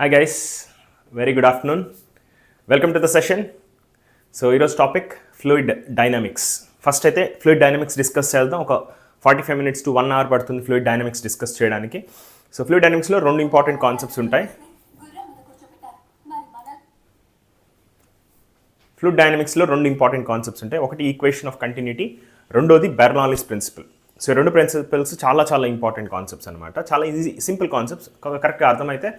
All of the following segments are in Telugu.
Hi guys, very good afternoon. Welcome to the session. So ఈరోజు టాపిక్ ఫ్లూయిడ్ డైనమిక్స్. ఫస్ట్ అయితే ఫ్లూయిడ్ డైనమిక్స్ డిస్కస్ చేద్దాం. ఒక 45 minutes to 1 hour పడుతుంది ఫ్లూయిడ్ డైనమిక్స్ డిస్కస్ చేయడానికి. సో ఫ్లూయిడ్ డైనమిక్స్లో రెండు ఇంపార్టెంట్ కాన్సెప్ట్స్ ఉంటాయి. ఫ్లూయిడ్ డైనమిక్స్లో రెండు ఇంపార్టెంట్ కాన్సెప్ట్స్ ఉంటాయి. ఒకటి ఈక్వేషన్ ఆఫ్ కంటిన్యూటీ, రెండోది బెర్నౌల్లీస్ ప్రిన్సిపల్. సో ఈ రెండు ప్రిన్సిపల్స్ చాలా ఇంపార్టెంట్ కాన్సెప్ట్స్ అనమాట. చాలా ఈజీ, సింపుల్ కాన్సెప్ట్స్, కరెక్ట్గా అర్థమైతే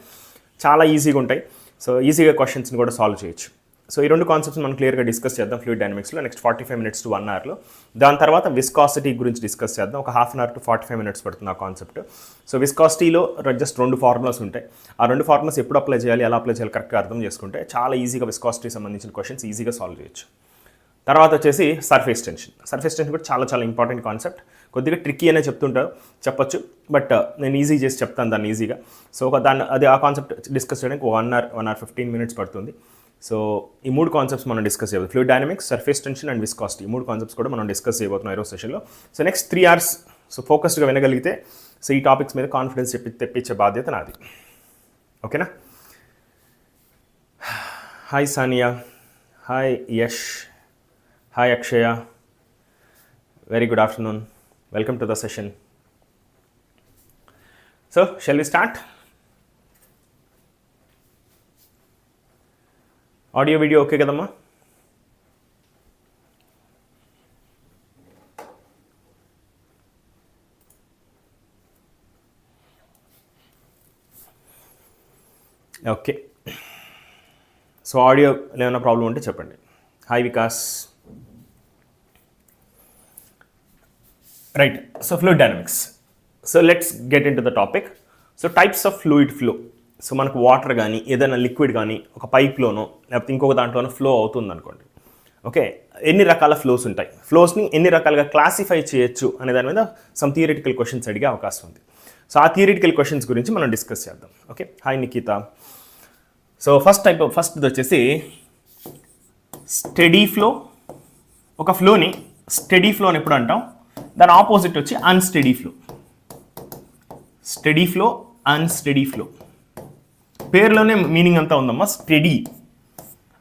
చాలా ఈజీగా ఉంటాయి. సో ఈజీగా క్వశ్చన్స్ని కూడా సాల్వ్ చేయొచ్చు. సో ఈ రెండు కాన్సెప్ట్స్ మనం క్లియర్గా డిస్కస్ చేద్దాం ఫ్లూయిడ్ డైనమిక్స్లో నెక్స్ట్ 45 minutes to 1 hourలో. దాని తర్వాత విస్కాసిటీ గురించి డిస్కస్ చేద్దాం. ఒక 1/2 hour to 45 minutes పడుతుంది ఆ కాన్సెప్ట్. సో విస్కాసిటీలో జస్ట్ రెండు ఫార్ములాస్ ఉంటాయి. ఆ రెండు ఫార్ములాస్ ఎప్పుడు అప్లై చేయాలి, ఎలా అప్లై చేయాలి కరెక్ట్గా అర్థం చేసుకుంటే చాలా ఈజీగా విస్కాసిటీ సంబంధించిన క్వశ్చన్స్ ఈజీగా సాల్వ్ చేయొచ్చు. తర్వాత వచ్చేసి సర్ఫేస్ టెన్షన్. సర్ఫేస్ టెన్షన్ కూడా చాలా ఇంపార్టెంట్ కాన్సెప్ట్. కొద్దిగా ట్రిక్కీ అనే చెప్పొచ్చు, బట్ నేను ఈజీ చేసి చెప్తాను దాన్ని ఈజీగా. సో ఆ కాన్సెప్ట్ డిస్కస్ చేయడానికి 1 hour 15 minutes పడుతుంది. సో ఈ మూడు కాన్సెప్ట్స్ మనం డిస్కస్ చేయబోతుంది. Fluid dynamics, surface tension and viscosity, ఈ మూడు కాన్సెప్ట్స్ కూడా మనం డిస్కస్ చేయబోతున్నాం ఈరోజు సెషన్లో. సో నెక్స్ట్ 3 hours సో ఫోకస్డ్గా వినగలిగితే సో ఈ టాపిక్స్ మీద కాన్ఫిడెన్స్ తెప్పించే బాధ్యత నాది. ఓకేనా? Hi Sania, hi Yash, hi Akshaya, very good afternoon, welcome to the session. So shall we start? Audio video okay కదమ్మా? ఓకే. సో ఆడియో ఏమైనా ప్రాబ్లం ఉంటే చెప్పండి. Hi Vikas. Right. So fluid dynamics. So let's get into the topic. So types of fluid flow. So మనకు వాటర్ కానీ ఏదైనా లిక్విడ్ కానీ ఒక పైప్లోనో లేకపోతే ఇంకొక దాంట్లోనో ఫ్లో అవుతుంది అనుకోండి. ఓకే, ఎన్ని రకాల ఫ్లోస్ ఉంటాయి, ఫ్లోస్ని ఎన్ని రకాలుగా క్లాసిఫై చేయొచ్చు అనే దాని మీద సమ్ థియరిటికల్ క్వశ్చన్స్ అడిగే అవకాశం ఉంది. సో ఆ థియరిటికల్ క్వశ్చన్స్ గురించి మనం డిస్కస్ చేద్దాం. Okay, hi Nikhita. సో ఫస్ట్ది వచ్చేసి స్టడీ ఫ్లో. ఒక ఫ్లోని స్టడీ ఫ్లో అని ఎప్పుడు అంటాం, దాని ఆపోజిట్ వచ్చి unsteady flow. Study flow, unsteady flow, పేరులోనే మీనింగ్ అంతా ఉందమ్మా. స్టడీ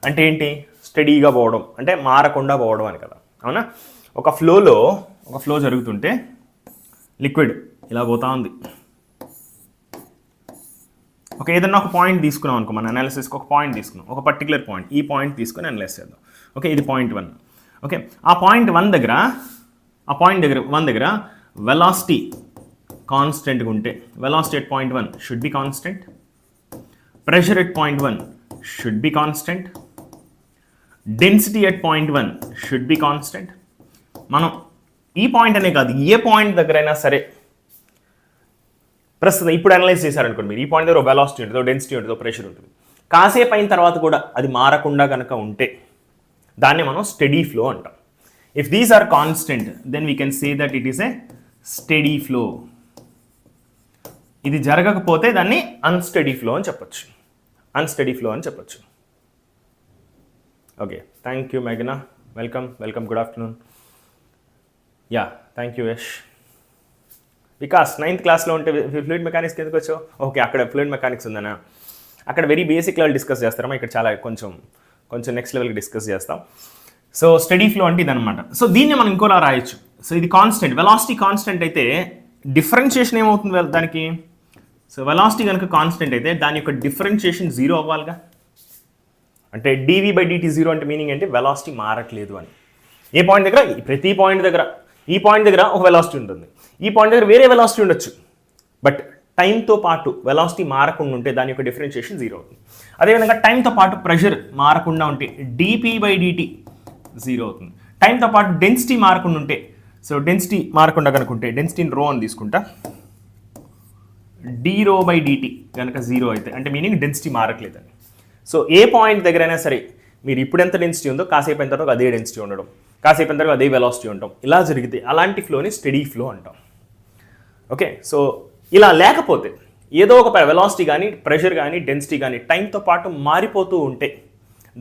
అంటే ఏంటి? స్టడీగా పోవడం అంటే మారకుండా పోవడం అని కదా, అవునా? ఒక ఫ్లో జరుగుతుంటే లిక్విడ్ ఇలా పోతా ఉంది. ఏదన్నా ఒక పాయింట్ తీసుకున్నాం అనుకో, మన అనాలిసిస్కి ఒక పాయింట్ తీసుకున్నాం, ఒక పర్టికులర్ పాయింట్, ఈ పాయింట్ తీసుకొని అనలైజ్ చేద్దాం. ఓకే, ఇది పాయింట్ 1. ఓకే, ఆ పాయింట్ 1 దగ్గర వెలాసిటీ కాన్స్టెంట్గా ఉంటే, velocity at point 1 should be constant, pressure at point 1 should be constant, density at point 1 should be constant. మనం ఈ పాయింట్ అనే కాదు, ఏ పాయింట్ దగ్గరైనా సరే ప్రస్తుతం ఇప్పుడు అనలైజ్ చేశారనుకోండి మీరు, ఈ పాయింట్ దగ్గర వెలాసిటీ ఉంటుందో, డెన్సిటీ ఉంటుందో, ప్రెషర్ ఉంటుంది. కాసేపు అయిన తర్వాత కూడా అది మారకుండా కనుక ఉంటే దాన్ని మనం స్టడీ ఫ్లో అంటాం. If these are constant then we can say that it is a steady flow. ఇది జరగకపోతే దాన్ని అన్స్టడీ ఫ్లో అని చెప్పొచ్చు. ఓకే, థ్యాంక్ యూ మేఘనా, welcome, good afternoon. Yeah, thank you Yash. Vikas 9th క్లాస్లో ఉంటే ఫ్లూయిడ్ మెకానిక్స్ ఎందుకు వచ్చావు? ఓకే, అక్కడ ఫ్లూయిడ్ మెకానిక్స్ ఉందనా? అక్కడ వెరీ బేసిక్ లెవెల్ డిస్కస్ చేస్తారమ్మా, ఇక్కడ చాలా కొంచెం నెక్స్ట్ లెవెల్కి డిస్కస్ చేస్తాం. సో స్టడీ ఫ్లో అంటే ఇదనమాట. సో దీన్ని మనం ఇంకోలా రాయొచ్చు. సో ఇది కాన్స్టెంట్, వెలాసిటీ కాన్స్టెంట్ అయితే డిఫరెన్షియేషన్ ఏమవుతుంది దానికి? సో వెలాసిటీ కనుక కాన్స్టెంట్ అయితే దాని యొక్క డిఫరెన్షియేషన్ 0 అవ్వాలిగా. అంటే dv/dt 0 అంటే మీనింగ్ ఏంటి? వెలాసిటీ మారట్లేదు అని. ఏ పాయింట్ దగ్గర? ప్రతి పాయింట్ దగ్గర, ఈ పాయింట్ దగ్గర ఒక వెలాసిటీ ఉంటుంది, ఈ పాయింట్ దగ్గర వేరే వెలాసిటీ ఉండొచ్చు, బట్ టైంతో పాటు వెలాసిటీ మారకుండా ఉంటే దాని యొక్క డిఫరెన్షియేషన్ 0 అవుతుంది. అదేవిధంగా టైంతో పాటు ప్రెషర్ మారకుండా ఉంటే dp/dt 0 అవుతుంది. టైంతో పాటు డెన్సిటీ మారకుండా ఉంటే, సో డెన్సిటీ మారకుండా కనుకుంటే, డెన్సిటీని రో అని తీసుకుంటా, d/dt కనుక 0 అయితే అంటే మీనింగ్ డెన్సిటీ మారట్లేదని. సో ఏ పాయింట్ దగ్గరైనా సరే మీరు ఇప్పుడు ఎంత డెన్సిటీ ఉందో కాసేపు అయిన తర్వాత అదే డెన్సిటీ ఉండడం, కాసేపు అయిన తర్వాత అదే వెలాసిటీ ఉండడం, ఇలా జరిగితే అలాంటి ఫ్లోని స్టడీ ఫ్లో అంటాం. ఓకే, సో ఇలా లేకపోతే ఏదో ఒక వెలాసిటీ కానీ, ప్రెషర్ కానీ, డెన్సిటీ కానీ టైంతో పాటు మారిపోతూ ఉంటే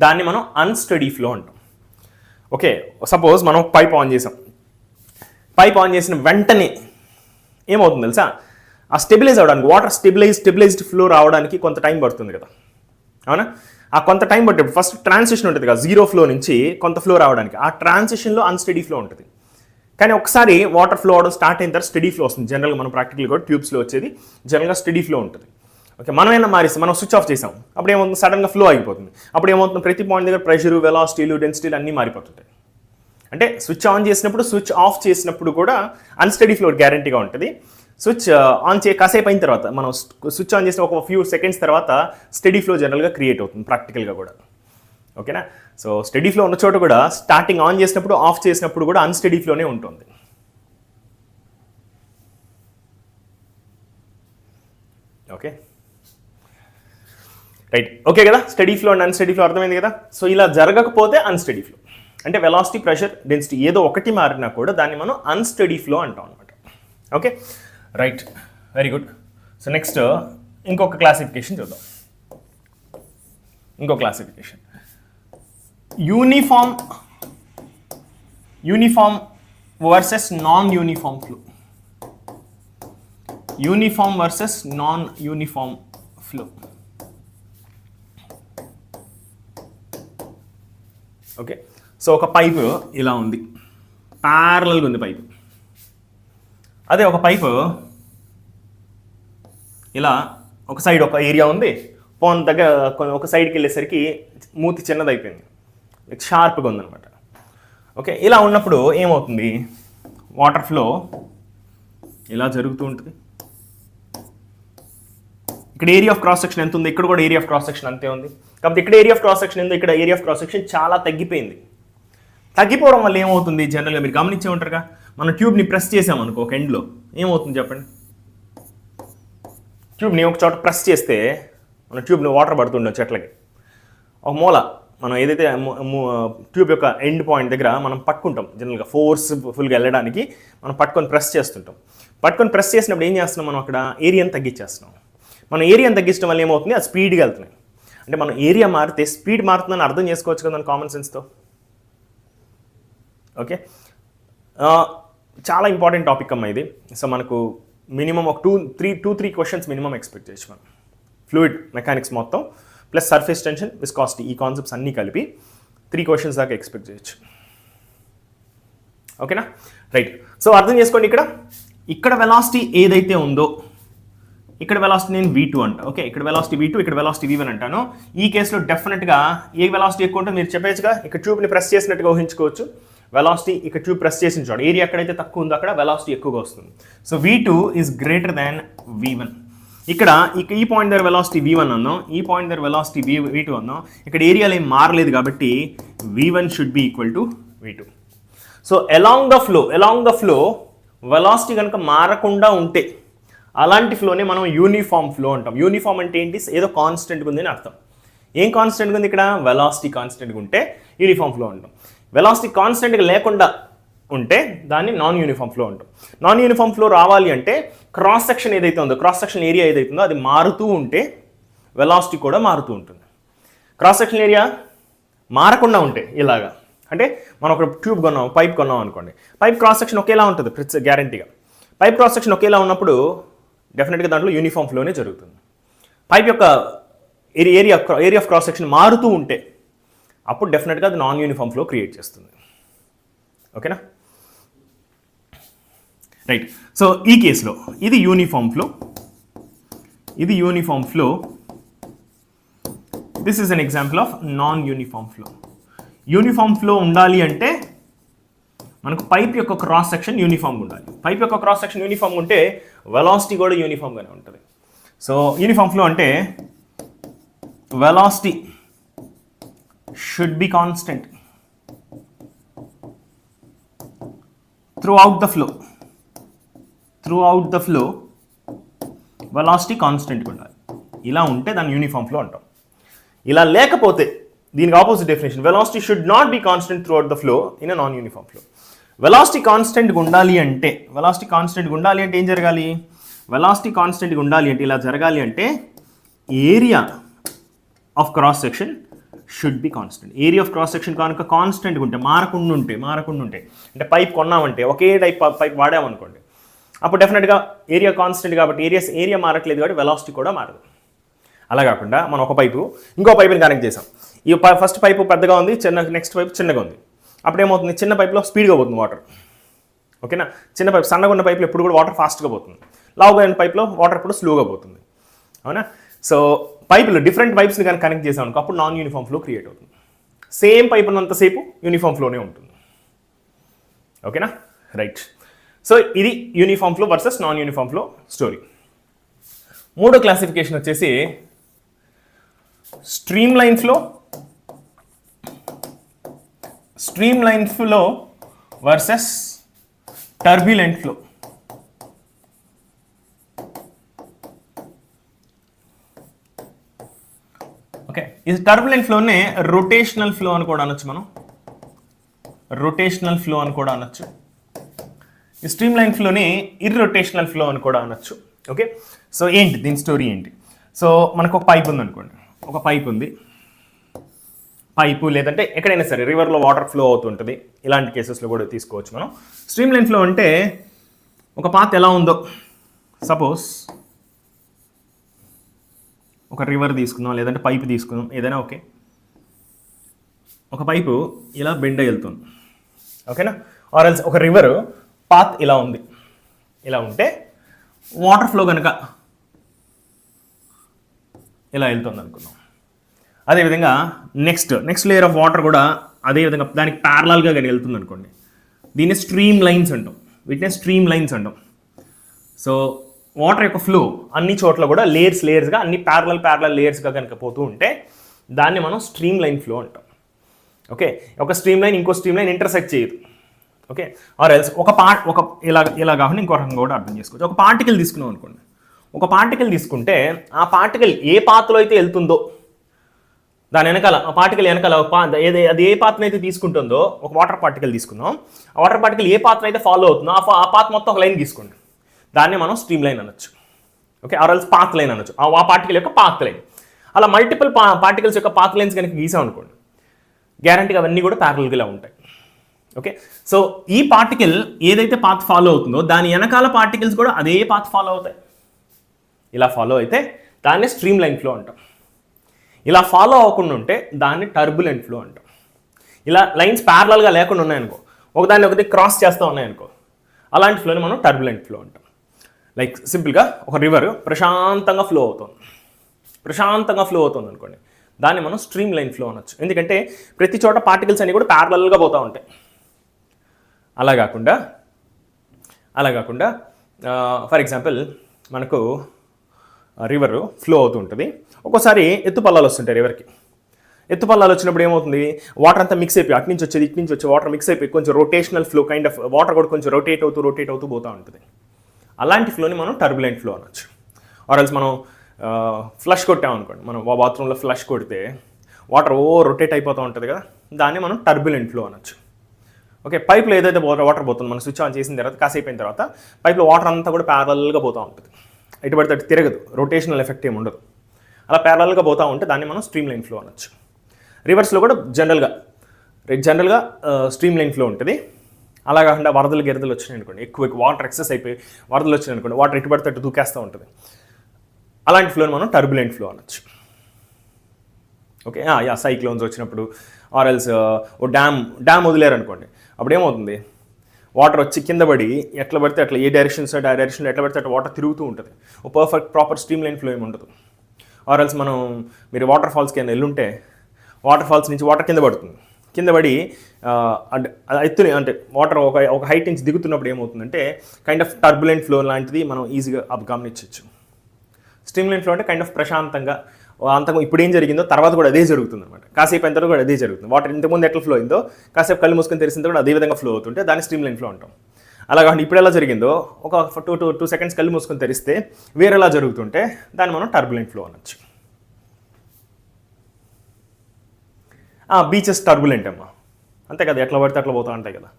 దాన్ని మనం అన్స్టడీ ఫ్లో అంటాం. ఓకే, సపోజ్ మనం పైప్ ఆన్ చేసాం, పైప్ ఆన్ చేసిన వెంటనే ఏమవుతుంది తెలుసా? ఆ స్టెబిలైజ్ అవడానికి వాటర్ స్టెబిలైజ్డ్ ఫ్లో రావడానికి కొంత టైం పడుతుంది కదా, అవునా? ఆ కొంత టైం పట్టేప్పుడు ఫస్ట్ ట్రాన్సిషన్ ఉంటుంది కదా, జీరో ఫ్లో నుంచి కొంత ఫ్లో రావడానికి. ఆ ట్రాన్సిషన్లో అన్స్టడీ ఫ్లో ఉంటుంది. కానీ ఒకసారి వాటర్ ఫ్లో అవడం స్టార్ట్ అయిన తర్వాత స్టడీ ఫ్లో వస్తుంది. జనరల్గా మనం ప్రాక్టికల్ కూడా ట్యూబ్స్లో వచ్చేది జనరల్గా స్టడీ ఫ్లో ఉంటుంది. ఓకే, మనమైనా మారిస్తే మనం స్విచ్ ఆఫ్ చేసాం, అప్పుడు ఏమవుతుంది, సడన్గా ఫ్లో అయిపోతుంది. అప్పుడు ఏమవుతుంది, ప్రతి పాయింట్ దగ్గర ప్రెషర్, వెలాసిటీలు, డెన్సిటీలు అన్నీ మారిపోతుంటాయి. అంటే స్విచ్ ఆన్ చేసినప్పుడు, స్విచ్ ఆఫ్ చేసినప్పుడు కూడా అన్స్టడీ ఫ్లో గ్యారంటీగా ఉంటుంది. స్విచ్ ఆన్ కాసేపు అయిన తర్వాత మనం స్విచ్ ఆన్ చేసిన ఒక ఫ్యూ సెకండ్స్ తర్వాత స్టడీ ఫ్లో జనరల్గా క్రియేట్ అవుతుంది ప్రాక్టికల్గా కూడా. ఓకేనా? సో స్టడీ ఫ్లో ఉన్న చోట కూడా స్టార్టింగ్ ఆన్ చేసినప్పుడు, ఆఫ్ చేసినప్పుడు కూడా అన్స్టడీ ఫ్లోనే ఉంటుంది. ఓకే రైట్, ఓకే కదా? Study flow and unsteady flow అర్థమైంది కదా? సో ఇలా జరగకపోతే అన్స్టడీ ఫ్లో అంటే వెలాసిటీ, ప్రెషర్, డెన్సిటీ ఏదో ఒకటి మారినా కూడా దాన్ని మనం అన్స్టడీ ఫ్లో అంటాం అనమాట. Okay right, very good. So next ఇంకొక క్లాసిఫికేషన్ చూద్దాం. ఇంకో classification uniform versus non uniform flow. Uniform versus non uniform flow. Okay, so ఒక పైపు ఇలా ఉంది, ప్యారలల్గా ఉంది పైపు. అదే ఒక పైపు ఇలా ఒక సైడ్ ఒక ఏరియా ఉంది, పోన్ దగ్గర ఒక సైడ్కి వెళ్ళేసరికి మూతి చిన్నది అయిపోయింది, షార్ప్గా ఉందన్నమాట. ఓకే, ఇలా ఉన్నప్పుడు ఏమవుతుంది, వాటర్ ఫ్లో ఇలా జరుగుతూ ఉంటుంది. ఇక్కడ ఏరియా ఆఫ్ క్రాస్ సెక్షన్ ఎంత ఉంది, ఇక్కడ కూడా ఏరియా ఆఫ్ క్రాస్ సెక్షన్ అంతే ఉంది. కాబట్టి ఇక్కడ ఏరియా ఆఫ్ క్రాస్ సెక్షన్ ఎంత, ఇక్కడ ఏరియా ఆఫ్ క్రాస్ సెక్షన్ చాలా తగ్గిపోయింది. తగ్గిపోవడం వల్ల ఏమవుతుంది, జనరల్గా మీరు గమనించే ఉంటారుగా, మనం ట్యూబ్ని ప్రెస్ చేసామనుకో ఒక ఎండ్లో, ఏమవుతుంది చెప్పండి? ట్యూబ్ని ఒక చోట ప్రెస్ చేస్తే మన ట్యూబ్ని వాటర్ పడుతుండే చెట్లకి. ఒక మూల మనం ఏదైతే ట్యూబ్ యొక్క ఎండ్ పాయింట్ దగ్గర మనం పట్టుకుంటాం, జనరల్గా ఫోర్స్ఫుల్గా వెళ్ళడానికి మనం పట్టుకొని ప్రెస్ చేస్తుంటాం. పట్టుకొని ప్రెస్ చేసినప్పుడు ఏం చేస్తున్నాం, మనం అక్కడ ఏరియాని తగ్గించేస్తున్నాం. మనం ఏరియాని తగ్గించడం వల్ల ఏమవుతుంది, అది స్పీడ్గా వెళ్తున్నాయి. అంటే మనం ఏరియా మారితే స్పీడ్ మారుతుందని అర్థం చేసుకోవచ్చు కదా కామన్ సెన్స్తో. ఓకే, చాలా ఇంపార్టెంట్ టాపిక్ అమ్మా ఇది. సో మనకు మినిమం ఒక two three questions minimum expect చేయొచ్చు మనం. ఫ్లూయిడ్ మెకానిక్స్ మొత్తం ప్లస్ సర్ఫేస్ టెన్షన్, విస్కాసిటీ, ఈ కాన్సెప్ట్స్ అన్నీ కలిపి 3 క్వశ్చన్స్ దాకా ఎక్స్పెక్ట్ చేయొచ్చు. ఓకేనా రైట్. సో అర్థం చేసుకోండి, ఇక్కడ వెలాసిటీ ఏదైతే ఉందో, ఇక్కడ వెలాసిటీ నేను V2 అంట. ఓకే, ఇక్కడ వెలాసిటీ V2, ఇక్కడ వెలాసిటీ V1 అంటాను. ఈ కేసులో డెఫినెట్గా ఏ వెలాసిటీ ఎక్కువ ఉంటుందో మీరు చెప్పేచ్చుగా. ఇక్కడ ట్యూబ్ని ప్రెస్ చేసినట్టుగా ఊహించుకోవచ్చు. వెలాసిటీ ఇక్కడ ట్యూబ్ ప్రెస్ చేసిన చోట ఏరియా ఎక్కడైతే తక్కువ ఉందో అక్కడ వెలాసిటీ ఎక్కువగా వస్తుంది. So V2 is greater than V1. ఇక్కడ ఈ పాయింట్ దగ్గర వెలాసిటీ V1 అన్నాం, ఈ పాయింట్ దగ్గర వెలాసిటీ V2 అన్నాం. ఇక్కడ ఏరియాలో ఏం మారలేదు కాబట్టి V1 should be equal to V2. So along the flow velocity కనుక మారకుండా ఉంటే అలాంటి ఫ్లోనే మనం యూనిఫామ్ ఫ్లో అంటాం. యూనిఫామ్ అంటే ఏంటి, ఏదో కాన్స్టెంట్గా ఉంది అని అర్థం. ఏం కాన్స్టెంట్గా ఉంది ఇక్కడ, వెలాసిటీ కాన్స్టెంట్గా ఉంటే యూనిఫామ్ ఫ్లో అంటాం. వెలాసిటీ కాన్స్టెంట్గా లేకుండా ఉంటే దాన్ని నాన్ యూనిఫామ్ ఫ్లో అంటాం. నాన్ యూనిఫామ్ ఫ్లో రావాలి అంటే క్రాస్ సెక్షన్ ఏదైతే ఉందో, క్రాస్ సెక్షన్ ఏరియా ఏదైతే ఉందో అది మారుతూ ఉంటే వెలాసిటీ కూడా మారుతూ ఉంటుంది. క్రాస్ సెక్షన్ ఏరియా మారకుండా ఉంటే ఇలాగా, అంటే మనం ఒక ట్యూబ్ కొన్నాం, పైప్ కొన్నాం అనుకోండి, పైప్ క్రాస్ సెక్షన్ ఒకేలా ఉంటుంది గ్యారంటీగా. పైప్ క్రాస్ సెక్షన్ ఒకేలా ఉన్నప్పుడు డెఫినెట్గా దాంట్లో యూనిఫామ్ ఫ్లోనే జరుగుతుంది. పైప్ యొక్క ఏరియా ఆఫ్ క్రాస్ సెక్షన్ మారుతూ ఉంటే అప్పుడు డెఫినెట్గా అది నాన్ యూనిఫామ్ ఫ్లో క్రియేట్ చేస్తుంది. ఓకేనా రైట్. సో ఈ కేసులో ఇది uniform flow, this is an example of non uniform flow. Uniform flow ఉండాలి అంటే మనకు పైప్ యొక్క క్రాస్ సెక్షన్ యూనిఫామ్గా ఉండాలి. పైప్ యొక్క క్రాస్ సెక్షన్ యూనిఫామ్గా ఉంటే వెలాసిటీ కూడా యూనిఫామ్గానే ఉంటుంది. సో యూనిఫామ్ ఫ్లో అంటే velocity should be constant throughout the flow velocity కాన్స్టెంట్గా ఉండాలి. ఇలా ఉంటే దాన్ని యూనిఫామ్ ఫ్లో అంటాం. ఇలా లేకపోతే దీనికి opposite definition, velocity should not be constant through out the flow in a non uniform flow. Velocity కాన్స్టెంట్గా ఉండాలి అంటే ఏం జరగాలి, వెలాసిటీ కాన్స్టెంట్గా ఉండాలి అంటే ఇలా జరగాలి అంటే area of cross section should be constant. Area of cross section కనుక కాన్స్టెంట్గా ఉంటే, మారకుండా ఉంటే అంటే పైప్ కొన్నామంటే ఒకే టైప్ పైప్ వాడామనుకోండి, అప్పుడు డెఫినెట్గా ఏరియా కాన్స్టెంట్ కాబట్టి ఏరియా మారట్లేదు కాబట్టి వెలాసిటీ కూడా మారదు. అలా కాకుండా మనం ఒక పైపు ఇంకో పైపుని కనెక్ట్ చేసాం. ఈ ఫస్ట్ పైపు పెద్దగా ఉంది, నెక్స్ట్ పైపు చిన్నగా ఉంది. అప్పుడు ఏమవుతుంది, చిన్న పైపులో స్పీడ్గా పోతుంది వాటర్. ఓకేనా, చిన్న పైపు సన్నగా ఉన్న పైపులో ఎప్పుడు కూడా వాటర్ ఫాస్ట్గా పోతుంది, లావుగా ఉన్న పైపులో వాటర్ ఎప్పుడు స్లోగా పోతుంది. అవునా? సో పైపులు డిఫరెంట్ పైప్స్ని కానీ కనెక్ట్ చేసాం అనుకో అప్పుడు నాన్ యూనిఫామ్ ఫ్లో క్రియేట్ అవుతుంది. సేమ్ పైప్ ఉన్నంతసేపు యూనిఫామ్ ఫ్లోనే ఉంటుంది. ఓకేనా, రైట్. సో ఇది uniform flow versus non uniform flow story. మూడో క్లాసిఫికేషన్ వచ్చేసి stream line flow versus turbulent flow. Okay, ఇది టర్బులెంట్ ఫ్లోనే రొటేషనల్ ఫ్లో అని కూడా అనొచ్చు మనం. రొటేషనల్ ఫ్లో అని కూడా అనొచ్చు. ఈ స్ట్రీమ్ లైన్ ఫ్లోని ఇర్రొటేషనల్ ఫ్లో అని కూడా అనొచ్చు. ఓకే, సో ఏంటి దీని స్టోరీ ఏంటి? సో మనకు ఒక పైప్ ఉంది అనుకోండి, ఒక పైప్ ఉంది, పైపు లేదంటే ఎక్కడైనా సరే రివర్లో వాటర్ ఫ్లో అవుతుంటుంది. ఇలాంటి కేసెస్లో కూడా తీసుకోవచ్చు మనం. స్ట్రీమ్ లైన్ ఫ్లో అంటే ఒక పాత్ ఎలా ఉందో, సపోజ్ ఒక రివర్ తీసుకుందాం లేదంటే పైపు తీసుకుందాం, ఏదైనా ఓకే. ఒక పైపు ఇలా బెండ్ అయి వెళ్తుంది. ఓకేనా, ఆర్ ఎల్స్ ఒక రివర్ పాత్ ఇలా ఉంది, ఇలా ఉంటే వాటర్ ఫ్లో కనుక ఇలా వెళ్తుంది అనుకుందాం. అదేవిధంగా నెక్స్ట్ లేయర్ ఆఫ్ వాటర్ కూడా అదేవిధంగా దానికి ప్యారలల్గా కానీ వెళ్తుంది అనుకోండి, దీన్ని స్ట్రీమ్ లైన్స్ అంటాం. వీటినే స్ట్రీమ్ లైన్స్ అంటాం. సో వాటర్ యొక్క ఫ్లో అన్ని చోట్ల కూడా లేయర్స్గా అన్ని ప్యారలల్ లేయర్స్గా కనుక పోతూ ఉంటే దాన్ని మనం స్ట్రీమ్ లైన్ ఫ్లో అంటాం. ఓకే, ఒక స్ట్రీమ్ లైన్ ఇంకో స్ట్రీమ్ లైన్ ఇంటర్సెక్ట్ చేయదు. ఓకే, ఆర్ ఎల్స్ ఇలా కాకుండా ఇంకో రకంగా కూడా అర్థం చేసుకోవచ్చు. ఒక పార్టికల్ తీసుకున్నాం అనుకోండి, ఒక పార్టికల్ తీసుకుంటే ఆ పార్టికల్ ఏ పాత్రలో అయితే వెళ్తుందో దాని వెనకాల ఆ పార్టికల్ వెనకాల అది ఏ పాత్రను అయితే తీసుకుంటుందో, ఒక వాటర్ పార్టికల్ తీసుకుందాం, ఆ వాటర్ పార్టికల్ ఏ పాత్ర అయితే ఫాలో అవుతుందో ఆ పాత్ మొత్తం ఒక లైన్ తీసుకోండి, దాన్ని మనం స్ట్రీమ్ లైన్ అనొచ్చు. Okay, or else path line అనొచ్చు, ఆ పార్టికల్ యొక్క పాత్ లైన్. అలా మల్టిపుల్ పార్టికల్స్ యొక్క పాత్ లైన్స్ కనుక గీసాం అనుకోండి, గ్యారంటీగా అవన్నీ కూడా ప్యారలల్గా ఉంటాయి. ఓకే, సో ఈ పార్టికల్ ఏదైతే పాత్ ఫాలో అవుతుందో దాని వెనకాల పార్టికల్స్ కూడా అదే పాత్ ఫాలో అవుతాయి. ఇలా ఫాలో అయితే దాన్ని స్ట్రీమ్ లైన్ ఫ్లో అంటాం. ఇలా ఫాలో అవ్వకుండా ఉంటే దాన్ని టర్బులెంట్ ఫ్లో అంటాం. ఇలా లైన్స్ ప్యారలల్గా లేకుండా ఉన్నాయనుకో, ఒకదాన్ని ఒకటి క్రాస్ చేస్తూ ఉన్నాయనుకో, అలాంటి ఫ్లోని మనం టర్బులెంట్ ఫ్లో అంటాం. లైక్ సింపుల్గా ఒక రివర్ ప్రశాంతంగా ఫ్లో అవుతుంది అనుకోండి, దాన్ని మనం స్ట్రీమ్ లైన్ ఫ్లో అనొచ్చు. ఎందుకంటే ప్రతి చోట పార్టికల్స్ అన్నీ కూడా ప్యారలల్గా పోతూ ఉంటాయి. అలా కాకుండా ఫర్ ఎగ్జాంపుల్ మనకు రివర్ ఫ్లో అవుతూ ఉంటుంది. ఒక్కోసారి ఎత్తుపల్లాలు వస్తుంటాయి రివర్కి. ఎత్తుపల్లాలు వచ్చినప్పుడు ఏమవుతుంది, వాటర్ అంతా మిక్స్ అయిపోయి అటు నుంచి వచ్చే వాటర్ మిక్స్ అయిపోయి కొంచెం rotational flow kind of water కూడా కొంచెం రొటేట్ అవుతూ పోతూ ఉంటుంది. అలాంటి ఫ్లోని మనం టర్బులెంట్ ఫ్లో అనొచ్చు. ఆర్ ఎల్స్ మనం ఫ్లష్ కొట్టామనుకోండి, మనం బాత్రూంలో ఫ్లష్ కొడితే వాటర్ రొటేట్ అయిపోతూ ఉంటుంది కదా, దాన్ని మనం టర్బులెంట్ ఫ్లో అనొచ్చు. ఓకే, పైప్లో ఏదైతే వాటర్ పోతుందో మనం స్విచ్ ఆన్ చేసిన తర్వాత కాసేపు అయిన తర్వాత పైప్లో వాటర్ అంతా కూడా ప్యారలల్గా పోతూ ఉంటుంది, ఎటు పడితే అటు తిరగదు, రొటేషనల్ ఎఫెక్ట్ ఏమి ఉండదు. అలా ప్యారలల్గా పోతూ ఉంటే దాన్ని మనం స్ట్రీమ్ లైన్ ఫ్లో అనొచ్చు. రివర్స్లో కూడా జనరల్గా స్ట్రీమ్ లైన్ ఫ్లో ఉంటుంది. అలా కాకుండా వరదలు వచ్చినాయి అనుకోండి, ఎక్కువ వాటర్ ఎక్సెస్ అయిపోయి వరదలు వచ్చినాయి అనుకోండి, వాటర్ ఎటు పడితే అటు దూకేస్తూ ఉంటుంది. అలాంటి ఫ్లోని మనం టర్బులెంట్ ఫ్లో అనొచ్చు. ఓకే, సైక్లోన్స్ వచ్చినప్పుడు ఆర్ ఎల్స్ ఓ డ్యామ్ వదిలేరు అనుకోండి, అప్పుడు ఏమవుతుంది, వాటర్ వచ్చి కింద పడి ఎట్లా పడితే అట్లా ఏ డైరెక్షన్లో ఎట్లా పడితే అట్లా వాటర్ తిరుగుతూ ఉంటుంది. ఓ ప్రాపర్ స్ట్రీమ్ లైన్ ఫ్లో ఏమి ఉండదు. ఆర్ ఎల్స్ మీరు వాటర్ ఫాల్స్కి ఏమైనా వెళ్ళుంటే వాటర్ ఫాల్స్ నుంచి వాటర్ కింద పడి ఎత్తుని అంటే వాటర్ ఒక హైట్ నుంచి దిగుతున్నప్పుడు ఏమవుతుందంటే కైండ్ ఆఫ్ టర్బులెంట్ ఫ్లో లాంటిది మనం ఈజీగా గమనించవచ్చు. స్ట్రీమ్ లైన్ ఫ్లో అంటే కైండ్ ఆఫ్ ప్రశాంతంగా అంతకు ఇప్పుడు ఏం జరిగిందో తర్వాత కూడా అదే జరుగుతుంది అనమాట. కాసేపు అయిన తర్వాత కూడా అదే జరుగుతుంది. వాటర్ ఇంతకుముందు ఎట్లా ఫ్లో అయిందో కాసేపు కళ్ళు మూసుకొని తెరిసిన కూడా అదే విధంగా ఫ్లో అవుతుంటే దాన్ని స్ట్రీమ్ లైన్ ఫ్లో అంటాం. అలా కాకుండా ఇప్పుడు ఎలా జరిగిందో ఒక 2 సెకండ్స్ కళ్ళు మూసుకొని తెరిస్తే వేరేలా జరుగుతుంటే దాన్ని మనం టర్బులెంట్ ఫ్లో అనొచ్చు. బీచెస్ టర్బులెంట్ అమ్మా, అంతే కదా, ఎట్లా పడితే అట్లా పోతూ ఉంటాయి కదా,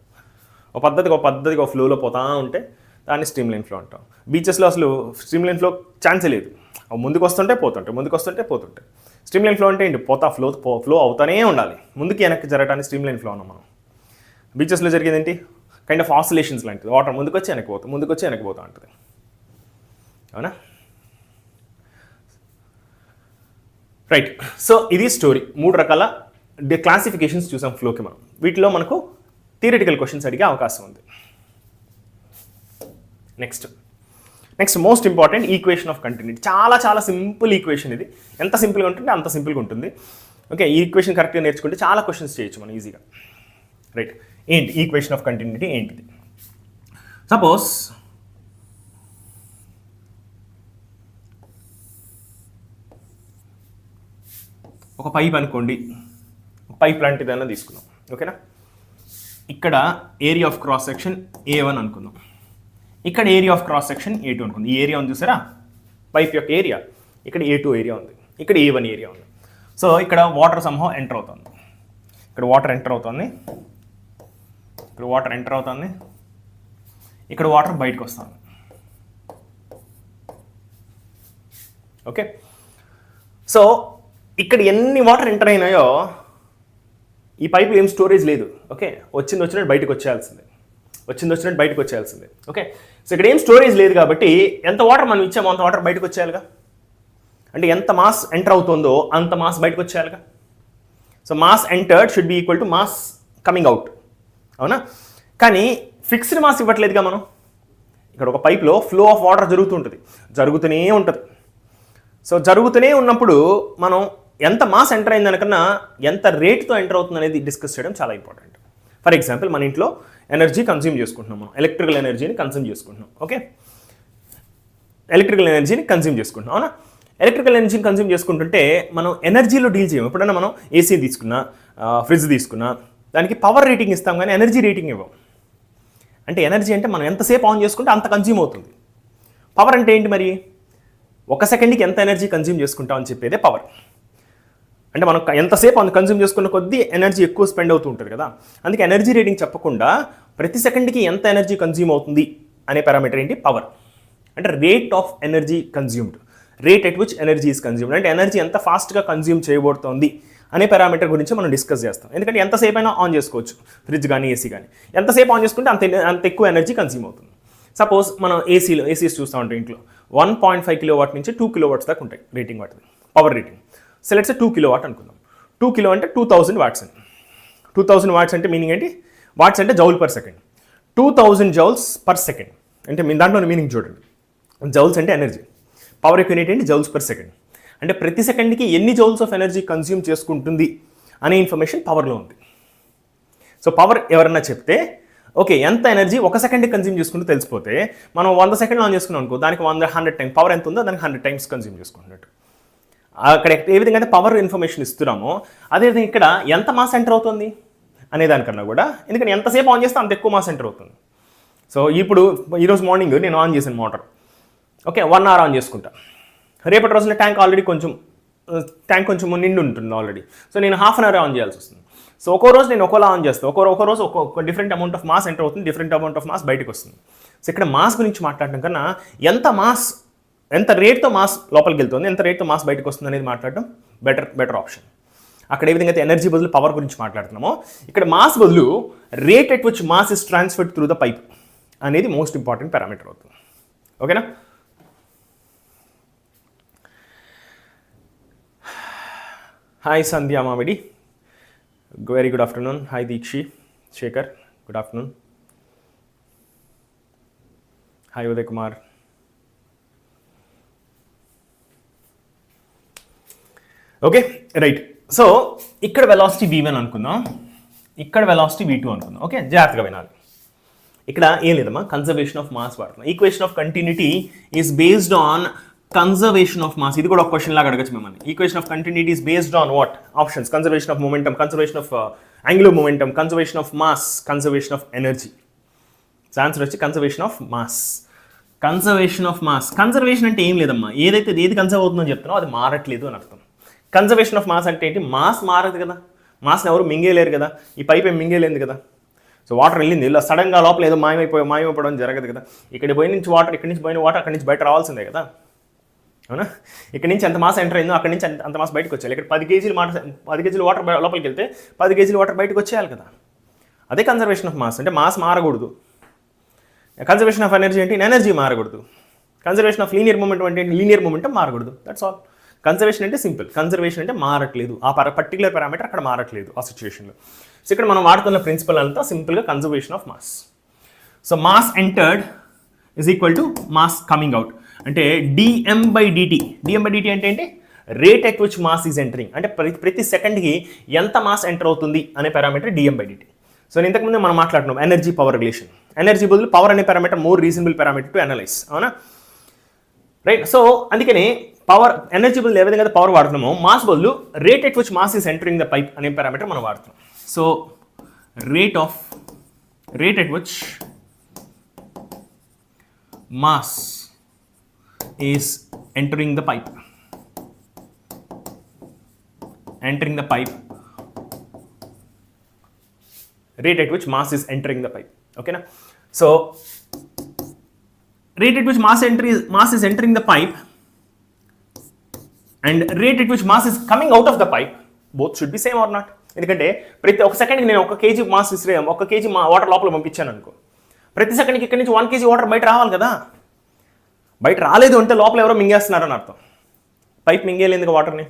ఒక పద్ధతిగా ఫ్లోలో పోతూ ఉంటే దాన్ని స్ట్రీమ్ లైన్ ఫ్లో అంటాం. బీచెస్లో అసలు స్ట్రీమ్ లైన్ ఫ్లో ఛాన్సే లేదు, ముందుకు వస్తుంటే పోతుంటే. స్ట్రీమ్ లైన్ ఫ్లో అంటే ఏంటి, ఫ్లో అవుతానే ఉండాలి, ముందుకి వెనక్కి జరగడానికి స్ట్రీమ్ లైన్ ఫ్లో అన్నాం మనం. బీచెస్లో జరిగేది ఏంటి, కైండ్ ఆఫ్ ఆసిలేషన్స్ లాంటిది. వాటర్ ముందుకు వచ్చి వెనక్కి పోతూ ఉంటుంది. అవునా? రైట్. సో ఇది స్టోరీ. 3 రకాల క్లాసిఫికేషన్స్ చూసాం ఫ్లోకి మనం. వీటిలో మనకు థియరిటికల్ క్వశ్చన్స్ అడిగే అవకాశం ఉంది. Next most important equation of continuity. చాలా సింపుల్ ఈక్వేషన్ ఇది. ఎంత సింపుల్గా ఉంటుందో అంత సింపుల్గా ఉంటుంది. ఓకే, ఈ ఈక్వేషన్ కరెక్ట్గా నేర్చుకుంటే చాలా క్వశ్చన్స్ చేయొచ్చు మనం ఈజీగా. రైట్, ఏంటి ఈక్వేషన్ ఆఫ్ కంటిన్యూటీ ఏంటిది? సపోజ్ ఒక పైప్ అనుకోండి, పైప్ లాంటిది అన్న తీసుకుందాం. ఓకేనా? ఇక్కడ area of cross section A1 అనుకుందాం, ఇక్కడ area of cross section A2 అనుకుందాం. ఈ ఏరియా ఉంది చూసారా, పైప్ యొక్క ఏరియా. ఇక్కడ A2 ఏరియా ఉంది, ఇక్కడ A1 ఏరియా ఉంది. సో ఇక్కడ వాటర్ సంహౌ ఎంటర్ అవుతుంది, ఇక్కడ వాటర్ ఎంటర్ అవుతుంది, ఇక్కడ వాటర్ బయటకు వస్తుంది. ఓకే, సో ఇక్కడ ఎన్ని వాటర్ ఎంటర్ అయినాయో ఈ పైపు ఏం స్టోరేజ్ లేదు. ఓకే, వచ్చినట్టు బయటకు వచ్చేయాల్సిందే, ఓకే. సో ఇక్కడ ఏం స్టోరేజ్ లేదు కాబట్టి ఎంత వాటర్ మనం ఇచ్చామో అంత వాటర్ బయటకు వచ్చేయాలిగా. అంటే ఎంత మాస్ ఎంటర్ అవుతుందో అంత మాస్ బయటకు వచ్చేయాలిగా. So mass entered should be equal to mass coming out. అవునా? కానీ ఫిక్స్డ్ మాస్ ఇవ్వట్లేదుగా మనం. ఇక్కడ ఒక పైప్లో ఫ్లో ఆఫ్ వాటర్ జరుగుతూనే ఉంటుంది. సో జరుగుతూనే ఉన్నప్పుడు మనం ఎంత మాస్ ఎంటర్ అయిందనకన్నా ఎంత రేట్తో ఎంటర్ అవుతుంది అనేది డిస్కస్ చేయడం చాలా ఇంపార్టెంట్. ఫర్ ఎగ్జాంపుల్, మన ఇంట్లో ఎనర్జీ కన్జ్యూమ్ చేసుకుంటున్నాం, మనం ఎలక్ట్రికల్ ఎనర్జీని కన్జ్యూమ్ చేసుకుంటున్నాం. ఓకే, ఎలక్ట్రికల్ ఎనర్జీని కన్జ్యూమ్ చేసుకుంటున్నాం. అవునా? ఎలక్ట్రికల్ ఎనర్జీని కన్జ్యూమ్ చేసుకుంటుంటే మనం ఎనర్జీలో డీల్ చేయము. ఎప్పుడైనా మనం ఏసీ తీసుకున్నా, ఫ్రిడ్జ్ తీసుకున్నా, దానికి పవర్ రేటింగ్ ఇస్తాం కానీ ఎనర్జీ రేటింగ్ ఇవ్వం. అంటే ఎనర్జీ అంటే మనం ఎంతసేపు ఆన్ చేసుకుంటే అంత కన్జ్యూమ్ అవుతుంది. పవర్ అంటే ఏంటి మరి? 1 సెకండ్కి ఎంత ఎనర్జీ కన్జ్యూమ్ చేసుకుంటాం అని చెప్పేదే పవర్. అంటే మనం ఎంతసేపు అంత కన్జ్యూమ్ చేసుకున్న కొద్దీ ఎనర్జీ ఎక్కువ స్పెండ్ అవుతూ ఉంటుంది కదా. అందుకే ఎనర్జీ రేటింగ్ చెప్పకుండా ప్రతి సెకండ్కి ఎంత ఎనర్జీ కన్జ్యూమ్ అవుతుంది అనే పారామీటర్ ఏంటి? పవర్. అంటే rate of energy consumed, rate at which energy is consumed. అంటే ఎనర్జీ ఎంత ఫాస్ట్గా కన్జ్యూమ్ చేయబడుతుంది అనే పారామీటర్ గురించి మనం డిస్కస్ చేస్తాం. ఎందుకంటే ఎంతసేపు అయినా ఆన్ చేసుకోవచ్చు, ఫ్రిడ్జ్ కానీ ఏసీ కానీ. ఎంతసేపు ఆన్ చేసుకుంటే అంత ఎక్కువ ఎనర్జీ కన్జ్యూమ్ అవుతుంది. సపోజ్ మనం ఏసీస్ చూస్తూ ఉంటాం ఇంట్లో, 1.5 కిలోవాట్ నుంచి 2 కిలోవాట్స్ దాకా ఉంటాయి రేటింగ్ వాటిది, power rating. So let's 2 kilowatt అనుకుందాం. 2 కిలో అంటే 2000 వాట్స్ అని. 2000 వాట్స్ అంటే మీనింగ్ ఏంటి? వాట్స్ అంటే joule per second. 2000 joules per second అంటే మీ దాంట్లో మీనింగ్ చూడండి. జౌల్స్ అంటే ఎనర్జీ, పవర్ యూనిట్ ఏంటి? Joules per second. అంటే ప్రతి సెకండ్కి ఎన్ని జౌల్స్ ఆఫ్ ఎనర్జీ కన్జ్యూమ్ చేసుకుంటుంది అనే ఇన్ఫర్మేషన్ పవర్లో ఉంది. సో పవర్ ఎవరన్నా చెప్తే ఓకే, ఎంత ఎనర్జీ 1 సెకండ్కి కన్జ్యూమ్ చేసుకుంటూ తెలిసిపోతే మనం 100 సెకండ్లు ఆన్ చేసుకున్నాం అనుకో, దానికి 100 టైమ్స్ పవర్ ఎంత ఉందో దానికి 100 టైమ్స్ కన్జ్యూమ్ చేసుకుంటున్నట్టు. అక్కడ ఏ విధంగా అయితే పవర్ ఇన్ఫర్మేషన్ ఇస్తున్నామో అదేవిధంగా ఇక్కడ ఎంత మాస్ ఎంటర్ అవుతుంది అనే దానికన్నా కూడా, ఎందుకంటే ఎంతసేపు ఆన్ చేస్తే అంత ఎక్కువ మాస్ ఎంటర్ అవుతుంది. సో ఇప్పుడు ఈరోజు మార్నింగ్ నేను ఆన్ చేశాను మోటార్. ఓకే, 1 అవర్ ఆన్ చేసుకుంటా. రేపటి రోజున ట్యాంక్ కొంచెం నిండి ఉంటుంది ఆల్రెడీ. సో నేను హాఫ్ అన్ అవర్ ఆన్ చేయాల్సి వస్తుంది. సో ఒక్కో రోజు నేను ఒకలా ఆన్ చేస్తాను, ఒక్కో రోజు ఒక్కొక్క different amount of mass enter అవుతుంది, డిఫరెంట్ అమౌంట్ ఆఫ్ మాస్ బయటకు వస్తుంది. సో ఇక్కడ మాస్ గురించి మాట్లాడటం కన్నా ఎంత రేట్తో మాస్ లోపలికి వెళ్తుంది, ఎంత రేట్తో మాస్ బయటకు వస్తుంది అనేది మాట్లాడటం బెటర్ ఆప్షన్. అక్కడ ఏ విధంగా అయితే ఎనర్జీ బదులు పవర్ గురించి మాట్లాడుతున్నామో, ఇక్కడ మాస్ బదులు rate at which mass is transferred through the pipe అనేది మోస్ట్ ఇంపార్టెంట్ పారామీటర్ అవుతుంది. ఓకేనా? Hi Sandhya Mamidi, very good afternoon. Hi Deekshi Shekhar, good afternoon. Hi Uday Kumar. Okay, right. So ఇక్కడ వెలాసిటీ V1 అనుకుందాం, ఇక్కడ వెలాసిటీ V2 అనుకుందాం. ఓకే, జాగ్రత్తగా వినాలి. ఇక్కడ ఏం లేదమ్మా, కన్జర్వేషన్ ఆఫ్ మాస్ వాడుతున్నాం. Equation of continuity is based on conservation of mass. ఇది కూడా ఒక క్వశ్చన్ లాగా అడగచ్చు మిమ్మల్ని. Equation of continuity is based on what? Options: conservation of momentum, conservation of angular momentum, conservation of mass, conservation of energy. Answer వచ్చి కన్జర్వేషన్ ఆఫ్ మాస్. కన్జర్వేషన్ అంటే ఏం లేదమ్మా, ఏది కన్జర్వ్ అవుతుందో చెప్తానో అది మారట్లేదు అని అర్థం. కన్జర్వేషన్ ఆఫ్ మాస్ అంటే ఏంటి? మాస్ మారదు కదా, మాస్ని ఎవరు మింగేలేరు కదా, ఈ పైప్ ఏం మింగేలేదు కదా. సో వాటర్ వెళ్ళింది, ఇలా సడన్గా లోపల ఏదో మాయమైపోవడం జరగదు కదా. ఇక్కడి పోయి నుంచి వాటర్, ఇక్కడి నుంచి పోయిన వాటర్ అక్కడి నుంచి బయట రావాల్సిందే కదా. అవునా? ఇక్కడి నుంచి ఎంత మాస్ ఎంటర్ అయిందో అక్కడి నుంచి అంత మాస్ బయటకు వచ్చేయాలి. ఇక్కడ 10 కేజీలు వాటర్ లోపలికి వెళ్తే 10 కేజీలు వాటర్ బయటకు వచ్చేయాలి కదా. అదే కన్జర్వేషన్ ఆఫ్ మాస్ అంటే మాస్ మారకూడదు. కన్జర్వేషన్ ఆఫ్ ఎనర్జీ అంటే ఎనర్జీ మారకూడదు. కన్జర్వేషన్ ఆఫ్ లీనియర్ మూమెంట్ అంటే లీనియర్ మూమెంట్ మారకూడదు. That's all. కన్జర్వేషన్ అంటే సింపుల్. కన్జర్వేషన్ అంటే మారట్లేదు, ఆ పర్టికులర్ పారామీటర్ అక్కడ మారట్లేదు ఆ సిచ్యువేషన్లో. సో ఇక్కడ మనం వాడుతున్న ప్రిన్సిపల్ అంతా సింపుల్గా conservation of mass. So mass entered is equal to mass coming out. అంటే dm/dt. dm/dt అంటే ఏంటి? Rate at which mass is entering. అంటే ప్రతి సెకండ్కి ఎంత మాస్ ఎంటర్ అవుతుంది అనే పారామీటర్ dm/dt. సో నేను ఇంతకుముందే మనం మాట్లాడుతున్నాం ఎనర్జీ పవర్ రిలేషన్. ఎనర్జీ బదులు పవర్ అనే parameter more reasonable parameter to analyse, అవునా? రైట్. సో అందుకని పవర్ ఎనర్జీ బదులు ఏ విధంగా పవర్ వాడుతున్నామో మాస్ బదులు rate at which mass is entering the pipe అనే పారామీటర్ మనం వాడుతున్నాం. So rate at which mass is entering the pipe. Rate at which mass is entering the pipe. Okay na? So rate at which mass is entering the pipe and rate at which mass is coming out of the pipe, both should be same or not. ఎందుకంటే ప్రతి ఒక సెకండ్కి నేను 1 kg మాస్ విసిరే 1 kg వాటర్ లోపల పంపించాను అనుకో, ప్రతి సెకండ్కి ఇక్కడ నుంచి 1 kg వాటర్ బయట రావాలి కదా. బయట రాలేదు అంటే లోపల ఎవరో మింగేస్తున్నారని అర్థం. పైప్ మింగేలేందుకు వాటర్ని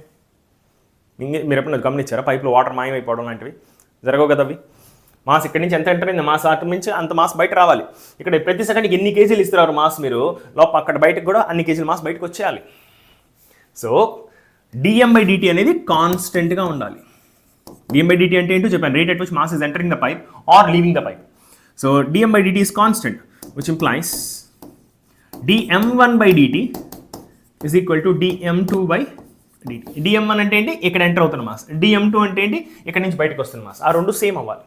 మీరు ఎప్పుడైనా గమనించారా? పైప్లో వాటర్ మాయమైపోవడం లాంటివి జరగవు కదా. అవి మాస్ ఇక్కడి నుంచి ఎంత ఎంటర్ అయింది, మాస్ అటు నుంచి అంత మాస్ బయట రావాలి. ఇక్కడ ప్రతి సెకండ్కి ఎన్ని కేజీలు ఇస్తున్నారు మాస్ మీరు లోపల, అక్కడ బయటకు కూడా అన్ని కేజీలు మాస్ బయటకు వచ్చేయాలి. సో dm/dt అనేది కాన్స్టెంట్గా ఉండాలి. dm/dt అంటే ఏంటో చెప్పాను, rate at which mass is entering the pipe or leaving the pipe. So dm/dt is constant, which implies dm1/dt is equal to dm2/dt. dm1 అంటే ఏంటి? ఇక్కడ ఎంటర్ అవుతున్న మాస్. dm2 అంటే ఏంటి? ఇక్కడ నుంచి బయటకు వస్తున్న మాస్. ఆ రెండు సేమ్ అవ్వాలి.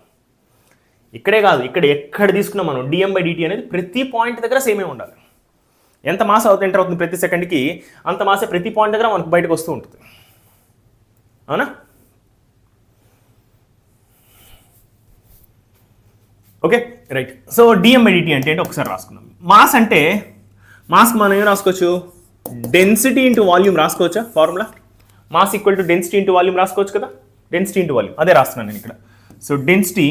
ఇక్కడే కాదు, ఇక్కడ ఎక్కడ తీసుకున్నాం మనం dm/dt అనేది ప్రతి పాయింట్ దగ్గర సేమే ఉండాలి. ఎంత మాస్ ఎంటర్ అవుతుంది ప్రతి సెకండ్కి, అంత మాసే ప్రతి పాయింట్ దగ్గర మనకు బయటకు వస్తూ ఉంటుంది, అవునా? Okay, right. సో dm/dt అంటే ఏంటి ఒకసారి రాసుకుందాం. మాస్ అంటే మాస్కి మనం ఏం రాసుకోవచ్చు? డెన్సిటీ ఇంటూ వాల్యూమ్ రాసుకోవచ్చా? Formula mass equal to density into volume రాసుకోవచ్చు కదా. డెన్సిటీ ఇంటూ వాల్యూమ్ అదే రాస్తున్నాను నేను ఇక్కడ. So density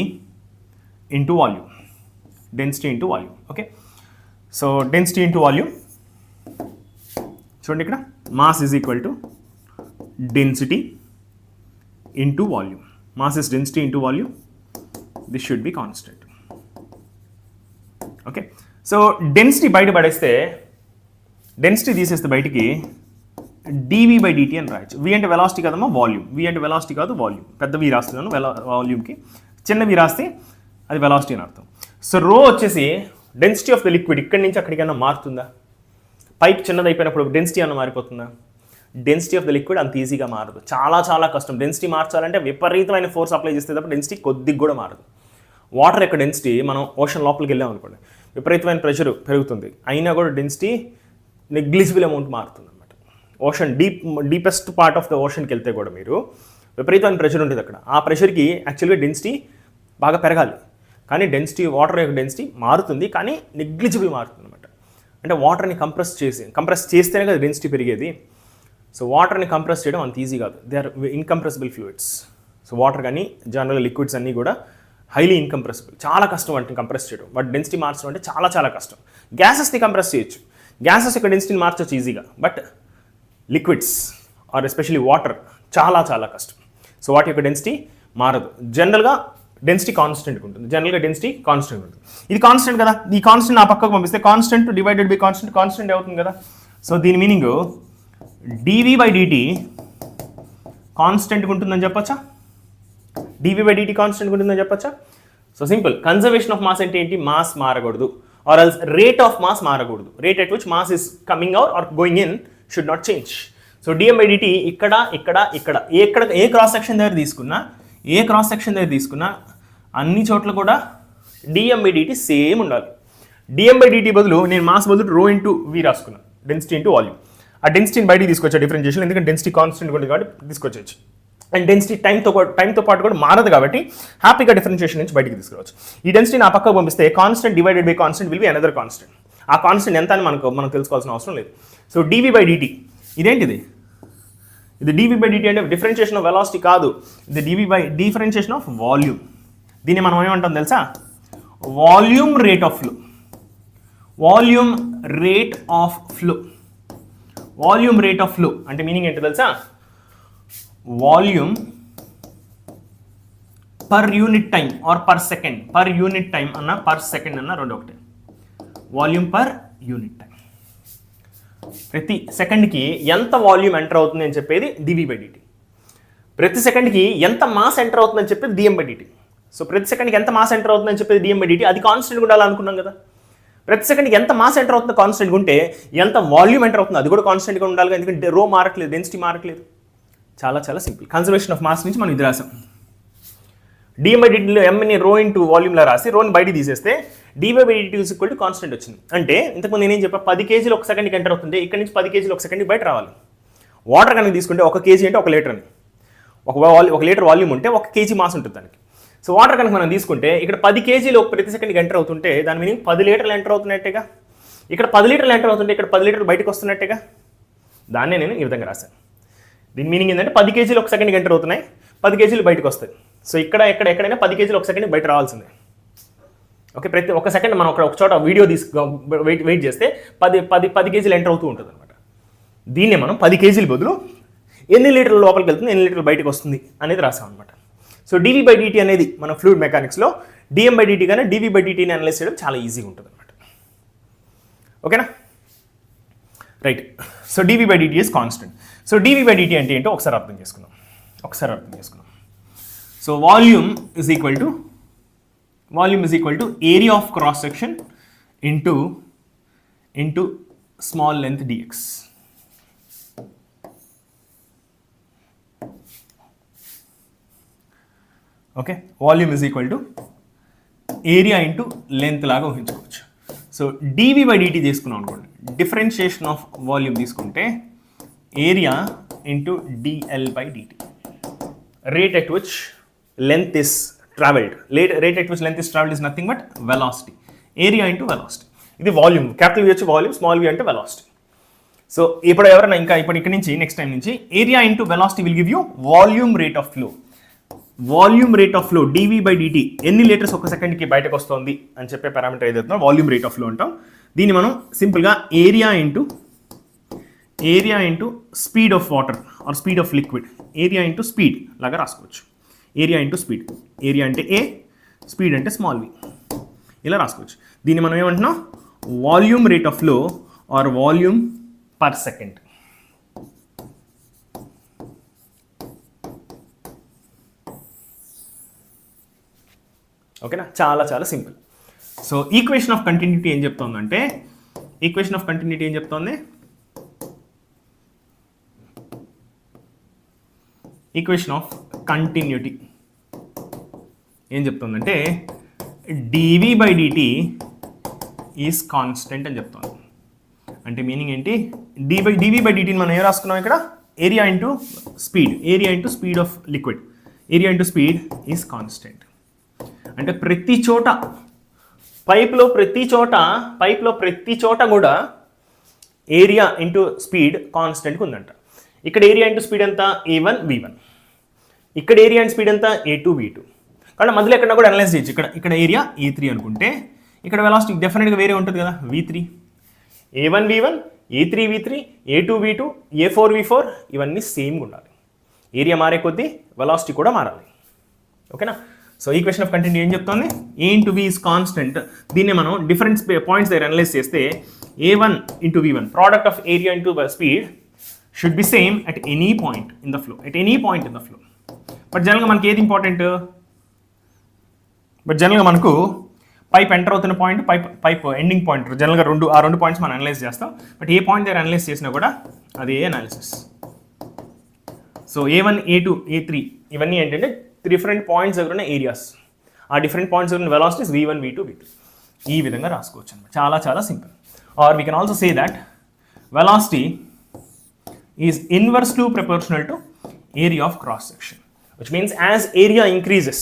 into volume, okay. So density into volume చూడండి, ఇక్కడ mass is equal to density into volume. Mass is density into volume, this should be constant, okay. So density బయట పడేస్తే, డెన్సిటీ తీసేస్తే బయటికి dv/dt అని రాయొచ్చు. v అంటే వెలాసిటీ కదమ్మా, వాల్యూమ్. v అంటే వెలాసిటీ కాదు, వాల్యూమ్. పెద్ద v రాస్తున్నాను వాల్యూమ్కి, చిన్న v రాస్తే అది వెలాసిటీ అని అర్థం. సో రో వచ్చేసి డెన్సిటీ ఆఫ్ ద లిక్విడ్. ఇక్కడి నుంచి అక్కడికైనా మారుతుందా? పైప్ చిన్నది అయిపోయినప్పుడు డెన్సిటీ అన్న మారిపోతుందా? డెన్సిటీ ఆఫ్ ద లిక్విడ్ అంత ఈజీగా మారదు, చాలా చాలా కష్టం. డెన్సిటీ మార్చాలంటే విపరీతమైన ఫోర్స్ అప్లై చేస్తే తప్ప డెన్సిటీ కొద్దిగా కూడా మారదు. వాటర్ యొక్క డెన్సిటీ, మనం ఓషన్ లోపలికి వెళ్ళాం అనుకోండి, విపరీతమైన ప్రెషర్ పెరుగుతుంది, అయినా కూడా డెన్సిటీ నెగ్లిజిబుల్ అమౌంట్ మారుతుంది అనమాట. Ocean deepest part of the ఓషన్కి వెళ్తే కూడా మీరు విపరీతమైన ప్రెషర్ ఉంటుంది అక్కడ. ఆ ప్రెషర్కి యాక్చువల్గా డెన్సిటీ బాగా పెరగాలి, కానీ డెన్సిటీ, వాటర్ యొక్క డెన్సిటీ మారుతుంది, కానీ నెగ్లిజిబుల్ మారుతుంది అనమాట. అంటే వాటర్ని కంప్రెస్ చేస్తేనే కదా డెన్సిటీ పెరిగేది. సో వాటర్ని కంప్రెస్ చేయడం అంత ఈజీ కాదు. They are incompressible fluids. So water కానీ జనరల్ లిక్విడ్స్ అన్నీ కూడా హైలీ ఇన్కంప్రెసిబుల్, చాలా కష్టం వాటిని కంప్రెస్ చేయడం. బట్ డెన్సిటీ మార్చడం అంటే చాలా చాలా కష్టం. గ్యాసెస్ని కంప్రెస్ చేయొచ్చు, గ్యాసెస్ యొక్క డెన్సిటీని మార్చవచ్చు ఈజీగా, but liquids are especially water చాలా చాలా కష్టం. సో వాటి యొక్క డెన్సిటీ మారదు. జనరల్గా డెన్సిటీ కాన్స్టెంట్గా ఉంటుంది. ఇది కాన్స్టెంట్ కదా, ఈ కాన్స్టెంట్ ఆ పక్కకు పంపిస్తే కాన్స్టెంట్ డివైడెడ్ బై కాన్స్టెంట్ అవుతుంది కదా. సో దీని మీనింగ్ dv/dt కాన్స్టెంట్గా ఉంటుందని చెప్పచ్చా? dv/dt కాన్స్టెంట్గా ఉంటుందని చెప్పచ్చా? So simple. Conservation of mass అంటే ఏంటి? మాస్ మారకూడదు, or else rate of mass మారకూడదు. Rate at which mass is coming out or going in should not change. So dm/dt ఇక్కడ ఏ క్రాస్ సెక్షన్ దగ్గర తీసుకున్నా అన్ని చోట్ల కూడా dm/dt సేమ్ ఉండాలి. dm/dt బదులు నేను మాస్ బదులు రో ఇంటూ v రాసుకున్నాను, డెన్సిటీ ఇంటూ వాల్యూమ్. ఆ డెన్సిటీని బయటికి తీసుకొచ్చా డిఫరెన్షియేషన్, ఎందుకంటే డెన్సిటీ కాన్స్టెంట్ ఉంటుంది కాబట్టి తీసుకొచ్చేచ్చు. అండ్ డెన్సిటీ టైంతో పాటు కూడా మారదు కాబట్టి హ్యాపీగా డిఫరెన్షియేషన్ నుంచి బయటికి తీసుకురావచ్చు. ఈ డెన్సిటీని ఆ పక్కకు పంపిస్తే constant divided by constant will be another constant. ఆ కాన్స్టెంట్ ఎంత అని మనం తెలుసుకోవాల్సిన అవసరం లేదు. సో dv/dt ఇదేంటిది? ఇది dv/dt అంటే డిఫరెన్షియేషన్ ఆఫ్ వెలాసిటీ కాదు, ఇది డిఫరెన్షియేషన్ ఆఫ్ వాల్యూమ్. దీన్ని మనం ఏమంటాం తెలుసా? Volume rate of flow. Volume rate of flow. Volume rate of flow అంటే మీనింగ్ ఏంటో తెలుసా? Volume per unit time or per second. Per unit time అన్న పర్ సెకండ్ అన్న రెండు ఒకటే. Volume per unit time. ప్రతి సెకండ్కి ఎంత వాల్యూమ్ ఎంటర్ అవుతుంది అని చెప్పేది dV/dt. ప్రతి సెకండ్కి ఎంత మాస్ ఎంటర్ అవుతుందని చెప్పేది dm/dt. సో ప్రతి సెకండ్కి ఎంత మాస్ ఎంటర్ అవుతుందని చెప్పేది dm/dt. అది కాన్స్టెంట్గా ఉండాలనుకున్నాం కదా. ప్రతి సెకండ్కి ఎంత మాస్ ఎంటర్ అవుతుందో కాన్స్టెంట్గా ఉంటే ఎంత వాల్యూమ్ ఎంటర్ అవుతుందో అది కూడా కాన్స్టెంట్గా ఉండాలి. ఎందుకంటే రో మారట్లేదు, డెన్సిటీ మారట్లేదు. చాలా చాలా సింపుల్. కన్జర్వేషన్ ఆఫ్ మాస్ నుంచి మనం ఇది రాసాం. dm/dtలో mని రో ఇంటూ వాల్యూమ్లో రాసి రోని బయటికి తీసేస్తే dv/dt ఈక్వల్ టు కాన్స్టెంట్ వచ్చింది. అంటే ఇంతకుముందు నేనేం చెప్పా, 10 kg ఒక సెకండ్కి ఎంటర్ అవుతుంది. ఇక్కడ నుంచి 10 kg ఒక సెకండ్కి బయట రావాలి. వాటర్ కనుక తీసుకుంటే 1 kg అంటే 1 లీటర్ అని. ఒక లీటర్ వాల్యూమ్ ఉంటే 1 kg మాస్ ఉంటుంది దానికి. సో వాటర్ కనుక మనం తీసుకుంటే ఇక్కడ 10 kg ప్రతి సెకండ్కి ఎంటర్ అవుతుంటే దాని మీనింగ్ 10 లీటర్లు ఎంటర్ అవుతున్నట్టేగా. ఇక్కడ 10 లీటర్లు ఎంటర్ అవుతుంటే ఇక్కడ 10 లీటర్లు బయటకు వస్తున్నట్టేగా. దాన్నే నేను ఈ విధంగా రాశాను. దీని మీనింగ్ ఏంటంటే 10 kg ఒక సెకండ్కి ఎంటర్ అవుతున్నాయి, 10 kg బయటకు వస్తాయి. సో ఎక్కడైనా 10 kg ఒక సెకండ్కి బయట రావాల్సిందే. ఓకే, ప్రతి ఒక సెకండ్ మనం ఒక చోట వీడియో వెయిట్ చేస్తే 10 kg ఎంటర్ అవుతూ ఉంటుంది అనమాట. దీన్నే మనం 10 kg బదులు ఎన్ని లీటర్ల లోపలికి వెళ్తుంది, ఎన్ని లీటర్లు బయటకు వస్తుంది అనేది రాసాం అనమాట. సో dV/dt అనేది మన ఫ్లూయిడ్ మెకానిక్స్లో dm/dt కానీ dV/dtని అనలైజ్ చేయడం చాలా ఈజీగా ఉంటుంది అనమాట. ఓకేనా, right. So dV/dt is constant. So dV/dt అంటే ఏంటో ఒకసారి అర్థం చేసుకుందాం. So volume is equal to area of cross section into small length dx. Okay, volume is equal to area into length లాగా ఊహించుకోవచ్చు. సో dV/dt తీసుకున్నాం అనుకోండి, డిఫరెన్షియేషన్ ఆఫ్ వాల్యూమ్ తీసుకుంటే area into dL/dt. Rate at which length is traveled. Rate at which length is traveled is nothing but velocity. Area into velocity. ఇది వాల్యూమ్. క్యాపిటల్ V వచ్చి వాల్యూమ్, స్మాల్ v అంటే వెలాసిటీ. సో ఇప్పుడు ఎవరైనా ఇక్కడ నుంచి నెక్స్ట్ టైం నుంచి area into velocity will give you volume rate of flow. Volume rate of flow dV/dt ఎన్ని లీటర్స్ ఒక సెకండ్కి బయటకు వస్తుంది అని చెప్పే పారామీటర్ ఏదైతుందో వాల్యూమ్ రేట్ ఆఫ్ ఫ్లో అంటాం. దీన్ని మనం సింపుల్గా area into speed of water or speed of liquid, area into speed లాగా రాసుకోవచ్చు. Area into speed. ఏరియా అంటే ఏ, స్పీడ్ అంటే స్మాల్ వి, ఇలా రాసుకోవచ్చు. దీన్ని మనం ఏమంటున్నాం, volume rate of flow or volume per second. ఓకేనా, చాలా చాలా simple. So equation of continuity ఏం చెప్తోందంటే, ఈక్వేషన్ ఆఫ్ కంటిన్యూటీ ఏం చెప్తోంది, ఈక్వేషన్ ఆఫ్ కంటిన్యూటీ ఏం చెప్తుందంటే dV/dt ఈజ్ కాన్స్టెంట్ అని చెప్తుంది. అంటే మీనింగ్ ఏంటి, dV/dtని మనం ఏం రాసుకున్నాం ఇక్కడ, area into speed, area into speed of liquid, area into speed is constant. అంటే ప్రతి చోట పైప్లో ప్రతి చోట కూడా ఏరియా ఇంటూ స్పీడ్ కాన్స్టెంట్గా ఉందంట. ఇక్కడ ఏరియా ఇంటూ స్పీడ్ ఎంత, A1 V1. ఇక్కడ ఏరియా అండ్ స్పీడ్ ఎంత, A2 V2. కాబట్టి మధ్యలో ఎక్కడ కూడా అనలైజ్ చేయొచ్చు. ఇక్కడ ఏరియా A3 అనుకుంటే ఇక్కడ వెలాసిటీ డెఫినెట్గా వేరే ఉంటుంది కదా, V3. A1 V1, A3 V3, A2 V2, A4 V4 ఇవన్నీ సేమ్గా ఉండాలి. ఏరియా మారే కొద్దీ వెలాసిటీ కూడా మారాలి. ఓకేనా. సో ఈక్వేషన్ ఆఫ్ కంటిన్యూటీ ఏం చెప్తుంది, A into V is constant. దీన్ని మనం డిఫరెంట్ పాయింట్స్ దగ్గర అనలైజ్ చేస్తే A1 into V1 product of area into speed should be same at any point in the flow. But జనరల్గా మనకి ఏది ఇంపార్టెంట్, మనకు పైప్ ఎంటర్ అవుతున్న పాయింట్, పైప్ ఎండింగ్ పాయింట్, జనరల్గా ఆ రెండు పాయింట్స్ మనం అనలైజ్ చేస్తాం. బట్ ఏ పాయింట్ దగ్గర అనలైజ్ చేసినా కూడా అదే analysis. So A1, A2, A3 ఇవన్నీ ఏంటంటే డిఫరెంట్ పాయింట్స్ దగ్గర ఉన్న ఏరియాస్. ఆ డిఫరెంట్ పాయింట్స్ దగ్గర ఉన్న వెలాసిటీస్ V1, V2, V3 ఈ విధంగా రాసుకోవచ్చు అనమాట. చాలా చాలా simple. Or we can also say that velocity is inversely proportional to area of cross section, which means as area increases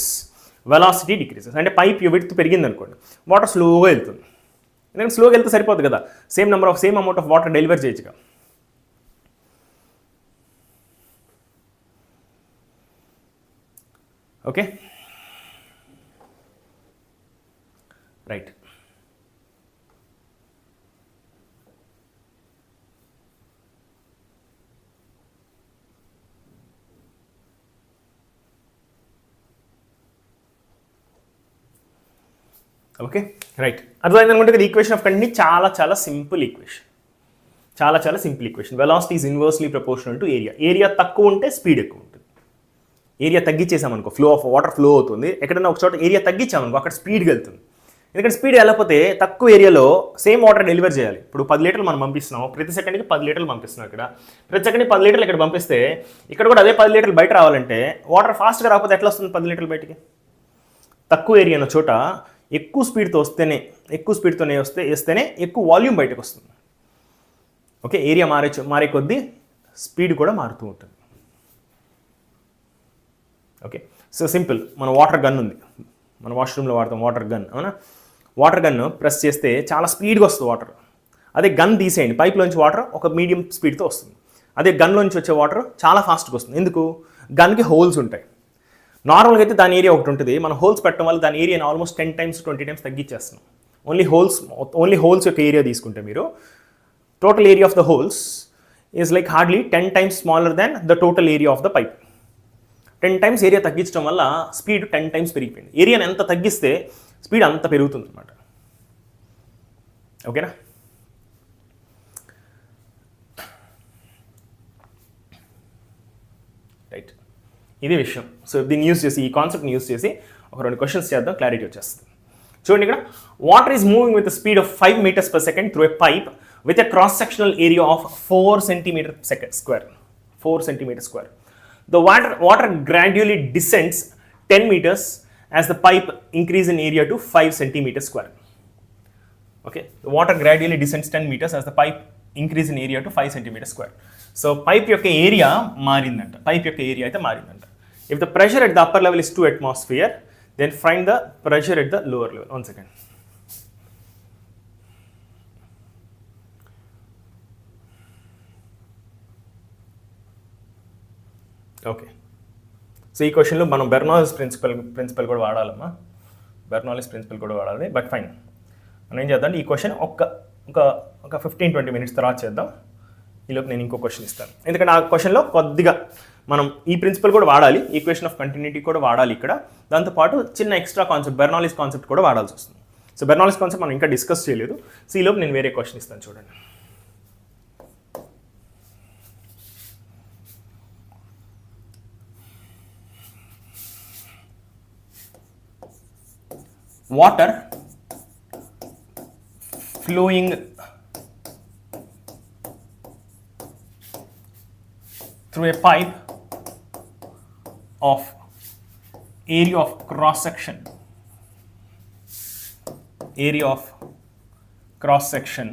velocity decreases. అంటే పైప్ విడ్త్ పెరిగింది అనుకోండి, వాటర్ స్లోగా వెళ్తుంది. ఎందుకంటే స్లోగా వెళ్తే సరిపోదు కదా, same amount of water deliver చేయొచ్చుగా. Okay, right. Okay right. అర్థమైంది అనుకుంటే కదా ఈక్వేషన్ ఆఫ్ కంటిన్యూటీ చాలా సింపుల్ ఈక్వేషన్. చాలా simple equation. Velocity is inversely proportional to area. Area తక్కువ ఉంటే స్పీడ్ ఎక్కువ ఉంటుంది. ఏరియా తగ్గించేసామనుకో ఫ్లో ఆఫ్ వాటర్ ఫ్లో అవుతుంది. ఎక్కడైనా ఒక చోట ఏరియా తగ్గించామనుకో అక్కడ స్పీడ్గా వెళ్తుంది. ఎందుకంటే స్పీడ్ వెళ్ళకపోతే తక్కువ ఏరియాలో సేమ్ వాటర్ డెలివర్ చేయాలి. ఇప్పుడు 10 లీటర్లు మనం పంపిస్తున్నాం, ప్రతి సెకండ్కి 10 లీటర్లు పంపిస్తున్నాం. ఇక్కడ ప్రతి సెకండ్కి 10 లీటర్లు ఇక్కడ పంపిస్తే ఇక్కడ కూడా అదే 10 లీటర్లు బయట రావాలంటే వాటర్ ఫాస్ట్గా రాకపోతే ఎట్లా వస్తుంది 10 లీటర్లు బయటికి? తక్కువ ఏరియా ఉన్న చోట ఎక్కువ స్పీడ్తో వేస్తేనే ఎక్కువ వాల్యూమ్ బయటకు వస్తుంది. ఓకే, ఏరియా మారే కొద్దీ స్పీడ్ కూడా మారుతూ ఉంటుంది. Okay, so simple. మన వాటర్ గన్ ఉంది, మన వాష్రూమ్లో వాడతాం వాటర్ గన్, అవునా? వాటర్ గన్ ప్రెస్ చేస్తే చాలా స్పీడ్గా వస్తుంది వాటర్. అదే గన్ తీసేయండి, పైప్లోంచి వాటర్ ఒక మీడియం స్పీడ్తో వస్తుంది. అదే గన్లోంచి వచ్చే వాటర్ చాలా ఫాస్ట్గా వస్తుంది. ఎందుకు? గన్కి హోల్స్ ఉంటాయి. నార్మల్గా అయితే దాని ఏరియా ఒకటి ఉంటుంది, మనం హోల్స్ పెట్టడం వల్ల దాని ఏరియాని ఆల్మోస్ట్ 10 times 20 times తగ్గించేస్తున్నాం. ఓన్లీ హోల్స్ యొక్క ఏరియా తీసుకుంటే మీరు total area of the holes is like hardly 10 times smaller than the total area of the pipe. 10 times area తగ్గించడం వల్ల స్పీడ్ 10 times పెరిగిపోయింది. ఏరియాని ఎంత తగ్గిస్తే స్పీడ్ అంత పెరుగుతుంది అనమాట. ఓకేనా? రైట్, ఇది విషయం. సో దీన్ని యూస్ చేసి, ఈ కాన్సెప్ట్ని యూస్ చేసి ఒక 2 questions చేద్దాం, క్లారిటీ వచ్చేస్తుంది. చూడండి, ఇక్కడ water is moving with speed of 5 meters per second through a pipe with a cross sectional area of 4 centimeter square. 4 centimeter square. The water gradually descends 10 meters as the pipe increase in area to 5 centimeter square. Okay, the water gradually descends 10 meters as the pipe increase in area to 5 centimeter square. So pipe యొక్క area మారిందంట. If the pressure at the upper level is 2 atmosphere, then find the pressure at the lower level. One second. Okay, so ఈ క్వశ్చన్లో మనం బెర్నౌల్లీస్ ప్రిన్సిపల్ కూడా వాడాలమ్మా. బెర్నౌల్లీస్ ప్రిన్సిపల్ కూడా వాడాలి. బట్ ఫైన్, మనం ఏం చేద్దాం, ఈ క్వశ్చన్ ఒక 15-20 minutes తర్వాత చేద్దాం. ఈలోపు నేను ఇంకో క్వశ్చన్ ఇస్తాను. ఎందుకంటే ఆ క్వశ్చన్లో కొద్దిగా మనం ఈ ప్రిన్సిపల్ కూడా వాడాలి, ఈక్వేషన్ ఆఫ్ కంటిన్యూటీ కూడా వాడాలి ఇక్కడ. దాంతోపాటు చిన్న ఎక్స్ట్రా కాన్సెప్ట్ బెర్నౌల్లీస్ కాన్సెప్ట్ కూడా వాడాల్సి వస్తుంది. సో బెర్నౌల్లీస్ కాన్సెప్ట్ మనం ఇంకా డిస్కస్ చేయలేదు. సో ఈలోపు నేను వేరే క్వశ్చన్ ఇస్తాను, చూడండి. Water flowing through a pipe of area of cross section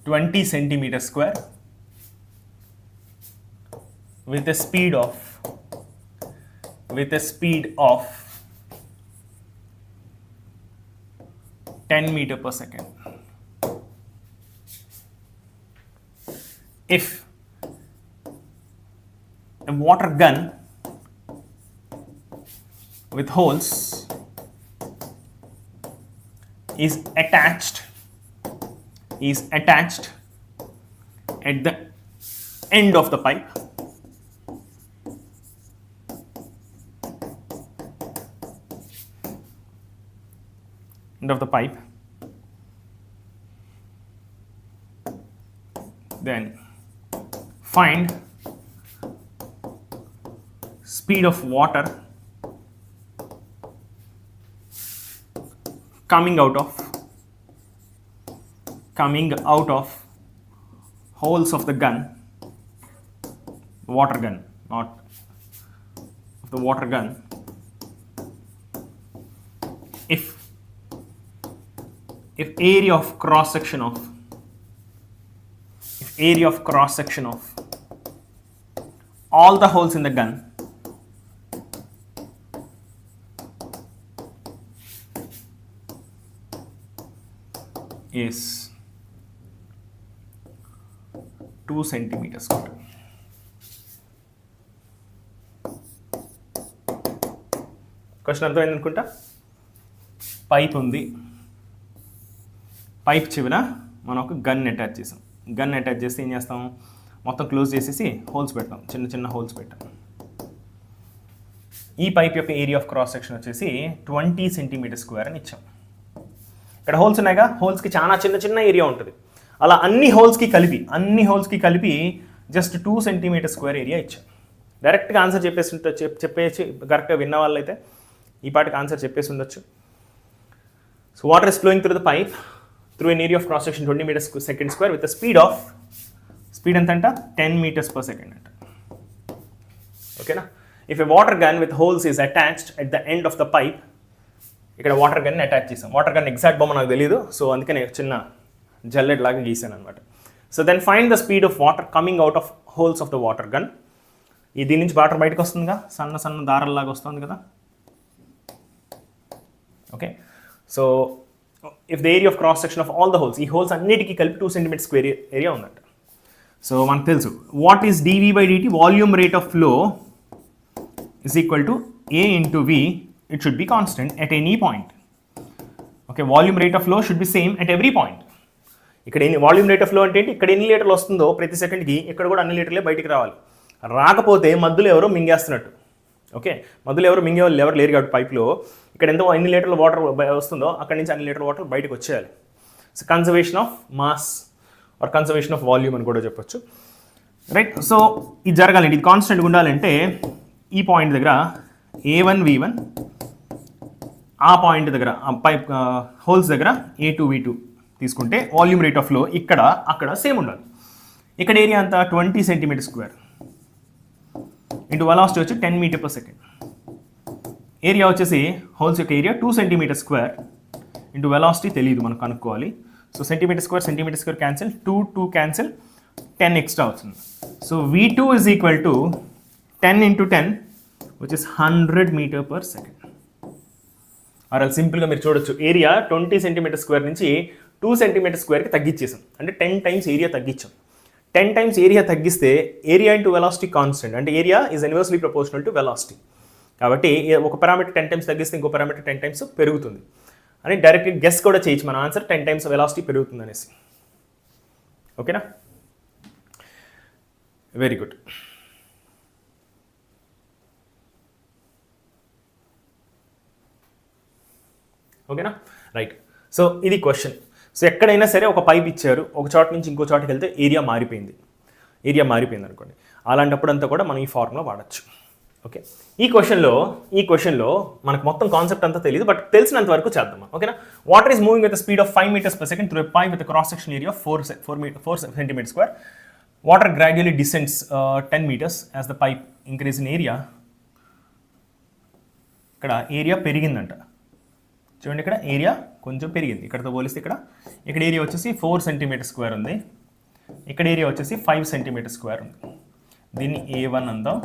20 centimeter square with a speed of 10 meter per second. If a water gun with holes is attached at the end of the pipe, then find speed of water coming out of holes of the gun, water gun, not of the water gun, if area of cross section of all the holes in the gun is 2 centimeters square. Question అర్థమైంది అనుకుంటా. పైప్ ఉంది, పైప్ చివర మనం ఒక గన్ అటాచ్ చేసాం. గన్ అటాచ్ చేస్తే ఏం చేస్తాం, మొత్తం క్లోజ్ చేసేసి హోల్స్ పెడతాం, చిన్న చిన్న హోల్స్ పెట్టాం. ఈ పైప్ యొక్క ఏరియా ఆఫ్ క్రాస్ సెక్షన్ వచ్చేసి 20 cm² అని ఇచ్చాం. ఇక్కడ హోల్స్ ఉన్నాయిగా, హోల్స్కి చాలా చిన్న చిన్న ఏరియా ఉంటుంది. అలా అన్ని హోల్స్కి కలిపి జస్ట్ 2 cm² ఏరియా ఇచ్చాం. డైరెక్ట్గా ఆన్సర్ చెప్పేసి కరెక్ట్గా విన్న వాళ్ళైతే ఈ పాటికి ఆన్సర్ చెప్పేసి ఉండొచ్చు. So water is flowing through the pipe through N area of cross section 20 m/s² with speed ఎంత అంట 10 m/s అంట. ఓకేనా. If a water gun with holes is attached at the end of the pipe, ఇక్కడ వాటర్ గన్ అటాచ్ చేసాం. వాటర్ గన్ ఎగ్జాక్ట్ బొమ్మ నాకు తెలియదు, సో అందుకే నేను చిన్న జల్లెడ్ లాగా గీసాను అనమాట. So then find the speed of water coming out of holes of the water gun. దీని నుంచి వాటర్ బయటకు వస్తుందిగా, సన్న సన్న దారాల్లాగా వస్తుంది కదా. Okay, so if the area of cross section of all the holes, ఈ హోల్స్ అన్నిటికీ కలిపి 2 cm² ఏరియా ఉందంట. సో మనకు తెలుసు what is dV/dt, volume rate of flow is equal to A into V. It should be constant at any point. Okay, volume rate of flow should be same at every point. ఇక్కడ వాల్యూమ్ రేట్ ఆఫ్ ఫ్లో అంటే ఇక్కడ ఎన్ని లీటర్లు వస్తుందో ప్రతి సెకండ్కి ఇక్కడ కూడా అన్ని లీటర్లే బయటికి రావాలి. రాకపోతే మధ్యలో ఎవరో మింగేస్తున్నట్టు. ఓకే, మధ్యలో ఎవరు మింగే వాళ్ళు ఎవరు లేరు కాబట్టి పైప్లో ఇక్కడ ఎన్ని లీటర్ల వాటర్ వస్తుందో అక్కడి నుంచి అన్ని లీటర్ల వాటర్ బయటకు వచ్చేయాలి. So conservation of mass or conservation of volume అని కూడా చెప్పొచ్చు. రైట్, సో ఇది జరగాలండి, ఇది కాన్స్టెంట్గా ఉండాలంటే ఈ పాయింట్ దగ్గర A1 V1, ఆ పాయింట్ దగ్గర పైప్ హోల్స్ దగ్గర A2 V2 తీసుకుంటే వాల్యూమ్ రేట్ ఆఫ్ ఫ్లో ఇక్కడ అక్కడ సేమ్ ఉండాలి. ఇక్కడ ఏరియా అంతా 20 cm² ఇంటూ వెలాసిటీ వచ్చి 10 m/s. ఏరియా వచ్చేసి హోల్స్ యొక్క ఏరియా 2 cm² ఇంటూ వెలాసిటీ తెలియదు, మనం కనుక్కోవాలి. సో సెంటీమీటర్² క్యాన్సిల్, 2 క్యాన్సిల్, 10 ఎక్స్ట్రా అవుతుంది. So V2 is equal to 10 into 10 which is 100 m/s. అలా సింపుల్గా మీరు చూడొచ్చు, ఏరియా 20 cm² నుంచి 2 cm²కి తగ్గించేసాం, అంటే 10 times ఏరియా తగ్గించాం. 10 times ఏరియా తగ్గిస్తే ఏరియా ఇంటూ వెలాసిటీ కాన్స్టెంట్, అంటే area is inversely proportional to velocity. కాబట్టి ఒక పారామీటర్ 10 times తగ్గిస్తే ఇంకో పారామీటర్ 10 times పెరుగుతుంది అని డైరెక్ట్గా గెస్ కూడా చేయొచ్చు. మన ఆన్సర్ 10 times వెలాసిటీ పెరుగుతుంది అనేసి. ఓకేనా, వెరీ గుడ్. ఓకేనా, రైట్. సో ఇది క్వశ్చన్. సో ఎక్కడైనా సరే ఒక పైప్ ఇచ్చారు, ఒక చోట నుంచి ఇంకో చోటకి వెళ్తే ఏరియా మారిపోయింది అనుకోండి, అలాంటప్పుడు అంతా కూడా మనం ఈ ఫార్ములా వాడచ్చు. ఓకే, ఈ క్వశ్చన్లో మనకు మొత్తం కాన్సెప్ట్ అంతా తెలియదు, బట్ తెలిసినంత వరకు చేద్దాం. ఓకేనా. Water is moving with speed of 5 m/s through a pipe with cross section area 4 cm². Water gradually డిసెండ్స్ 10 meters as the pipe increase in area. ఇక్కడ ఏరియా పెరిగిందంట, చూడండి ఇక్కడ ఏరియా కొంచెం పెరిగింది ఇక్కడతో పోలిస్తే. ఇక్కడ ఏరియా వచ్చేసి 4 cm² ఉంది, ఇక్కడ ఏరియా వచ్చేసి 5 cm² ఉంది. దీన్ని A1 అందాం,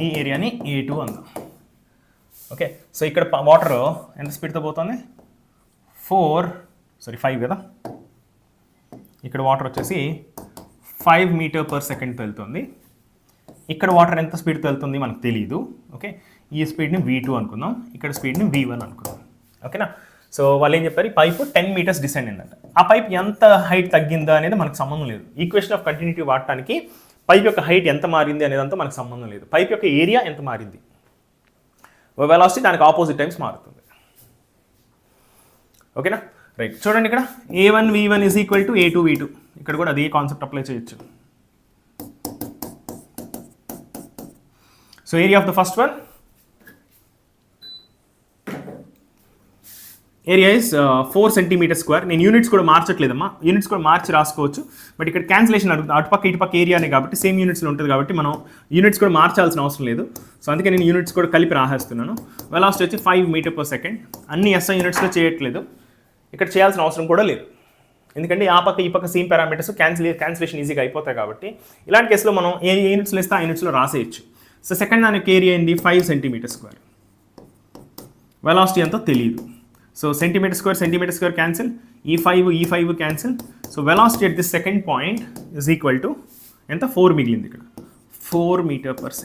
ఈ ఏరియాని A2 అందాం. ఓకే, సో ఇక్కడ వాటర్ ఎంత స్పీడ్తో పోతుంది, 5 కదా. ఇక్కడ వాటర్ వచ్చేసి 5 m/s వెళ్తుంది. ఇక్కడ వాటర్ ఎంత స్పీడ్తో వెళ్తుంది మనకు తెలియదు. ఓకే, ఈ స్పీడ్ని V2 అనుకుందాం, ఇక్కడ స్పీడ్ని V1 అనుకుందాం. ఓకేనా. సో వాళ్ళు ఏం చెప్పారు, ఈ పైపు 10 meters డిసెండ్ అయిందంట. ఆ పైప్ ఎంత హైట్ తగ్గిందా అనేది మనకు సంబంధం లేదు. ఈక్వేషన్ ఆఫ్ కంటిన్యూటీ వాడటానికి పైప్ యొక్క హైట్ ఎంత మారింది అనేదంతా మనకు సంబంధం లేదు. పైప్ యొక్క ఏరియా ఎంత మారింది, వెలాసిటీ దానికి ఆపోజిట్ టైమ్స్ మారుతుంది. ఓకేనా, రైట్. చూడండి ఇక్కడ A1 V1 is equal to A2 V2, ఇక్కడ కూడా అదే కాన్సెప్ట్ అప్లై చేయొచ్చు. So area of the first one, area is 4 cm². నేను యూనిట్స్ కూడా మార్చట్లేదమ్మా, యూనిట్స్ కూడా మార్చి రాసుకోవచ్చు, బట్ ఇక్కడ క్యాన్సిలేషన్ అడుగుతుంది. అటుపక్క ఇటుపక్క ఏరియానే కాబట్టి సేమ్ యూనిట్స్లో ఉంటుంది కాబట్టి మనం యూనిట్స్ కూడా మార్చాల్సిన అవసరం లేదు. సో అందుకే నేను యూనిట్స్ కూడా కలిపి రాసేస్తున్నాను. వెలాసిటీ వచ్చి 5 m/s. అన్ని SI యూనిట్స్లో చేయట్లేదు, ఇక్కడ చేయాల్సిన అవసరం కూడా లేదు, ఎందుకంటే ఆ పక్క ఈ పక్క సేమ్ పారామీటర్స్ క్యాన్సిలేషన్ ఈజీగా అయిపోతాయి కాబట్టి ఇలాంటి కేసులో మనం ఏ యూనిట్స్లో ఇస్తే ఆ యూనిట్స్లో రాసేయచ్చు. సో సెకండ్ దానికి ఏరియా ఏంటి, 5 cm². వెలాసిటీ ఎంతో తెలియదు. సో సెంటీమీటర్² క్యాన్సిల్, ఈ 5 cancel. So velocity at this second point is equal to ఎంత, 4 మిగిలింది ఇక్కడ, 4 m/s.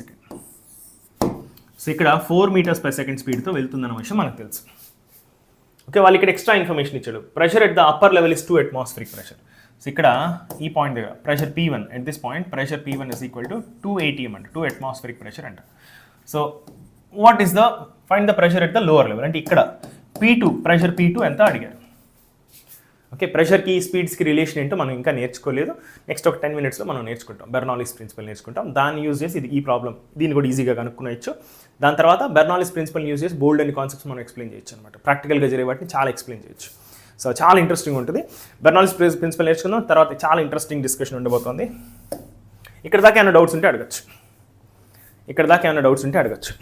సో ఇక్కడ 4 మీటర్స్ పర్ సెకండ్ స్పీడ్తో వెళ్తుందన్న విషయం మనకు తెలుసు. ఓకే, వాళ్ళు ఇక్కడ ఎక్స్ట్రా ఇన్ఫర్మేషన్ ఇచ్చాడు. Pressure at the upper level is 2 atmospheric pressure. So ఇక్కడ ఈ పాయింట్ దగ్గర pressure P1 at this point pressure P1 is equal to 2 atm అంట, 2 atmospheric ప్రెషర్ అంట. So what is the find the pressure at the lower level అంటే ఇక్కడ P2 ప్రెషర్ P2 ఎంత అడిగారు. ఓకే, ప్రెషర్కి స్పీడ్స్కి రిలేషన్ ఏంటో మనం ఇంకా నేర్చుకోలేదు. నెక్స్ట్ ఒక 10 minutesలో మనం నేర్చుకుంటాం. బెర్నౌల్లీస్ ప్రిన్సిపల్ నేర్చుకుంటాం. దాన్ని యూజ్ చేసి ఈ ప్రాబ్లం దీన్ని కూడా ఈజీగా కనుక్కునేయచ్చు. దాని తర్వాత బెర్నౌల్లీస్ ప్రిన్సిపల్ యూజ్ చేసి బోల్డ్ అనే కాన్సెప్ట్స్ మనం ఎక్స్ప్లెయిన్ చేయొచ్చు అనమాట. ప్రాక్టికల్గా జరిగే వాటిని చాలా ఎక్స్ప్లెయిన్ చేయొచ్చు. సో చాలా ఇంట్రెస్టింగ్ ఉంటుంది. బెర్నౌల్లీస్ ప్రిన్సిపల్ నేర్చుకుందాం. తర్వాత చాలా ఇంట్రెస్టింగ్ డిస్కషన్ ఉండబోతుంది. ఇక్కడ దాకా ఏమైనా డౌట్స్ ఉంటే అడగచ్చు.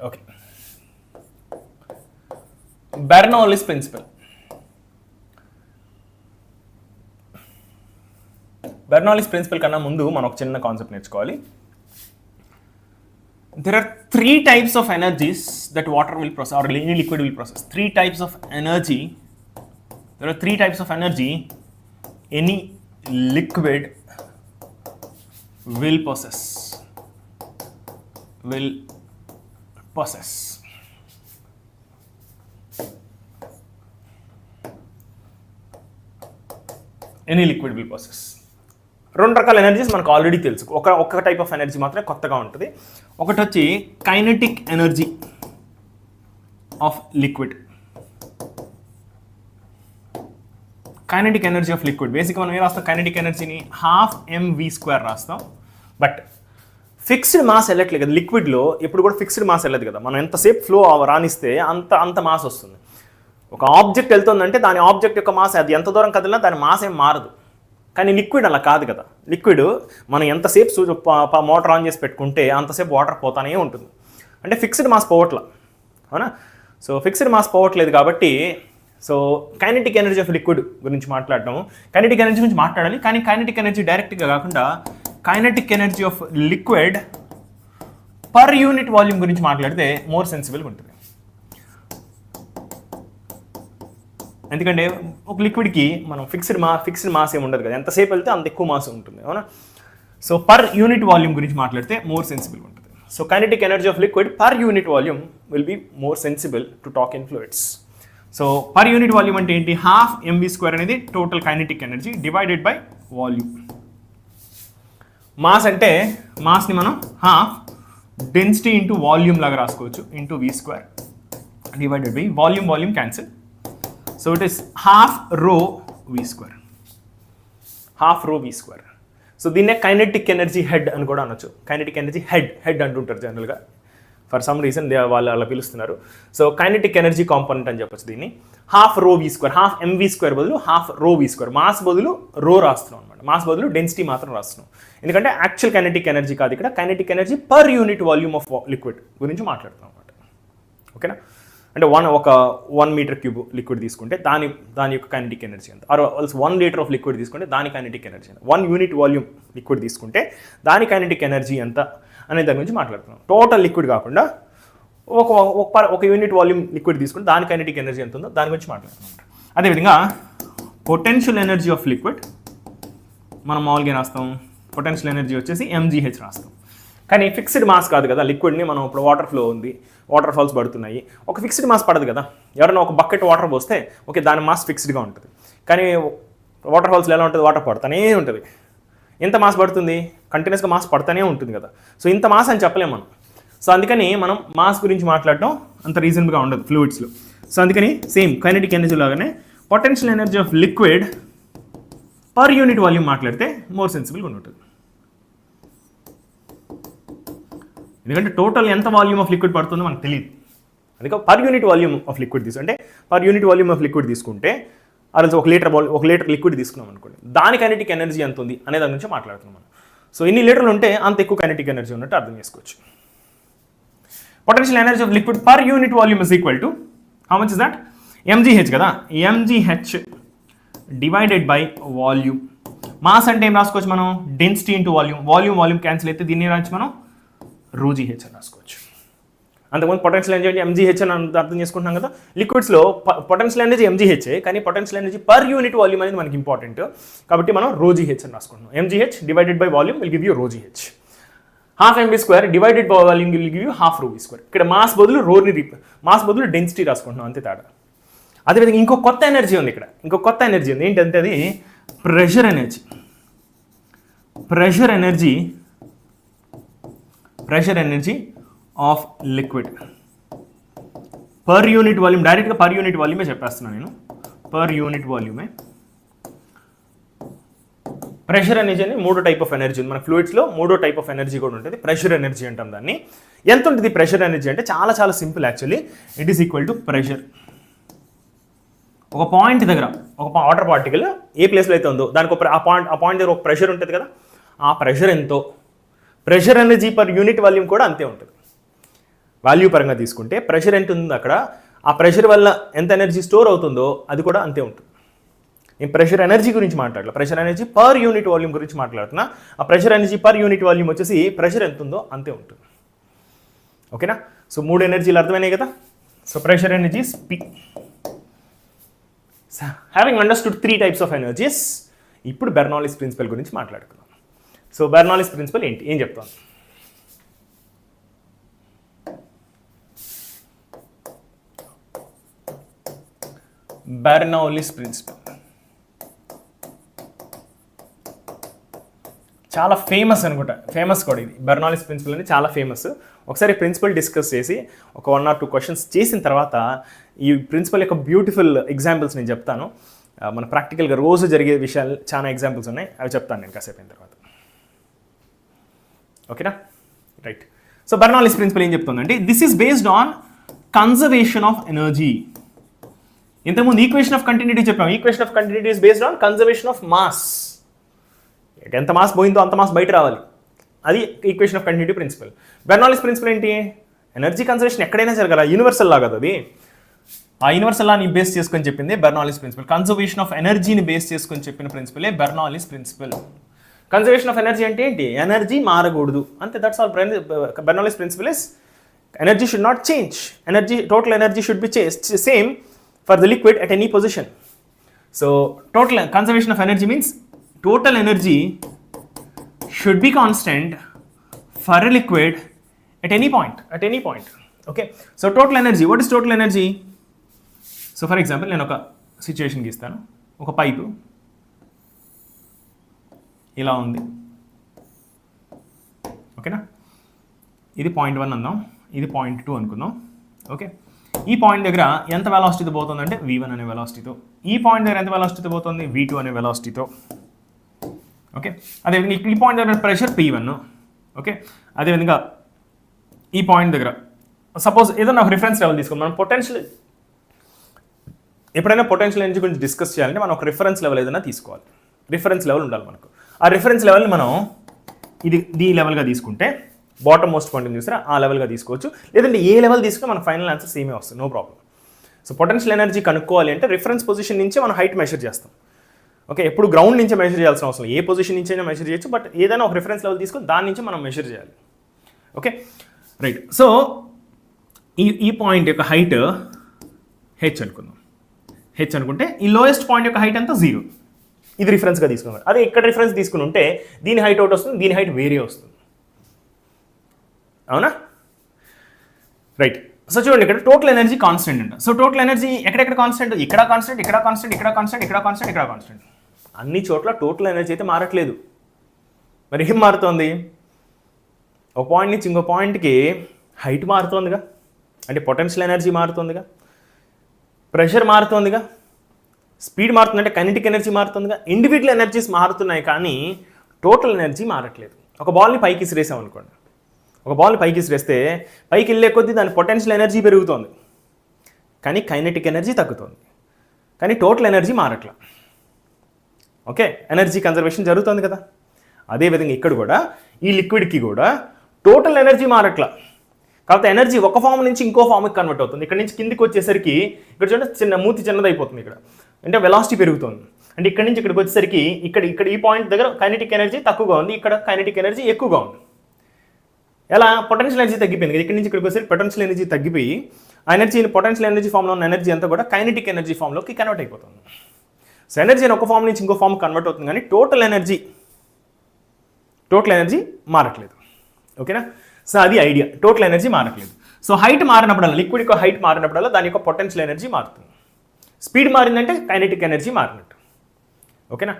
Okay, Bernoulli's principle. Bernoulli's principle కన్నా ముందు మనం ఒక చిన్న కాన్సెప్ట్ నేర్చుకోవాలి. There are 3 types of energies that water will process or any liquid will process. 3 types of energy. There are 3 types of energy any liquid will possess. Any liquid will process. 2 రకాల ఎనర్జీస్ మనకు ఆల్రెడీ తెలుసు. ఒక టైప్ ఆఫ్ ఎనర్జీ మాత్రమే కొత్తగా ఉంటుంది. ఒకటి వచ్చి kinetic energy of liquid. Kinetic energy of liquid బేసిక్గా మనం ఏం రాస్తాం, కైనెటిక్ ఎనర్జీని 12mv² రాస్తాం. బట్ ఫిక్స్డ్ మాస్ వెళ్ళట్లేదు కదా లిక్విడ్లో, ఎప్పుడు కూడా ఫిక్స్డ్ మాస్ వెళ్ళదు కదా. మనం ఎంతసేపు ఫ్లో రానిస్తే అంత మాస్ వస్తుంది. ఒక ఆబ్జెక్ట్ వెళ్తుందంటే దాని ఆబ్జెక్ట్ యొక్క మాస్ అది ఎంత దూరం కదిలినా దాని మాస్ ఏం మారదు. కానీ లిక్విడ్ అలా కాదు కదా. లిక్విడ్ మనం ఎంతసేపు మోటార్ ఆన్ చేసి పెట్టుకుంటే అంతసేపు వాటర్ పోతానే ఉంటుంది. అంటే ఫిక్స్డ్ మాస్ పోవట్ల, అవునా. సో ఫిక్స్డ్ మాస్ పోవట్లేదు కాబట్టి so kinetic energy of liquid గురించి మాట్లాడటం, కైనెటిక్ ఎనర్జీ గురించి మాట్లాడాలి. కానీ కైనెటిక్ ఎనర్జీ డైరెక్ట్గా కాకుండా kinetic energy of liquid per unit volume గురించి మాట్లాడితే మోర్ సెన్సిబుల్గా ఉంటుంది. ఎందుకంటే ఒక లిక్విడ్కి మనం ఫిక్స్డ్ మాస్ ఏమి ఉండదు కదా, ఎంతసేపు వెళ్తే అంత ఎక్కువ మాస్ ఉంటుంది, అవునా. సో పర్ యూనిట్ వాల్యూమ్ గురించి మాట్లాడితే మోర్ సెన్సిబుల్గా ఉంటుంది. So kinetic energy of liquid per unit volume will be more sensible to talk in fluids. So per unit volume అంటే ఏంటి, 12mv² అనేది total kinetic energy divided by volume. Mass అంటే మాస్ని మనం హాఫ్ డెన్సిటీ ఇంటూ వాల్యూమ్ లాగా రాసుకోవచ్చు, into v² divided by volume cancel. So it is half రో v². సో దీన్నే కైనెటిక్ ఎనర్జీ హెడ్ అని కూడా అనొచ్చు. కైనెటిక్ ఎనర్జీ హెడ్ అంటుంటారు జనరల్గా, ఫర్ సమ్ రీజన్ వాళ్ళు అలా పిలుస్తున్నారు. సో కైనెటిక్ ఎనర్జీ కాంపోనెంట్ అని చెప్పొచ్చు దీన్ని. హాఫ్ రో v², 12mv² బదులు హాఫ్ రో v². మాస్ బదులు రో రాస్తున్నాం అనమాట, మాస్ బదులు డెన్సిటీ మాత్రం రాస్తున్నాం. ఎందుకంటే యాక్చువల్ కైనెటిక్ ఎనర్జీ కాదు ఇక్కడ, kinetic energy per unit volume of liquid గురించి మాట్లాడుతున్నాం అనమాట. ఓకేనా, అంటే 1 మీటర్ క్యూబ్ లిక్విడ్ తీసుకుంటే దాని యొక్క కైనెటిక్ ఎనర్జీ ఎంత, ఆర్ 1 లీటర్ ఆఫ్ లిక్విడ్ తీసుకుంటే దాని కైనెటిక్ ఎనర్జీ ఎంత, 1 యూనిట్ వాల్యూమ్ లిక్విడ్ తీసుకుంటే దాని కైనెటిక్ ఎనర్జీ ఎంత అనే దాని గురించి మాట్లాడుతున్నాం. టోటల్ లిక్విడ్ కాకుండా ఒక యూనిట్ వాల్యూమ్ లిక్విడ్ తీసుకుంటే దాని కైనెటిక్ ఎనర్జీ ఎంత ఉందో దాని గురించి మాట్లాడుతున్నాం. అదేవిధంగా పొటెన్షియల్ ఎనర్జీ ఆఫ్ లిక్విడ్ మనం మామూలుగా రాస్తాం, పొటెన్షియల్ ఎనర్జీ వచ్చేసి mgh రాస్తాం. కానీ ఫిక్స్డ్ మాస్ కాదు కదా లిక్విడ్ని. మనం ఇప్పుడు వాటర్ ఫ్లో ఉంది, వాటర్ ఫాల్స్ పడుతున్నాయి, ఒక ఫిక్స్డ్ మాస్ పడదు కదా. ఎవరైనా ఒక బకెట్ వాటర్ పోస్తే ఓకే దాని మాస్ ఫిక్స్డ్గా ఉంటుంది. కానీ వాటర్ ఫాల్స్లో ఎలా ఉంటుంది, వాటర్ పడుతూనే ఉంటుంది. ఎంత మాస్ పడుతుంది, కంటిన్యూస్గా మాస్ పడుతూనే ఉంటుంది కదా. సో ఇంత మాస్ అని చెప్పలేము మనం. సో అందుకని మనం మాస్ గురించి మాట్లాడటం అంత రీజనబుల్గా ఉండదు ఫ్లూయిడ్స్లో. సో అందుకని సేమ్ కైనెటిక్ ఎనర్జీ లాగానే potential energy of liquid per unit volume మాట్లాడితే మోర్ సెన్సిబుల్గా ఉంటుంది. ఎందుకంటే టోటల్ ఎంత వాల్యూమ్ ఆఫ్ లిక్విడ్ పడుతుందో మనకు తెలియదు. అందుకే per unit volume of liquid తీసుకుంటే per unit volume of liquid తీసుకుంటే ఆ రోజు 1 లీటర్ లిక్విడ్ తీసుకున్నాం అనుకోండి, దాని కైనెటిక్ ఎనర్జీ ఎంత ఉంది అనే దాని గురించి మాట్లాడుతున్నాం మనం. సో ఇన్ని లీటర్లు ఉంటే అంత ఎక్కువ కైనెటిక్ ఎనర్జీ ఉన్నట్టు అర్థం చేసుకోవచ్చు. Potential energy of liquid per unit volume is equal to how much is that mgh కదా, mgh divided by volume. Mass అంటే ఏం రాసుకోవచ్చు మనం, density into volume. Volume cancel అయితే దీన్ని రాసి మనం ρgh అని రాసుకోవచ్చు. అంతకుముందు పొటెన్షియల్ ఎనర్జీ mgh అని అర్థం చేసుకుంటున్నాం కదా. లిక్విడ్స్లో పొటెన్షియల్ ఎనర్జీ mgh, కానీ potential energy per unit volume అనేది మనకి ఇంపార్టెంట్ కాబట్టి మనం ρgh అని రాసుకుంటున్నాం. mgh divided by volume will give you ρgh. Half mv² divided by volume will give you half ρv². ఇక్కడ మాస్ బదులు డెన్సిటీ రాసుకుంటున్నాం, అంతే తేడా. అదేవిధంగా ఇంకో కొత్త ఎనర్జీ ఉంది ఇక్కడ, ఏంటంటే అది pressure energy of liquid per unit volume. డైరెక్ట్గా పర్ యూనిట్ వాల్యూమే చెప్పేస్తున్నాను నేను, పర్ యూనిట్ వాల్యూమే. ప్రెషర్ ఎనర్జీ అని 3 టైప్ ఆఫ్ ఎనర్జీ ఉంది మన ఫ్లూయిడ్స్లో. 3 టైప్ ఆఫ్ ఎనర్జీ కూడా ఉంటుంది, ప్రెషర్ ఎనర్జీ అంటాం దాన్ని. ఎంత ఉంటుంది ప్రెషర్ ఎనర్జీ అంటే చాలా simple actually. It is equal to pressure. ఒక పాయింట్ దగ్గర ఒక వాటర్ పార్టికల్ ఏ ప్లేస్లో అయితే ఉందో దానికి ఆ పాయింట్ దగ్గర ఒక ప్రెషర్ ఉంటుంది కదా, ఆ ప్రెషర్ ఎంతో pressure energy per unit volume కూడా అంతే ఉంటుంది. వాల్యూ పరంగా తీసుకుంటే ప్రెషర్ ఎంత ఉందో అక్కడ, ఆ ప్రెషర్ వల్ల ఎంత ఎనర్జీ స్టోర్ అవుతుందో అది కూడా అంతే ఉంటుంది. నేను ప్రెషర్ ఎనర్జీ గురించి మాట్లాడలా, pressure energy per unit volume గురించి మాట్లాడుతున్నా. ఆ pressure energy per unit volume వచ్చేసి ప్రెషర్ ఎంత ఉందో అంతే ఉంటుంది. ఓకేనా? సో 3 ఎనర్జీలు అర్థమైనాయి కదా. So pressure energies P. Having understood 3 types of energies, ఇప్పుడు బెర్నౌల్లీస్ ప్రిన్సిపల్ గురించి మాట్లాడుకుందాం. సో బెర్నౌల్లీస్ ప్రిన్సిపల్ ఏంటి, ఏం చెప్తాను? బెర్నౌల్లీస్ ప్రిన్సిపల్ చాలా ఫేమస్ అనుకుంటా, ఫేమస్ కూడా ఇది. బెర్నౌల్లీస్ ప్రిన్సిపల్ అనేది చాలా ఫేమస్. ఒకసారి ప్రిన్సిపల్ డిస్కస్ చేసి ఒక 1 or 2 క్వశ్చన్స్ చేసిన తర్వాత ఈ ప్రిన్సిపల్ యొక్క బ్యూటిఫుల్ ఎగ్జాంపుల్స్ నేను చెప్తాను. మన ప్రాక్టికల్గా రోజు జరిగే విషయాలు చాలా ఎగ్జాంపుల్స్ ఉన్నాయి, అవి చెప్తాను నేను కాసేపు అయిన తర్వాత. ఓకేనా? రైట్. సో బెర్నౌల్లీస్ ప్రిన్సిపల్ ఏం చెప్తుందంటే, this is based on conservation of energy. ఇంతకుముందు ఈక్వేషన్ ఆఫ్ కంటిన్యూటీ చెప్పాము. Equation of continuity is based on conservation of mass. ఎంత మాస్ పోయిందో అంత మాస్ బయట రావాలి, అది equation of continuity principle. Bernoulli's principle ఏంటి, ఎనర్జీ కన్జర్వేషన్ ఎక్కడైనా జరగాల, యూనివర్సల్ లా కదా అది. ఆ యూనివర్సల్ లాని బేస్ చేసుకొని చెప్పింది బెర్నౌల్లీస్ ప్రిన్సిపల్. కన్జర్వేషన్ ఆఫ్ ఎనర్జీని బేస్ చేసుకొని చెప్పిన ప్రిన్సిపలే Bernoulli's principle. Conservation of energy అంటే ఏంటి, ఎనర్జీ మారకూడదు అంతే, that's all. Bernoulli's principle is energy should not change, total energy should be same for the liquid at any position. So total conservation of energy means total energy should be constant for a liquid at any point. Okay, so total energy, what is total energy? So for example నేను ఒక సిచ్యువేషన్ గీస్తాను. ఒక పైపు ఇలా ఉంది, ఓకేనా? ఇది 0.1 అందాం, ఇది 0.2 అనుకుందాం. ఓకే, ఈ పాయింట్ దగ్గర ఎంత వెలాసిటీతో పోతుందంటే v1 అనే వెలాసిటీతో, ఈ పాయింట్ దగ్గర ఎంత వెలాసిటీతో పోతుంది v2 అనే వెలాసిటీతో. ఓకే, అదేవిధంగా ఈ పాయింట్ దగ్గర ప్రెషర్ p1. ఓకే, అదేవిధంగా ఈ పాయింట్ దగ్గర సపోజ్ ఏదైనా ఒక రిఫరెన్స్ లెవెల్ తీసుకుందాం. మనం పొటెన్షియల్ ఎప్పుడైనా పొటెన్షియల్ ఎనర్జీ గురించి డిస్కస్ చేయాలంటే మనం ఒక రిఫరెన్స్ లెవెల్ ఏదైనా తీసుకోవాలి. రిఫరెన్స్ లెవెల్ ఉండాలి మనకు. ఆ రిఫరెన్స్ లెవెల్ని మనం ఈ లెవెల్గా తీసుకుంటే, బాటమ్ మోస్ట్ పాయింట్ చూస్తారా ఆ లెవెల్గా తీసుకోవచ్చు, లేదంటే ఏ లెవెల్ తీసుకుని మన ఫైనల్ ఆన్సర్ సేమే వస్తుంది, no problem. So potential energy కనుక్కోవాలి అంటే రిఫరెన్స్ పొజిషన్ నుంచే మనం హైట్ మెషర్ చేస్తాం. ఓకే, ఎప్పుడు గ్రౌండ్ నుంచే మెషర్ చేయాల్సిన అవసరం, ఏ పొజిషన్ నుంచైనా మెషర్ చేయొచ్చు, బట్ ఏదైనా ఒక రిఫరెన్స్ లెవెల్ తీసుకొని దాని నుంచి మనం మెషర్ చేయాలి. Okay, right. సో ఈ పాయింట్ యొక్క హైట్ హెచ్ అనుకుందాం. హెచ్ అనుకుంటే ఈ లోయెస్ట్ పాయింట్ యొక్క హైట్ అంతా 0. ఇది రిఫరెన్స్గా తీసుకున్నాం. అదే ఇక్కడ రిఫరెన్స్ తీసుకుని ఉంటే దీని హైట్ ఒకటి వస్తుంది, దీని హైట్ వేరే వస్తుంది, అవునా? రైట్. సో చూడండి, ఇక్కడ టోటల్ ఎనర్జీ కాన్స్టెంట్ అంట. సో టోటల్ ఎనర్జీ ఎక్కడెక్కడ కాన్స్టెంట్, ఇక్కడ కాన్స్టెంట్, ఇక్కడ కాన్స్టెంట్, ఇక్కడ కాన్స్టెంట్, ఇక్కడ కాన్స్టెంట్, ఇక్కడ కాన్స్టెంట్. అన్ని చోట్ల టోటల్ ఎనర్జీ అయితే మారట్లేదు. మరి ఏం మారుతోంది? ఒక పాయింట్ నుంచి ఇంకో పాయింట్కి హైట్ మారుతోందిగా, అంటే పొటెన్షియల్ ఎనర్జీ మారుతోందిగా, ప్రెషర్ మారుతోందిగా, స్పీడ్ మారుతుంది అంటే కైనెటిక్ ఎనర్జీ మారుతుందిగా. ఇండివిజువల్ ఎనర్జీస్ మారుతున్నాయి కానీ టోటల్ ఎనర్జీ మారట్లేదు. ఒక బాల్ని పైకి ఇసిరేసాం అనుకోండి, ఒక బాల్ని పైకి ఇసిరేస్తే పైకి వెళ్ళే కొద్దీ దాని పొటెన్షియల్ ఎనర్జీ పెరుగుతోంది కానీ కైనెటిక్ ఎనర్జీ తగ్గుతోంది, కానీ టోటల్ ఎనర్జీ మారట్లా. ఓకే, ఎనర్జీ కన్జర్వేషన్ జరుగుతుంది కదా. అదేవిధంగా ఇక్కడ కూడా ఈ లిక్విడ్కి కూడా టోటల్ ఎనర్జీ మారట్లా, కాకపోతే ఎనర్జీ ఒక ఫామ్ నుంచి ఇంకో ఫామ్కి కన్వర్ట్ అవుతుంది. ఇక్కడ నుంచి కిందికి వచ్చేసరికి ఇక్కడ చూడండి మూతి చిన్నదైపోతుంది, ఇక్కడ అంటే వెలాసిటీ పెరుగుతుంది. అంటే ఇక్కడ నుంచి ఇక్కడికి వచ్చేసరికి ఇక్కడ ఈ పాయింట్ దగ్గర కైనెటిక్ ఎనర్జీ తక్కువగా ఉంది, ఇక్కడ కైనెటిక్ ఎనర్జీ ఎక్కువగా ఉంది. ఎలా పొటెన్షియల్ ఎనర్జీ తగ్గిపోయింది, ఇక్కడ నుంచి ఇక్కడికి వచ్చేసరికి పొటెన్షియల్ ఎనర్జీ తగ్గిపోయి ఆ ఎనర్జీ పొటెన్షియల్ ఎనర్జీ ఫామ్లో ఉన్న ఎనర్జీ అంతా కూడా కైనెటిక్ ఎనర్జీ ఫామ్లోకి కన్వర్ట్ అయిపోతుంది. సో ఎనర్జీ ఒక ఫామ్ నుంచి ఇంకో ఫామ్ కన్వర్ట్ అవుతుంది, కానీ టోటల్ ఎనర్జీ మారట్లేదు. ఓకేనా? సో అది ఐడియా, టోటల్ ఎనర్జీ మారట్లేదు. సో హైట్ మారినప్పుడల్లా, లిక్విడ్ యొక్క హైట్ మారినప్పుడల్లా దాని యొక్క పొటెన్షియల్ ఎనర్జీ మారుతుంది. స్పీడ్ మారిందంటే కైనెటిక్ ఎనర్జీ మారినట్టు. ఓకేనా?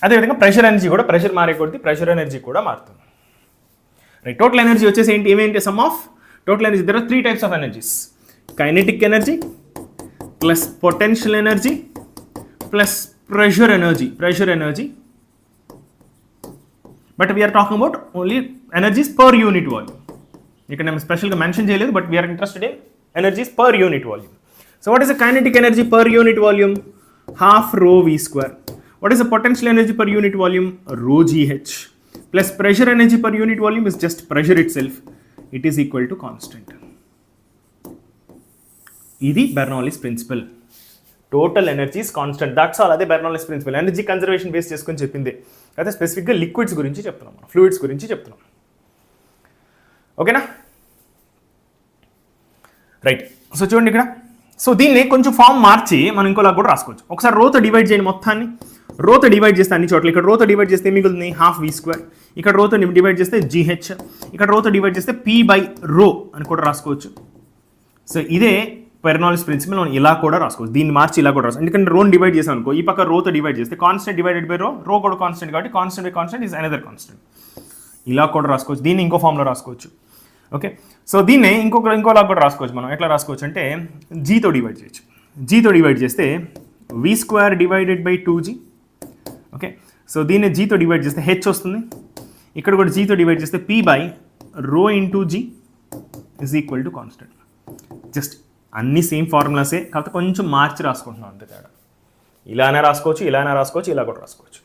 అదేవిధంగా ప్రెషర్ ఎనర్జీ కూడా, ప్రెషర్ మారే కొద్దీ ప్రెషర్ ఎనర్జీ కూడా మారుతుంది. రైట్, టోటల్ ఎనర్జీ వచ్చేసి ఏమేంటి sum of total energy. There are 3 types of energies: kinetic energy plus potential energy plus pressure energy. But we're talking about only energies per unit volume. ఇక్కడ నేను స్పెషల్గా మెన్షన్ చేయలేదు, but we're interested in energies per unit volume. So what is the kinetic energy per unit volume? half rho v square. What is the potential energy per unit volume? Rho gh. Plus pressure energy per unit volume is just pressure itself. It is equal to constant. ఇది Bernoulli's principle. Total energy is constant. That's all. అదే Bernoulli's principle. Energy conservation base చేసుకొని చెప్పింది. అయితే స్పెసిఫిక్గా లిక్విడ్స్ గురించి చెప్తున్నాం, ఫ్లూయిడ్స్ గురించి చెప్తున్నాం. ఓకేనా? రైట్. సో చూడండి ఇక్కడ, సో దీన్ని కొంచెం ఫామ్ మార్చి మనం ఇంకోలా కూడా రాసుకోవచ్చు. ఒకసారి రోతో డివైడ్ చేయండి మొత్తాన్ని. రోతో డివైడ్ చేస్తే అన్ని చోట్ల, ఇక్కడ రోతో డివైడ్ చేస్తే మిగులుతుంది ½ v², ఇక్కడ రోతో డివైడ్ చేస్తే gh, ఇక్కడ రోతో డివైడ్ చేస్తే p/ρ అని కూడా రాసుకోవచ్చు. సో ఇదే Bernoulli's ప్రిన్సిపల్. మనం ఇలా కూడా రాసుకోవచ్చు, దీన్ని మార్చి ఇలా కూడా రాసుకోవచ్చు. ఎందుకంటే రోని డివైడ్ చేసాం అనుకో, ఈ పక్క రోతో డివైడ్ చేస్తే కాన్స్టెంట్ డివైడెడ్ బై రో కూడా కాన్స్టెంట్, కాబట్టి constant by constant is another constant. ఇలా కూడా రాసుకోవచ్చు, దీన్ని ఇంకో ఫామ్లో రాసుకోవచ్చు. ఓకే, సో దీన్ని ఇంకోలా కూడా రాసుకోవచ్చు. మనం ఎట్లా రాసుకోవచ్చు అంటే జీతో డివైడ్ చేయొచ్చు. జీతో డివైడ్ చేస్తే v² divided by 2g. Okay, so దీన్ని జీతో డివైడ్ చేస్తే h వస్తుంది. ఇక్కడ కూడా జీతో డివైడ్ చేస్తే p/ρ into g is equal to constant. Just అన్ని సేమ్ ఫార్ములాసే, కాకపోతే కొంచెం మార్చి రాసుకుంటున్నాం అంతే తేడా. ఇలానే రాసుకోవచ్చు, ఇలా కూడా రాసుకోవచ్చు.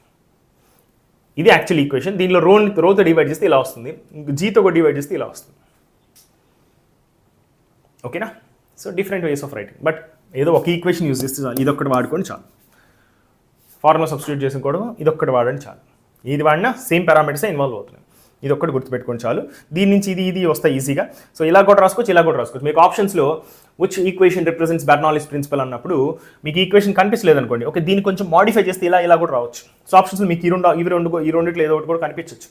ఇది యాక్చువల్ ఈక్వేషన్. దీనిలో రోతో డివైడ్ చేస్తే ఇలా వస్తుంది, జీతో కూడా డివైడ్ చేస్తే ఇలా వస్తుంది. ఓకేనా? So different ways of writing, but ఏదో ఒక ఈక్వేషన్ యూజ్ చేస్తే చాలు, ఇదొక్కటి వాడుకొని చాలు. ఫార్ములా సబ్స్టిట్యూట్ చేసిన కూడా ఇదొక్కటి వాడండి చాలు. ఇది వాడినా సేమ్ పారామీటర్సే ఇన్వాల్వ్ అవుతున్నాయి. ఇది ఒక్కటి గుర్తుపెట్టుకొని చాలు. దీని నుంచి ఇది వస్తాయి ఈజీగా. సో ఇలా కూడా రాసుకోవచ్చు. మీకు ఆప్షన్స్లో which equation represents Bernoulli's principal అన్నప్పుడు మీకు ఈక్వేషన్ కనిపించలేదు అనుకోండి, ఓకే దీన్ని కొంచెం మాడిఫై చేస్తే ఇలా కూడా రావచ్చు. సో ఆప్షన్స్లో మీకు ఈ రెండిట్లో ఏదో ఒకటి కూడా కనిపించవచ్చు.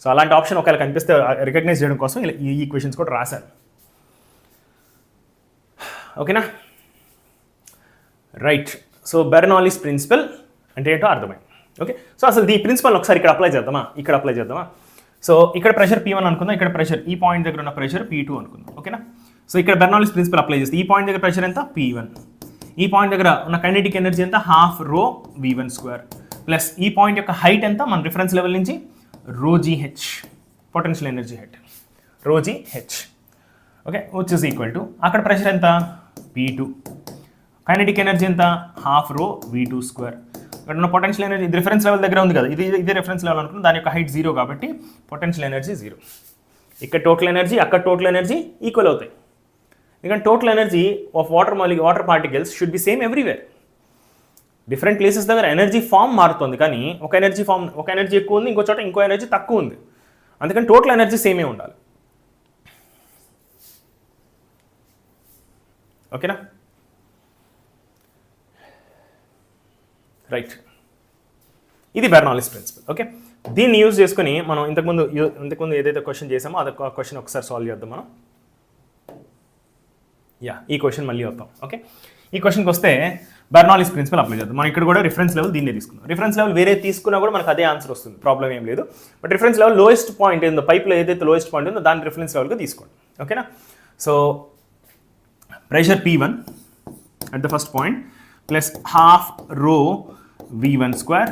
సో అలాంటి ఆప్షన్ ఒకవేళ కనిపిస్తే రికగ్నైజ్ చేయడం కోసం ఈ ఈక్వేషన్స్ కూడా రాశాను. ఓకేనా? రైట్. సో Bernoulli's ప్రిన్సిపల్ అంటే ఏంటో అర్థమైంది. ఓకే, సో అసలు ఈ ప్రిన్సిపల్ ఒకసారి ఇక్కడ అప్లై చేద్దామా. సో ఇక్కడ ప్రెషర్ P1 అనుకుందాం, ఇక్కడ ప్రెషర్ ఈ పాయింట్ దగ్గర ఉన్న ప్రెషర్ P2 అనుకుందాం. ఓకేనా? సో ఇక్కడ Bernoulli's ప్రిన్సిపల్ అప్లై చేస్తే ఈ పాయింట్ దగ్గర ప్రెషర్ ఎంత? P1. ఈ పాయింట్ దగ్గర ఉన్న కైనెటిక్ ఎనర్జీ ఎంత? ½ ρ v1² ప్లస్ ఈ పాయింట్ యొక్క హైట్ ఎంత మన రిఫరెన్స్ లెవెల్ నుంచి? ρ gh, potential energy height ρ gh. Okay, which is equal to అక్కడ ప్రెషర్ ఎంత? P2. కైనెటిక్ ఎనర్జీ ఎంత? ½ ρ v2². ఇక్కడ ఉన్న పొటెన్షియల్ ఎనర్జీ ఇది రిఫరెన్స్ లెవెల్ దగ్గర ఉంది కదా, ఇదే రిఫరెన్స్ లెవెల్ అనుకున్నాం, దాని యొక్క హైట్ 0 కాబట్టి పొటెన్షియల్ ఎనర్జీ 0. ఇక్కడ టోటల్ ఎనర్జీ, అక్కడ టోటల్ ఎనర్జీ ఈక్వల్ అవుతాయి. ఎందుకంటే total energy of water particles should be same everywhere. Different places దగ్గర ఎనర్జీ ఫామ్ మారుతుంది, కానీ ఒక ఎనర్జీ ఎక్కువ ఉంది, ఇంకో చోట ఇంకో ఎనర్జీ తక్కువ ఉంది. అందుకని టోటల్ ఎనర్జీ సేమే ఉండాలి. ఓకేనా? రైట్, ఇది Bernoulli's ప్రిన్సిపల్. ఓకే, దీన్ని యూజ్ చేసుకుని మనం ఇంతకుముందు ఏదైతే క్వశ్చన్ చేసామో అది క్వశ్చన్ ఒకసారి సాల్వ్ చేద్దాం మనం. ఈ క్వశ్చన్ మళ్ళీ వద్దాం. ఓకే, ఈ క్వశ్చన్కి వస్తే Bernoulli's ప్రిన్సిపల్ అప్లై చేద్దాం. మనం ఇక్కడ కూడా రిఫరెన్స్ లెవెల్ దీన్నే తీసుకున్నాం. రిఫరెన్స్ లెవెల్ వేరే తీసుకున్నా కూడా మనకు అదే ఆన్సర్ వస్తుంది, ప్రాబ్లం ఏం లేదు. But reference level lowest point ఏందో, పైప్లో ఏదైతే లోయెస్ట్ పాయింట్ ఉందో దాన్ని రిఫరెన్స్ లెవెల్గా తీసుకోండి. ఓకేనా? So pressure P1 at the first point plus ½ ρ v1²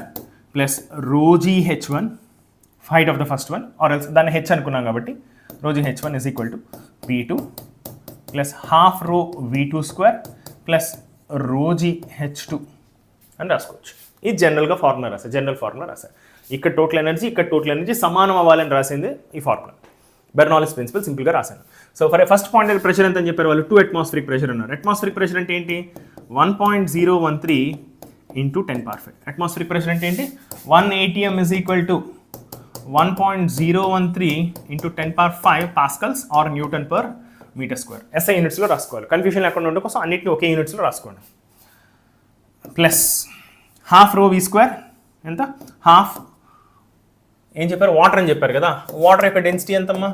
plus ρ gh1, height of the first one, or else దాన్ని హెచ్ అనుకున్నాం కాబట్టి ρ gh1 is equal to P2 plus ½ ρ v2² plus ρ gh2 అని రాసుకోవచ్చు. ఇది జనరల్గా ఫార్ములా రాశారు, జనరల్ ఫార్ములా రాశారు. ఇక్కడ టోటల్ ఎనర్జీ సమానం అవ్వాలని రాసింది ఈ ఫార్ములా. బెర్నౌల్లీస్ ప్రిన్సిపల్ సింపుల్గా రాశాను. సో ఫస్ట్ పాయింట్ ప్రెషర్ ఎంత అని చెప్పారు వాళ్ళు, 2 atmospheric ప్రెషర్ అన్నారు. అట్మాస్ఫిరిక్ ప్రెషర్ అంటే ఏంటి, 1.013 ఇంటూ 10⁵. అట్మాస్ఫిరిక్ ప్రెషర్ అంటే ఏంటి, 1 atm is equal to 1.013 into 10⁵ pascals or newton per metre square. SI యూనిట్స్లో రాసుకోవాలి, కన్ఫ్యూషన్ లేకుండా ఉండడం కోసం అన్నింటినీ ఒకే యూనిట్స్లో రాసుకోండి. ప్లస్ ½ ρ v² ఎంత, హాఫ్ ఏం చెప్పారు, వాటర్ అని చెప్పారు కదా, వాటర్ యొక్క డెన్సిటీ ఎంతమ్మా,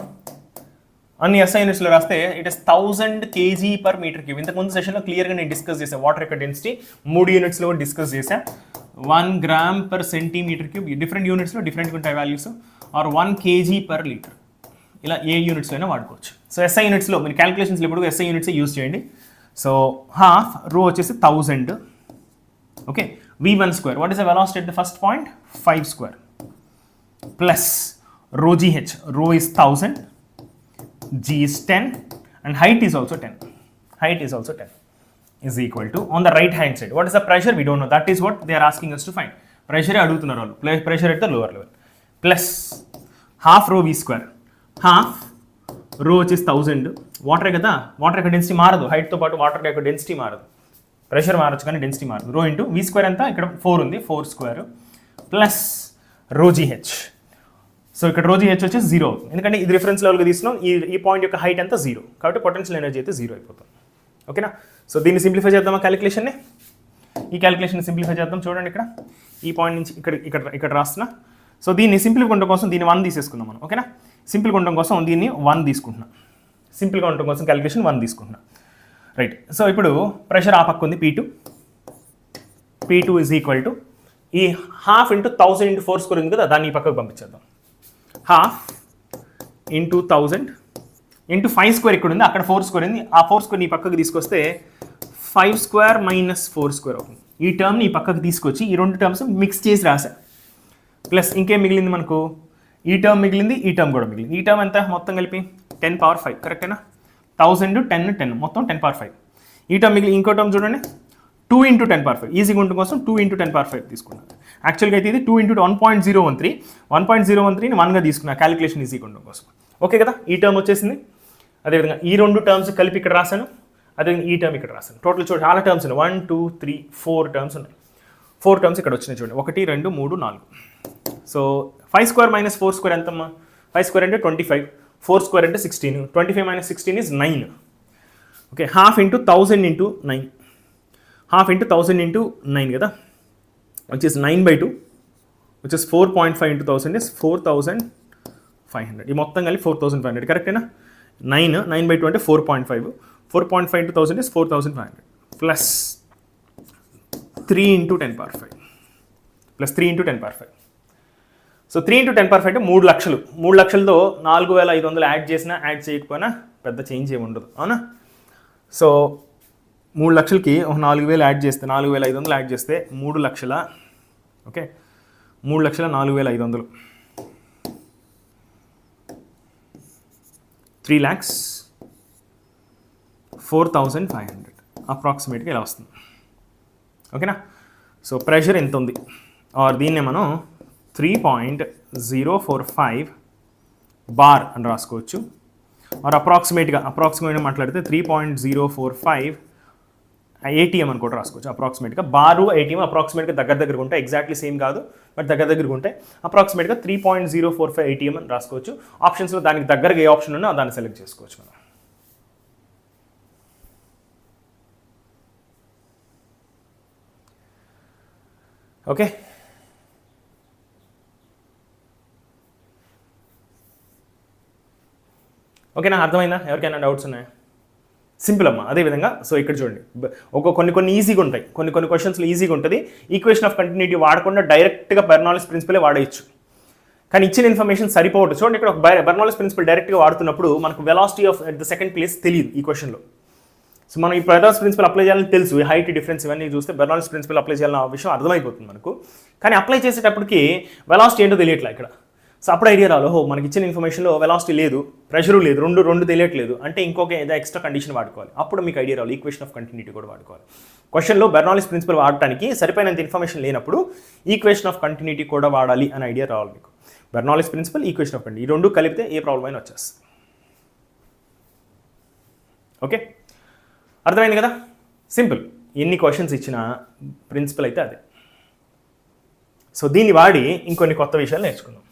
అన్ని SI యూనిట్స్లో రాస్తే ఇట్ ఇస్ 1000 kg/m³. ఇంతకుముందు సెషన్లో క్లియర్గా నేను డిస్కస్ చేశాను వాటర్ యొక్క డెన్సిటీ 3 యూనిట్స్లో కూడా డిస్కస్ చేశాను. 1 g/cm³, డిఫరెంట్ యూనిట్స్లో డిఫరెంట్గా ఉంటాయి వాల్యూస్, ఆర్ 1 kg/L, ఇలా ఏ యూనిట్స్లో అయినా వాడుకోవచ్చు. సో SI యూనిట్స్లో మీరు క్యాలిక్యులేషన్స్లో ఇప్పుడు SI యూనిట్స్ యూజ్ చేయండి. సో ½ ρ వచ్చేసి 1000, okay, v1², what is the velocity at the first point, 5², plus ρgh, ρ is 1000, g is 10 and height is also 10, is equal to, on the right hand side what is the pressure, we don't know, that is what they are asking us to find. Pressure అడుగుతున్నారు వాళ్ళు, pressure at the lower level, plus ½ ρ v², half ρ వచ్చేసి 1000, వాటర్ కదా, వాటర్ యొక్క డెన్సిటీ మారదు, హైట్తో పాటు వాటర్ యొక్క డెన్సిటీ మారదు, ప్రెషర్ మారచ్చు కానీ డెన్సిటీ మారదు. ρ ఇంటూ v² ఎంత, ఇక్కడ 4 ఉంది, 4² ప్లస్ ρgh. సో ఇక్కడ ρgh వచ్చేసి 0 అవుతుంది, ఎందుకంటే ఇది రిఫరెన్స్ లెవెల్గా తీసుకున్నాం, ఈ పాయింట్ యొక్క హైట్ అంతా 0, కాబట్టి పొటెన్షియల్ ఎనర్జీ అయితే 0 అయిపోతుంది. ఓకేనా, సో దీన్ని సింప్లిఫై చేద్దామా క్యాలిక్యులేషన్ని, ఈ క్యాలిక్యులేషన్ సింప్లిఫై చేద్దాం. చూడండి ఇక్కడ ఈ పాయింట్ నుంచి ఇక్కడ రాస్తున్నా. సో దీన్ని సింపుల్గా ఉండడం కోసం దీన్ని 1 తీసేసుకుందాం మనం. ఓకేనా, సింపుల్గా ఉండడం కోసం దీన్ని 1 తీసుకుంటున్నాం, సింపుల్గా ఉండడం కోసం క్యాలిక్యులేషన్ 1 తీసుకుంటున్నాం. రైట్, సో ఇప్పుడు ప్రెషర్ ఆ పక్క ఉంది P2 ఈజ్ ఈక్వల్ టు ఈ ½ ఇంటూ 1000 ఇంటూ 4² ఉంది కదా, దాన్ని ఈ పక్కకు పంపించేద్దాం. ½ ఇంటూ 1000 ఇంటూ 5² ఇక్కడ ఉంది, అక్కడ 4² ఉంది, ఆ 4² ఈ పక్కకు తీసుకొస్తే 5² మైనస్ 4² అవుతుంది. ఈ టర్మ్ని ఈ పక్కకు తీసుకొచ్చి ఈ రెండు టర్మ్స్ మిక్స్ చేసి రాశా. ప్లస్ ఇంకేం మిగిలింది మనకు, ఈ టర్మ్ మిగిలింది, ఈ టర్మ్ కూడా మిగిలింది. ఈ టర్మ్ ఎంత మొత్తం కలిపి 10⁵, కరెక్టేనా, 1000 10 మొత్తం 10⁵. ఈ టర్మ్ మిగిలి ఇంకో టర్మ్ చూడండి 2 ఇంటూ 10⁵, ఈజీగా ఉండడం కోసం 2 ఇంటూ 10⁵ తీసుకున్నాను. యాక్చువల్గా అయితే ఇది 2 ఇంటూ 1.013ని 1గా తీసుకున్నా క్యాలిక్యులేషన్ ఈజీగా ఉండడం కోసం. ఓకే కదా, ఈ టర్మ్ వచ్చేసింది. అదేవిధంగా ఈ రెండు టర్మ్స్ కలిపి ఇక్కడ రాశాను, అదేవిధంగా ఈ టర్మ్ ఇక్కడ రాశాను. టోటల్ చూడండి చాలా టర్మ్స్ ఉన్నాయి, 1 2 3 4 టర్మ్స్ ఉన్నాయి. 4 టర్మ్స్ ఇక్కడ వచ్చినాయి చూడండి, 1 2 3 4. సో 5² మైనస్ 4² ఎంతమ్మా, 5² అంటే 25, 4² అంటే 16, 25 minus 16 is 9. Okay, ½ into 1000 into 9, ½ into 1000 into 9 కదా, వచ్చేసి 9/2, వచ్చేసి 4.5 ఇంటూ 1000 is 4500. ఈ మొత్తం కలిపి 4500, కరెక్టేనా. 9/2 అంటే 4.5, 4.5 into 1000 is 4500 plus 3 into 10⁵, plus 3 into 10⁵. So 3 into 10⁵ అంటే 3 లక్షలు. 3 లక్షలతో 4500 యాడ్ చేసినా యాడ్ చేయకపోయినా పెద్ద చేంజ్ ఏమి ఉండదు, అవునా. సో 3 లక్షలకి 4000 యాడ్ చేస్తే 4500 యాడ్ చేస్తే 3 లక్షల, ఓకే, 3,04,500, 3,04,500 అప్రాక్సిమేట్గా ఇలా వస్తుంది. ఓకేనా, సో ప్రెషర్ ఎంత ఉంది, ఆర్ దీన్నే మనం 3.045 బార్ అని రాసుకోవచ్చు, ఆర్ అప్రాక్సిమేట్గా మాట్లాడితే 3.045 ATM అని కూడా రాసుకోవచ్చు. అప్రాక్సిమేట్గా బారు ATM అప్రాక్సిమేట్గా దగ్గరగా ఉంటాయి, ఎగ్జాక్ట్లీ సేమ్ కాదు బట్ దగ్గరగా ఉంటాయి. అప్రాక్సిమేట్గా 3.045 ATM అని రాసుకోవచ్చు. ఆప్షన్స్లో దానికి దగ్గరగా ఏ ఆప్షన్ ఉన్నా దాన్ని సెలెక్ట్ చేసుకోవచ్చు మనం. ఓకే, ఓకేనా, అర్థమైందా? ఎవరికైనా డౌట్స్ ఉన్నాయా? సింపుల్ అమ్మా. అదేవిధంగా సో ఇక్కడ చూడండి, కొన్ని ఈజీగా ఉంటాయి, కొన్ని క్వశ్చన్స్లో ఈజీగా ఉంటుంది. ఈక్వేషన్ ఆఫ్ కంటిన్యూటీ వాడకుండా డైరెక్ట్గా బెర్నౌల్లీస్ ప్రిన్సిపలే వాడేయచ్చు, కానీ ఇచ్చిన ఇన్ఫర్మేషన్ సరిపోవట్టు. చూడండి, ఇక్కడ బెర్నౌల్లీస్ ప్రిన్సిపల్ డైరెక్ట్గా వాడుతున్నప్పుడు మనకు velocity of the second place తెలియదు ఈ క్వశ్చన్లో. సో మనం ఈ బెర్నౌల్లీస్ ప్రిన్సిపల్ అప్లై చేయాలని తెలుసు, హైట్ డిఫరెన్స్ ఇవన్నీ చూస్తే బెర్నౌల్లీస్ ప్రిన్సిపల్ అప్లై చేయాలన్న విషయం అర్థమైపోతుంది మనకు. కానీ అప్లై చేసేటప్పటికి వెలాసిటీ ఏంటో తెలియట్లే ఇక్కడ. సో అప్పుడు ఐడియా రాదు, ఓహో మనకి ఇచ్చిన ఇన్ఫర్మేషన్లో వెలాసిటీ లేదు, ప్రెషరు లేదు, రెండు తెలియట్లేదు అంటే ఇంకొక ఏదో ఎక్స్ట్రా కండిషన్ వాడుకోవాలి. అప్పుడు మీకు ఐడియా రావాలి ఈక్వేషన్ ఆఫ్ కంటిన్యూటీ కూడా వాడుకోవాలి. క్వశ్చన్లో బెర్నౌల్లీస్ ప్రిన్సిపల్ వాడటానికి సరిపోయినంత ఇన్ఫర్మేషన్ లేనప్పుడు ఈక్వేషన్ ఆఫ్ కంటిన్యూటీ కూడా వాడాలి అనే ఐడియా రావాలి మీకు. బెర్నౌల్లీస్ ప్రిన్సిపల్, ఈక్వేషన్ ఆఫ్ కంటిన్యూటీ, ఈ రెండు కలిపితే ఏ ప్రాబ్లం అయినా వచ్చేస్తుంది. ఓకే, అర్థమైంది కదా? సింపుల్. ఎన్ని క్వశ్చన్స్ ఇచ్చినా ప్రిన్సిపల్ అయితే అదే. సో దీన్ని వాడి ఇంకొన్ని కొత్త విషయాలు నేర్చుకుందాం.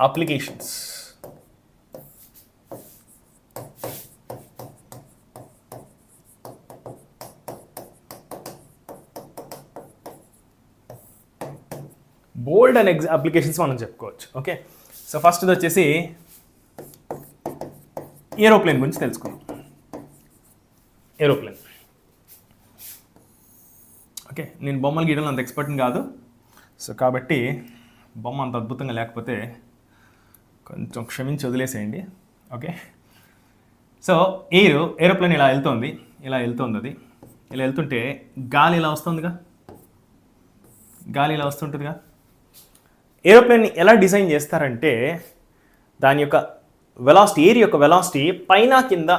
అప్లికేషన్స్. బోల్డ్ అండ్ అప్లికేషన్స్ మనం చెప్పుకోవచ్చు. ఓకే, సో ఫస్ట్ వచ్చేసి ఏరోప్లేన్ గురించి తెలుసుకుందాం. ఏరోప్లేన్. ఓకే, నేను బొమ్మలు గీయడంలో అంత ఎక్స్పర్ట్ని కాదు, సో కాబట్టి బొమ్మ అంత అద్భుతంగా లేకపోతే కొంచెం క్షమించి వదిలేసేయండి. ఓకే, సో ఏరోప్లేన్ ఇలా వెళ్తుంది అది ఇలా వెళ్తుంటే గాలి ఇలా వస్తుందిగా, గాలి ఇలా వస్తుంటుందిగా. ఏరోప్లేన్ని ఎలా డిజైన్ చేస్తారంటే దాని యొక్క వెలాసిటీ, ఎయిర్ యొక్క వెలాసిటీ పైన కింద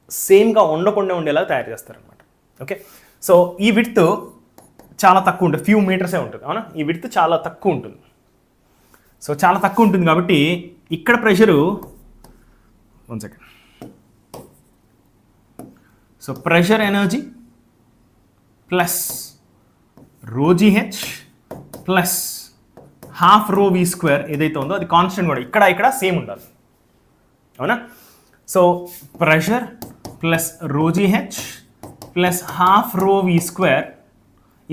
సేమ్గా ఉండకుండా ఉండేలా తయారు చేస్తారనమాట. ఓకే, సో ఈ విడ్త్ చాలా తక్కువ ఉంటుంది, ఫ్యూ మీటర్సే ఉంటుంది, అవునా? ఈ విడ్త్ చాలా తక్కువ ఉంటుంది. సో చాలా తక్కువ ఉంటుంది కాబట్టి ఇక్కడ pressure, 1 second, so pressure energy plus ρgh plus ½ ρv² ఏదైతే ఉందో అది కాన్స్టెంట్ కూడా ఇక్కడ సేమ్ ఉండాలి, అవునా? So pressure plus ρgh plus ½ ρv²,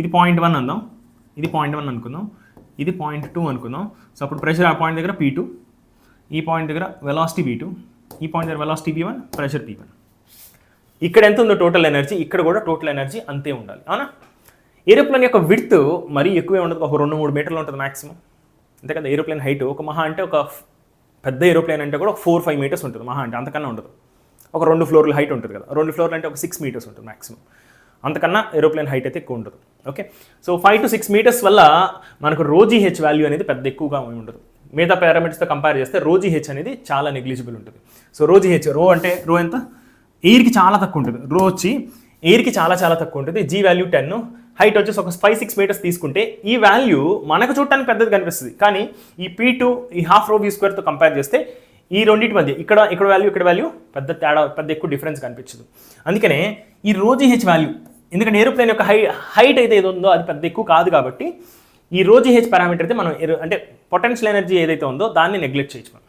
ఇది 0.1 అందాం, ఇది 0.1 అనుకుందాం, ఇది 0.2 అనుకుందాం. సో అప్పుడు ప్రెషర్ ఆ పాయింట్ దగ్గర P2, ఈ పాయింట్ దగ్గర వెలాసిటీ V2, ఈ పాయింట్ దగ్గర వెలాసిటీ P1, ప్రెషర్ P1. ఇక్కడ ఎంత ఉందో టోటల్ ఎనర్జీ, ఇక్కడ కూడా టోటల్ ఎనర్జీ అంతే ఉండాలి, అవునా? ఏరోప్లేన్ యొక్క విడ్త్ మరీ ఎక్కువే ఉండదు, ఒక 2-3 మీటర్లు ఉంటుంది మ్యాక్సిమం, అంతే కదా? ఏరోప్లేన్ హైట్ ఒక మహా అంటే ఒక పెద్ద ఏరోప్లేన్ అంటే కూడా ఒక 4-5 మీటర్స్ ఉంటుంది మహా అంటే, అంతకన్నా ఉండదు. ఒక 2 ఫ్లోర్ల హైట్ ఉంటుంది కదా, 2 ఫ్లోర్లు అంటే ఒక 6 మీటర్స్ ఉంటుంది మ్యాక్సిమం, అంతకన్నా ఏరోప్లేన్ హైట్ అయితే ఎక్కువ ఉండదు. ఓకే, సో 5 to 6 మీటర్స్ వల్ల మనకు ρgh వాల్యూ అనేది పెద్ద ఎక్కువగా ఉండదు. మిగతా పారామీటర్స్తో కంపేర్ చేస్తే ρgh అనేది చాలా నెగ్లిజిబుల్ ఉంటుంది. సో ρgh, రో అంటే రో ఎంత, ఎయిర్కి చాలా తక్కువ ఉంటుంది, రో వచ్చి ఎయిర్కి చాలా తక్కువ ఉంటుంది, జీ వాల్యూ 10, హైట్ వచ్చేసి ఒక 5-6 మీటర్స్ తీసుకుంటే ఈ వాల్యూ మనకు చూడటానికి పెద్దది కనిపిస్తుంది, కానీ ఈ P2 ఈ ½ ρv²తో కంపేర్ చేస్తే ఈ రెండింటి మధ్య ఇక్కడ వాల్యూ పెద్ద తేడా, పెద్ద ఎక్కువ డిఫరెన్స్ కనిపించదు. అందుకనే ఈ ρgh వాల్యూ, ఎందుకంటే ఏరోప్లేన్ యొక్క హైట్ అయితే ఏదో ఉందో అది పెద్ద ఎక్కువ కాదు కాబట్టి ఈ ρgh పారామీటర్ అయితే మనం అంటే పొటెన్షియల్ ఎనర్జీ ఏదైతే ఉందో దాన్ని నెగ్లెక్ట్ చేయొచ్చు మనం,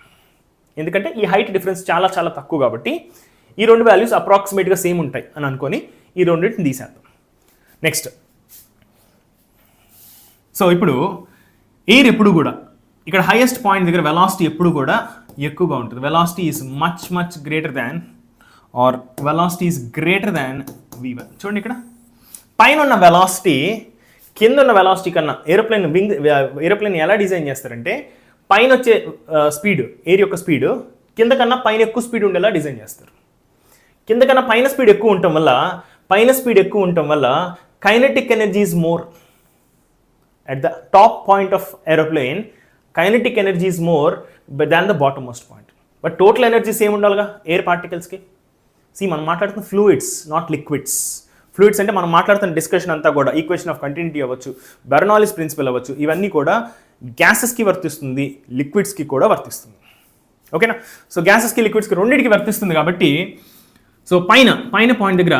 ఎందుకంటే ఈ హైట్ డిఫరెన్స్ చాలా తక్కువ కాబట్టి ఈ రెండు వాల్యూస్ అప్రాక్సిమేట్గా సేమ్ ఉంటాయి అని అనుకొని ఈ రెండింటిని తీసేద్దాం. నెక్స్ట్, సో ఇప్పుడు ఎయిర్ ఎప్పుడు కూడా ఇక్కడ హైయెస్ట్ పాయింట్ దగ్గర వెలాసిటీ ఎప్పుడు కూడా ఎక్కువగా ఉంటుంది. Velocity is much greater than or velocity is greater than v1. చూడండి ఇక్కడ పైన ఉన్న వెలాసిటీ కింద ఉన్న వెలాసిటీ కన్నా ఏరోప్లేన్ ఎలా డిజైన్ చేస్తారంటే పైన వచ్చే స్పీడ్, ఎయిర్ యొక్క స్పీడ్ కింద కన్నా పైన ఎక్కువ స్పీడ్ ఉండేలా డిజైన్ చేస్తారు. కింద కన్నా పైన స్పీడ్ ఎక్కువ ఉండటం వల్ల kinetic energy is more at the top point of aeroplane. Kinetic energy is more than the bottommost point, but total energy same ఉండాలిగా ఎయిర్ పార్టికల్స్కి. మనం మాట్లాడుతున్న ఫ్లూయిడ్స్, నాట్ లిక్విడ్స్. ఫ్లూయిడ్స్ అంటే మనం మాట్లాడుతున్న డిస్కషన్ అంతా కూడా ఈక్వేషన్ ఆఫ్ కంటిన్యూటీ అవ్వచ్చు, బెర్నౌల్లీస్ ప్రిన్సిపల్ అవ్వచ్చు, ఇవన్నీ కూడా గ్యాసెస్కి వర్తిస్తుంది, లిక్విడ్స్కి కూడా వర్తిస్తుంది. ఓకేనా? సో గ్యాసెస్కి లిక్విడ్స్కి రెండింటికి వర్తిస్తుంది కాబట్టి సో పైన పాయింట్ దగ్గర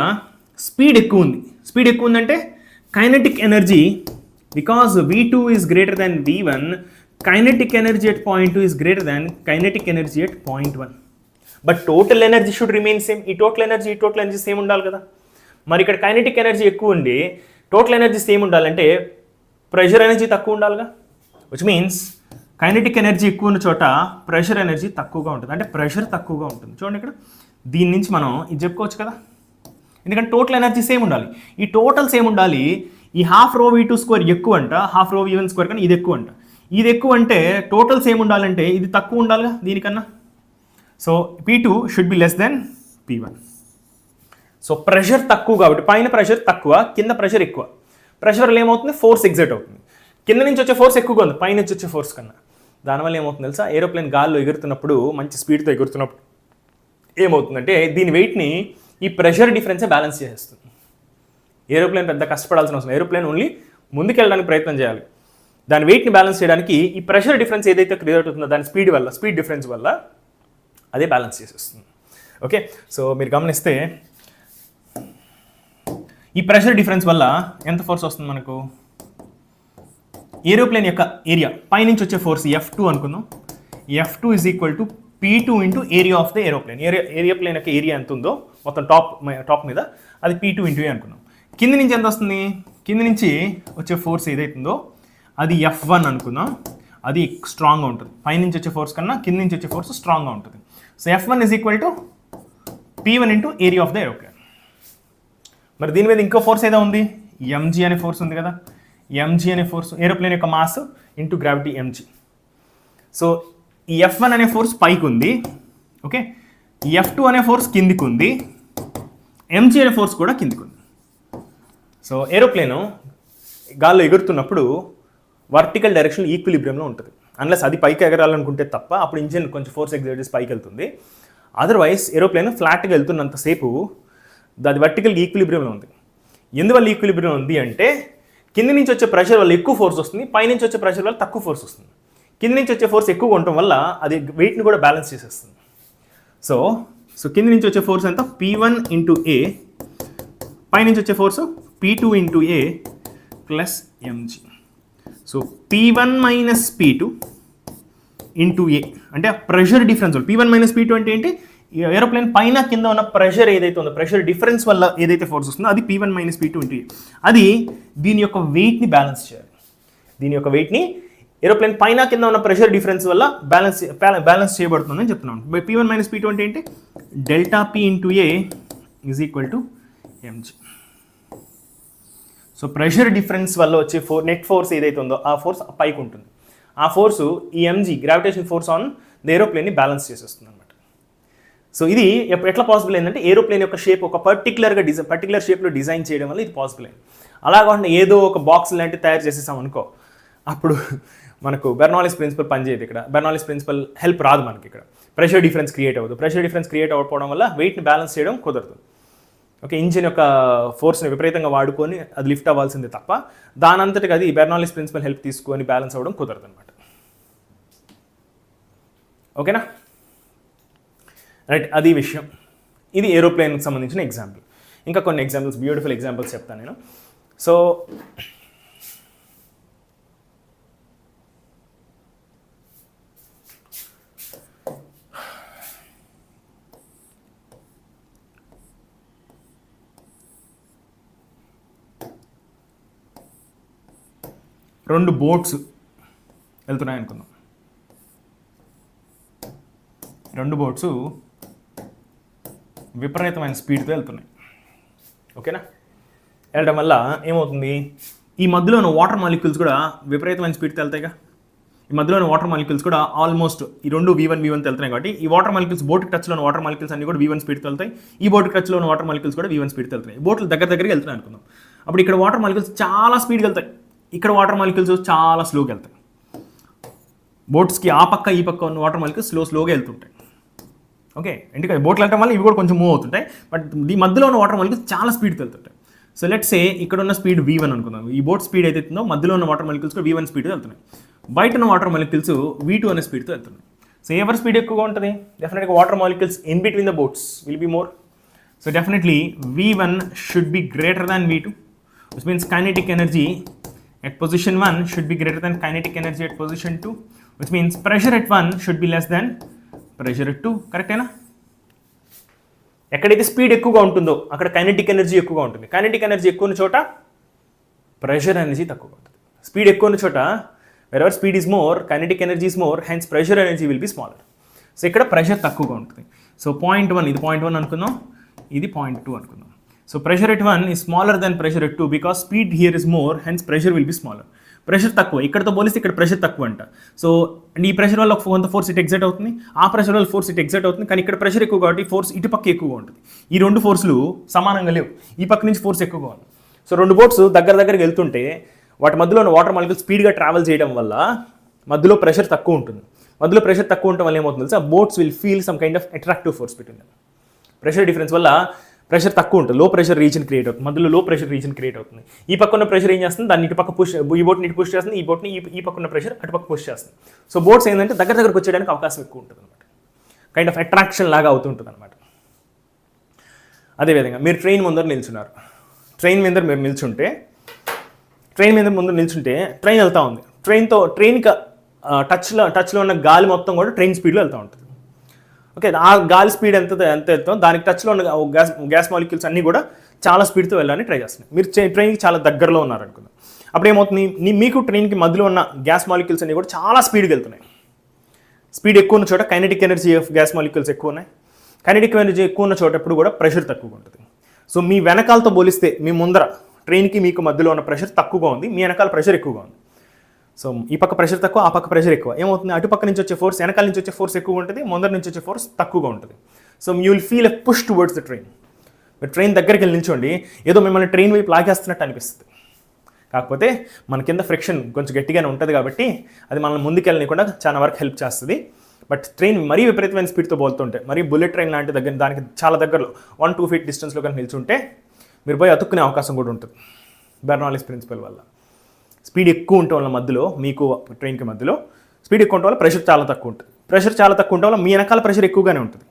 స్పీడ్ ఎక్కువ ఉందంటే kinetic energy, because v2 is greater than v1, kinetic energy at point 2 is greater than kinetic energy at point 1. But total energy should remain same. ఈ total energy సేమ్ ఉండాలి కదా. మరి ఇక్కడ కైనెటిక్ ఎనర్జీ ఎక్కువ ఉండి టోటల్ ఎనర్జీ సేమ్ ఉండాలంటే ప్రెషర్ ఎనర్జీ తక్కువ ఉండాలిగా, విచ్ మీన్స్ కైనెటిక్ ఎనర్జీ ఎక్కువ ఉన్న చోట ప్రెషర్ ఎనర్జీ తక్కువగా ఉంటుంది, అంటే ప్రెషర్ తక్కువగా ఉంటుంది. చూడండి ఇక్కడ దీని నుంచి మనం ఇది చెప్పుకోవచ్చు కదా, ఎందుకంటే టోటల్ ఎనర్జీ సేమ్ ఉండాలి. ఈ టోటల్ సేమ్ ఉండాలి, ఈ ½ ρv²² ఎక్కువ అంట, ½ ρv1² కానీ ఇది ఎక్కువ అంట. ఇది ఎక్కువ అంటే టోటల్ సేమ్ ఉండాలంటే ఇది తక్కువ ఉండాలిగా దీనికన్నా. So P2 should be less than P1. So pressure తక్కువ కాబట్టి పైన ప్రెషర్ తక్కువ, కింద ప్రెషర్ ఎక్కువ. ప్రెషర్ వల్ల ఏమవుతుంది, ఫోర్స్ ఎగ్జర్ట్ అవుతుంది. కింద నుంచి వచ్చే ఫోర్స్ ఎక్కువగా ఉంది పై నుంచి వచ్చే ఫోర్స్ కన్నా. దానివల్ల ఏమవుతుంది తెలుసా, ఏరోప్లేన్ గాల్లో ఎగురుతున్నప్పుడు మంచి స్పీడ్తో ఎగురుతున్నప్పుడు ఏమవుతుందంటే దీని వెయిట్ని ఈ ప్రెషర్ డిఫరెన్సే బ్యాలెన్స్ చేసేస్తుంది. ఏరోప్లేన్ పెద్ద కష్టపడాల్సిన అవసరం, ఏరోప్లేన్ ఓన్లీ ముందుకెళ్ళడానికి ప్రయత్నం చేయాలి. దాని వెయిట్ని బ్యాలెన్స్ చేయడానికి ఈ ప్రెషర్ డిఫరెన్స్ ఏదైతే క్రియేట్ అవుతుందో దాని స్పీడ్ డిఫరెన్స్ వల్ల అదే బ్యాలెన్స్ చేసేస్తుంది. ఓకే, సో మీరు గమనిస్తే ఈ ప్రెషర్ డిఫరెన్స్ వల్ల ఎంత ఫోర్స్ వస్తుంది మనకు, ఏరోప్లేన్ యొక్క ఏరియా పైనుంచి వచ్చే ఫోర్స్ F2 అనుకుందాం. F2 is equal to P2 into area of the aeroplane. Aeroplane యొక్క ఏరియా ఎంత ఉందో మొత్తం టాప్ మీద అది P2 ఇంటూ ఏ అనుకున్నాం. కింద నుంచి ఎంత వస్తుంది, కింద నుంచి వచ్చే ఫోర్స్ ఏదైతుందో అది F1 అనుకుందాం. అది స్ట్రాంగ్గా ఉంటుంది, పైనుంచి వచ్చే ఫోర్స్ కన్నా కింద నుంచి వచ్చే ఫోర్స్ స్ట్రాంగ్గా ఉంటుంది. So F1 is equal to P1 into area of the aeroplane. మరి దీని మీద ఇంకో ఫోర్స్ ఏదో ఉంది, mg అనే ఫోర్స్ ఉంది కదా. mg అనే ఫోర్స్ ఏరోప్లేన్ యొక్క mass into gravity mg. So ఈ F1 అనే ఫోర్స్ పైకి ఉంది, ఓకే. F2 అనే ఫోర్స్ కిందికి ఉంది, mg అనే ఫోర్స్ కూడా కిందికి ఉంది. సో ఏరోప్లేను గాల్లో ఎగురుతున్నప్పుడు వర్టికల్ డైరెక్షన్ ఈక్విలిబ్రియంలో ఉంటుంది. అన్లెస్ అది పైకి ఎగరాలనుకుంటే తప్ప అప్పుడు ఇంజిన్ కొంచెం ఫోర్స్ ఎగ్జర్ట్ చేసి పైకి వెళ్తుంది. అదర్వైజ్ ఏరోప్లేన్ ఫ్లాట్గా వెళ్తున్నంతసేపు అది వర్టికల్ ఈక్విలిబ్రియంలో ఉంది. ఎందువల్ల ఈక్విలిబ్రియం ఉంది అంటే కింద నుంచి వచ్చే ప్రెషర్ వల్ల ఎక్కువ ఫోర్స్ వస్తుంది, పైనుంచి వచ్చే ప్రెషర్ వల్ల తక్కువ ఫోర్స్ వస్తుంది. కింద నుంచి వచ్చే ఫోర్స్ ఎక్కువగా ఉండటం వల్ల అది వెయిట్ని కూడా బ్యాలెన్స్ చేసేస్తుంది. సో కింద నుంచి వచ్చే ఫోర్స్ ఎంత, P1 ఇంటూ ఏ, పైనుంచి వచ్చే force P2 into A plus mg. So P1 minus P2 into A అంటే pressure difference. P1 minus P2 అంటే ఏంటి, ఏరోప్లేన్ పైన కింద ఉన్న ప్రెషర్ ఏదైతే ఉందో ప్రెషర్ డిఫరెన్స్ వల్ల ఏదైతే ఫోర్స్ వస్తుందో అది P1 మైనస్ P2 ఇంటూ ఏ. అది దీని యొక్క వెయిట్ని బ్యాలెన్స్ చేయాలి. దీని యొక్క వెయిట్ని ఏరోప్లేన్ పైన కింద ఉన్న ప్రెషర్ డిఫరెన్స్ వల్ల బ్యాలెన్స్ చేయబడుతుందని చెప్తున్నాను. P1 మైనస్ P2 అంటే ఏంటి, delta P into A is equal to mg. So pressure difference వల్ల వచ్చే నెట్ ఫోర్స్ ఏదైతే ఉందో ఆ ఫోర్స్ పైకి ఉంటుంది. ఆ ఫోర్సు ఈ mg gravitation force on the ఏరోప్లేన్ని బ్యాలెన్స్ చేసేస్తుంది అనమాట. సో ఇది ఎట్లా పాసిబుల్ అయిందంటే ఏరోప్లేన్ యొక్క షేప్ ఒక పర్టికులర్ షేప్లో డిజైన్ చేయడం వల్ల ఇది పాసిబుల్ అయింది. అలా కాకుండా ఏదో ఒక బాక్స్ లాంటివి తయారు చేసేసాం అనుకో, అప్పుడు మనకు బెర్నౌల్లీస్ ప్రిన్సిపల్ పనిచేయదు. ఇక్కడ బెర్నౌల్లీస్ ప్రిన్సిపల్ హెల్ప్ రాదు మనకి. ఇక్కడ ప్రెషర్ డిఫరెన్స్ క్రియేట్ అవ్వదు. ప్రెషర్ డిఫరెన్స్ క్రియేట్ అవ్వకపోవడం వల్ల వెయిట్ని బ్యాలెన్స్ చేయడం కుదరదు. ఓకే, ఇంజిన్ యొక్క ఫోర్స్ని విపరీతంగా వాడుకొని అది లిఫ్ట్ అవ్వాల్సిందే తప్ప దానంతటికి అది బెర్నౌల్లీస్ ప్రిన్సిపల్ హెల్ప్ తీసుకొని బ్యాలెన్స్ అవ్వడం కుదరదు అనమాట. ఓకేనా, రైట్, అది విషయం. ఇది ఏరోప్లేన్కి సంబంధించిన ఎగ్జాంపుల్. ఇంకా కొన్ని ఎగ్జాంపుల్స్, బ్యూటిఫుల్ ఎగ్జాంపుల్స్ చెప్తాను నేను. సో రెండు బోట్స్ వెళ్తున్నాయి అనుకుందాం. రెండు బోట్స్ విపరీతమైన స్పీడ్తో వెళ్తున్నాయి. ఓకేనా, వెళ్ళడం వల్ల ఏమవుతుంది, ఈ మధ్యలో ఉన్న వాటర్ మాలిక్యూల్స్ కూడా విపరీతమైన స్పీడ్తో వెళ్తాయిగా. ఈ మధ్యలో ఉన్న వాటర్ మాలిక్యూల్స్ కూడా ఆల్మోస్ట్ ఈ రెండు V1 వెళ్తున్నాయి కాబట్టి ఈ వాటర్ మాలిక్యూల్స్ బోట్కి టచ్లో ఉన్న వాటర్ మాలిక్యూల్స్ అన్ని కూడా V1 స్పీడ్తో వెళ్తాయి. ఈ బోట్కి టచ్లో ఉన్న వాటర్ మాలిక్యూల్స్ కూడా V1 స్పీడ్తో వెళ్తున్నాయి. బోట్లు దగ్గరికి వెళ్తున్నాయి అనుకుందాం. అప్పుడు ఇక్కడ వాటర్ మాలిక్యూల్స్ చాలా స్పీడ్గా వెళ్తాయి, ఇక్కడ వాటర్ మాలిక్యూల్స్ చాలా స్లోగా వెళ్తాయి. బోట్స్కి ఆ పక్క ఈ పక్క ఉన్న వాటర్ మాలిక్యూల్స్ స్లోగా వెళ్తుంటాయి. ఓకే, ఎందుకంటే బోట్లు వెళ్ళడం వల్ల ఇవి కూడా కొంచెం మూవ్ అవుతుంటాయి, బట్ ఈ మధ్యలో ఉన్న వాటర్ మాలిక్యూల్స్ చాలా స్పీడ్తో వెళ్తుంటాయి. సో లెట్స్ సే ఇక్కడ ఉన్న స్పీడ్ V1 అనుకుందాం. ఈ బోట్ స్పీడ్ ఏదైతే ఉందో మధ్యలో ఉన్న వాటర్ మాలిక్యూల్స్ కూడా V1 స్పీడ్తో వెళ్తున్నాయి. బయట ఉన్న వాటర్ మాలిక్యూల్స్ V2 అనే స్పీడ్తో వెళ్తున్నాయి. సో ఎవరి స్పీడ్ ఎక్కువగా ఉంటుంది, డెఫినెట్గా water molecules in between the boats will be more. So definitely V1 should be greater than V2, which means kinetic energy at position 1 should be greater than kinetic energy at position 2, which means pressure at 1 should be less than pressure at 2. కరెక్టేనా? ఎక్కడైతే స్పీడ్ ఎక్కువగా ఉంటుందో అక్కడ కైనెటిక్ ఎనర్జీ ఎక్కువగా ఉంటుంది. కైనెటిక్ ఎనర్జీ ఎక్కువ ఉన్న చోట ప్రెషర్ ఎనర్జీ తక్కువగా ఉంటుంది. స్పీడ్ ఎక్కువ ఉన్న చోట wherever speed is more, kinetic energy is more, hence pressure energy will be smaller. So ఇక్కడ ప్రెషర్ తక్కువగా ఉంటుంది. సో పాయింట్ 1 ఇది పాయింట్ 1 అనుకుందాం, ఇది పాయింట్ 2 అనుకుందాం. So pressure at 1 is smaller than pressure at 2 because speed here is more, hence pressure will be smaller. Pressure తక్కువ, ఇక్కడతో పోలిస్తే ఇక్కడ ప్రెషర్ తక్కువ అంట. సో ఈ ప్రెషర్ వల్ల కొంత ఫోర్స్ ఇటు ఎగ్జర్ట్ అవుతుంది, ఆ ప్రెషర్ వల్ల ఫోర్స్ ఇటు ఎగ్జర్ట్ అవుతుంది, కానీ ఇక్కడ ప్రెషర్ ఎక్కువ కాబట్టి ఫోర్స్ ఇటు పక్క ఎక్కువగా ఉంటుంది. ఈ రెండు ఫోర్సులు సమానంగా లేవు, ఈ పక్క నుంచి ఫోర్స్ ఎక్కువగా ఉంది. సో 2 బోట్స్ దగ్గరికి వెళ్తుంటే వాటి మధ్యలో ఉన్న వాటర్ మాలిక్యూల్ స్పీడ్గా ట్రావెల్ చేయడం వల్ల మధ్యలో ప్రెషర్ తక్కువ ఉంటుంది. మధ్యలో ప్రెషర్ తక్కువ ఉండటం వల్ల ఏమవుతుంది తెలుసా, boats will feel some kind of attractive force between them. Pressure difference వల్ల ప్రెషర్ తక్కువ ఉంటుంది, లో ప్రెషర్ రీజన్ క్రియేట్ అవుతుంది, మధ్యలో లో ప్రెషర్ రీజన్ క్రియేట్ అవుతుంది. ఈ పక్క ఉన్న ప్రెషర్ ఏం చేస్తుంది, దాన్ని ఇటు పక్క పుష్, ఈ బోట్ని ఇటు పుష్ చేస్తుంది, ఈ బోట్ని ఈ పక్క ఉన్న ప్రెషర్ అటు పక్క పుష్ చేస్తుంది. సో బోట్స్ ఏంటంటే దగ్గరకు వచ్చేయడానికి అవకాశం ఎక్కువ ఉంటుంది అనమాట, కైండ్ ఆఫ్ అట్రాక్షన్ లాగా అవుతుంటుంది అనమాట. అదేవిధంగా మీరు ట్రైన్ ముందర నిల్చున్నారు, ట్రైన్ మీద మీరు నిల్చుంటే ట్రైన్ వెళ్తూ ఉంది, ట్రైన్కి టచ్లో ఉన్న గాలి మొత్తం కూడా ట్రైన్ స్పీడ్లో వెళ్తూ ఉంటుంది. ఓకే, ఆ గాలి స్పీడ్ ఎంత వెళ్తాం, దానికి టచ్లో ఉన్న గ్యాస్ మాలిక్యూల్స్ అన్నీ కూడా చాలా స్పీడ్తో వెళ్ళడానికి ట్రై చేస్తున్నాయి. మీరు ట్రైన్కి చాలా దగ్గరలో ఉన్నారు అనుకుందాం, అప్పుడు ఏమవుతుంది, మీకు ట్రైన్కి మధ్యలో ఉన్న గ్యాస్ మాలిక్యూల్స్ అన్నీ కూడా చాలా స్పీడ్గా వెళ్తున్నాయి. స్పీడ్ ఎక్కువ ఉన్న చోట kinetic energy of gas molecules ఎక్కువ ఉన్నాయి. కైనెటిక్ ఎనర్జీ ఎక్కువ ఉన్న చోట ఎప్పుడు కూడా ప్రెషర్ తక్కువగా ఉంటుంది. సో మీ వెనకాలతో పోలిస్తే మీ ముందర ట్రైన్కి మీకు మధ్యలో ఉన్న ప్రెషర్ తక్కువగా ఉంది, మీ వెనకాల ప్రెషర్ ఎక్కువగా ఉంది. సో ఈ పక్క ప్రెషర్ తక్కువ, ఆ పక్క ప్రెషర్ ఎక్కువ. ఏమవుతుంది, అటుపక్క నుంచి వచ్చే ఫోర్స్, వెనకాల నుంచి వచ్చే ఫోర్స్ ఎక్కువ ఉంటుంది, ముందర నుంచి వచ్చే ఫోర్స్ తక్కువగా ఉంటుంది. So you will feel a push towards the train. మీరు ట్రైన్ దగ్గరికి వెళ్ళి నిల్చోండి, ఏదో మిమ్మల్ని ట్రైన్ వైపు లాగేస్తున్నట్టు అనిపిస్తుంది. కాకపోతే మన కింద ఫ్రిక్షన్ కొంచెం గట్టిగానే ఉంటుంది కాబట్టి అది మనల్ని ముందుకెళ్ళనికుండా చాలా వరకు హెల్ప్ చేస్తుంది. బట్ ట్రైన్ మరీ విపరీతమైన స్పీడ్తో పోతుంటే, మరీ బుల్లెట్ ట్రైన్ లాంటి దానికి చాలా దగ్గరలో 1-2 feet డిస్టెన్స్లో కానీ నిల్చుంటే మీరు పోయి అతుక్కునే అవకాశం కూడా ఉంటుంది. బెర్నౌల్లీస్ ప్రిన్సిపల్ వల్ల స్పీడ్ ఎక్కువ ఉండటం వల్ల మధ్యలో మీకు ట్రైన్కి మధ్యలో స్పీడ్ ఎక్కువ ఉండటం వల్ల ప్రెషర్ చాలా తక్కువ ఉంటుంది. ప్రెషర్ చాలా తక్కువ ఉండటం వల్ల మీ వెనకాల ప్రెషర్ ఎక్కువగానే ఉంటుంది.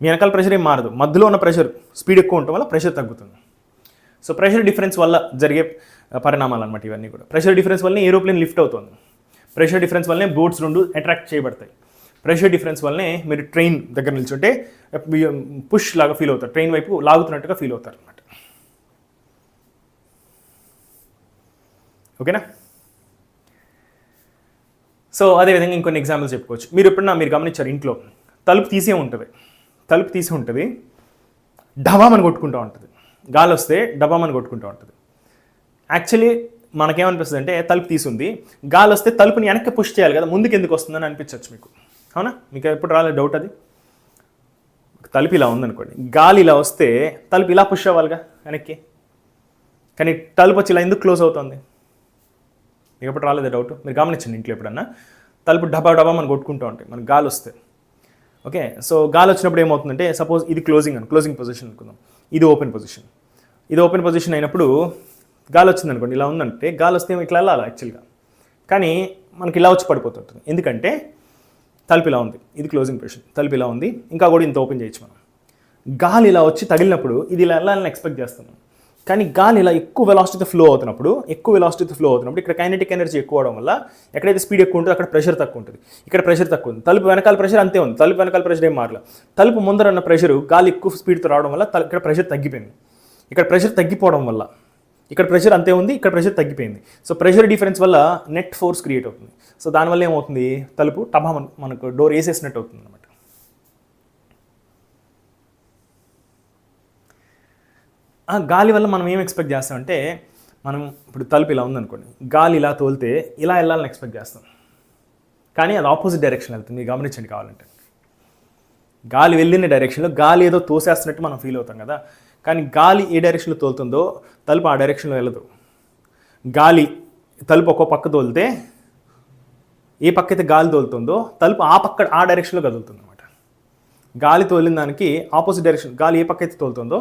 మీ వెనకాల ప్రెషర్ ఏం మారదు, మధ్యలో ఉన్న ప్రెషర్ స్పీడ్ ఎక్కువ ఉండటం వల్ల ప్రెషర్ తగ్గుతుంది. సో ప్రెషర్ డిఫరెన్స్ వల్ల జరిగే పరిణామాలు అనమాట ఇవన్నీ కూడా. ప్రెషర్ డిఫరెన్స్ వల్లనే ఏరోప్లేన్ లిఫ్ట్ అవుతుంది, ప్రెషర్ డిఫరెన్స్ వల్లనే బోట్స్ 2 అట్రాక్ట్ చేయబడతాయి, ప్రెషర్ డిఫరెన్స్ వల్లనే మీరు ట్రైన్ దగ్గర నిల్చుంటే పుష్ లాగా ఫీల్ అవుతారు, ట్రైన్ వైపు లాగుతున్నట్టుగా ఫీల్ అవుతారు అనమాట. ఓకేనా? సో అదేవిధంగా ఇంకొన్ని ఎగ్జాంపుల్స్ చెప్పుకోవచ్చు. మీరు ఎప్పుడన్నా మీరు గమనించారు, ఇంట్లో తలుపు తీసే ఉంటుంది, డబామని కొట్టుకుంటూ ఉంటుంది, గాలి వస్తే డబామని కొట్టుకుంటూ ఉంటుంది. యాక్చువల్లీ మనకేమనిపిస్తుంది అంటే తలుపు తీసుంది, గాలి వస్తే తలుపుని వెనక్కి పుష్ చేయాలి కదా, ముందుకు ఎందుకు వస్తుందని అనిపించవచ్చు మీకు. అవునా? మీకు ఎప్పుడు రాలేదు డౌట్ అది? తలుపు ఇలా ఉందనుకోండి, గాలి ఇలా వస్తే తలుపు ఇలా పుష్ అవ్వాలిగా వెనక్కి, కానీ తలుపు వచ్చి ఇలా ఎందుకు క్లోజ్ అవుతుంది? మీకు ఎప్పుడు రాలేదు డౌట్? మీరు గమనించండి, ఇంట్లో ఎప్పుడన్నా తలుపు డబా మనం కొట్టుకుంటూ ఉంటాయి మనకు గాలి వస్తే. ఓకే, సో గాలి వచ్చినప్పుడు ఏమవుతుందంటే, సపోజ్ ఇది క్లోజింగ్ పొజిషన్ అనుకుందాం, ఇది ఓపెన్ పొజిషన్ అయినప్పుడు గాలి వచ్చింది అనుకోండి, ఇలా ఉందంటే గాలి వస్తే ఇట్లా వెళ్ళాలి యాక్చువల్గా, కానీ మనకి ఇలా వచ్చి పడిపోతుంటుంది. ఎందుకంటే తలుపు ఇలా ఉంది, ఇది క్లోజింగ్ పొజిషన్, తలుపు ఇలా ఉంది, ఇంకా కూడా ఇంత ఓపెన్ చేయొచ్చు మనం. గాలి ఇలా వచ్చి తగిలినప్పుడు ఇది ఇలా వెళ్ళాలని ఎక్స్పెక్ట్ చేస్తాం, కానీ గాలి ఇలా ఎక్కువ వెలాసిటీతో ఫ్లో అవుతున్నప్పుడు ఇక్కడ కైనెటిక్ ఎనర్జీ ఎక్కువ అవడం వల్ల ఎక్కడైతే స్పీడ్ ఎక్కువ ఉంటుందో అక్కడ ప్రెషర్ తక్కువ ఉంటుంది, ఇక్కడ ప్రెషర్ తక్కువ ఉంది. తలుపు వెనకాల ప్రెషర్ అంతే ఉంది, తలుపు వెనకాల ప్రెషర్ ఏం మారలేదు. తలుపు ముందర ఉన్న ప్రెషర్ గాలి ఎక్కువ స్పీడ్తో రావడం వల్ల ఇక్కడ ప్రెషర్ తగ్గిపోయింది. ఇక్కడ ప్రెషర్ తగ్గిపోవడం వల్ల ఇక్కడ ప్రెషర్ అంతే ఉంది, ఇక్కడ ప్రెషర్ తగ్గిపోయింది. సో ప్రెషర్ డిఫరెన్స్ వల్ల నెట్ ఫోర్స్ క్రియేట్ అవుతుంది. సో దానివల్ల ఏమవుతుంది, తలుపు టబా మనకు డోర్ వేసేసినట్టు అవుతుంది అనమాట. గాలి వల్ల మనం ఏం ఎక్స్పెక్ట్ చేస్తామంటే, మనం ఇప్పుడు తలుపు ఇలా ఉందనుకోండి, గాలి ఇలా తోలితే ఇలా వెళ్ళాలని ఎక్స్పెక్ట్ చేస్తాం, కానీ అది ఆపోజిట్ డైరెక్షన్ వెళ్తుంది. మీరు గమనించండి కావాలంటే, గాలి వెళ్ళిన డైరెక్షన్లో గాలి ఏదో తోసేస్తున్నట్టు మనం ఫీల్ అవుతాం కదా, కానీ గాలి ఏ డైరెక్షన్లో తోలుతుందో తలుపు ఆ డైరెక్షన్లో వెళ్ళదు. గాలి తలుపు ఒక్కో పక్క తోలితే ఏ పక్క అయితే గాలి తోలుతుందో తలుపు ఆ డైరెక్షన్లో కదులుతుంది అనమాట. గాలి తోలిన దానికి ఆపోజిట్ డైరెక్షన్, గాలి ఏ పక్క అయితే తోలుతుందో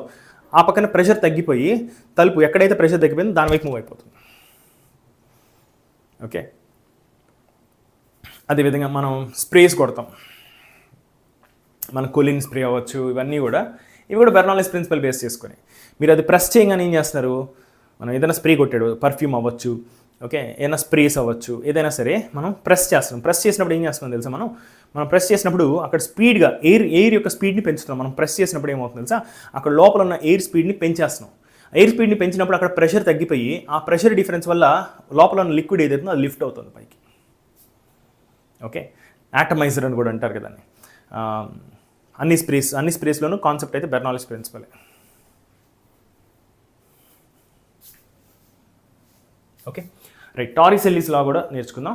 ఆ పక్కన ప్రెషర్ తగ్గిపోయి తలుపు ఎక్కడైతే ప్రెషర్ తగ్గిపోయిందో దాని వైపు మూవ్ అయిపోతుంది. ఓకే, అదేవిధంగా మనం స్ప్రేస్ కొడతాం, మన కూలింగ్ స్ప్రే అవ్వచ్చు, ఇవి కూడా బెర్నౌల్లీస్ ప్రిన్సిపల్ బేస్ చేసుకొని. మీరు అది ప్రెస్ చేయగానే ఏం చేస్తున్నారు, మనం ఏదైనా స్ప్రే కొట్టాడు, పర్ఫ్యూమ్ అవ్వచ్చు, ఓకే, ఏదైనా స్ప్రేస్ అవ్వచ్చు, ఏదైనా సరే మనం ప్రెస్ చేస్తున్నాం. ప్రెస్ చేసినప్పుడు ఏం చేస్తున్నాం తెలుసా, మనం ప్రెస్ చేసినప్పుడు అక్కడ స్పీడ్గా ఎయిర్ యొక్క స్పీడ్ని పెంచుతున్నాం. మనం ప్రెస్ చేసినప్పుడు ఏమవుతుంది తెలుసా, అక్కడ లోపల ఉన్న ఎయిర్ స్పీడ్ని పెంచేస్తున్నాం. ఎయిర్ స్పీడ్ని పెంచినప్పుడు అక్కడ ప్రెషర్ తగ్గిపోయి ఆ ప్రెషర్ డిఫరెన్స్ వల్ల లోపల ఉన్న లిక్విడ్ ఏదైతుందో అది లిఫ్ట్ అవుతుంది పైకి. ఓకే, యాటమైజర్ అని కూడా అంటారు కదండి. అన్ని స్ప్రేస్లోనూ కాన్సెప్ట్ అయితే బెర్నౌల్లీస్ ప్రిన్సిపలే. ఓకే రైట్, టారిసెల్లిస్ లా కూడా నేర్చుకుందాం.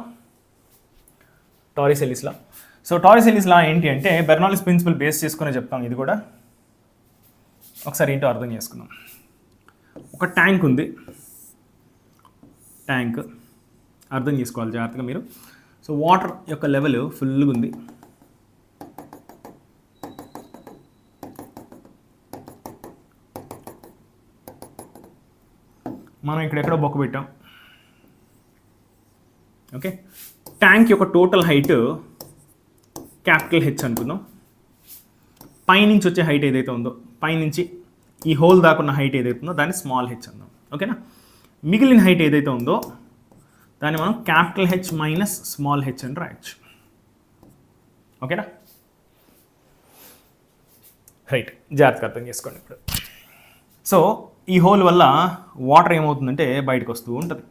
టారిసెల్లిస్ లా, సో టారిసెల్లిస్ లా ఏంటి అంటే బెర్నౌల్లీస్ ప్రిన్సిపల్ బేస్ చేసుకునే చెప్తాం. ఇది కూడా ఒకసారి ఏంటో అర్థం చేసుకుందాం. ఒక ట్యాంక్ ఉంది, ట్యాంక్ అర్థం చేసుకోవాలి జాగ్రత్తగా మీరు. సో వాటర్ యొక్క లెవెల్ ఫుల్గా ఉంది, మనం ఇక్కడెక్కడో బొక్క పెట్టాం. ఓకే, ట్యాంక్ యొక్క టోటల్ హైట్ క్యాపిటల్ హెచ్ అనుకుందాం. పైనుంచి వచ్చే హైట్ ఏదైతే ఉందో, పైనుంచి ఈ హోల్ దాకున్న హైట్ ఏదైతే ఉందో దాన్ని స్మాల్ హెచ్ అందాం. ఓకేనా, మిగిలిన హైట్ ఏదైతే ఉందో దాన్ని మనం capital H minus small H అని రాయొచ్చు. ఓకేనా, రైట్, జాగ్రత్తగా అర్థం చేసుకోండి ఇప్పుడు. సో ఈ హోల్ వల్ల వాటర్ ఏమవుతుందంటే బయటకు వస్తూ ఉంటుంది,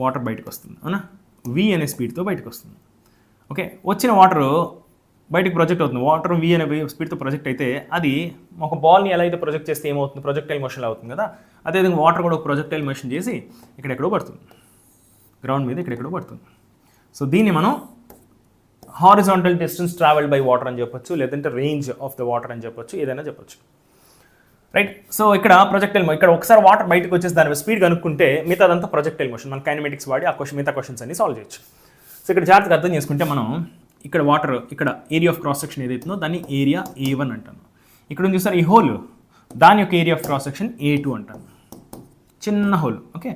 వాటర్ బయటకు వస్తుంది, అవునా, వి అనే స్పీడ్తో బయటకు వస్తుంది. ఓకే, వచ్చిన వాటర్ బయటకు ప్రొజెక్ట్ అవుతుంది. వాటర్ వి అనే స్పీడ్తో ప్రొజెక్ట్ అయితే అది ఒక బాల్ని ఎలా అయితే ప్రొజెక్ట్ చేస్తే ఏమవుతుంది, ప్రొజెక్టైల్ మోషన్లో అవుతుంది కదా. అదేవిధంగా వాటర్ కూడా ఒక ప్రొజెక్టైల్ మోషన్ చేసి ఇక్కడెక్కడో పడుతుంది, గ్రౌండ్ మీద ఇక్కడెక్కడో పడుతుంది. సో దీన్ని మనం horizontal distance travelled by water అని చెప్పొచ్చు, లేదంటే రేంజ్ ఆఫ్ ద వాటర్ అని చెప్పొచ్చు, ఏదైనా చెప్పొచ్చు. రైట్, సో ఇక్కడ ప్రొజెక్టైల్ ఇక్కడ ఒకసారి వాటర్ బయటకు వచ్చేసి దాని స్పీడ్ కనుక్కుంటే మిగతాదంతా ప్రొజెక్టైల్ మోషన్, మన కైనమెటిక్స్ వాడి ఆ మిగతా క్వశ్చన్స్ అన్ని సాల్వ్ చేయొచ్చు. సో ఇక్కడ జాగ్రత్తగా అర్థం చేసుకుంటే మనం ఇక్కడ వాటర్, ఇక్కడ ఏరియా ఆఫ్ క్రాస్ సెక్షన్ ఏదైతుందో దాన్ని ఏరియా A1 అంటాను. ఇక్కడ చూసారు ఈ హోల్, దాని యొక్క area of cross section A2 అంటాను. చిన్న హోల్, ఓకే,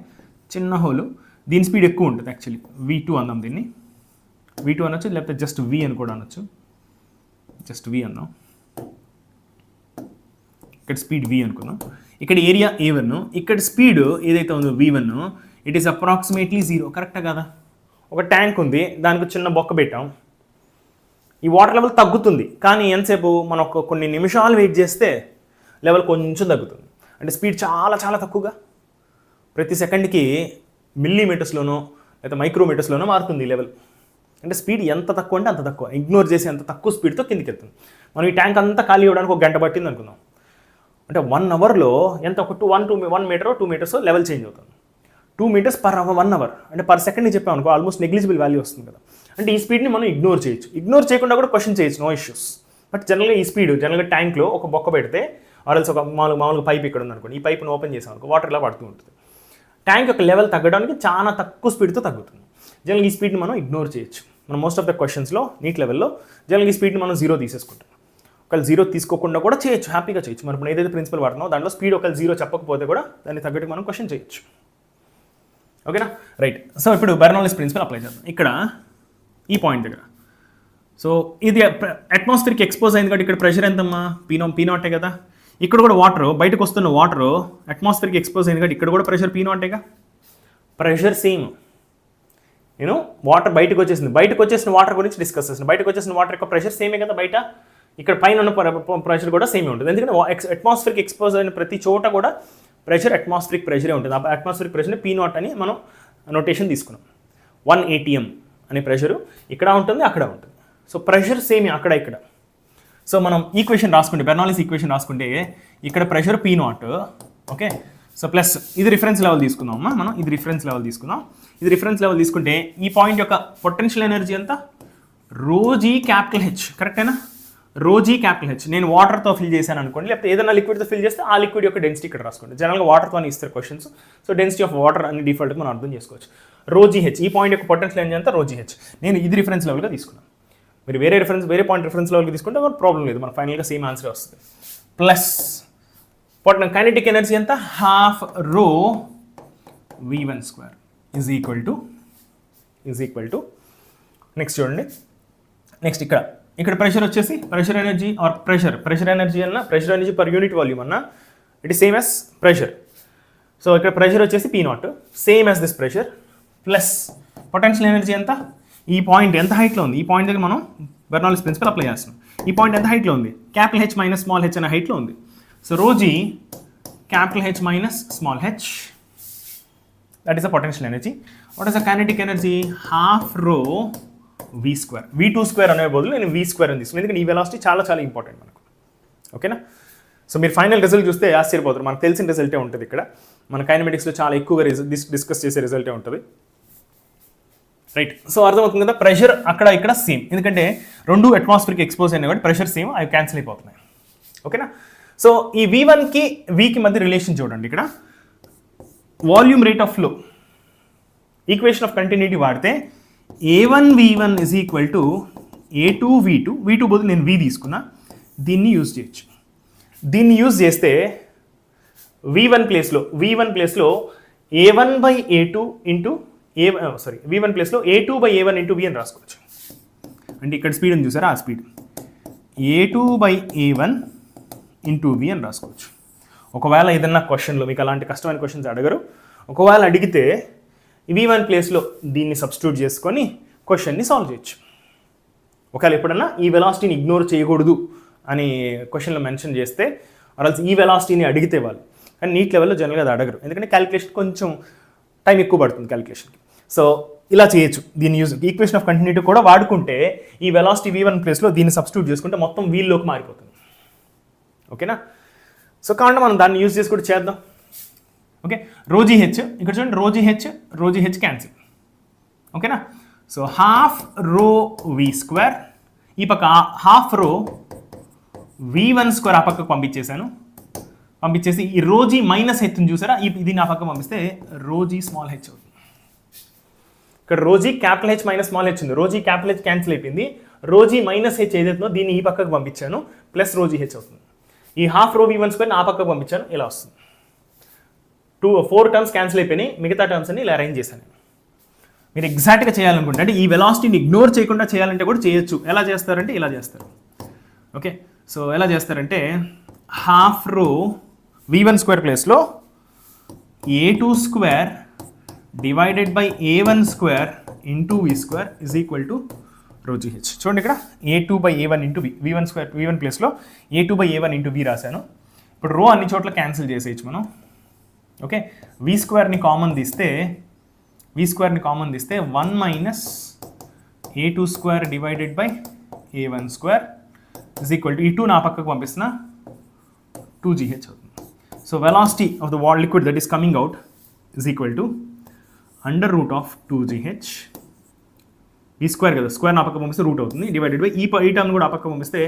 చిన్న హోల్, దీని స్పీడ్ ఎక్కువ ఉంటుంది యాక్చువల్లీ, V2 అందాం, దీన్ని V2 అనొచ్చు, లేకపోతే జస్ట్ V అని కూడా అనొచ్చు, జస్ట్ V అందాం. ఇక్కడ స్పీడ్ V అనుకుందాం, ఇక్కడ ఏరియా A1, ఇక్కడ స్పీడ్ ఏదైతే ఉందో V1, ఇట్ ఈస్ అప్రాక్సిమేట్లీ 0. కరెక్టా కదా? ఒక ట్యాంక్ ఉంది, దానికి చిన్న బొక్క పెట్టాం, ఈ వాటర్ లెవెల్ తగ్గుతుంది, కానీ ఎంతసేపు మనం కొన్ని నిమిషాలు వెయిట్ చేస్తే లెవెల్ కొంచెం తగ్గుతుంది. అంటే స్పీడ్ చాలా చాలా తక్కువగా, ప్రతి సెకండ్కి మిల్లీమీటర్స్లోనో లేదా మైక్రోమీటర్స్లోనో మారుతుంది ఈ లెవెల్. అంటే స్పీడ్ ఎంత తక్కువ అంటే అంత తక్కువ, ఇగ్నోర్ చేసి అంత తక్కువ స్పీడ్తో కిందికి వెళ్తుంది. మనం ఈ ట్యాంక్ అంతా ఖాళీ అవ్వడానికి ఒక గంట పట్టింది అనుకుందాం, అంటే 1 అవర్లో ఎంత, ఒక 1 మీటర్ 2 మీటర్స్ లెవెల్ చేంజ్ అవుతుంది. 2 మీటర్స్ పర్ 1 అవర్, అంటే పర్ సెకండ్ని చెప్పాం అనుకో, ఆల్మోస్ట్ నెగ్లిజిబుల్ వాల్యూ వస్తుంది కదా. అంటే ఈ స్పీడ్ని మనం ఇగ్నోర్ చేయొచ్చు, ఇగ్నోర్ చేయకుండా కూడా క్వశ్చన్ చేయొచ్చు, నో ఇష్యూస్. బట్ జనరల్గా ఈ స్పీడ్, జనరల్గా ట్యాంక్లో ఒక బొక్క పెడితే ఆర్ఎల్స్ ఒక మామూలుగా పైప్ ఇక్కడ ఉంది అనుకోండి, ఈ పైప్ను ఓపెన్ చేసాం అనుకో, వాటర్ ఇలా పడుతూ ఉంటుంది. ట్యాంక్ యొక్క లెవెల్ తగ్గడానికి చాలా తక్కువ స్పీడ్తో తగ్గుతుంది. జనరల్గా ఈ స్పీడ్ని మనం ఇగ్నోర్ చేయొచ్చు. మనం మోస్ట్ ఆఫ్ ద క్వశ్చన్స్లో నీట్ లెవెల్లో జనరల్గా ఈ స్పీడ్ని మనం 0 తీసేసుకుంటాం. ఒకవేళ 0 తీసుకోకుండా కూడా చేయొచ్చు, హ్యాపీగా చేయొచ్చు. మనం ఇప్పుడు ఏదైతే ప్రిన్సిపల్ వాడుతున్నామో దాంట్లో స్పీడ్ ఒకవేళ 0 చెప్పకపోతే కూడా దాన్ని తగ్గట్టు మనం క్వశ్చన్ చేయొచ్చు. ఓకేనా, రైట్. సో ఇప్పుడు బెర్నౌల్లీస్ ప్రిన్సిపల్ అప్లై చేద్దాం ఇక్కడ ఈ పాయింట్ దగ్గర. సో ఇది అట్మాస్ఫియర్కి ఎక్స్పోజ్ అయింది కాబట్టి ఇక్కడ ప్రెషర్ ఎంతమ్మా, P0 కదా. ఇక్కడ కూడా వాటర్ బయటకు వస్తున్న వాటర్ అట్మాస్ఫియర్కి ఎక్స్పోజ్ అయింది కాబట్టి ఇక్కడ కూడా ప్రెషర్ P0 ప్రెషర్ సేమ్. నేను వాటర్ బయటకు వచ్చేసిన వాటర్ గురించి డిస్కస్ చేస్తున్నాను. బయటకు వచ్చేసిన వాటర్ యొక్క ప్రెషర్ సేమే కదా బయట, ఇక్కడ పైన ఉన్న ప్రెషర్ కూడా సేమే ఉంటుంది. ఎందుకంటే అట్మాస్ఫియర్కి ఎక్స్పోజ్ అయిన ప్రతి చోట కూడా ప్రెషర్ అట్మాస్ఫిరిక్ ప్రెషరే ఉంటుంది. ఆ అట్మాస్ఫిరిక్ ప్రెషర్ని P0 అని మనం నోటేషన్ తీసుకున్నాం. 1 atm అనే ప్రెషరు ఇక్కడ ఉంటుంది, అక్కడ ఉంటుంది. సో ప్రెషర్ సేమ్ అక్కడ ఇక్కడ. సో మనం ఈక్వేషన్ రాసుకుంటే, బెర్నౌల్లీస్ ఈక్వేషన్ రాసుకుంటే ఇక్కడ pressure P0, okay. So plus ఇది రిఫరెన్స్ లెవెల్ తీసుకుందాం అమ్మా, మనం ఇది రిఫరెన్స్ లెవెల్ తీసుకుందాం. ఇది రిఫరెన్స్ లెవెల్ తీసుకుంటే ఈ పాయింట్ యొక్క పొటెన్షియల్ ఎనర్జీ ఎంత, ρg క్యాపిటల్ హెచ్, కరెక్టేనా, ρg క్యాపిటల్ హెచ్. నేను వాటర్తో ఫిల్ చేశాను అనుకోండి, లేకపోతే ఏదైనా లిక్విడ్తో ఫిల్ చేస్తే ఆ లిక్విడ్ యొక్క డెన్సిటీ ఇక్కడ రాసుకోండి. జనరల్గా వాటర్తో ఇస్తారు questions, so density of water అని డిఫాల్ట్గా మనం అర్థం చేసుకోవచ్చు. ρgh, ఈ పాయింట్ యొక్క పొటెన్షియల్ ఎనర్జీ అంతా ρgh. నేను ఇది రిఫరెన్స్ లెవెల్గా తీసుకున్నాను. మీరు వేరే పాయింట్ రిఫరెన్స్ లెవెల్కి తీసుకుంటే ప్రాబ్లం లేదు, మన ఫైనల్గా సేమ్ ఆన్సర్ వస్తుంది. ప్లస్ కైనెటిక్ ఎనర్జీ ఎంత, ½ ρ v1² is equal to next చూడండి, నెక్స్ట్ ఇక్కడ ప్రెషర్ వచ్చేసి pressure energy or pressure energy అన్న, pressure energy per unit volume అన్న, it is same as pressure. So ఇక్కడ ప్రెషర్ వచ్చేసి P0 same as this pressure, plus potential energy ఎంత, ఈ పాయింట్ ఎంత హైట్లో ఉంది, ఈ పాయింట్ దగ్గర మనం బెర్నౌల్లీస్ ప్రిన్సిపల్ అప్లై చేస్తున్నాం. ఈ పాయింట్ ఎంత హైట్లో ఉంది, capital H minus small H అనే హైట్లో ఉంది. So ρg capital H minus small H, that is the potential energy. What is the kinetic energy, ½ ρ v², v2² అనే బదులు నేను v² అని తీసుకున్నాను, ఎందుకంటే ఈ వెలాసిటీ చాలా చాలా ఇంపార్టెంట్ మనకు. ఓకేనా, సో మీరు ఫైనల్ రిజల్ట్ చూస్తే ఆశ్చర్యపోతారు, మనకు తెలిసిన రిజల్టే ఉంటుంది. ఇక్కడ మన కైనమెటిక్స్లో చాలా ఎక్కువగా డిస్కస్ చేసే రిజల్టే ఉంటుంది. రైట్, సో అర్థమవుతుంది కదా, ప్రెషర్ అక్కడ ఇక్కడ సేమ్, ఎందుకంటే రెండు అట్మాస్ఫియర్కి ఎక్స్పోజ్ అయినా కాబట్టి ప్రెషర్ సేమ్, అవి క్యాన్సిల్ అయిపోతున్నాయి. ఓకేనా, సో ఈ V1కి Vకి మధ్య రిలేషన్ చూడండి. ఇక్కడ volume rate of flow equation of continuity వాడితే A1V1 is equal to A2V2, V2 బదులు నేను V తీసుకున్నా, దీన్ని యూజ్ చేయొచ్చు. దీన్ని యూజ్ చేస్తే V1 ప్లేస్లో A1/A2 ఇంటూ V1 ప్లేస్లో A2/A1 ఇంటూ V అని రాసుకోవచ్చు. అంటే ఇక్కడ స్పీడ్ అని చూసారా, ఆ స్పీడ్ A2/A1 ఇంటూ V అని రాసుకోవచ్చు. ఒకవేళ ఏదన్నా క్వశ్చన్లో మీకు అలాంటి కష్టమైన క్వశ్చన్స్ అడగరు, ఒకవేళ అడిగితే V1 ప్లేస్లో దీన్ని సబ్స్టిట్యూట్ చేసుకొని క్వశ్చన్ని సాల్వ్ చేయొచ్చు. ఒకవేళ ఎప్పుడన్నా ఈ వెలాసిటీని ఇగ్నోర్ చేయకూడదు అని క్వశ్చన్లో మెన్షన్ చేస్తే ఆర్ఎల్స్ ఈ వెలాసిటీని అడిగితే వాళ్ళు, కానీ నీట్ లెవెల్లో జనరల్గా అది అడగరు, ఎందుకంటే క్యాలిక్యులేషన్ కొంచెం టైం ఎక్కువ పడుతుంది క్యాలిక్యులేషన్కి. సో ఇలా చేయొచ్చు. దీన్ని యూజ్ ఈక్వేషన్ ఆఫ్ కంటిన్యూటీ కూడా వాడుకుంటే ఈ వెలాసిటీ V1 ప్లేస్లో దీన్ని సబ్స్టిట్యూట్ చేసుకుంటే మొత్తం వీల్లోకి మారిపోతుంది. ఓకేనా? సో కాబట్టి మనం దాన్ని యూజ్ చేసి కూడా చేద్దాం. ఓకే, ρGH ఇక్కడ చూడండి, ρGH క్యాన్సిల్. ఓకేనా? సో హాఫ్ రో V స్క్వేర్, ఈ పక్క హాఫ్ రో V1 స్క్వేర్ ఆ పక్కకు పంపించేసి ఈ ρG మైనస్ హెచ్ని చూసారా, ఇది నా పక్క పంపిస్తే ρG స్మాల్ హెచ్ అవుతుంది. ఇక్కడ ρG capital H minus small H ఉంది, ρG క్యాపిటల్ హెచ్ క్యాన్సిల్ అయిపోయింది, ρG మైనస్ హెచ్ ఏదైతుందో దీన్ని ఈ పక్కకు పంపించాను, ప్లస్ ρGH అవుతుంది. ఈ హాఫ్ రో V1 స్క్వేర్ ఆ పక్కకు పంపించాను, ఇలా వస్తుంది. 4 టర్మ్స్ క్యాన్సిల్ అయిపోయినాయి, మిగతా టర్మ్స్ అన్ని ఇలా అరేంజ్ చేశాను. మీరు ఎగ్జాక్ట్గా చేయాలనుకుంటే, అంటే ఈ వెలాసిటీని ఇగ్నోర్ చేయకుండా చేయాలంటే కూడా చేయొచ్చు. ఎలా చేస్తారంటే ఇలా చేస్తారు. ఓకే, సో ఎలా చేస్తారంటే హాఫ్ రో V1 స్క్వేర్ ప్లేస్లో A2 square divided by A1 square into V square is equal to ρGH. చూడండి ఇక్కడ A2/A1 into V1 square, V1 ప్లేస్లో A2/A1 ఇంటూ V రాశాను. ఇప్పుడు రో అన్ని చోట్ల క్యాన్సిల్ చేసేయచ్చు మనం. ఓకే, V స్క్వేర్ని కామన్ తీస్తే 1 minus A2 square divided by A1 square is equal to ఈ 2 నా పక్కకు పంపిస్తున్నా 2GH అవుతుంది. So velocity of the liquid that is coming out is equal to under root of 2GH. ఈ స్క్వేర్ కదా, స్క్వేర్ నా పక్క పంపిస్తే రూట్ అవుతుంది, డివైడెడ్ బై ఈ టర్మ్ కూడా ఆ పక్క పంపిస్తే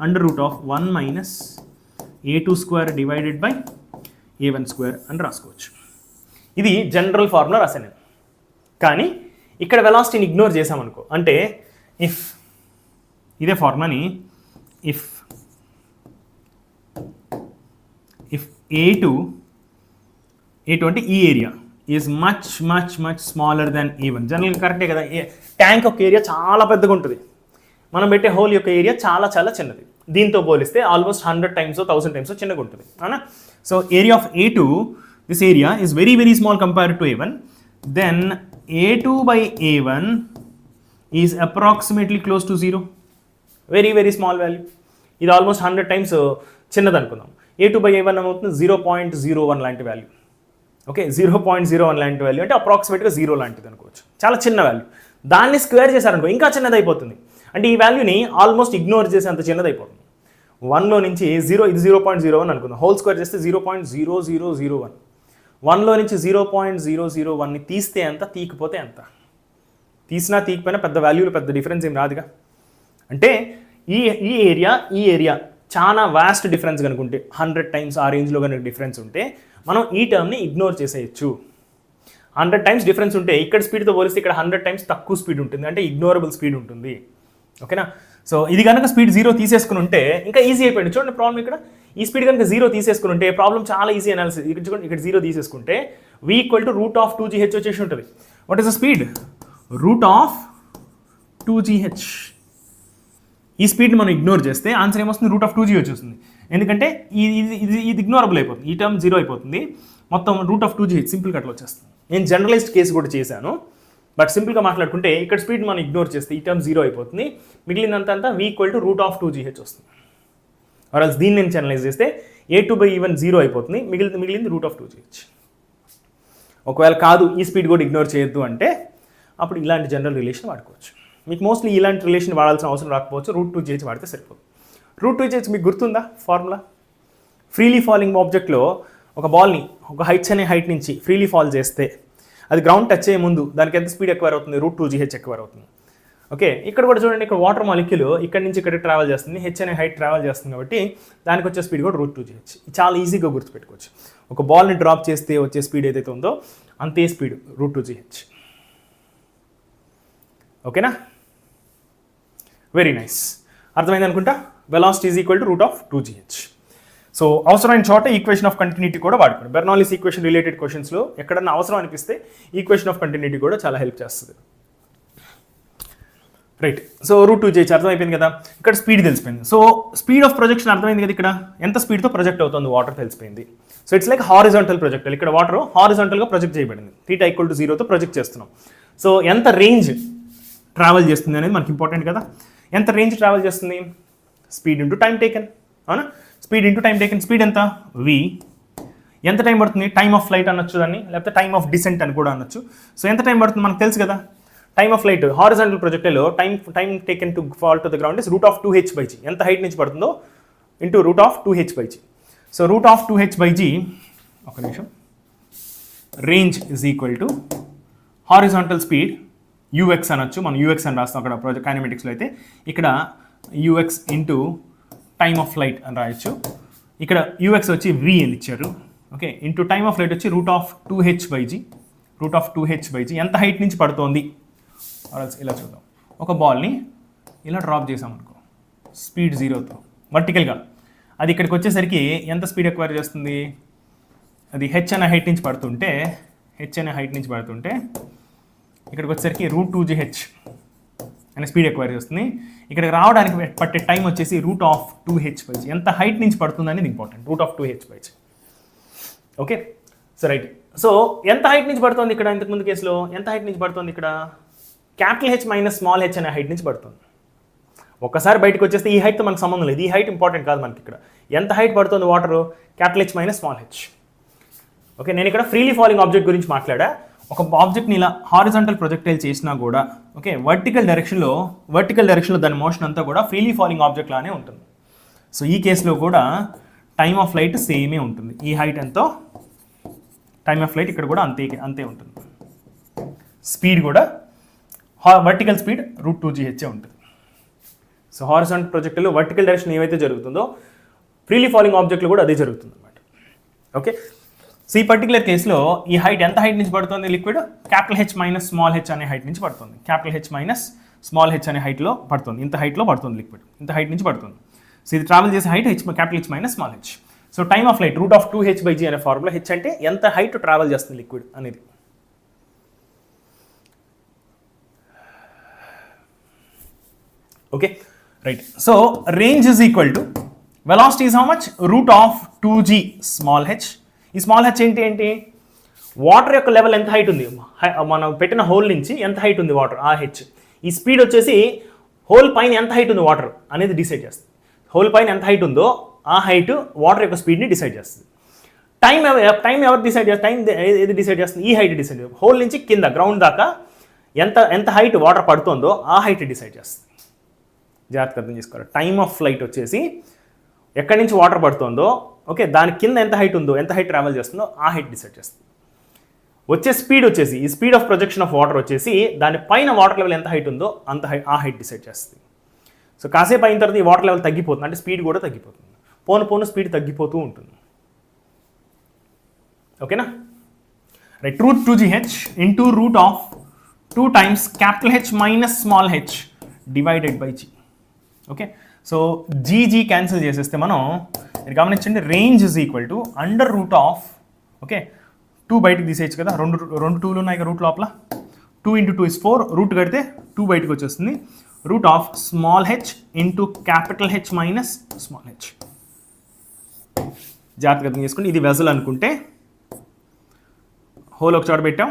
under root of 1 minus A2 square divided by A1 square అని రాసుకోవచ్చు. ఇది జనరల్ ఫార్ములా రాశాను నేను. కానీ ఇక్కడ వెలాసిటీని ఇగ్నోర్ చేసామనుకో, అంటే ఇదే ఫార్ములాని ఇఫ్ A2 అంటే ఈ area is much smaller than A1. జనరల్గా కరెక్టే కదా, ట్యాంక్ యొక్క ఏరియా చాలా పెద్దగా ఉంటుంది, మనం పెట్టే హోల్ యొక్క ఏరియా చాలా చిన్నది. దీంతో పోలిస్తే ఆల్మోస్ట్ 100 times 1000 times చిన్నగా ఉంటుంది, అవునా? So area of A2, this area is very small compared to A1. Then A2/A1 is approximately close to 0, very small value. ఇది ఆల్మోస్ట్ 100 times చిన్నది అనుకుందాం. A2/A1 ఏమవుతుంది, 0.01 లాంటి వాల్యూ. ఓకే, 0.01 లాంటి వాల్యూ అంటే అప్రాక్సిమేట్గా 0 లాంటిది అనుకోవచ్చు, చాలా చిన్న వాల్యూ. దాన్ని స్క్వేర్ చేశారనుకో ఇంకా చిన్నది అయిపోతుంది. అంటే ఈ వాల్యూని ఆల్మోస్ట్ ఇగ్నోర్ చేసి అంత చిన్నది అయిపోతుంది. 1లో నుంచి 0, ఇది 0.01 అనుకుందాం, హోల్ స్క్వేర్ చేస్తే 0.0001. 1లో నుంచి 0.001ని తీస్తే ఎంత, తీకపోతే ఎంత, తీసినా తీకపోయినా పెద్ద వాల్యూలో పెద్ద డిఫరెన్స్ ఏం రాదుగా. అంటే ఈ ఏరియా చాలా వాస్ట్ డిఫరెన్స్ కనుకుంటే 100 times ఆ రేంజ్లో కనుక డిఫరెన్స్ ఉంటే మనం ఈ టర్మ్ని ఇగ్నోర్ చేసేయచ్చు. 100 times డిఫరెన్స్ ఉంటే ఇక్కడ స్పీడ్తో పోలిస్తే ఇక్కడ 100 times తక్కువ స్పీడ్ ఉంటుంది, అంటే ఇగ్నోరబుల్ స్పీడ్ ఉంటుంది. ఓకేనా? సో ఇది కనుక స్పీడ్ 0 తీసేసుకుని ఉంటే ఇంకా ఈజీ అయిపోయింది. చూడండి ప్రాబ్లం, ఇక్కడ ఈ స్పీడ్ కనుక 0 తీసేసుకుని ఉంటే ప్రాబ్లం చాలా ఈజీ అనాలిసిస్. ఇక్కడ చూడండి, ఇక్కడ 0 తీసేసుకుంటే V equal to root of 2GH వచ్చేసి ఉంటుంది. What is the speed? Route of 2GH. ఈ స్పీడ్ని మనం ఇగ్నోర్ చేస్తే ఆన్సర్ ఏమొస్తుంది, రూట్ ఆఫ్ 2G వచ్చేస్తుంది. ఎందుకంటే ఇది ఇగ్నోరబుల్ అయిపోతుంది, ఈ టర్మ్ 0 అయిపోతుంది, మొత్తం రూట్ ఆఫ్ 2GH సింపుల్గా అట్లా వచ్చేస్తుంది. నేను జనరలైజ్డ్ కేసు కూడా చేశాను, బట్ సింపుల్గా మాట్లాడుకుంటే ఇక్కడ స్పీడ్ మనం ఇగ్నోర్ చేస్తే ఈ టర్మ్ 0 అయిపోతుంది, మిగిలినంతా V equal to root of 2GH వస్తుంది. ఆర్ఎల్స్ దీన్ని నేను జనరలైజ్ చేస్తే A2/A1 0 అయిపోతుంది, మిగిలింది రూట్ ఆఫ్ 2GH. ఒకవేళ కాదు ఈ స్పీడ్ కూడా ఇగ్నోర్ చేయొద్దు అంటే అప్పుడు ఇలాంటి జనరల్ రిలేషన్ వాడుకోవచ్చు. మీకు మోస్ట్లీ ఇలాంటి రిలేషన్ వాడాల్సిన అవసరం రాకపోవచ్చు, రూట్ 2GH వాడితే సరిపోతుంది. రూట్ 2GH మీకు గుర్తుందా ఫార్ములా? ఫ్రీలీ ఫాలింగ్ ఆబ్జెక్ట్లో ఒక బాల్ని ఒక హైట్ నుంచి ఫ్రీలీ ఫాల్ చేస్తే అది గ్రౌండ్ టచ్ అయ్యే ముందు దానికి ఎంత స్పీడ్ ఎక్కువ అవుతుంది, రూట్ 2GH ఎక్కువ అవుతుంది. ఓకే, ఇక్కడ కూడా చూడండి, ఇక్కడ వాటర్ మాలిక్యూల్ ఇక్కడ నుంచి ఇక్కడ ట్రావెల్ చేస్తుంది, హెచ్ అనే హైట్ ట్రావెల్ చేస్తుంది కాబట్టి దానికి వచ్చే స్పీడ్ కూడా √2gh. చాలా ఈజీగా గుర్తుపెట్టుకోవచ్చు. ఒక బాల్ని డ్రాప్ చేస్తే వచ్చే స్పీడ్ ఏదైతే ఉందో అంతే స్పీడ్ √2gh. ఓకేనా, వెరీ నైస్. అర్థమైంది అనుకుంటా. Velocity is equal to √2gh. So అవసరమైన చోట ఈక్వేషన్ ఆఫ్ కంటిన్యూటీ కూడా వాడుకోండి. బెర్నౌల్లీస్ ఈక్వేషన్ రిలేటెడ్ క్వశ్చన్స్లో ఎక్కడన్నా అవసరం అనిపిస్తే ఈక్వేషన్ ఆఫ్ కంటిన్యూటీ కూడా చాలా హెల్ప్ చేస్తుంది. రైట్, సో √2gh అర్థమైపోయింది కదా. ఇక్కడ స్పీడ్ తెలిసిపోయింది. సో స్పీడ్ ఆఫ్ ప్రొజెక్షన్ అర్థమైంది కదా. ఇక్కడ ఎంత స్పీడ్తో ప్రొజెక్ట్ అవుతుంది వాటర్ తెలిసిపోయింది. So it's like horizontal projector. ఇక్కడ వాటర్ హారిజాంటల్గా ప్రొజెక్ట్ చేయబడింది, θ = 0తో ప్రొజెక్ట్ చేస్తున్నాం. సో ఎంత రేంజ్ ట్రావెల్ చేస్తుంది అనేది మనకి ఇంపార్టెంట్ కదా. ఎంత రేంజ్ ట్రావెల్ చేస్తుంది? స్పీడ్ ఇంటూ టైం టేకెన్, అవునా? Speed into time taken. Speed ఎంత? v. ఎంత టైం పడుతుంది? టైమ్ ఆఫ్ ఫ్లైట్ అనొచ్చు దాన్ని, లేకపోతే టైమ్ ఆఫ్ డిసెంట్ అని కూడా అనొచ్చు. సో ఎంత టైం పడుతుంది మనకు తెలుసు కదా. టైమ్ ఆఫ్ ఫ్లైట్ హారిజాంటల్ ప్రొజెక్టర్లో time taken to fall to the ground is √2h/g. ఎంత హైట్ నుంచి పడుతుందో ఇంటూ √2h/g. సో √2h/g, ఒక నిమిషం, range is equal to horizontal speed ux అనొచ్చు. మనం ux అని రాస్తాం అక్కడ ప్రాజెక్ట్ కైనమెటిక్స్లో అయితే. ఇక్కడ ux into time of flight అని రాయొచ్చు. ఇక్కడ ux వచ్చి v అని ఇచ్చారు. Okay, into time of flight వచ్చి √2h/g. √2h/g ఎంత హైట్ నుంచి పడుతోంది ఇలా చూద్దాం. ఒక బాల్ని ఇలా డ్రాప్ చేసామనుకో స్పీడ్ 0తో వర్టికల్గా, అది ఇక్కడికి వచ్చేసరికి ఎంత స్పీడ్ ఎక్వైర్ చేస్తుంది? అది h అనే హైట్ నుంచి పడుతుంటే ఇక్కడికి వచ్చేసరికి √2gh అనే స్పీడ్ ఎక్వైర్ చేస్తుంది. ఇక్కడికి రావడానికి పట్టే టైం వచ్చేసి √2h/g. ఎంత హైట్ నుంచి పడుతుంది అనేది important. √2h/g. Okay, so right. So ఎంత హైట్ నుంచి పడుతుంది ఇక్కడ? ఇంతకుముందు కేసులో ఎంత హైట్ నుంచి పడుతుంది? ఇక్కడ H - స్మాల్ h అనే హైట్ నుంచి పడుతుంది. ఒక్కసారి బయటకు వచ్చేస్తే ఈ హైట్తో మనకు సంబంధం లేదు. ఈ హైట్ ఇంపార్టెంట్ కాదు మనకి. ఇక్కడ ఎంత హైట్ పడుతుంది water? H - small h. Okay, నేను ఇక్కడ ఫ్రీలీ ఫాలింగ్ ఆబ్జెక్ట్ గురించి మాట్లాడా. ఒక ఆబ్జెక్ట్ని ఇలా హారిజాంటల్ ప్రొజెక్టైల్ చేసినా కూడా ఓకే వర్టికల్ డైరెక్షన్లో దాని మోషన్ అంతా కూడా ఫ్రీలీ ఫాలింగ్ ఆబ్జెక్ట్ లానే ఉంటుంది. సో ఈ కేసులో కూడా టైమ్ ఆఫ్ ఫ్లైట్ సేమే ఉంటుంది. ఈ హైట్ ఎంతో టైమ్ ఆఫ్ ఫ్లైట్ ఇక్కడ కూడా అంతే ఉంటుంది. స్పీడ్ కూడా వర్టికల్ స్పీడ్ √2gh ఉంటుంది. సో హారిజాంటల్ ప్రొజెక్టర్లో వర్టికల్ డైరెక్షన్ ఏవైతే జరుగుతుందో ఫ్రీలీ ఫాలింగ్ ఆబ్జెక్ట్లో కూడా అదే జరుగుతుంది అనమాట. ఓకే, సో ఈ పర్టికులర్ కేసులో ఈ హైట్ ఎంత హైట్ నుంచి పడుతుంది? లిక్విడ్ H - స్మాల్ h అనే హైట్ నుంచి పడుతుంది. H - స్మాల్ h అనే హైట్లో పడుతుంది. ఇంత హైట్లో పడుతుంది లిక్విడ్, ఇంత హైట్ నుంచి పడుతుంది. సో ఇది ట్రావెల్ చేసే height H - small h. So time of flight √2h/g అనే ఫార్ములా. h అంటే ఎంత హైట్ ట్రావెల్ చేస్తుంది లిక్విడ్ అనేది. Okay, right. So range is equal to velocity is how much? √2g small h. ఈ స్మాల్ h ఏంటి? వాటర్ యొక్క లెవెల్ ఎంత హైట్ ఉంది, మనం పెట్టిన హోల్ నుంచి ఎంత హైట్ ఉంది వాటర్, ఆ h. ఈ స్పీడ్ వచ్చేసి హోల్ పైన ఎంత హైట్ ఉంది వాటర్ అనేది డిసైడ్ చేస్తుంది. హోల్ పైన ఎంత హైట్ ఉందో ఆ హైట్ వాటర్ యొక్క స్పీడ్ని డిసైడ్ చేస్తుంది. టైం ఎవరు డిసైడ్ చేస్తారు? టైం ఏది డిసైడ్ చేస్తుంది? ఈ హైట్ డిసైడ్ చేస్తుంది. హోల్ నుంచి కింద గ్రౌండ్ దాకా ఎంత హైట్ వాటర్ పడుతుందో ఆ హైట్ డిసైడ్ చేస్తుంది. జాగ్రత్తగా అర్థం చేసుకోవాలి. టైమ్ ఆఫ్ ఫ్లైట్ వచ్చేసి ఎక్కడి నుంచి వాటర్ పడుతుందో ఓకే దాని కింద ఎంత హైట్ ఉందో, ఎంత హైట్ ట్రావెల్ చేస్తుందో ఆ హైట్ డిసైడ్ చేస్తుంది. వచ్చే స్పీడ్ వచ్చేసి ఈ speed of projection of water వచ్చేసి దాని పైన వాటర్ లెవెల్ ఎంత హైట్ ఉందో ఆ హైట్ డిసైడ్ చేస్తుంది. సో కాసేపు అయిన తర్వాత ఈ వాటర్ లెవెల్ తగ్గిపోతుంది, అంటే స్పీడ్ కూడా తగ్గిపోతుంది. పోను స్పీడ్ తగ్గిపోతూ ఉంటుంది. ఓకేనా, right. √2gh into √2 times H - small h divided by g. Okay, so g cancel చేసేస్తే మనం మీరు గమనించండి range is equal to under root of okay 2 బయటకు తీసేయచ్చు కదా, రెండు 2లు ఉన్నాయి కదా రూట్ లోపల. 2 × 2 = 4, రూట్ కడితే 2 బయటకు వచ్చేస్తుంది. Root of small h into H - small h. జాగ్రత్తగా అర్థం చేసుకోండి. ఇది వెజల్ అనుకుంటే హోల్ ఒక చోట పెట్టాం,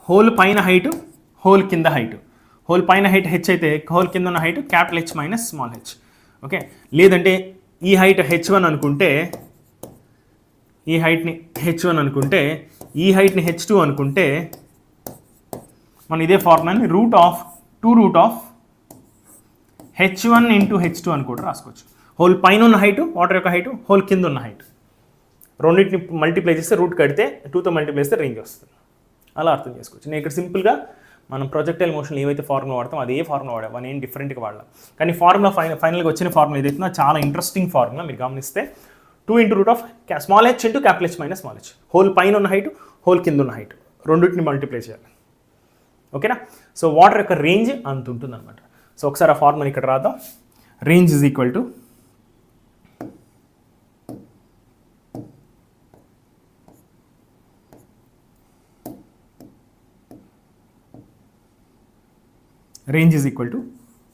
హోల్ పైన హైట్, హోల్ కింద హైట్. హోల్ పైన హైట్ h అయితే హోల్ కింద ఉన్న height H - small h. Okay, లేదంటే ఈ హైట్ h1 అనుకుంటే, ఈ హైట్ని h1 అనుకుంటే, ఈ హైట్ని h2 అనుకుంటే మనం ఇదే ఫార్ములాని root of h1 into h2 అని కూడా రాసుకోవచ్చు. హోల్ పైన ఉన్న హైట్ వాటర్ యొక్క హైట్, హోల్ కింద ఉన్న హైట్ రెండింటిని మల్టిప్లై చేస్తే రూట్ కడితే 2తో మల్టిప్లై చేస్తే రేంజ్ వస్తుంది. అలా అర్థం చేసుకోవచ్చు. నేను ఇక్కడ సింపుల్గా మనం ప్రొజెక్టైల్ మోషన్లో ఏవైతే ఫార్ములా వాడతాం అదే ఫార్ములా వాడాం, మనం ఏం డిఫరెంట్గా వాడలేం. కానీ ఫార్ములా ఫైనల్గా వచ్చిన ఫార్ములా ఏదైతే చాలా ఇంట్రెస్టింగ్ ఫార్ములా, మీరు గమనిస్తే 2 × root of small H into capital H minus small H. Whole పైన ఉన్న హైట్, హోల్ కింద ఉన్న హైట్ రెండింటిని మల్టిప్లై చేయాలి. ఓకేనా? సో వాటర్ యొక్క రేంజ్ అంత ఉంటుంది అనమాట. సో ఒకసారి ఆ ఫార్ములా ఇక్కడ రాద్దాం. Range is equal to range is equal to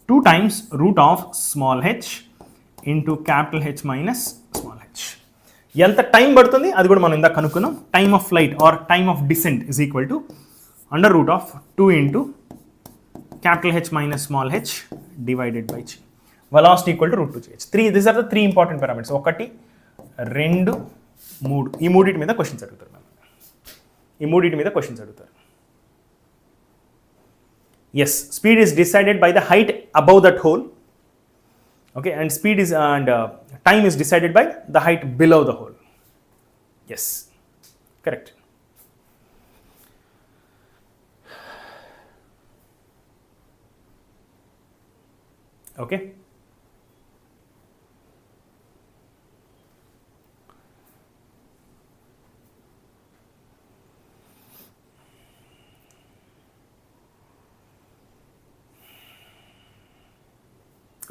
2 times root of small h into capital H minus small h. ఎంత టైం పడుతుంది అది కూడా మనం ఇందాక కనుక్కున్నాం. Time of flight or time of descent is equal to under root of 2 into capital H minus small h divided by g. Velocity equal to root 2gh. These are the 3 important parameters. 1, 2, 3. ఈ మూడింటి మీద క్వశ్చన్స్ అడుగుతారు. Yes, speed is decided by the height above that hole. Okay, and time is decided by the height below the hole. Yes, correct. Okay.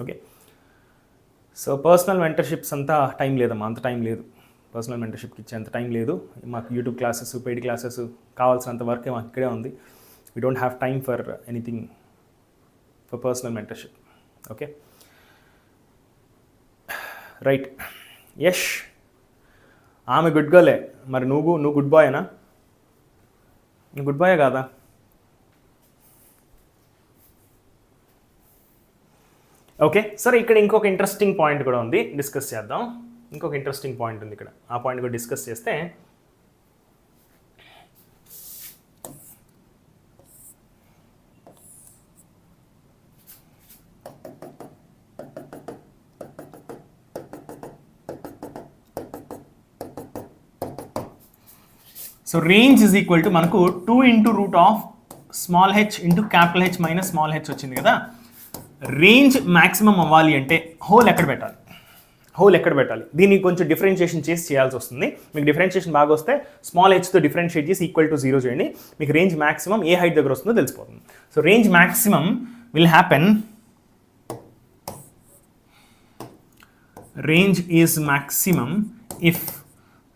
Okay, so personal mentorships అంతా టైం లేదమ్మా, అంత టైం లేదు. పర్సనల్ మెంటర్షిప్కి ఇచ్చే అంత టైం లేదు. మాకు యూట్యూబ్ క్లాసెస్, పెయిడ్ క్లాసెస్ కావాల్సినంత వర్క్ మాకు ఇక్కడే ఉంది. We don't have time for anything for personal mentorship. Okay, right. Yash, ఆమె గుడ్ గర్లే. మరి నువ్వు గుడ్ బాయేనా? నువ్వు గుడ్ బాయే కాదా? ఓకే, సరే. ఇక్కడ ఇంకొక ఇంట్రెస్టింగ్ పాయింట్ కూడా ఉంది, డిస్కస్ చేద్దాం. ఇంకొక ఇంట్రెస్టింగ్ పాయింట్ ఉంది ఇక్కడ, ఆ పాయింట్ కూడా డిస్కస్ చేస్తే so range is equal to మనకు 2 into root of small H into capital H minus small H వచ్చింది కదా. రేంజ్ మ్యాక్సిమం అవ్వాలి అంటే హోల్ ఎక్కడ పెట్టాలి? దీన్ని కొంచెం డిఫరెన్షియేషన్ చేయాల్సి వస్తుంది. మీకు డిఫరెన్షియేషన్ బాగా వస్తే స్మాల్ హెచ్తో డిఫరెన్షియేట్ చేసి ఈక్వల్ టు 0 చేయండి. మీకు రేంజ్ మ్యాక్సిమం ఏ హైట్ దగ్గర వస్తుందో తెలిసిపోతుంది. So range maximum will happen, range is maximum if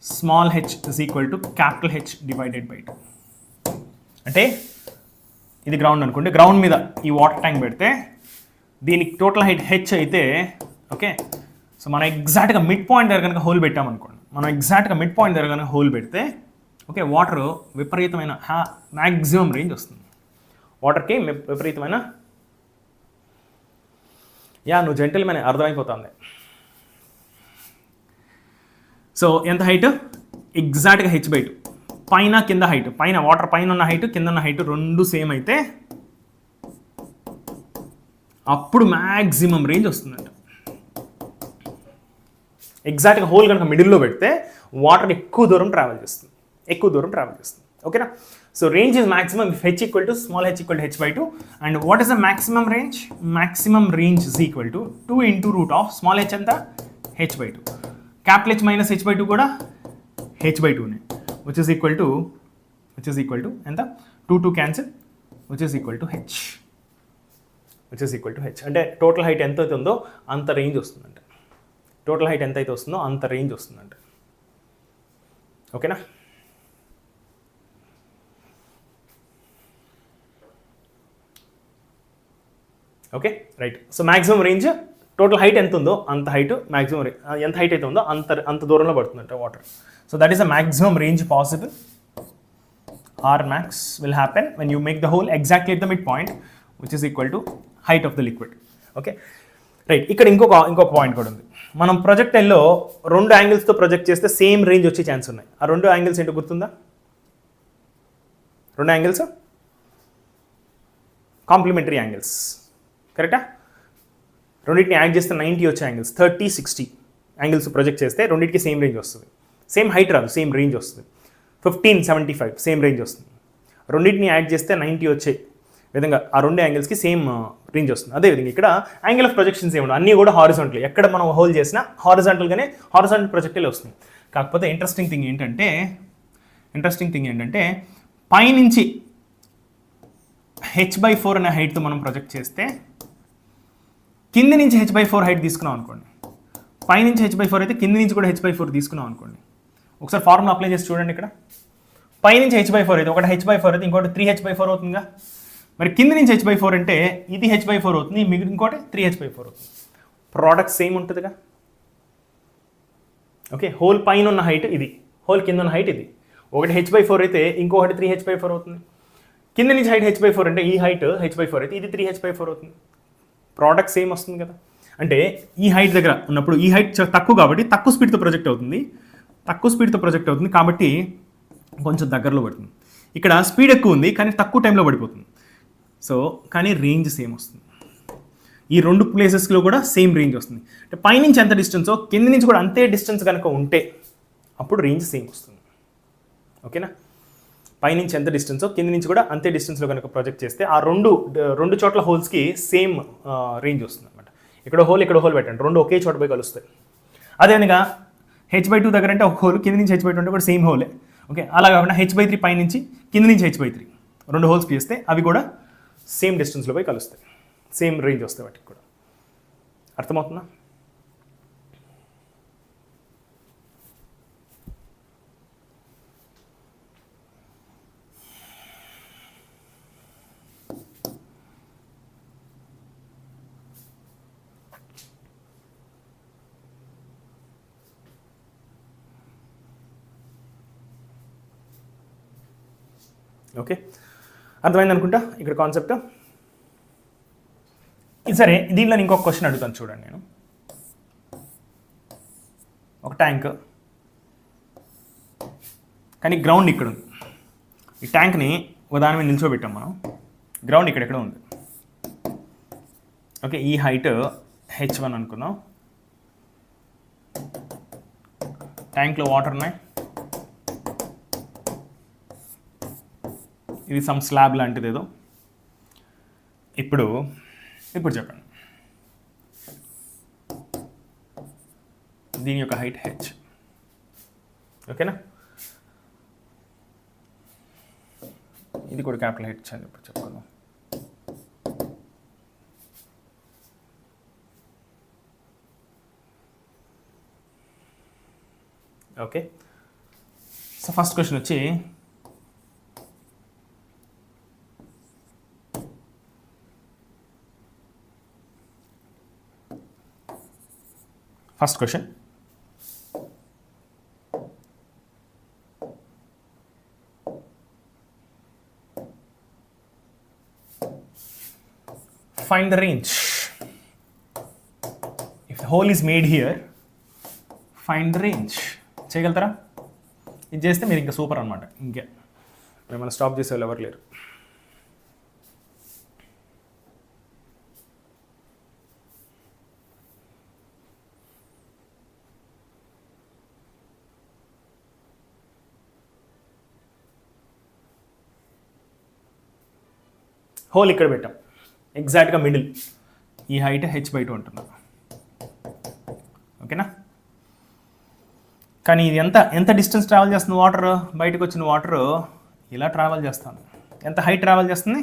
small H is equal to capital H divided by 2. అంటే ఇది గ్రౌండ్ అనుకోండి, గ్రౌండ్ మీద ఈ వాటర్ ట్యాంక్ పెడితే దీనికి టోటల్ హైట్ హెచ్ అయితే, ఓకే, సో మనం ఎగ్జాక్ట్గా మిడ్ పాయింట్ దగ్గర కనుక హోల్ పెట్టామనుకోండి, హోల్ పెడితే ఓకే, వాటర్ విపరీతమైన మ్యాక్సిమం రేంజ్ వస్తుంది. వాటర్కి విపరీతమైన, నువ్వు జెంటిల్మెన్ అర్థమైపోతుంది. సో ఎంత హైట్? ఎగ్జాక్ట్గా h/2. పైన కింద హైట్, వాటర్ పైన ఉన్న హైట్, కింద ఉన్న హైట్ రెండు సేమ్ అయితే అప్పుడు మ్యాక్సిమం రేంజ్ వస్తుందంట. ఎగ్జాక్ట్గా హోల్ కనుక మిడిల్లో పెడితే వాటర్ ఎక్కువ దూరం ట్రావెల్ చేస్తుంది. ఓకేనా? So range is maximum if h equal to small h equal to h/2. And what is the maximum range? Maximum range is equal to 2 into root of small h ఎంత? h/2. Capital h minus h/2 కూడా h/2నే, విచ్ ఇస్ ఈక్వల్ టు ఎంత? 2 cancel, which is equal to h. అంటే టోటల్ హైట్ ఎంత అయితే ఉందో అంత రేంజ్ వస్తుందంట. ఓకేనా? Okay, right. So maximum range, total height ఎంత ఉందో అంత హైట్, మ్యాక్సిమం ఎంత హైట్ అయితే ఉందో అంత దూరంలో పడుతుందంట water. So that is the maximum range possible. Or max will happen when you make the hole exactly at the mid point, which is equal to height of the liquid. Okay, right. ఇక్కడ ఇంకొక పాయింట్ కూడా ఉంది. మనం ప్రొజెక్టైల్లో 2 యాంగిల్స్తో ప్రొజెక్ట్ చేస్తే సేమ్ రేంజ్ వచ్చే ఛాన్స్ ఉన్నాయి. ఆ 2 యాంగిల్స్ ఏంటో గుర్తుందా? 2 యాంగిల్స్ కాంప్లిమెంటరీ యాంగిల్స్, కరెక్టా? రెండింటిని యాడ్ చేస్తే 90 వచ్చే యాంగిల్స్, 30, 60 యాంగిల్స్ ప్రొజెక్ట్ చేస్తే రెండింటికి సేమ్ రేంజ్ వస్తుంది. సేమ్ హైట్ రాదు, సేమ్ రేంజ్ వస్తుంది. 15, 75 సేమ్ రేంజ్ వస్తుంది. రెండింటిని యాడ్ చేస్తే 90 వచ్చాయి. విధంగా ఆ రెండు యాంగిల్స్కి సేమ్ రేంజ్ వస్తుంది. అదేవిధంగా ఇక్కడ యాంగిల్ ఆఫ్ ప్రొజెక్షన్స్ ఏమి అన్నీ కూడా హారిజాంటల్, ఎక్కడ మనం హోల్ చేసినా హారిజాంటల్గానే హారిజాంటల్ ప్రొజెక్టైల్ వస్తుంది. కాకపోతే ఇంట్రెస్టింగ్ థింగ్ ఏంటంటే పైనుంచి h/4 అనే హైట్తో మనం ప్రొజెక్ట్ చేస్తే కింది నుంచి h/4 హైట్ తీసుకున్నాం అనుకోండి, పైనుంచి h/4 అయితే కింది నుంచి కూడా h/4 తీసుకున్నాం అనుకోండి. ఒకసారి ఫార్ములా అప్లై చేసి చూడండి. ఇక్కడ పైనుంచి h/4 అయితే ఒకటి h/4 అయితే ఇంకోటి 3h/4 అవుతుందిగా. మరి కింది నుంచి h/4 అంటే ఇది h/4 అవుతుంది, మిగిలిన ఇంకోటి 3h/4 అవుతుంది. ప్రోడక్ట్ సేమ్ ఉంటుందిగా. ఓకే, హోల్ పైన ఉన్న హైట్ ఇది, హోల్ కింద ఉన్న హైట్ ఇది. ఒకటి h/4 అయితే ఇంకొకటి 3h/4 అవుతుంది. కింద నుంచి హైట్ h/4 అంటే ఈ హైట్ h/4 అయితే ఇది 3h/4 అవుతుంది. ప్రోడక్ట్ సేమ్ వస్తుంది కదా. అంటే ఈ హైట్ దగ్గర ఉన్నప్పుడు ఈ హైట్ తక్కువ కాబట్టి తక్కువ స్పీడ్తో ప్రొజెక్ట్ అవుతుంది కాబట్టి కొంచెం దగ్గరలో పడుతుంది. ఇక్కడ స్పీడ్ ఎక్కువ ఉంది కానీ తక్కువ టైంలో పడిపోతుంది. సో కానీ రేంజ్ సేమ్ వస్తుంది. ఈ రెండు ప్లేసెస్లో కూడా సేమ్ రేంజ్ వస్తుంది. అంటే పైనుంచి ఎంత డిస్టెన్సో కింద నుంచి కూడా అంతే డిస్టెన్స్ కనుక ఉంటే అప్పుడు రేంజ్ సేమ్ వస్తుంది. ఓకేనా, పైనుంచి ఎంత డిస్టెన్సో కింద నుంచి కూడా అంతే డిస్టెన్స్లో కనుక ప్రొజెక్ట్ చేస్తే ఆ రెండు చోట్ల హోల్స్కి సేమ్ రేంజ్ వస్తుంది అనమాట. ఇక్కడ హోల్ పెట్టండి, రెండు ఒకే చోట పోయి కలుస్తాయి. అదేవిధంగా h/2 దగ్గర అంటే ఒక హోల్, కింద నుంచి h/2 అంటే కూడా సేమ్ హోలే. ఓకే, అలా కాకుండా h/3 పైనుంచి కింద నుంచి h/3 రెండు హోల్స్ చేస్తే అవి కూడా సేమ్ డిస్టెన్స్లో పోయి కలుస్తాయి, సేమ్ రేంజ్ వస్తాయి వాటికి కూడా. అర్థమవుతుందా? ఓకే, అర్థమైంది అనుకుంటా ఇక్కడ కాన్సెప్ట్. సరే, దీనిలో ఇంకొక క్వశ్చన్ అడుగుతాను చూడండి. నేను ఒక ట్యాంక్ కానీ గ్రౌండ్ ఇక్కడ ఉంది. ఈ ట్యాంక్ని దాని మీద నిల్చోబెట్టాం మనం. గ్రౌండ్ ఇక్కడెక్కడ ఉంది. ఓకే, ఈ హైట్ h1 అనుకుందాం. ట్యాంక్లో వాటర్ ఉన్నాయి. ఇది సమ్ స్లాబ్ లాంటిది ఏదో. ఇప్పుడు చెప్పండి, దీని యొక్క హైట్ h. ఓకేనా, ఇది కూడా క్యాపిటల్ H అని ఇప్పుడు చెప్పుకుందాం. ఓకే, సో ఫస్ట్ క్వశ్చన్ వచ్చి First question. Find the range. If the hole is made here, find the range. చేయగలుగుతారా? ఇది చేస్తే మీరు ఇంకా సూపర్ అనమాట. ఇంకా మిమ్మల్ని స్టాప్ చేసే వాళ్ళు ఎవరు లేరు. హోల్ ఇక్కడ పెట్టాం, ఎగ్జాక్ట్గా మిడిల్. ఈ హైట్ h/2 అంటున్నాం. ఓకేనా, కానీ ఇది ఎంత డిస్టెన్స్ ట్రావెల్ చేస్తుంది? వాటర్ బయటకు వచ్చిన వాటర్ ఇలా ట్రావెల్ చేస్తాను. ఎంత హైట్ ట్రావెల్ చేస్తుంది?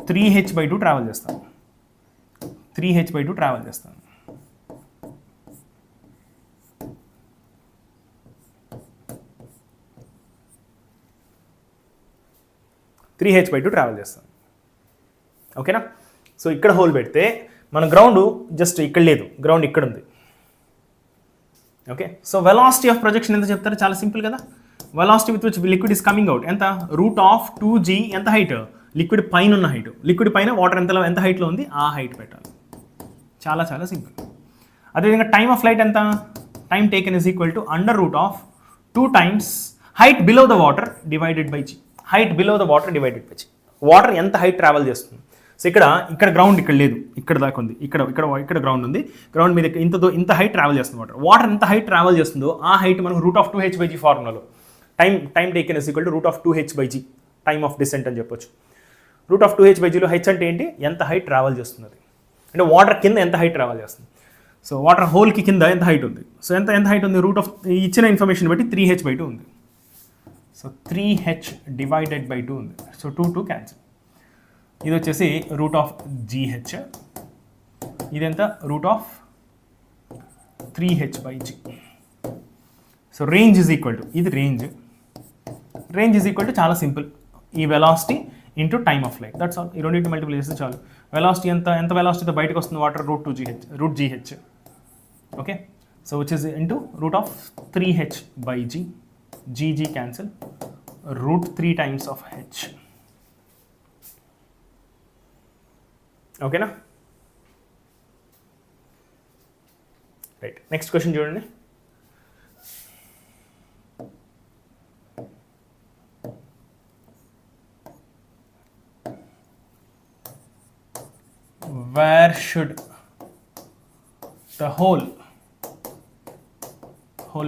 3h/2 ట్రావెల్ చేస్తాను. 3h/2 ట్రావెల్ చేస్తాను. ట్రావెల్ చేస్తాను. ఓకేనా, సో ఇక్కడ హోల్ పెడితే మన గ్రౌండ్ జస్ట్ ఇక్కడ లేదు, గ్రౌండ్ ఇక్కడ ఉంది. Okay, so velocity of projection ఎంత చెప్తారు? చాలా సింపుల్ కదా. Velocity with which liquid is coming out ఎంత? √2g. ఎంత హైట్? లిక్విడ్ పైన ఉన్న హైట్. లిక్విడ్ పైన వాటర్ ఎంత హైట్లో ఉంది ఆ హైట్ పెట్టాలి. చాలా చాలా సింపుల్. అదేవిధంగా టైమ్ ఆఫ్ ఫ్లైట్ ఎంత? Time taken is equal to √2 times height below the water divided by g. Height below the water divided by g. Water ఎంత హైట్ ట్రావెల్ చేస్తుంది? సో ఇక్కడ గ్రౌండ్ ఇక్కడ లేదు, ఇక్కడ దాకా ఉంది. ఇక్కడ గ్రౌండ్ ఉంది. గ్రౌండ్ మీద ఇంత హైట్ ట్రావెల్ చేస్తుంది వాటర్. వాటర్ ఎంత హైట్ ట్రావెల్ చేస్తుందో ఆ హైట్ మనం √2h/g ఫార్ములాలో time taken is equal to √2h/g time of descent అని చెప్పొచ్చు. రూట్ ఆఫ్ 2h/gలో హెచ్ అంటే ఏంటి, ఎంత హైట్ ట్రావెల్ చేస్తున్నది, అంటే వాటర్ కింద ఎంత హైట్ ట్రావెల్ చేస్తుంది. సో వాటర్ హోల్కి కింద ఎంత హైట్ ఉంది, సో ఎంత హైట్ ఉంది, రూట్ ఆఫ్ ఇచ్చిన ఇన్ఫర్మేషన్ బట్టి 3h/2 ఉంది. సో 3h/2 ఉంది. So 2 cancel. ఇది వచ్చేసి రూట్ ఆఫ్ GH, ఇదెంత route of 3h/g. So range is equal to, ఇది రేంజ్ ఈజ్ ఈక్వల్ టు చాలా సింపుల్, ఈ velocity into time of light, that's all. ఈ రెండింటి మల్టిపుల్ చేస్తే చాలు. వెలాసిటీ ఎంత వెలాసిటీతో బయటకు వస్తుంది water, root GH. Okay, so which is into root of 3h/g, GG cancel, root 3 times of h. ఓకేనా, రైట్. నెక్స్ట్ క్వశ్చన్ చూడండి. Where should the hole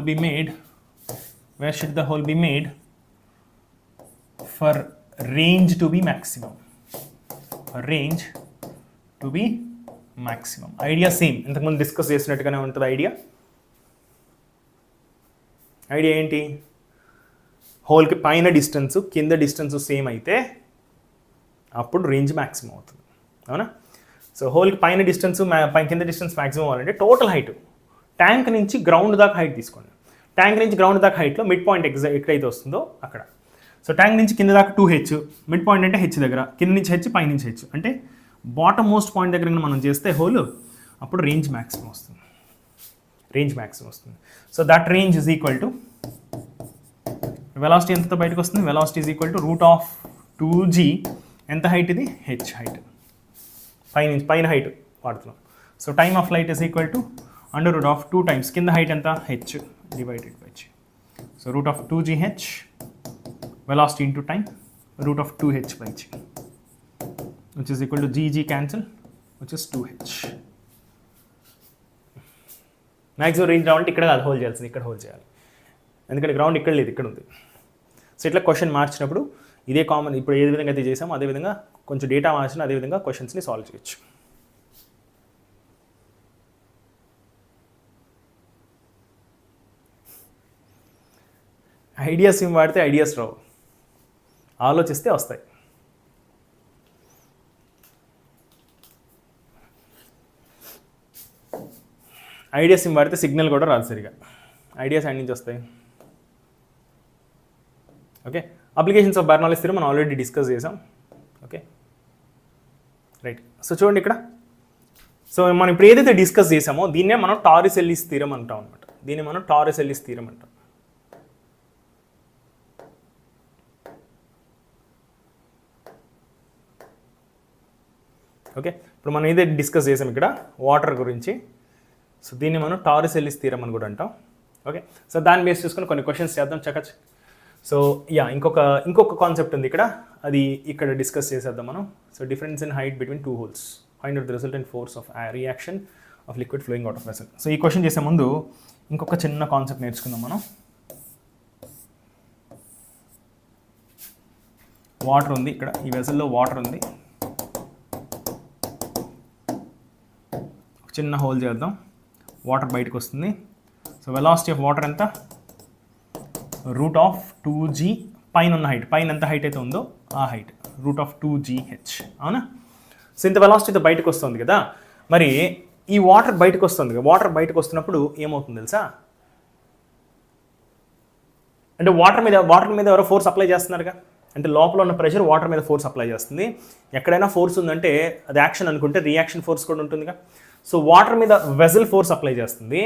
be made? Where should the hole be made for range to be maximum? For range to be maximum. Idea same. ఇంతకుముందు డిస్కస్ చేసినట్టుగానే ఉంటుంది ఐడియా. ఐడియా ఏంటి, హోల్కి పైన డిస్టెన్స్ కింద డిస్టెన్స్ సేమ్ అయితే అప్పుడు రేంజ్ మ్యాక్సిమం అవుతుంది, అవునా. సో హోల్కి పైన డిస్టెన్స్ కింద డిస్టెన్స్ మ్యాక్సిమం అవ్వాలంటే టోటల్ హైట్ ట్యాంక్ నుంచి గ్రౌండ్ దాకా హైట్ తీసుకోండి. ట్యాంక్ నుంచి గ్రౌండ్ దాకా హైట్లో మిడ్ పాయింట్ ఎక్కడైతే వస్తుందో అక్కడ. సో ట్యాంక్ నుంచి కింద దాకా 2h, మిడ్ పాయింట్ అంటే హెచ్ దగ్గర, కింద నుంచి హెచ్ పై నుంచి హెచ్, అంటే బాటమ్ మోస్ట్ పాయింట్ దగ్గర మనం చేస్తే హోల్ అప్పుడు రేంజ్ మ్యాక్సిమం వస్తుంది. So that range is equal to velocity ఎంతతో బయటకు వస్తుంది, velocity is equal to root of 2g, ఎంత హైట్ ఇది, హెచ్ హైట్, పైన హైట్ వాడుతున్నాం. So time of light is equal to under root of 2 times కింద హైట్ ఎంత, h divided by g. So root of 2gh, velocity into time, root of 2h/g, which is equal to gg cancel, which is 2h. Maximum range రావాలంటే ఇక్కడ కాదు హోల్డ్ చేయాల్సింది, ఇక్కడ హోల్డ్ చేయాలి, ఎందుకంటే గ్రౌండ్ ఇక్కడ లేదు, ఇక్కడ ఉంది. సో ఇట్లా క్వశ్చన్ మార్చినప్పుడు ఇదే కామన్, ఇప్పుడు ఏ విధంగా అయితే చేసామో అదేవిధంగా కొంచెం డేటా మార్చిన అదేవిధంగా క్వశ్చన్స్ని సాల్వ్ చేయొచ్చు. ఐడియాస్ ఏం వాడితే ఐడియాస్ రావు, ఆలోచిస్తే వస్తాయి. ఐడియాస్ ఏం వాడితే సిగ్నల్ కూడా రాదు సరిగా. ఐడియాస్ అన్ని నుంచి వస్తాయి. ఓకే, అప్లికేషన్స్ ఆఫ్ బెర్నౌల్లిస్ థియరమ్ మనం ఆల్రెడీ డిస్కస్ చేసాం. Okay right. సో చూడండి ఇక్కడ, సో మనం ఇప్పుడు ఏదైతే డిస్కస్ చేసామో దీన్నే మనం టారిసెల్లిస్ థియరమ్ అంటాం అనమాట. దీన్ని మనం టారిసెల్లిస్ థియరమ్ అంటాం. ఓకే, ఇప్పుడు మనం ఏదైతే డిస్కస్ చేసాం ఇక్కడ వాటర్ గురించి, సో దీన్ని మనం టారిసెల్లిస్ థియరమ్ అని కూడా అంటాం. ఓకే, సో దాన్ని బేస్ చేసుకుని కొన్ని క్వశ్చన్స్ చేద్దాం చకచ్. సో ఇంకొక కాన్సెప్ట్ ఉంది ఇక్కడ, అది ఇక్కడ డిస్కస్ చేసేద్దాం మనం. So difference in height between 2 holes, find out the resultant force of reaction of liquid flowing out of vessel. So ఈ క్వశ్చన్ చేసే ముందు ఇంకొక చిన్న కాన్సెప్ట్ నేర్చుకుందాం మనం. వాటర్ ఉంది ఇక్కడ, ఈ వెసల్లో వాటర్ ఉంది, చిన్న హోల్ చేద్దాం, వాటర్ బయటకు వస్తుంది. సో వెలాసిటీ ఆఫ్ వాటర్ ఎంత, రూట్ ఆఫ్ 2g, పైన ఉన్న హైట్, పైన ఎంత హైట్ అయితే ఉందో ఆ హైట్, రూట్ ఆఫ్ 2gh, అవునా. సో ఇంత వెలాసిటీతో బయటకు వస్తుంది కదా, మరి ఈ వాటర్ బయటకు వస్తుంది కదా, వాటర్ బయటకు వస్తున్నప్పుడు ఏమవుతుంది తెలుసా, అంటే వాటర్ మీద ఎవరో ఫోర్స్ అప్లై చేస్తున్నారుగా, అంటే లోపల ఉన్న ప్రెషర్ వాటర్ మీద ఫోర్స్ అప్లై చేస్తుంది. ఎక్కడైనా ఫోర్స్ ఉందంటే అది యాక్షన్ అనుకుంటే రియాక్షన్ ఫోర్స్ కూడా ఉంటుందిగా. సో వాటర్ మీద వెజల్ ఫోర్స్ అప్లై చేస్తుంది,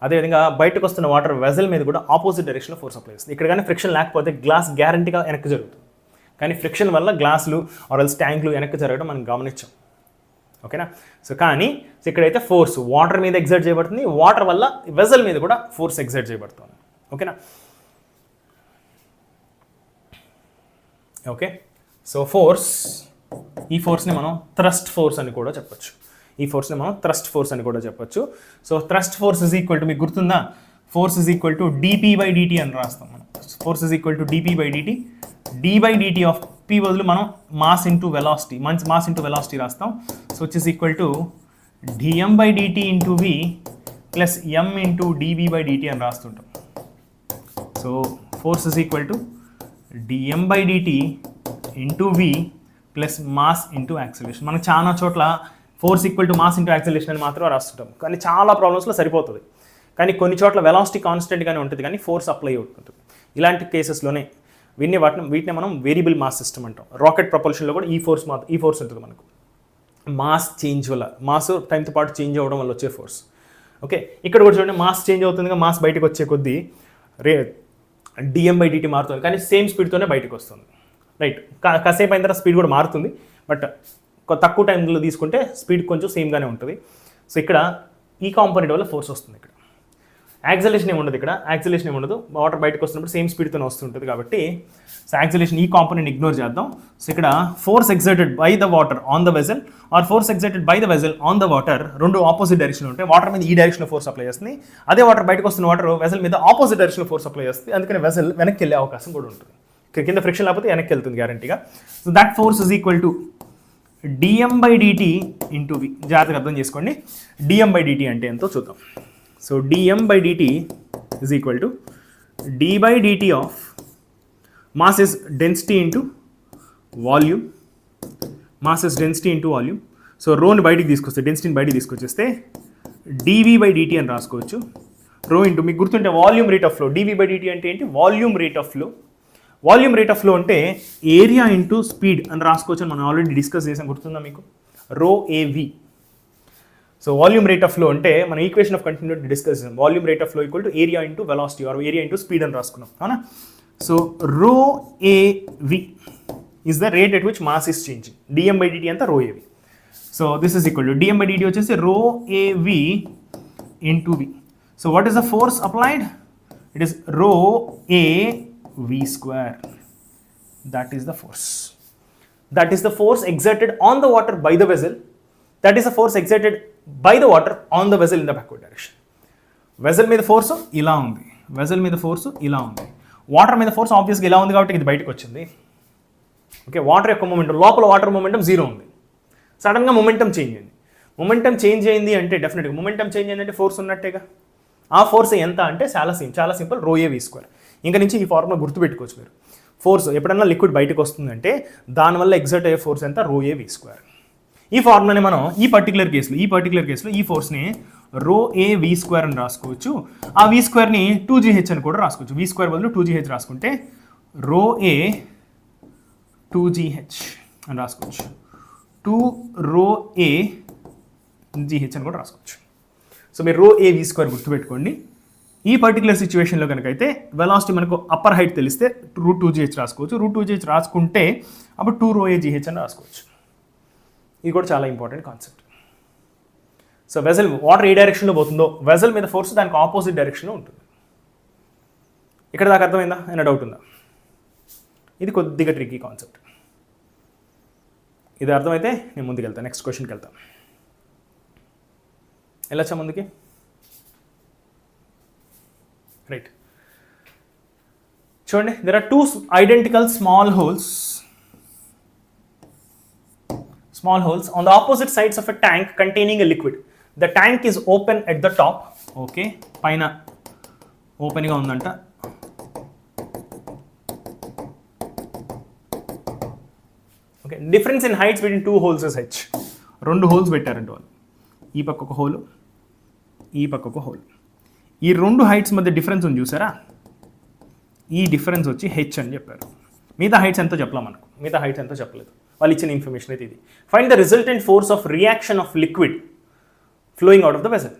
అదేవిధంగా బయటకు వస్తున్న వాటర్ వెజల్ మీద కూడా ఆపోజిట్ డైరెక్షన్లో ఫోర్స్ అప్లై చేస్తుంది. ఇక్కడ కానీ ఫ్రిక్షన్ లేకపోతే గ్లాస్ గ్యారంటీగా వెనక్కి జరుగుతుంది, కానీ ఫ్రిక్షన్ వల్ల గ్లాసులు ఆర్ఎల్స్ ట్యాంకులు వెనక్కి జరగడం మనం గమనించాం. ఓకేనా. సో కానీ ఇక్కడైతే ఫోర్స్ వాటర్ మీద ఎగ్జర్ట్ చేయబడుతుంది, వాటర్ వల్ల వెజల్ మీద కూడా ఫోర్స్ ఎగ్జర్ట్ చేయబడుతుంది. ఓకేనా. ఓకే, సో ఈ ఫోర్స్ని మనం థ్రస్ట్ ఫోర్స్ అని కూడా చెప్పొచ్చు. So thrust force is equal to, మీకు గుర్తుందా, force is equal to dp/dt అని రాస్తాం మనం. Force is equal to dp/dt, d/dt of p p బదులు మనం mass into velocity mass into velocity రాస్తాం. So which is equal to dm by dt into v plus m into dv by dt అని రాస్తుంటాం. So force is equal to dm by dt into v plus mass into acceleration. మనకు చాలా చోట్ల force equal to mass into acceleration అని మాత్రమే రాస్తుంటాం, కానీ చాలా ప్రాబ్లమ్స్లో సరిపోతుంది. కానీ కొన్ని చోట్ల వెలాసిటీ కాన్స్టెంట్గానే ఉంటుంది కానీ ఫోర్స్ అప్లై అవుతుంది. ఇలాంటి కేసెస్లోనే వీటిని మనం వేరియబుల్ మాస్ సిస్టమ్ అంటాం. రాకెట్ ప్రొపల్షన్లో కూడా ఈ ఫోర్స్ ఉంటుంది మనకు. మాస్ చేంజ్ వల్ల, మాస్ టైంతో పాటు చేంజ్ అవ్వడం వల్ల వచ్చే ఫోర్స్. ఓకే, ఇక్కడ కూడా చూడండి మాస్ చేంజ్ అవుతుందిగా, మాస్ బయటకు వచ్చే కొద్దీ dm by dt మారుతుంది, కానీ సేమ్ స్పీడ్తోనే బయటకు వస్తుంది. రైట్, కాసేపు అయిన తర్వాత స్పీడ్ కూడా మారుతుంది, బట్ తక్కువ టైంలో తీసుకుంటే స్పీడ్ కొంచెం సేమ్గానే ఉంటుంది. సో ఇక్కడ ఈ కాంపోనెంట్ వల్ల ఫోర్స్ వస్తుంది. ఇక్కడ యాక్సిలరేషన్ ఏమి ఉండదు, వాటర్ బయటకు వస్తున్నప్పుడు సేమ్ స్పీడ్తోనే వస్తుంటుంది కాబట్టి సో యాక్సిలరేషన్ ఈ కాంపోనెంట్ ఇగ్నోర్ చేద్దాం. సో ఇక్కడ force exerted by the water on the vessel or force exerted by the vessel on the water రెండు ఆపోజిట్ డైరెక్షన్ ఉంటాయి. వాటర్ మీద ఈ డైరెక్షన్ ఫోర్స్ అప్లై చేస్తుంది, అదే వాటర్ బయటకు వస్తున్న వాటర్ వెజల్ మీద ఆపోజిట్ డైరెక్షన్ ఫోర్స్ అప్లై చేస్తుంది. అందుకని వెజల్ వెనక్కి వెళ్ళే అవకాశం కూడా ఉంటుంది. కింద ఫ్రిక్షన్ లేకపోతే వెనక్కి వెళ్తుంది గ్యారంటీగా. So that force is equal to dm by dt into v. జాగ్రత్తగా అర్థం చేసుకోండి, dm by dt అంటే ఎంతో చూద్దాం. So dm by dt is equal to d by dt of mass is density into volume. Mass is density into volume. So రోని బయటికి తీసుకొస్తే, డెన్సిటీని బయటికి తీసుకొచ్చేస్తే dv by dt అని రాసుకోవచ్చు. రో ఇంటూ మీకు గుర్తుంటే volume rate of flow. dv by dt అంటే ఏంటి? Volume rate of flow. Volume rate of flow అంటే ఏరియా ఇంటూ స్పీడ్ అని రాసుకోవచ్చు. మనం ఆల్రెడీ డిస్కస్ చేసాం, గుర్తుందా మీకు? Rho AV. So volume rate of flow అంటే మన ఈక్వేషన్ ఆఫ్ కంటిన్యూటీ డిస్కస్ చేసాం. Volume rate of flow equal to area into velocity or area into speed అని రాసుకున్నాం, అవునా? So rho AV is the rate at which mass is changing. dm by dt అంతా rho AV. So this is equal to dm by dt వచ్చేసి rho AV into v. So what is the force applied? It is రో ఏ v square. That is the force. That is the force exerted on the water by the vessel. That is the force exerted by the water on the vessel in the backward direction. Vessel మీద ఫోర్స్ ఇలా ఉంది, వెజల్ మీద ఫోర్స్ ఇలా ఉంది. వాటర్ మీద ఫోర్స్ ఆబ్వియస్గా ఇలా ఉంది కాబట్టి ఇది బయటకు వచ్చింది. ఓకే, వాటర్ యొక్క మొమెంటం, లోపల వాటర్ మొమెంటం జీరో ఉంది. సడన్గా మొమెంటం చేంజ్ అయింది. మొమెంటం చేంజ్ అయింది అంటే డెఫినెట్గా మొమెంటం చేంజ్ అయిందంటే ఫోర్స్ ఉన్నట్టేగా. ఆ ఫోర్స్ ఎంత అంటే చాలా సింపుల్, రో ఏ వి స్క్వేర్. ఇంకా నుంచి ఈ ఫార్ములా గుర్తుపెట్టుకోవచ్చు మీరు. ఫోర్స్ ఎప్పుడన్నా లిక్విడ్ బయటకు వస్తుందంటే దానివల్ల ఎగ్జర్ట్ అయ్యే ఫోర్స్ ఎంత? రో ఏ వి స్క్వేర్. ఈ ఫార్ములాని మనం ఈ పర్టికులర్ కేసులో ఈ ఫోర్స్ని రో ఏ వి స్క్వేర్ అని రాసుకోవచ్చు. ఆ వి స్క్వేర్ని 2gh అని కూడా రాసుకోవచ్చు. వి స్క్వేర్ బదులు 2gh రాసుకుంటే రో ఏ 2gh అని రాసుకోవచ్చు. 2 రో ఏ gh అని కూడా రాసుకోవచ్చు. సో మీరు రో ఏ వి స్క్వేర్ గుర్తుపెట్టుకోండి. ఈ పర్టికులర్ సిచ్యువేషన్లో కనుక అయితే వెలాసిటీ మనకు అప్పర్ హైట్ తెలిస్తే √2gh రాసుకోవచ్చు. √2gh రాసుకుంటే అప్పుడు 2 రో ఏ gh అని రాసుకోవచ్చు. ఇది కూడా చాలా important concept. So vessel water ఏ డైరెక్షన్లో పోతుందో వెజల్ మీద ఫోర్స్ దానికి ఆపోజిట్ డైరెక్షన్లో ఉంటుంది. ఇక్కడ దాకా అర్థమైందా? ఏమైనా డౌట్ ఉందా? ఇది కొద్దిగా ట్రికీ కాన్సెప్ట్. ఇది అర్థమైతే నేను ముందుకు వెళ్తాను, నెక్స్ట్ క్వశ్చన్కి వెళ్తాను. వెళ్ళొచ్చా ముందుకి? రైట్, చూడండి, there are two identical small holes on the opposite sides of a tank containing a liquid. The tank is open at the top. Okay, పైన ఓపెన్గా ఉందంట. Okay, difference in heights between two holes is h. రెండు హోల్స్ పెట్టారంట వాళ్ళు. ఈ పక్క ఒక హోల్, ఈ పక్క ఒక హోల్. ఈ రెండు హైట్స్ మధ్య డిఫరెన్స్ ఉంది చూసారా? ఈ డిఫరెన్స్ వచ్చి h అని చెప్పారు. మిగతా హైట్స్ ఎంతో చెప్పలేం మనకు, మిగతా హైట్స్ ఎంతో చెప్పలేదు. వాళ్ళు ఇచ్చిన ఇన్ఫర్మేషన్ అయితే ఇది. Find the resultant force of reaction of liquid flowing out of the vessel.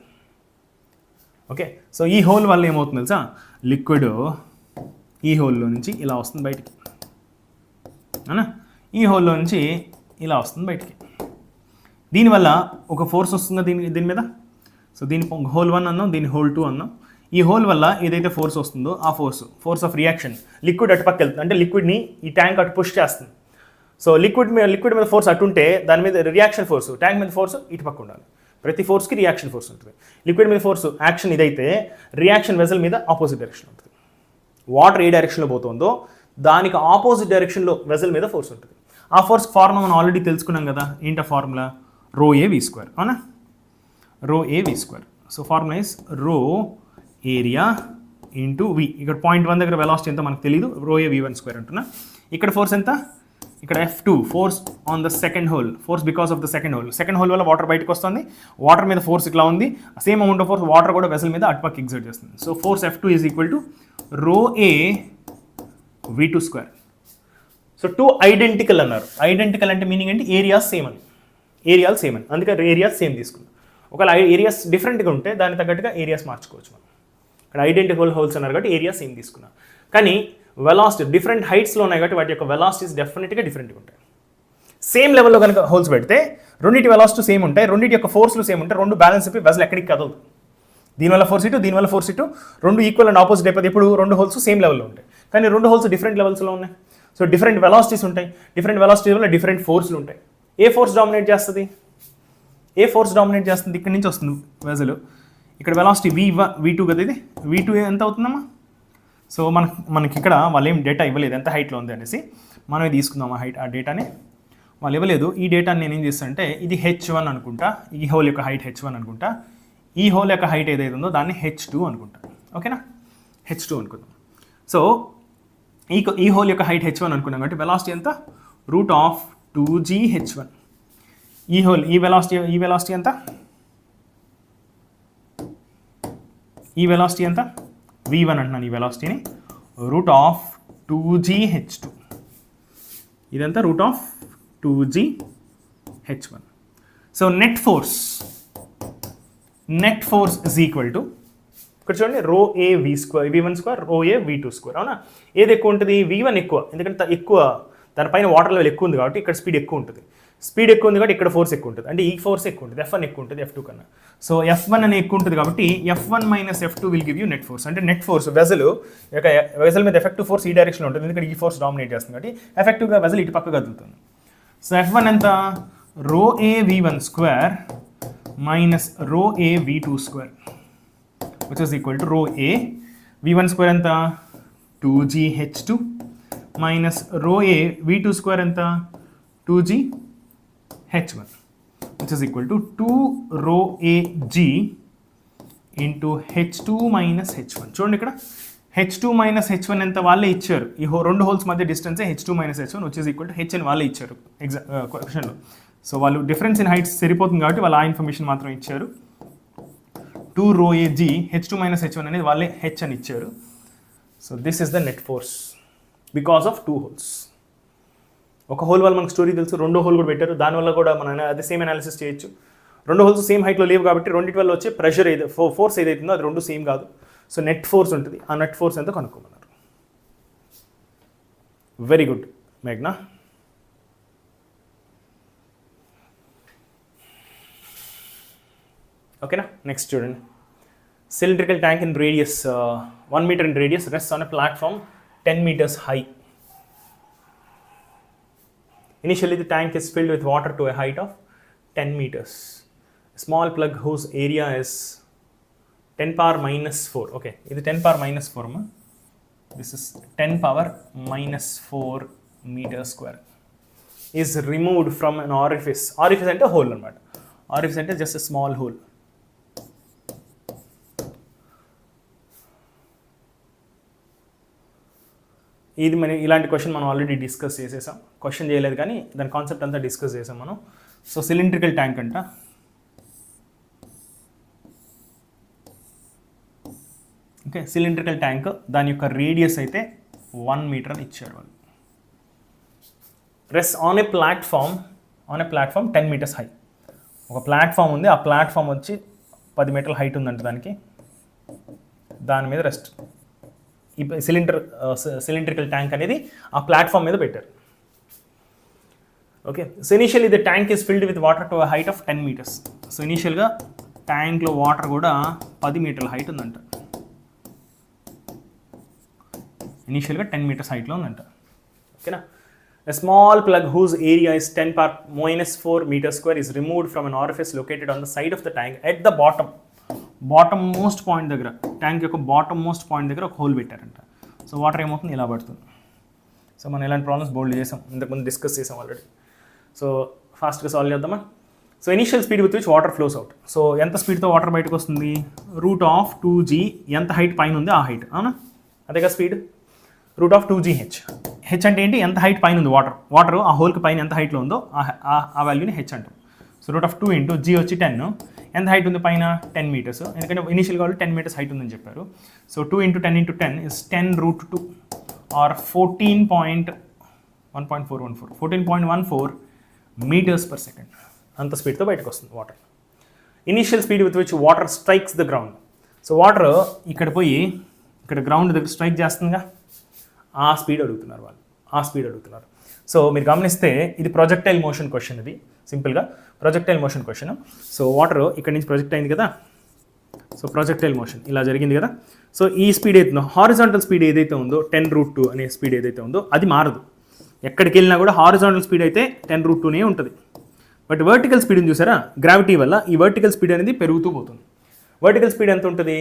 Okay, so ఈ హోల్ వల్ల ఏమవుతుంది తెలుసా? లిక్విడ్ ఈ హోల్లో నుంచి ఇలా వస్తుంది బయటికి, అవునా? ఈ హోల్లో నుంచి ఇలా వస్తుంది బయటికి. దీనివల్ల ఒక ఫోర్స్ వస్తుందా దీని మీద? సో దీని హోల్ 1 అన్నాం, దీని హోల్ 2 అన్నాం. ఈ హోల్ వల్ల ఏదైతే ఫోర్స్ వస్తుందో ఆ ఫోర్స్ ఆఫ్ రియాక్షన్, లిక్విడ్ అటు పక్క వెళ్తుంది అంటే లిక్విడ్ని ఈ ట్యాంక్ అటు పుష్ చేస్తుంది. సో లిక్విడ్ మీద ఫోర్స్ అటు ఉంటే దాని మీద రియాక్షన్ ఫోర్స్, ట్యాంక్ మీద ఫోర్స్ ఇటు పక్క ఉండాలి. ప్రతి ఫోర్స్కి రియాక్షన్ ఫోర్స్ ఉంటుంది. లిక్విడ్ మీద ఫోర్స్ యాక్షన్ ఇదైతే రియాక్షన్ వెజల్ మీద ఆపోజిట్ డైరెక్షన్ ఉంటుంది. వాటర్ ఏ డైరెక్షన్లో పోతుందో దానికి ఆపోజిట్ డైరెక్షన్లో వెజల్ మీద ఫోర్స్ ఉంటుంది. ఆ ఫోర్స్ ఫార్ములా మనం ఆల్రెడీ తెలుసుకున్నాం కదా. ఏంటి ఫార్ములా? రో ఏ వి స్క్వేర్, అవునా? రో ఏ V square. So formula is రో ఏరియా ఇంటూ వి. ఇక్కడ పాయింట్ 1 దగ్గర వెలాసిటీ ఎంత మనకు తెలియదు, రో ఏ V1 స్క్వేర్ అంటున్నా. ఇక్కడ ఫోర్స్ ఎంత? ఇక్కడ F2 force on the second whole, force because of the second whole. Second whole వల్ల వాటర్ బయటకు వస్తుంది, వాటర్ మీద ఫోర్స్ ఇట్లా ఉంది, same amount of force water కూడా వెసల్ మీద అటుపక్క ఎగ్జర్ట్ చేస్తుంది. So force F2 is equal to రో ఏ V2 square. So two identical అన్నారు. ఐడెంటికల్ అంటే మీనింగ్ ఏంటి? ఏరియాస్ సేమ్ అని, ఏరియాలు సేమ్ అని, అందుకే ఏరియాస్ సేమ్ తీసుకున్నాం. ఒకవేళ ఏరియాస్ డిఫరెంట్గా ఉంటే దానికి తగ్గట్టుగా ఏరియాస్ మార్చుకోవచ్చు మనం. ఇక్కడ ఐడెంటికల్ హోల్స్ అన్నారు కాబట్టి ఏరియా సేమ్ తీసుకున్నాం. కానీ వెలాసిటీ డిఫరెంట్ హైట్స్లో ఉన్నాయి కాబట్టి వాటి యొక్క వెలాసిటీస్ డెఫినెట్గా డిఫరెంట్గా ఉంటాయి. సేమ్ లెవెల్లో కనుక హోల్స్ పెడితే రెండింటి వెలాసిటీ సేమ్ ఉంటాయి, రెండింటి యొక్క ఫోర్స్లు సేమ్ ఉంటాయి, రెండు బ్యాలెన్స్ అయిపోయి వెసల్ ఎక్కడికి కదలదు. దీనివల్ల ఫోర్స్ ఇటు, దీనివల్ల ఫోర్స్ ఇటు, రెండు ఈక్వల్ అండ్ ఆపోజిట్ అయిపోతే ఇప్పుడు రెండు హోల్స్ సేమ్ లెవెల్లో ఉంటాయి. కానీ రెండు హోల్స్ డిఫరెంట్ లెవెల్స్లో ఉన్నాయి. సో డిఫరెంట్ వెలాసిటీస్ ఉంటాయి, డిఫరెంట్ వెలాసిటీ వల్ల డిఫరెంట్ ఫోర్స్లు ఉంటాయి. ఏ ఫోర్స్ డామినేట్ చేస్తుంది? ఏ ఫోర్స్ డామినేట్ చేస్తుంది? ఇక్కడ నుంచి వస్తుంది వెజలు. ఇక్కడ వెలాసిటీ V2 కదా, ఇది V2 ఎంత అవుతుందమ్మా? సో మనకి ఇక్కడ వాళ్ళు ఏం డేటా ఇవ్వలేదు ఎంత హైట్లో ఉంది అనేసి, మనమే తీసుకుందాం ఆ డేటాని. వాళ్ళు ఇవ్వలేదు. ఈ డేటాని నేను ఏం చేస్తానంటే, ఇది H1 అనుకుంటా, ఈ హోల్ యొక్క హైట్ H1 అనుకుంటా, ఈ హోల్ యొక్క హైట్ ఏదైతే ఉందో దాన్ని H2 అనుకుంటా. ఓకేనా? H2 అనుకుందాం. సో ఈ హోల్ యొక్క హైట్ H1 అనుకున్నాం కాబట్టి వెలాసిటీ ఎంత? √2gH1. ఈ హోల్ ఈ వెలాసిటీ ఎంత? ఈ వెలాసిటీ ఎంత? V1 అంటున్నాను. ఈ వెలాసిటీని √2gH2. ఇదంతా √2gH1. So net force is equal to, ఇక్కడ చూడండి, రో ఏ V1 స్క్వేర్, రో ఏ V2 స్క్వేర్. అవునా? ఏది ఎక్కువ ఉంటుంది? V1 ఎక్కువ, ఎందుకంటే ఎక్కువ దానిపైన వాటర్ లెవెల్ ఎక్కువ ఉంది కాబట్టి ఇక్కడ స్పీడ్ ఎక్కువ ఉంటుంది. స్పీడ్ ఎక్కువ ఉంది కాబట్టి ఇక్కడ ఫోర్స్ ఎక్కువ ఉంటుంది, అంటే ఈ ఫోర్స్ ఎక్కువ ఉంటుంది, F1 ఎక్కువ ఉంటుంది F2 కన్నా. సో F1 అనేది ఎక్కువ ఉంటుంది కాబట్టి F1 minus F2 will give you net force. అంటే నెట్ ఫోర్స్ వెజల్ మీద ఎఫెక్టివ్ ఫోర్స్ ఈ డైరెక్షన్లో ఉంటుంది, ఎందుకంటే ఈ ఫోర్స్ డామినేట్ చేస్తుంది కాబట్టి ఎఫెక్టివ్గా వెజల్ ఇటు పక్క కదులుతుంది. సో F1 ఎంత? రో ఏ V1 స్క్వేర్ మైనస్ రో ఏ V2 square, which is equal to రో ఏ V1 స్క్వేర్ ఎంత? 2gH2 మైనస్ రో ఏ V2 స్క్వేర్ ఎంత? 2gH1, which is equal to 2 rho AG into H2 minus H1. చూడండి ఇక్కడ H2 minus H1 ఎంత వాళ్ళే ఇచ్చారు. ఈ రెండు హోల్స్ మధ్య distance H2 minus H1 which is equal to H అని వాళ్ళే ఇచ్చారు క్వశ్చన్లో. సో వాళ్ళు డిఫరెన్స్ ఇన్ హైట్స్ సరిపోతుంది కాబట్టి వాళ్ళు ఆ ఇన్ఫర్మేషన్ మాత్రం ఇచ్చారు. 2 rho AG H2 minus H1 అనేది వాళ్ళే H అని ఇచ్చారు. So this is the net force because of two holes. ఒక హోల్ వల్ల మనకు స్టోరీ తెలుసు, రెండో హోల్ కూడా పెట్టారు, దానివల్ల కూడా మనం అదే సేమ్ అనాలిసిస్ చేయొచ్చు. రెండు హోల్స్ సేమ్ హైట్లో లేవు కాబట్టి రెండింటి వల్ల వచ్చే ప్రెషర్ ఫోర్స్ ఏదైతుందో అది రెండు సేమ్ కాదు. సో నెట్ ఫోర్స్ ఉంటుంది, ఆ నెట్ ఫోర్స్ ఎంతో కనుక్కోమన్నారు. Very good మేఘ్నా. ఓకేనా? నెక్స్ట్ చూడండి. Cylindrical tank in radius 1 meter in radius rests on a platform 10 meters high. Initially, the tank is filled with water to a height of 10 meters. A small plug whose area is 10 power minus 4. Okay, this is 10 power minus 4. This is 10 power minus 4 meter square. Is removed from an orifice. Orifice అంటే hole అన్నమాట. Orifice అంటే just a small hole. ఇది ఇలాంటి క్వశ్చన్ మనం ఆల్రెడీ డిస్కస్ చేసేసాం. క్వశ్చన్ చేయలేదు కానీ దాని కాన్సెప్ట్ అంతా డిస్కస్ చేసాం మనం. సో సిలిండ్రికల్ ట్యాంక్ అంట. ఓకే, సిలిండ్రికల్ ట్యాంక్ దాని యొక్క రేడియస్ అయితే 1 meter అని ఇచ్చారు వాళ్ళు. Rest on a platform 10 meters high. ఒక ప్లాట్ఫామ్ ఉంది, ఆ ప్లాట్ఫామ్ వచ్చి 10 meter హైట్ ఉందంట దానికి. దాని మీద రెస్ట్ ఈ సిలిండ్రికల్ ట్యాంక్ అనేది ఆ ప్లాట్ఫామ్ మీద పెట్టారు. Okay, so initially the tank is filled with water to height of 10 meters. So ఇనీషియల్గా ట్యాంక్లో వాటర్ కూడా 10 meter హైట్ ఉందంట. ఇనీషియల్గా 10 meters హైట్లో ఉందంట. ఓకేనా? A small plug whose area is 10 power minus 4 meter square is removed from an orifice located on the side of the tank at the bottom most point దగ్గర, ట్యాంక్ యొక్క బాటమ్ మోస్ట్ పాయింట్ దగ్గర ఒక హోల్ పెట్టారంట. సో వాటర్ ఏమవుతుంది? ఇలా పడుతుంది. సో మనం ఇలాంటి ప్రాబ్లమ్స్ బోల్డ్ చేసాం, ఇంతకుముందు డిస్కస్ చేసాం ఆల్రెడీ. సో ఫాస్ట్గా సాల్వ్ చేద్దామా. So initial speed with which water flows out. So ఎంత స్పీడ్తో వాటర్ బయటకు వస్తుంది, √2g, ఎంత హైట్ పైన ఉంది ఆ హైట్, అవునా, అదేగా స్పీడ్. √2gh, హెచ్ అంటే ఏంటి, ఎంత హైట్ పైన ఉంది వాటర్ ఆ హోల్కి పైన ఎంత హైట్లో ఉందో ఆ వాల్యూని హెచ్ అంటాం. సో √2 ఇంటూ g వచ్చి 10, ఎంత హైట్ ఉంది పైన 10 మీటర్స్, ఎందుకంటే ఇనిషియల్గా వాళ్ళు 10 మీటర్స్ హైట్ ఉందని చెప్పారు. So 2 into 10 into 10 is 10√2 or 14.14 metres per second. అంత స్పీడ్తో బయటకు వస్తుంది water. Initial speed with which water strikes the ground. So water ఇక్కడ పోయి ఇక్కడ గ్రౌండ్ దగ్గర స్ట్రైక్ చేస్తుందిగా, ఆ స్పీడ్ అడుగుతున్నారు వాళ్ళు, ఆ స్పీడ్ అడుగుతున్నారు. సో మీరు గమనిస్తే ఇది ప్రొజెక్టైల్ మోషన్ క్వశ్చన్, ఇది సింపుల్గా projectile motion question. So water ఇక్కడ నుంచి ప్రొజెక్ట్ అయింది కదా, సో ప్రొజెక్టైల్ మోషన్ ఇలా జరిగింది కదా. సో ఈ స్పీడ్ ఏదైతుందో, హారిజాంటల్ స్పీడ్ ఏదైతే ఉందో 10√2 అనే స్పీడ్ ఏదైతే ఉందో అది మారదు. ఎక్కడికి వెళ్ళినా కూడా హారిజాంటల్ స్పీడ్ అయితే 10√2నే ఉంటుంది. బట్ వర్టికల్ స్పీడ్ని చూసారా, గ్రావిటీ వల్ల ఈ వర్టికల్ స్పీడ్ అనేది పెరుగుతూ పోతుంది. వర్టికల్ స్పీడ్ ఎంత ఉంటుంది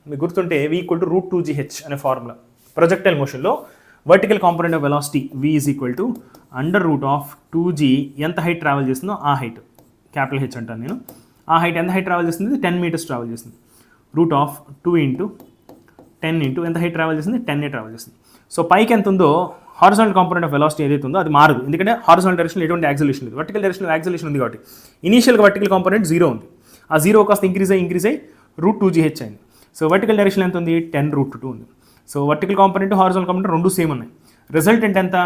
మీకు గుర్తుంటే, v = √2gh అనే ఫార్ములా. ప్రొజెక్టైల్ మోషన్లో vertical component of velocity v = √2g, ఎంత హైట్ ట్రావెల్ చేస్తుందో ఆ హైట్, క్యాపిటల్ హెచ్ అంటాను నేను, ఆ హైట్ ఎంత హైట్ ట్రావెల్ చేస్తుంది, 10 మీటర్స్ ట్రావెల్ చేస్తుంది. √2 ఇంటూ 10 ఇంటూ ఎంత హైట్ ట్రావెల్ చేస్తుంది, 10 ట్రావెల్ చేస్తుంది. సో పైకి ఎంత ఉందో హారిజాంటల్ కాంపోనెంట్ ఆఫ్ వెలాసిటీ ఏదైతే ఉందో అది మారదు, ఎందుకంటే హారిజాంటల్ డైరెక్షన్లో ఎటువంటి యాక్సిలరేషన్ లేదు, వర్టికల్ డైరెక్షన్లో యాక్సిలరేషన్ ఉంది కాబట్టి. ఇనీషియల్గా వర్టికల్ కాంపోనెంట్ 0 ఉంది, ఆ 0 కాస్త ఇంక్రీజ్ అయ్యి √2gh అయింది. సో వర్టికల్ డైరెక్షన్ ఎంత ఉంది, 10√2 ఉంది. So vertical component horizontal component రెండు సేమ్ ఉన్నాయి. రిజల్టెంట్ ఎంత,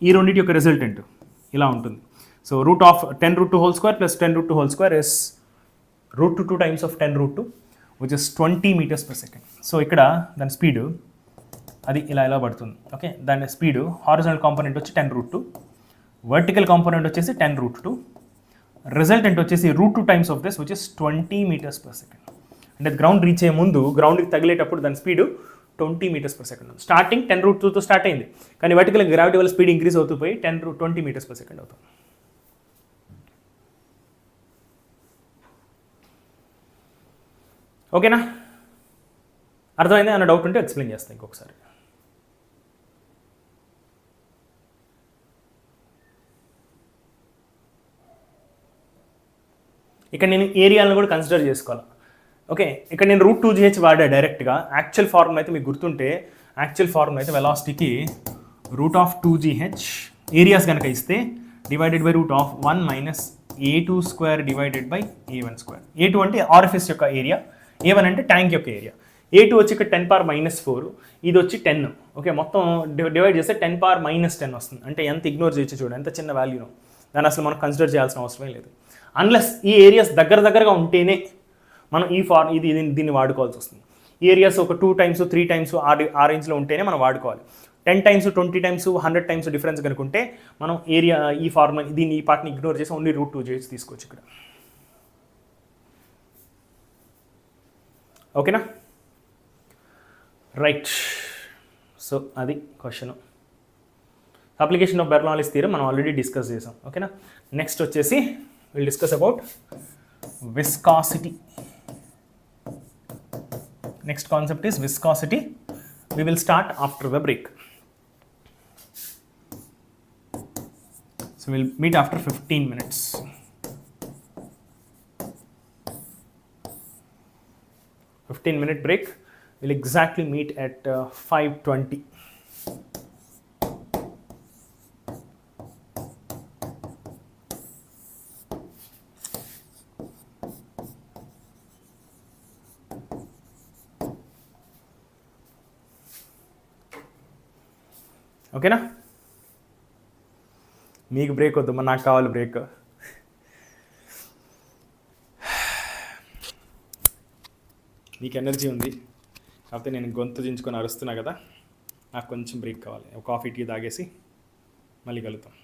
ఈ రెండింటి యొక్క రిజల్టెంట్ ఇలా ఉంటుంది. So √10√2² + 10√2² is √2 times of 10√2 which is 20 meters per second. So ఇక్కడ దాని స్పీడ్ అది ఇలా పడుతుంది. ఓకే, దాని స్పీడ్ హారిజాంటల్ కాంపోనెంట్ వచ్చి 10√2, వర్టికల్ కాంపోనెంట్ వచ్చేసి 10√2, రిజల్టెంట్ వచ్చేసి √2 times of this which is 20 meters per second. అంటే గ్రౌండ్ రీచ్ అయ్యే ముందు, గ్రౌండ్కి తగిలేటప్పుడు దాని speed 20 meters per second. Starting 10√2తో స్టార్ట్ అయింది, కానీ వర్టికల్ గ్రావిటీ వల్ల స్పీడ్ ఇంక్రీజ్ అవుతూ పోయి 20 meters per second అవుతుంది. ఓకేనా, అర్థమైంది? అన్న డౌట్ ఉంటే ఎక్స్ప్లెయిన్ చేస్తాను ఇంకొకసారి. ఇక్కడ నేను ఏరియాలను కూడా కన్సిడర్ చేసుకోవాలి. ఓకే, ఇక్కడ నేను √2gh వాడా డైరెక్ట్గా. యాక్చువల్ ఫార్ములా అయితే మీకు గుర్తుంటే, యాక్చువల్ ఫార్ములా అయితే వెలాసిటీకి √2gh ఏరియాస్ కనుక ఇస్తే divided by √1 - a2² divided by a1². a2 అంటే ఆరిఫిస్ యొక్క ఏరియా, a1 అంటే ట్యాంక్ యొక్క ఏరియా. a2 వచ్చి ఇక్కడ 10⁻⁻⁴, ఇది వచ్చి 10. ఓకే, మొత్తం డివైడ్ చేస్తే 10⁻−10 వస్తుంది. అంటే ఎంత ఇగ్నోర్ చేయొచ్చు చూడండి, ఎంత చిన్న వాల్యూను. దాన్ని అసలు మనం కన్సిడర్ చేయాల్సిన అవసరమే లేదు. అన్లెస్ ఈ ఏరియాస్ దగ్గరగా ఉంటేనే మనం దీన్ని వాడుకోవాల్సి వస్తుంది. ఈ ఏరియాస్ ఒక 2 times 3 times ఆ రేంజ్లో ఉంటేనే మనం వాడుకోవాలి. 10 times 20 times 100 times డిఫరెన్స్ కనుకుంటే మనం ఏరియా ఈ ఫార్ములా ఈ పార్ట్ని ఇగ్నోర్ చేసి ఓన్లీ √2gh తీసుకోవచ్చు ఇక్కడ. ఓకేనా, రైట్. సో అది క్వశ్చన్. అప్లికేషన్ ఆఫ్ బెర్నౌల్లిస్ థియరం మనం ఆల్రెడీ డిస్కస్ చేసాం. ఓకేనా, నెక్స్ట్ వచ్చేసి will discuss about viscosity. Next concept is viscosity. We will start after the break. So we'll meet after 15 minutes. 15-minute break. We'll exactly meet at 5:20. ఓకేనా, మీకు బ్రేక్ వద్దు, నాకు కావాలి బ్రేక్. మీకు ఎనర్జీ ఉంది కాకపోతే నేను గొంతు దించుకొని అరుస్తున్నా కదా, నాకు కొంచెం బ్రేక్ కావాలి. ఒక కాఫీ టీ తాగేసి మళ్ళీ కలుద్దాం.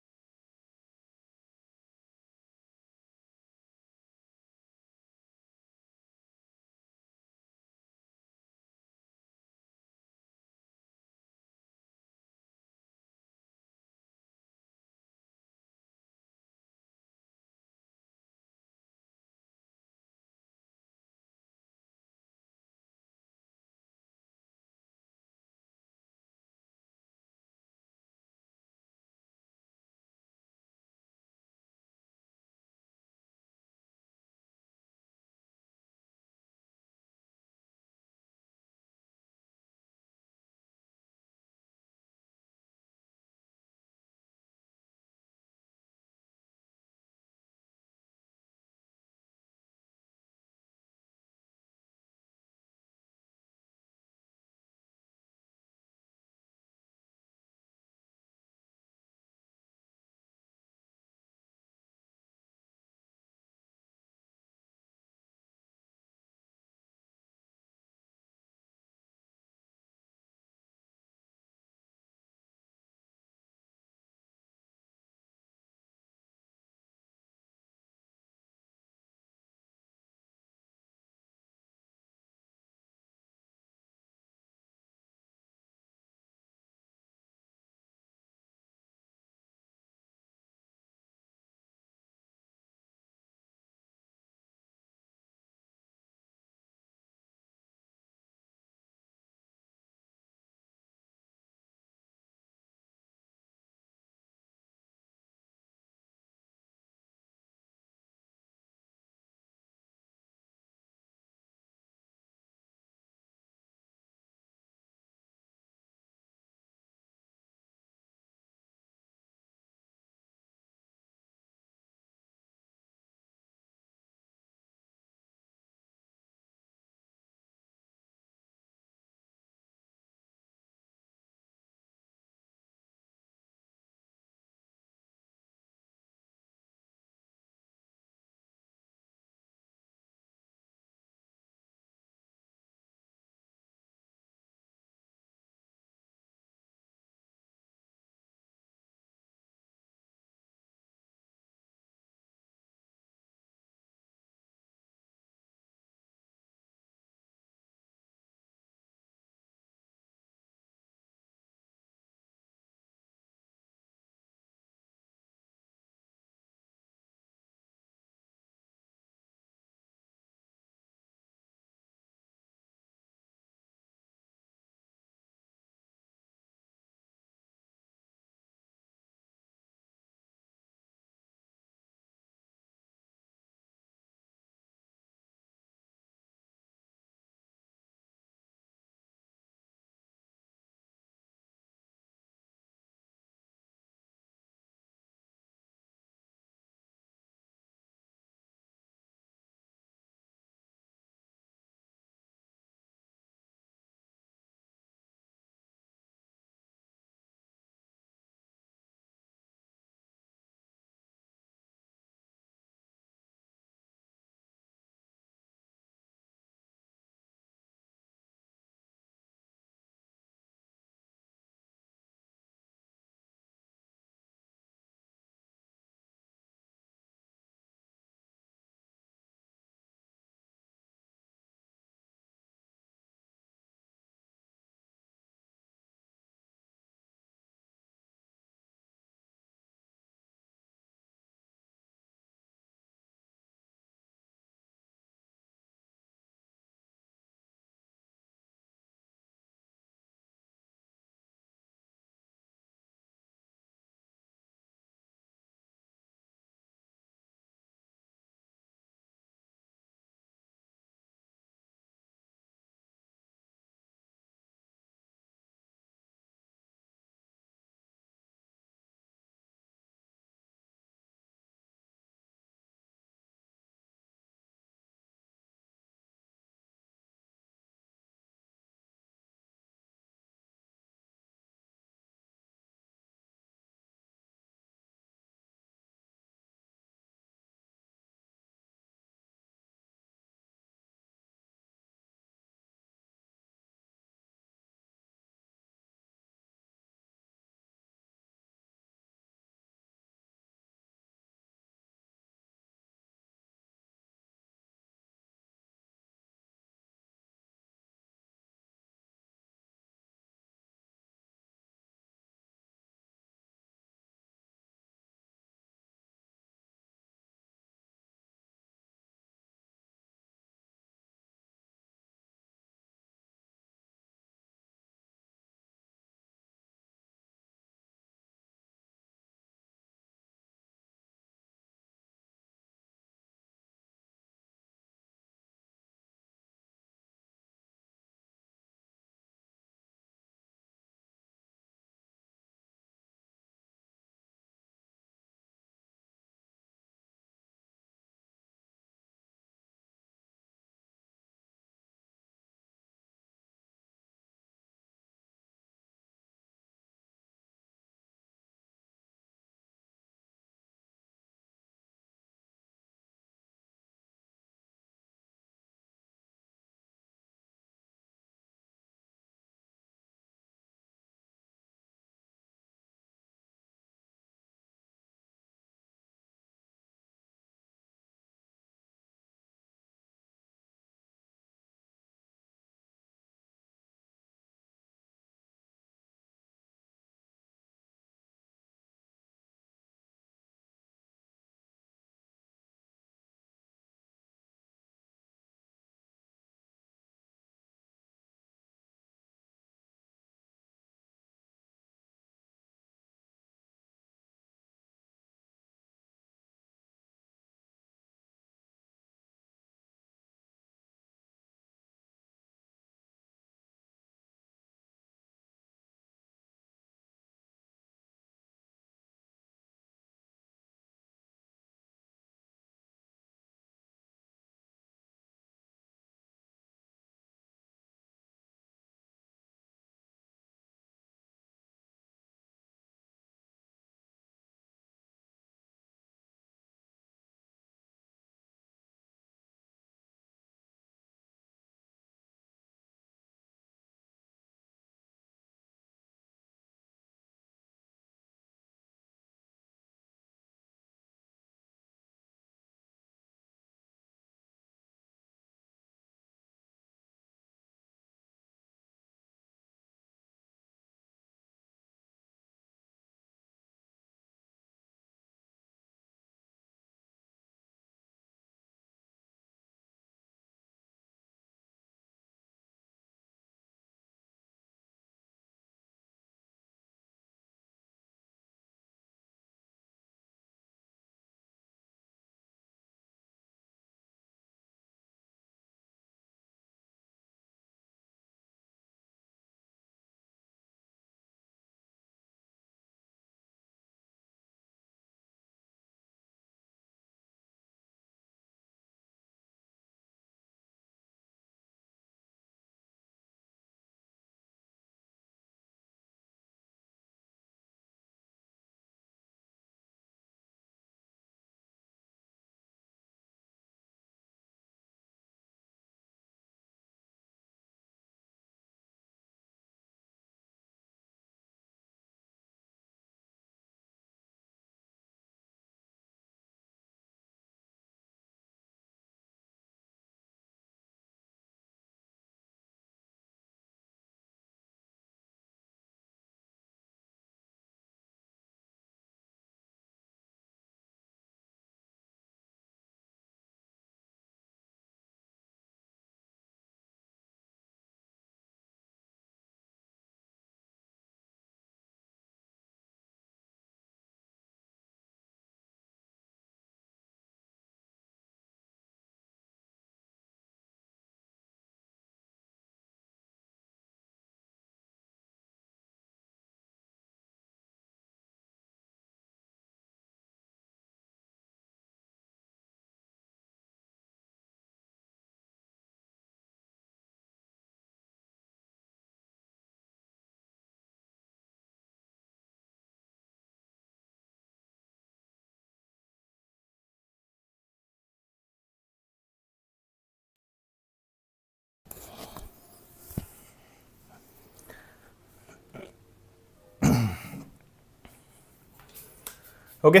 Okay,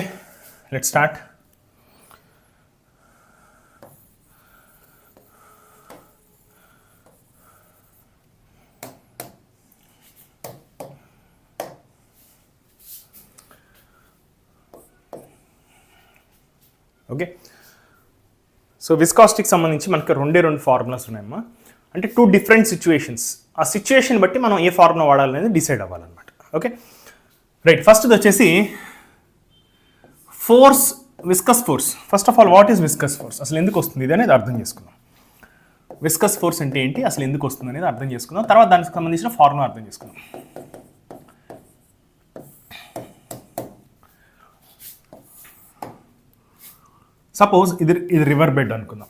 let's start. Okay, so విస్కాసిటీకి సంబంధించి మనకి రెండు ఫార్ములాస్ ఉన్నాయమ్మా. అంటే 2 డిఫరెంట్ సిచ్యువేషన్స్. ఆ సిచ్యువేషన్ బట్టి మనం ఏ ఫార్ములా వాడాలనేది డిసైడ్ అవ్వాలన్నమాట. ఓకే రైట్, ఫస్ట్ది వచ్చేసి force, viscous force. First of all what is viscous force, అసలు ఎందుకు వస్తుంది ఇది అనేది అర్థం చేసుకుందాం. విస్కస్ ఫోర్స్ అంటే ఏంటి, అసలు ఎందుకు వస్తుంది అనేది అర్థం చేసుకుందాం. తర్వాత దానికి సంబంధించిన ఫార్ములా అర్థం చేసుకుందాం. సపోజ్ ఇది రివర్ బెడ్ అనుకుందాం.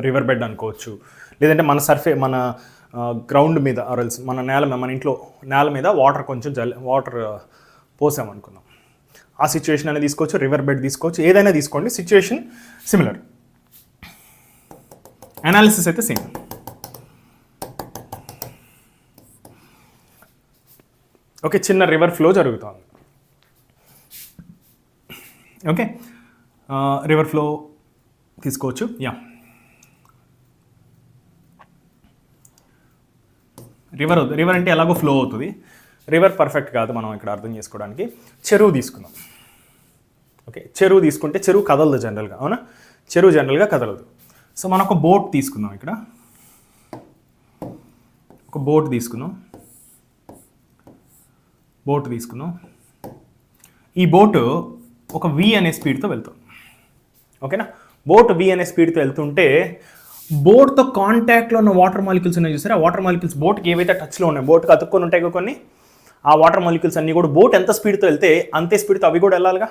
రివర్ బెడ్ అనుకోవచ్చు, లేదంటే మన గ్రౌండ్ మీద ఆరల్స్ మన ఇంట్లో నేల మీద వాటర్ కొంచెం వాటర్ పోసామనుకుందాం. ఆ సిచ్యువేషన్ అనేది తీసుకోవచ్చు, రివర్ బెడ్ తీసుకోవచ్చు, ఏదైనా తీసుకోండి. సిచ్యువేషన్ సిమిలర్, అనాలిసిస్ అయితే సేమ్. ఓకే, చిన్న రివర్ ఫ్లో జరుగుతుంది. ఓకే, రివర్ ఫ్లో తీసుకోవచ్చు. రివర్ అంటే ఎలాగో ఫ్లో అవుతుంది. రివర్ పర్ఫెక్ట్ కాదు మనం ఇక్కడ అర్థం చేసుకోవడానికి. చెరువు తీసుకుందాం. ఓకే, చెరువు తీసుకుంటే చెరువు కదలదు జనరల్గా, అవునా? చెరువు జనరల్గా కదలదు. సో మనం ఒక బోట్ తీసుకుందాం. ఇక్కడ ఒక బోట్ తీసుకుందాం. ఈ బోటు ఒక V అనే స్పీడ్తో వెళ్తాం. ఓకేనా, బోట్ V అనే స్పీడ్తో వెళ్తుంటే బోట్తో కాంటాక్ట్లో ఉన్న వాటర్ మాలిక్యూల్స్ ఉన్నాయి చూసారా, ఆ వాటర్ మాలిక్యూల్స్ బోట్కి ఏవైతే టచ్లో ఉన్నాయి, బోట్కి అతుక్కొని ఉంటాయి కొన్ని, ఆ వాటర్ మాలిక్యూల్స్ అన్నీ కూడా బోట్ ఎంత స్పీడ్తో వెళ్తే అంతే స్పీడ్తో అవి కూడా వెళ్ళాలిగా,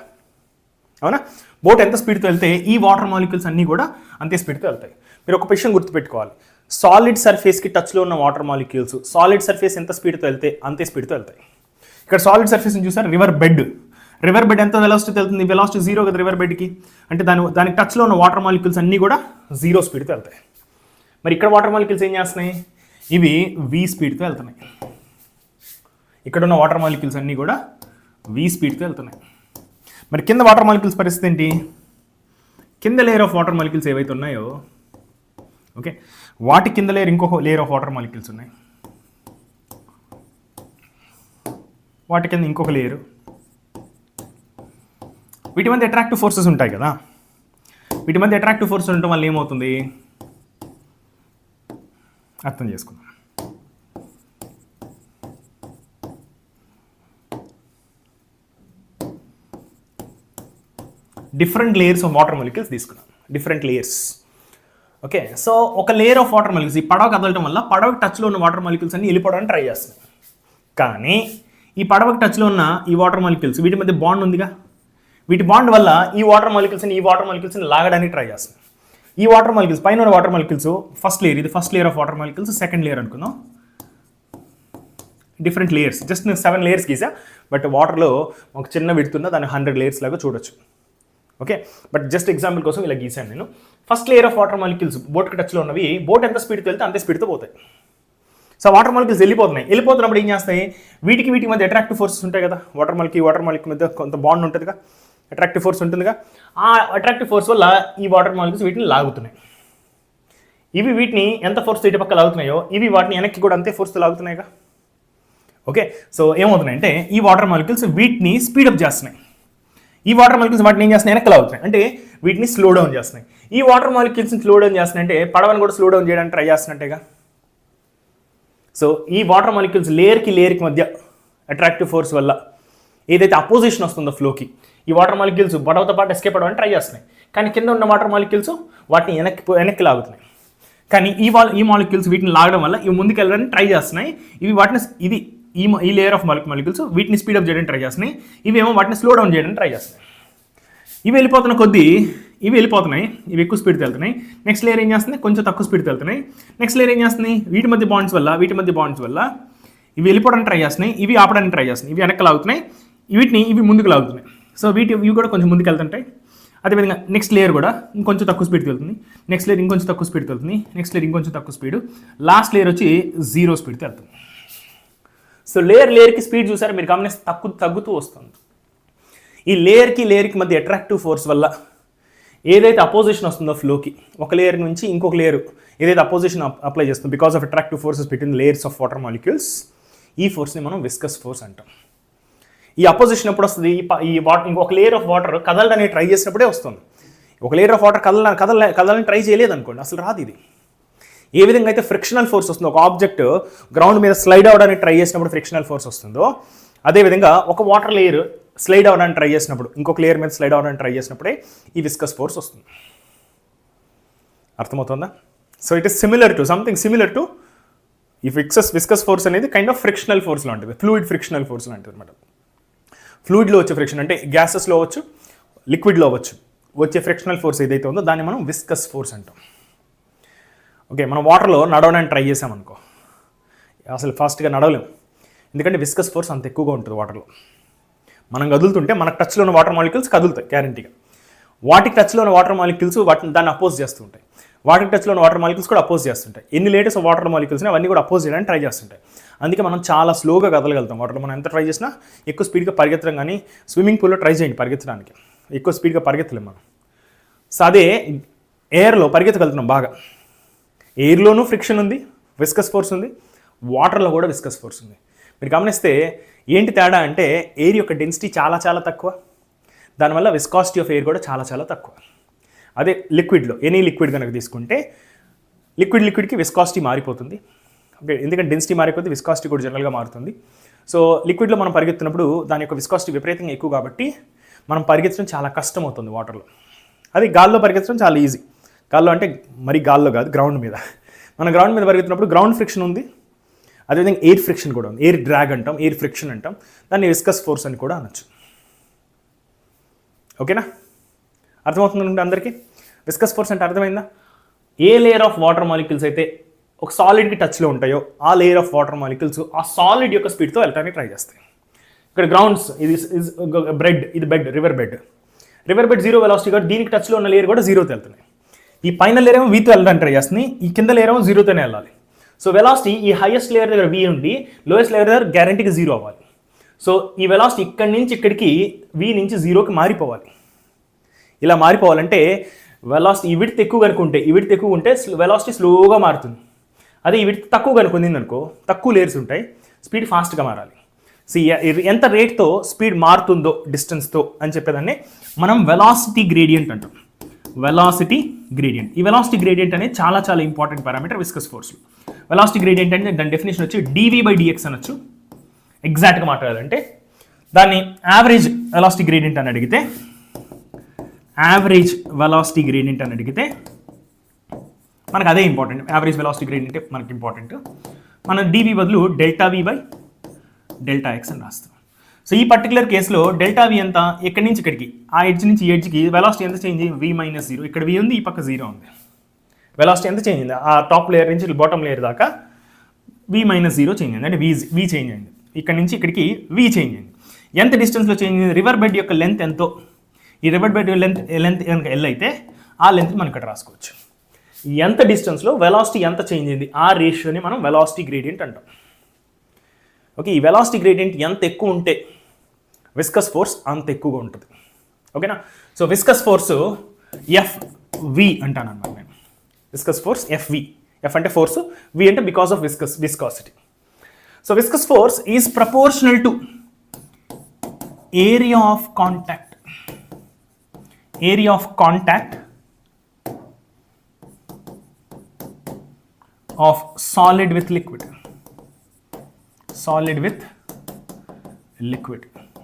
అవునా? బోట్ ఎంత స్పీడ్తో వెళ్తే ఈ వాటర్ మాలిక్యూల్స్ అన్నీ కూడా అంతే స్పీడ్తో వెళ్తాయి. మీరు ఒక విషయం గుర్తుపెట్టుకోవాలి, సాలిడ్ సర్ఫేస్కి టచ్లో ఉన్న వాటర్ మాలిక్యూల్స్ సాలిడ్ సర్ఫేస్ ఎంత స్పీడ్తో వెళ్తే అంతే స్పీడ్తో వెళ్తాయి. ఇక్కడ సాలిడ్ సర్ఫేస్ని చూసారు, రివర్ బెడ్ ఎంత వెలాసిటీతో వెళ్తుంది? వెలాసిటీ 0 కదా రివర్ బెడ్కి. అంటే దానికి టచ్లో ఉన్న వాటర్ మాలిక్యూల్స్ అన్నీ కూడా 0 స్పీడ్తో వెళ్తాయి. మరి ఇక్కడ వాటర్ మాలిక్యూల్స్ ఏం చేస్తున్నాయి? ఇవి V స్పీడ్తో వెళ్తున్నాయి. ఇక్కడ ఉన్న వాటర్ మాలిక్యూల్స్ అన్నీ కూడా V స్పీడ్తో వెళ్తున్నాయి. మరి కింద వాటర్ మాలిక్యూల్స్ పరిస్థితి ఏంటి? కింద లేయర్ ఆఫ్ వాటర్ మాలిక్యూల్స్ ఏవైతే ఉన్నాయో, ఓకే, వాటి కింద ఇంకొక లేయర్ ఆఫ్ వాటర్ మాలిక్యూల్స్ ఉన్నాయి. వాటి కింద ఇంకొక లేయరు. వీటి మధ్య అట్రాక్టివ్ ఫోర్సెస్ ఉంటాయి కదా. వీటి మధ్య అట్రాక్టివ్ ఫోర్సెస్ ఉండటం వల్ల ఏమవుతుంది అర్థం చేసుకుందాం. Different layers of water molecules తీసుకున్నాం. Different layers. ఓకే, సో ఒక లేయర్ ఆఫ్ వాటర్ మాలిక్యూల్స్ ఈ పడవ కదలటం వల్ల పడవకి టచ్లో ఉన్న వాటర్ మాలిక్యూల్స్ అన్ని వెళ్ళిపోవడానికి ట్రై చేస్తున్నాయి. కానీ ఈ పడవకి టచ్లో ఉన్న ఈ వాటర్ మాలిక్యూల్స్ వీటి మధ్య బాండ్ ఉందిగా, వీటి బాండ్ వల్ల ఈ వాటర్ మాలిక్యూల్స్ని లాగడానికి ట్రై చేస్తాం. ఈ వాటర్ మాలిక్యూల్స్ పైన ఉన్న వాటర్ మాలిక్యూల్స్ ఫస్ట్ లేయర్, ఇది first layer of water molecules. Second layer అనుకుందాం. డిఫరెంట్ లేయర్స్, జస్ట్ నేను 7 లేయర్స్ గీసా, బట్ వాటర్లో ఒక చిన్న విడుతున్న దాన్ని 100 లేయర్స్ లాగా చూడొచ్చు. ఓకే, బట్ జస్ట్ ఎగ్జాంపుల్ కోసం ఇలా గీసాను నేను. First layer of water molecules బోట్కి టచ్లో ఉన్నవి, బోట్ ఎంత స్పీడ్తో వెళ్తే అంతే స్పీడ్తో పోతాయి. సో వాటర్ మాలిక్యూల్స్ వెళ్ళిపోతున్నప్పుడు ఏం చేస్తాయి? వీటి మధ్య అట్రాక్టివ్ ఫోర్సెస్ ఉంటాయి కదా. వాటర్ మాలిక్యూల్ మధ్య కొంత బాండ్ ఉంటుందిగా, అట్రాక్టివ్ ఫోర్స్ ఉంటుందిగా. ఆ అట్రాక్టివ్ ఫోర్స్ వల్ల ఈ వాటర్ మాలిక్యూల్స్ వీటిని లాగుతున్నాయి. ఇవి వీటిని ఎంత ఫోర్స్తో ఇటు పక్క లాగుతున్నాయో ఇవి వాటిని వెనక్కి కూడా అంతే ఫోర్స్తో లాగుతున్నాయిగా. ఓకే, సో ఏమవుతున్నాయంటే ఈ వాటర్ మాలిక్యూల్స్ వీటిని స్పీడప్ చేస్తున్నాయి. ఈ వాటర్ మాలిక్యూల్స్ వాటిని ఏం చేస్తున్నాయి? వెనక్కి లాగుతున్నాయి. అంటే వీటిని స్లో డౌన్ చేస్తున్నాయి. ఈ వాటర్ మాలిక్యూల్స్ని స్లో డౌన్ చేస్తున్నాయి అంటే పడవని కూడా స్లో డౌన్ చేయడానికి ట్రై చేస్తున్నట్టేగా. సో ఈ వాటర్ మాలిక్యూల్స్ లేయర్కి మధ్య అట్రాక్టివ్ ఫోర్స్ వల్ల ఏదైతే అపోజిషన్ వస్తుందో ఫ్లోకి, ఈ వాటర్ మాలిక్యూల్స్ పడవతో పాటు ఎస్కేప్ అవ్వడానికి ట్రై చేస్తున్నాయి. కానీ కింద ఉన్న వాటర్ మాలిక్యూల్స్ వాటిని వెనక్కి లాగుతున్నాయి. కానీ ఈ మాలిక్యూల్స్ వీటిని లాగడం వల్ల ఇవి ముందుకు వెళ్ళడానికి ట్రై చేస్తున్నాయి. ఈ లేయర్ ఆఫ్ మాలిక్యూల్స్ వీటిని స్పీడప్ చేయడానికి ట్రై చేస్తున్నాయి. ఇవేమో వాటిని స్లో డౌన్ చేయడానికి ట్రై చేస్తున్నాయి. ఇవి వెళ్ళిపోతున్న కొద్దీ ఇవి ఎక్కువ స్పీడ్తో వెళ్తున్నాయి. నెక్స్ట్ లేయర్ ఏం చేస్తుంది? కొంచెం తక్కువ స్పీడ్తో వెళ్తున్నాయి. నెక్స్ట్ లేయర్ ఏం చేస్తుంది? వీటి మధ్య బాండ్స్ వల్ల ఇవి వెళ్ళిపోవడానికి ట్రై చేస్తున్నాయి, ఇవి ఆపడానికి ట్రై చేస్తున్నాయి. ఇవి వెనక్కి లాగుతున్నాయి, ఇవి ముందుకు లాగుతున్నాయి. సో ఇవి కూడా కొంచెం ముందుకు వెళ్తుంటాయి. అదేవిధంగా నెక్స్ట్ లేయర్ కూడా ఇంకొంచెం తక్కువ స్పీడ్కి వెళ్తుంది. నెక్స్ట్ లేయర్ ఇంకొంచెం తక్కువ స్పీడ్కి వెళ్తుంది. నెక్స్ట్ లేయర్ ఇంకొంచెం తక్కువ స్పీడ్. లాస్ట్ లేయర్ వచ్చి 0 స్పీడ్తో వెళ్తుంది. సో లేయర్కి స్పీడ్ చూసారా మీరు గమనిస్తే తగ్గుతూ వస్తుంది. ఈ లేయర్కి మధ్య అట్రాక్టివ్ ఫోర్స్ వల్ల ఏదైతే అపోజిషన్ వస్తుందో ఫ్లోకి, ఒక లేయర్ నుంచి ఇంకొక లేయర్ ఏదైతే అపోజిషన్ అప్లై చేస్తుందో because of attractive forces between layers of water molecules, ఈ ఫోర్స్ని మనం విస్కస్ ఫోర్స్ అంటాం. ఈ అపోజిషన్ ఎప్పుడు వస్తుంది? ఈ వాటర్ ఇంకొక లేయర్ ఆఫ్ వాటర్ కదలడానికి ట్రై చేసినప్పుడే వస్తుంది. ఒక లేయర్ ఆఫ్ వాటర్ కదలని ట్రై చేయలేదు అనుకోండి, అసలు రాదు ఇది. ఏ విధంగా అయితే ఫ్రిక్షనల్ ఫోర్స్ వస్తుందో, ఒక ఆబ్జెక్ట్ గ్రౌండ్ మీద స్లైడ్ అవ్వడానికి ట్రై చేసినప్పుడు ఫ్రిక్షనల్ ఫోర్స్ వస్తుందో, అదేవిధంగా ఒక వాటర్ లేయర్ స్లైడ్ అవ్వడానికి ట్రై చేసినప్పుడు, ఇంకొక లేయర్ మీద స్లైడ్ అవ్వడానికి ట్రై చేసినప్పుడే ఈ విస్కస్ ఫోర్స్ వస్తుంది. అర్థమవుతుందా? So it is something similar to ఈ విస్కస్ ఫోర్స్ అనేది కైండ్ ఆఫ్ ఫ్రిక్షనల్ ఫోర్స్ లాంటిది, ఫ్లూయిడ్ ఫ్రిక్షనల్ ఫోర్స్ లాంటిది అనమాట. ఫ్లూయిడ్లో వచ్చే ఫ్రిక్షన్ అంటే గ్యాసెస్లో అవ్వచ్చు, లిక్విడ్లో అవ్వచ్చు, వచ్చే ఫ్రిక్షనల్ ఫోర్స్ ఏదైతే ఉందో దాన్ని మనం విస్కస్ ఫోర్స్ అంటాం. ఓకే, మనం వాటర్లో నడవడానికి ట్రై చేసామనుకో, అసలు ఫాస్ట్గా నడవలేము, ఎందుకంటే విస్కస్ ఫోర్స్ అంత ఎక్కువగా ఉంటుంది వాటర్లో. మనం కదులుతుంటే మనకు టచ్లో ఉన్న వాటర్ మాలిక్యూల్స్ కదులుతాయి గ్యారంటీగా, వాటికి టచ్లో ఉన్న వాటర్ మాలిక్యూల్స్ దాన్ని అపోజ్ చేస్తుంటాయి, వాటికి టచ్లో ఉన్న వాటర్ మాలిక్యూల్స్ కూడా అపోజ్ చేస్తుంటాయి. ఎన్ని లేటెస్ట్ వాటర్ మాలిక్యూల్స్ని అవన్నీ కూడా అపోజ్ చేయడానికి ట్రై చేస్తుంటాయి. అందుకే మనం చాలా స్లోగా కదలగలుగుతాం వాటర్లో. మనం ఎంత ట్రై చేసినా ఎక్కువ స్పీడ్గా పరిగెత్తడం, కానీ స్విమ్మింగ్ పూల్లో ట్రై చేయండి పరిగెత్తడానికి, ఎక్కువ స్పీడ్గా పరిగెత్తలేము మనం. సో అదే ఎయిర్లో పరిగెత్తగలుగుతున్నాం బాగా. ఎయిర్లోనూ ఫ్రిక్షన్ ఉంది, విస్కస్ ఫోర్స్ ఉంది, వాటర్లో కూడా విస్కస్ ఫోర్స్ ఉంది. మీరు గమనిస్తే ఏంటి తేడా అంటే ఎయిర్ యొక్క డెన్సిటీ చాలా చాలా తక్కువ, దానివల్ల విస్కాసిటీ ఆఫ్ ఎయిర్ కూడా చాలా చాలా తక్కువ. అదే లిక్విడ్లో, ఎనీ లిక్విడ్ కనుక తీసుకుంటే లిక్విడ్కి విస్కాసిటీ మారిపోతుంది. ఓకే, ఎందుకంటే డెన్సిటీ మారిపోతే విస్కాసిటీ కూడా జనరల్గా మారుతుంది. సో లిక్విడ్లో మనం పరిగెత్తినప్పుడు దాని యొక్క విస్కాసిటీ విపరీతంగా ఎక్కువ కాబట్టి మనం పరిగెత్తడం చాలా కష్టం అవుతుంది వాటర్లో. అది గాల్లో పరిగెత్తడం చాలా ఈజీ. గాల్లో అంటే మరి గాల్లో కాదు, గ్రౌండ్ మీద. మన గ్రౌండ్ మీద పరిగెత్తినప్పుడు గ్రౌండ్ ఫ్రిక్షన్ ఉంది, అదేవిధంగా ఎయిర్ ఫ్రిక్షన్ కూడా ఉంది. ఎయిర్ డ్రాగ్ అంటాం, ఎయిర్ ఫ్రిక్షన్ అంటాం, దాన్ని విస్కస్ ఫోర్స్ అని కూడా అనొచ్చు. ఓకేనా? అర్థమవుతుందండి అందరికీ? విస్కస్ ఫోర్స్ అంటే అర్థమైందా? ఏ లేయర్ ఆఫ్ వాటర్ మాలిక్యూల్స్ అయితే ఒక సాలిడ్కి టచ్లో ఉంటాయో ఆ లేయర్ ఆఫ్ వాటర్ మాలిక్యూల్స్ ఆ సాలిడ్ యొక్క స్పీడ్తో వెళ్ళడానికి ట్రై చేస్తాయి. ఇక్కడ గ్రౌండ్స్, ఇది బ్రెడ్, ఇది bed, river bed zero velocity కాబట్టి దీనికి టచ్లో ఉన్న లేయర్ కూడా జీరోతో వెళ్తున్నాయి. ఈ పైన లేయర్ ఏమో వీతో వెళ్ళడానికి ట్రై చేస్తుంది, ఈ కింద లేయర్ ఏమో జీరోతోనే వెళ్ళాలి. సో వెలాసిటీ ఈ హైయెస్ట్ లేయర్ దగ్గర వి ఉండి లోయెస్ట్ లేయర్ దగ్గర గ్యారంటీగా జీరో అవ్వాలి. సో ఈ వెలాసిటీ ఇక్కడి నుంచి ఇక్కడికి వి నుంచి జీరోకి మారిపోవాలి. ఇలా మారిపోవాలంటే వెలాసిటీ ఈ విడ్త్ ఎక్కువ కనుకుంటే, వెలాసిటీ స్లోగా మారుతుంది. అదే ఈ విడ్త్ తక్కువ కనుకుంది అనుకో, తక్కువ లేయర్స్ ఉంటాయి, స్పీడ్ ఫాస్ట్గా మారాలి. సో ఎంత రేట్తో స్పీడ్ మారుతుందో డిస్టెన్స్తో అని చెప్పేదాన్ని మనం వెలాసిటీ గ్రేడియంట్ అంటాం. Velocity gradient. ఈ వెలాసిటీ గ్రేడియంట్ అనేది చాలా చాలా ఇంపార్టెంట్ పారామీటర్ విస్కస్ ఫోర్స్లో. వెలాసిటీ గ్రేడియంట్ అంటే దాని డెఫినేషన్ వచ్చి dv/dx అనొచ్చు. ఎగ్జాక్ట్గా మాట్లాడాలంటే దాన్ని యావరేజ్ వెలాసిటీ గ్రేడియంట్ అని అడిగితే, మనకు అదే ఇంపార్టెంట్. యావరేజ్ వెలాసిటీ గ్రేడియంట్ మనకి ఇంపార్టెంట్. మనం dv బదులు ΔV/Δx అని రాస్తాం. సో ఈ పర్టికులర్ కేసులో ΔV ఎంత, ఇక్కడి నుంచి ఇక్కడికి, ఆ ఎడ్జ్ నుంచి ఈ ఎడ్జ్కి వెలాసిటీ ఎంత చేంజ్ అయింది? v-0. ఇక్కడ v ఉంది, ఈ పక్క 0 ఉంది. వెలాసిటీ ఎంత చేంజ్ అయింది? ఆ టాప్ లేయర్ నుంచి బాటమ్ లేయర్ దాకా v-0 చేంజ్ అయింది, అంటే v చేంజ్ అయింది. ఇక్కడ నుంచి ఇక్కడికి v చేంజ్ అయింది. ఎంత డిస్టెన్స్లో చేంజ్ అయింది? రివర్ బెడ్ యొక్క లెంత్ ఎంతో, ఈ రివర్ బెడ్ లెంత్ కనుక L అయితే ఆ లెంత్ మనం ఇక్కడ రాసుకోవచ్చు. ఎంత డిస్టెన్స్లో వెలాసిటీ ఎంత చేంజ్ అయింది, ఆ రేషియోని మనం వెలాసిటీ గ్రేడియంట్ అంటాం. ఓకే, ఈ వెలాసిటీ గ్రేడియంట్ ఎంత ఎక్కువ ఉంటే విస్కస్ ఫోర్స్ అంత ఎక్కువగా ఉంటుంది. ఓకేనా? సో విస్కస్ ఫోర్స్ FV అంటాను అనమాట నేను. Viscous force FV. F అంటే ఫోర్స్, V అంటే because of viscosity. So viscous force is proportional to area of contact of solid with liquid.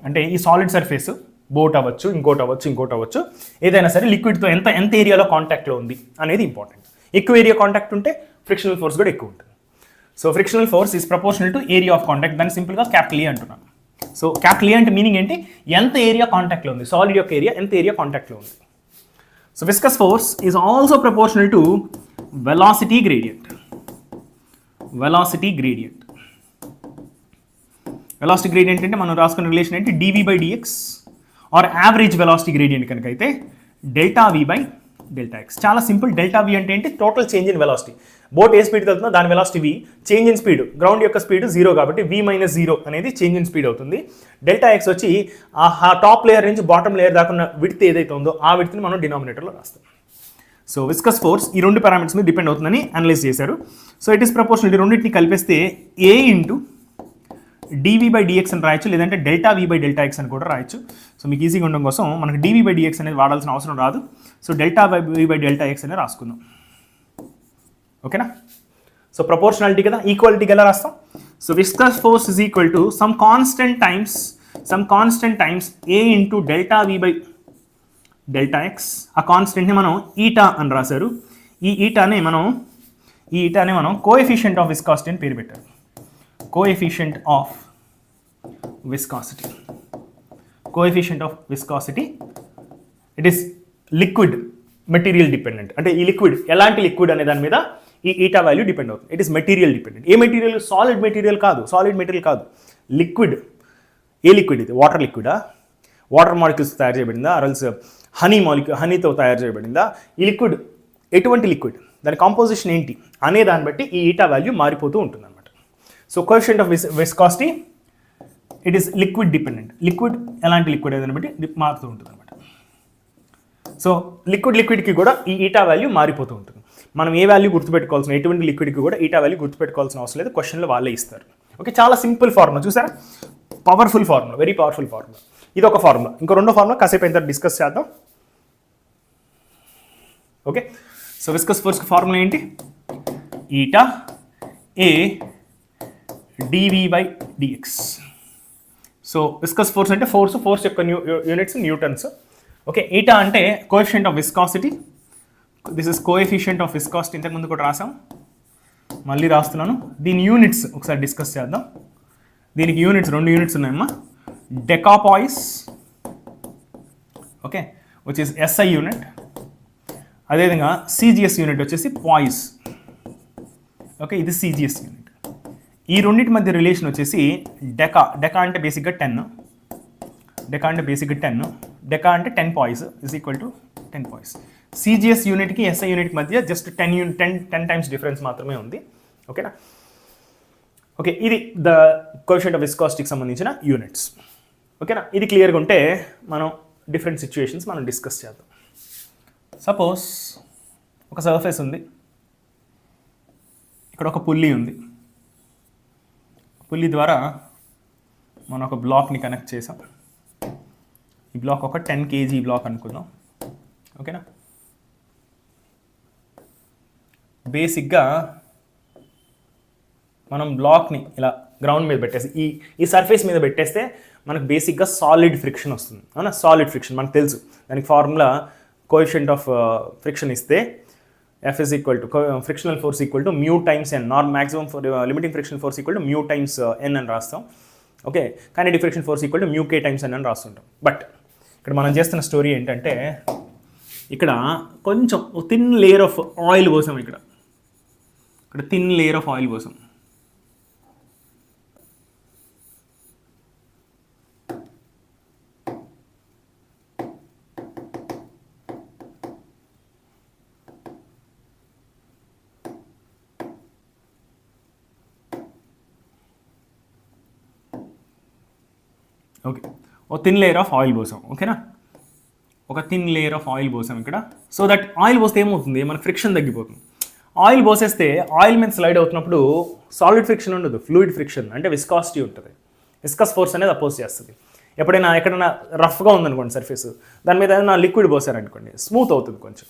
అంటే ఈ సాలిడ్ సర్ఫేస్ బోట్ అవ్వచ్చు, ఇంకోటి అవ్వచ్చు, ఏదైనా సరే లిక్విడ్తో ఎంత ఏరియాలో కాంటాక్ట్లో ఉంది అనేది ఇంపార్టెంట్. ఎక్కువ ఏరియా కాంటాక్ట్ ఉంటే ఫ్రిక్షనల్ ఫోర్స్ కూడా ఎక్కువ ఉంటుంది. So frictional force is proportional to area of contact. దాన్ని సింపుల్గా క్యాపిటల్ E అంటున్నాను. సో క్యాపిటల్ E అంటే మీనింగ్ ఏంటి? ఎంత ఏరియా కాంటాక్ట్లో ఉంది, సాలిడ్ యొక్క ఏరియా ఎంత ఏరియా కాంటాక్ట్లో ఉంది. So viscous force is also proportional to velocity gradient. Velocity gradient అంటే మనం రాసుకున్న రిలేషన్ ఏంటి? dv/dx or average velocity gradient కనుక అయితే ΔV/Δx డెల్టా ఎక్స్. చాలా సింపుల్. డెల్టా వి అంటే ఏంటి? Total change in velocity. Boat ఏ స్పీడ్ వెళ్తుందో దాని velocity V, change in speed, ground యొక్క స్పీడ్ 0 కాబట్టి v మైనస్ 0 అనేది చేంజ్ ఇన్ స్పీడ్ అవుతుంది. డెల్టా ఎక్స్ వచ్చి ఆ టాప్ లేయర్ నుంచి బాటమ్ లేయర్ దాకా ఉన్న విడ్త్ ఏదైతే ఉందో ఆ విడ్త్ని మనం డినామినేటర్లో రాస్తాం. సో విస్కస్ ఫోర్స్ ఈ రెండు పారామీటర్స్ మీద డిపెండ్ అవుతుందని అనలైజ్ చేశారు. So it is proportional. రెండింటిని కలిపేస్తే a into dv by dx అని రాయొచ్చు, లేదంటే delta v by delta X అని కూడా రాయొచ్చు. సో మీకు ఈజీగా ఉండడం కోసం మనకు dv బై dx అనేది వాడాల్సిన అవసరం రాదు. So delta v by delta X అనేది రాసుకుందాం. ఓకేనా? సో ప్రపోర్షనాలిటీ కదా, ఈక్వాలిటీకి ఎలా రాస్తాం? So viscous force is equal to some constant times a into delta v by delta X. ఆ కాన్స్టెంట్ని మనం ఈటా అని రాశారు. ఈ ఈటానే మనం కోఎఫిషియంట్ ఆఫ్ విస్కాసిటీ అని పేరు పెట్టారు. Coefficient of viscosity. It is liquid material dependent. అంటే ఈ లిక్విడ్ ఎలాంటి లిక్విడ్ అనే దాని మీద ఈ ఈటా వాల్యూ డిపెండ్ అవుతుంది. It is material dependent. A material? Solid material కాదు, లిక్విడ్. ఏ లిక్విడ్ ఇది? వాటర్ లిక్విడా? వాటర్ మాలిక్యూల్స్ తయారు చేయబడిందా? ఆర్ఎల్స్ హనీతో తయారు చేయబడిందా? ఈ లిక్విడ్ ఎటువంటి లిక్విడ్, దాని కాంపోజిషన్ ఏంటి అనే దాన్ని బట్టి ఈ ఈటా వాల్యూ మారిపోతూ ఉంటుంది అనమాట. So coefficient of viscosity it is liquid dependent. Liquid ఎలాంటి లిక్విడ్ దాన్ని బట్టి మారుతూ ఉంటుంది అనమాట. సో లిక్విడ్కి కూడా ఈ ఈటా వాల్యూ మారిపోతూ ఉంటుంది. మనం ఏ వాల్యూ గుర్తుపెట్టుకోవాల్సిన, ఎటువంటి లిక్విడ్కి కూడా ఈటా వాల్యూ గుర్తుపెట్టుకోవాల్సిన అవసరం లేదు, క్వశ్చన్లో వాళ్ళే ఇస్తారు. ఓకే, చాలా సింపుల్ ఫార్ములా చూసారా? Powerful formula, very powerful formula. ఇది ఒక ఫార్ములా. ఇంకో రెండో ఫార్ములా కాసేపు అయిన తర్వాత డిస్కస్ చేద్దాం. ఓకే, సో విస్కస్ ఫోర్స్కి ఫార్ములా ఏంటి? Eta A DV by DX. So viscous ఫోర్స్ అంటే ఫోర్స్ యొక్క యూనిట్స్ న్యూటన్స్. ఓకే, ఈటా అంటే coefficient of viscosity. This is coefficient of viscosity. ఇంతకుముందు కూడా రాసాం, మళ్ళీ రాస్తున్నాను. దీని యూనిట్స్ ఒకసారి డిస్కస్ చేద్దాం. దీనికి యూనిట్స్ 2 యూనిట్స్ ఉన్నాయమ్మా. Decapoise, okay, which is SI unit. అదేవిధంగా CGS యూనిట్ వచ్చేసి పాయిస్. ఓకే, ఇది CGS యూనిట్. ఈ రెండింటి మధ్య రిలేషన్ వచ్చేసి డెకా అంటే బేసిక్గా 10. డెకా అంటే 10 పాయిస్ ఇస్ ఈక్వల్ టు 10 పాయిస్. CGS యూనిట్కి SI యూనిట్ మధ్య జస్ట్ 10 టైమ్స్ డిఫరెన్స్ మాత్రమే ఉంది. ఓకేనా? ఓకే, ఇది ద కోఎఫిషియంట్ ఆఫ్ విస్కాసిటీకి సంబంధించిన యూనిట్స్. ఓకేనా? ఇది క్లియర్గా ఉంటే మనం డిఫరెంట్ సిచ్యువేషన్స్ మనం డిస్కస్ చేద్దాం. సపోజ్ ఒక సర్ఫేస్ ఉంది, ఇక్కడ ఒక పుల్లీ ఉంది. పుల్లీ ద్వారా మనం ఒక బ్లాక్ని కనెక్ట్ చేసాం. ఈ బ్లాక్ ఒక 10 kg బ్లాక్ అనుకుందాం. ఓకేనా? బేసిక్గా మనం బ్లాక్ని ఇలా గ్రౌండ్ మీద పెట్టేసి ఈ సర్ఫేస్ మీద పెట్టేస్తే మనకు బేసిక్గా సాలిడ్ ఫ్రిక్షన్ వస్తుంది. అవునా? సాలిడ్ ఫ్రిక్షన్ మనకు తెలుసు. దానికి ఫార్ములా కోఎఫిషియంట్ ఆఫ్ ఫ్రిక్షన్ ఇస్తే F is equal to frictional force equal to mu times n. Maximum for limiting frictional force equal to mu times n అని రాస్తాం. Okay, kinetic friction force equal to mu k times n అని రాస్తుంటాం. బట్ ఇక్కడ మనం చేస్తున్న స్టోరీ ఏంటంటే, ఇక్కడ కొంచెం థిన్ లేయర్ ఆఫ్ ఆయిల్ పోసాం. ఇక్కడ థిన్ లేయర్ ఆఫ్ ఆయిల్ పోసాం. ఓకే, ఒక థిన్ లేయర్ ఆఫ్ ఆయిల్ పోసాం. ఓకేనా? ఒక థిన్ లేయర్ ఆఫ్ ఆయిల్ పోసాం ఇక్కడ. సో దట్ ఆయిల్ పోస్తే ఏమవుతుంది? మన ఫ్రిక్షన్ తగ్గిపోతుంది. ఆయిల్ పోసేస్తే ఆయిల్ మీద స్లైడ్ అవుతున్నప్పుడు సాలిడ్ ఫ్రిక్షన్ ఉండదు, ఫ్లూయిడ్ ఫ్రిక్షన్ అంటే విస్కాసిటీ ఉంటుంది. విస్కస్ ఫోర్స్ అనేది అపోజ్ చేస్తుంది. ఎక్కడైనా రఫ్గా ఉందనుకోండి సర్ఫేస్, దాని మీద ఏదైనా లిక్విడ్ పోసారనుకోండి, స్మూత్ అవుతుంది. కొంచెం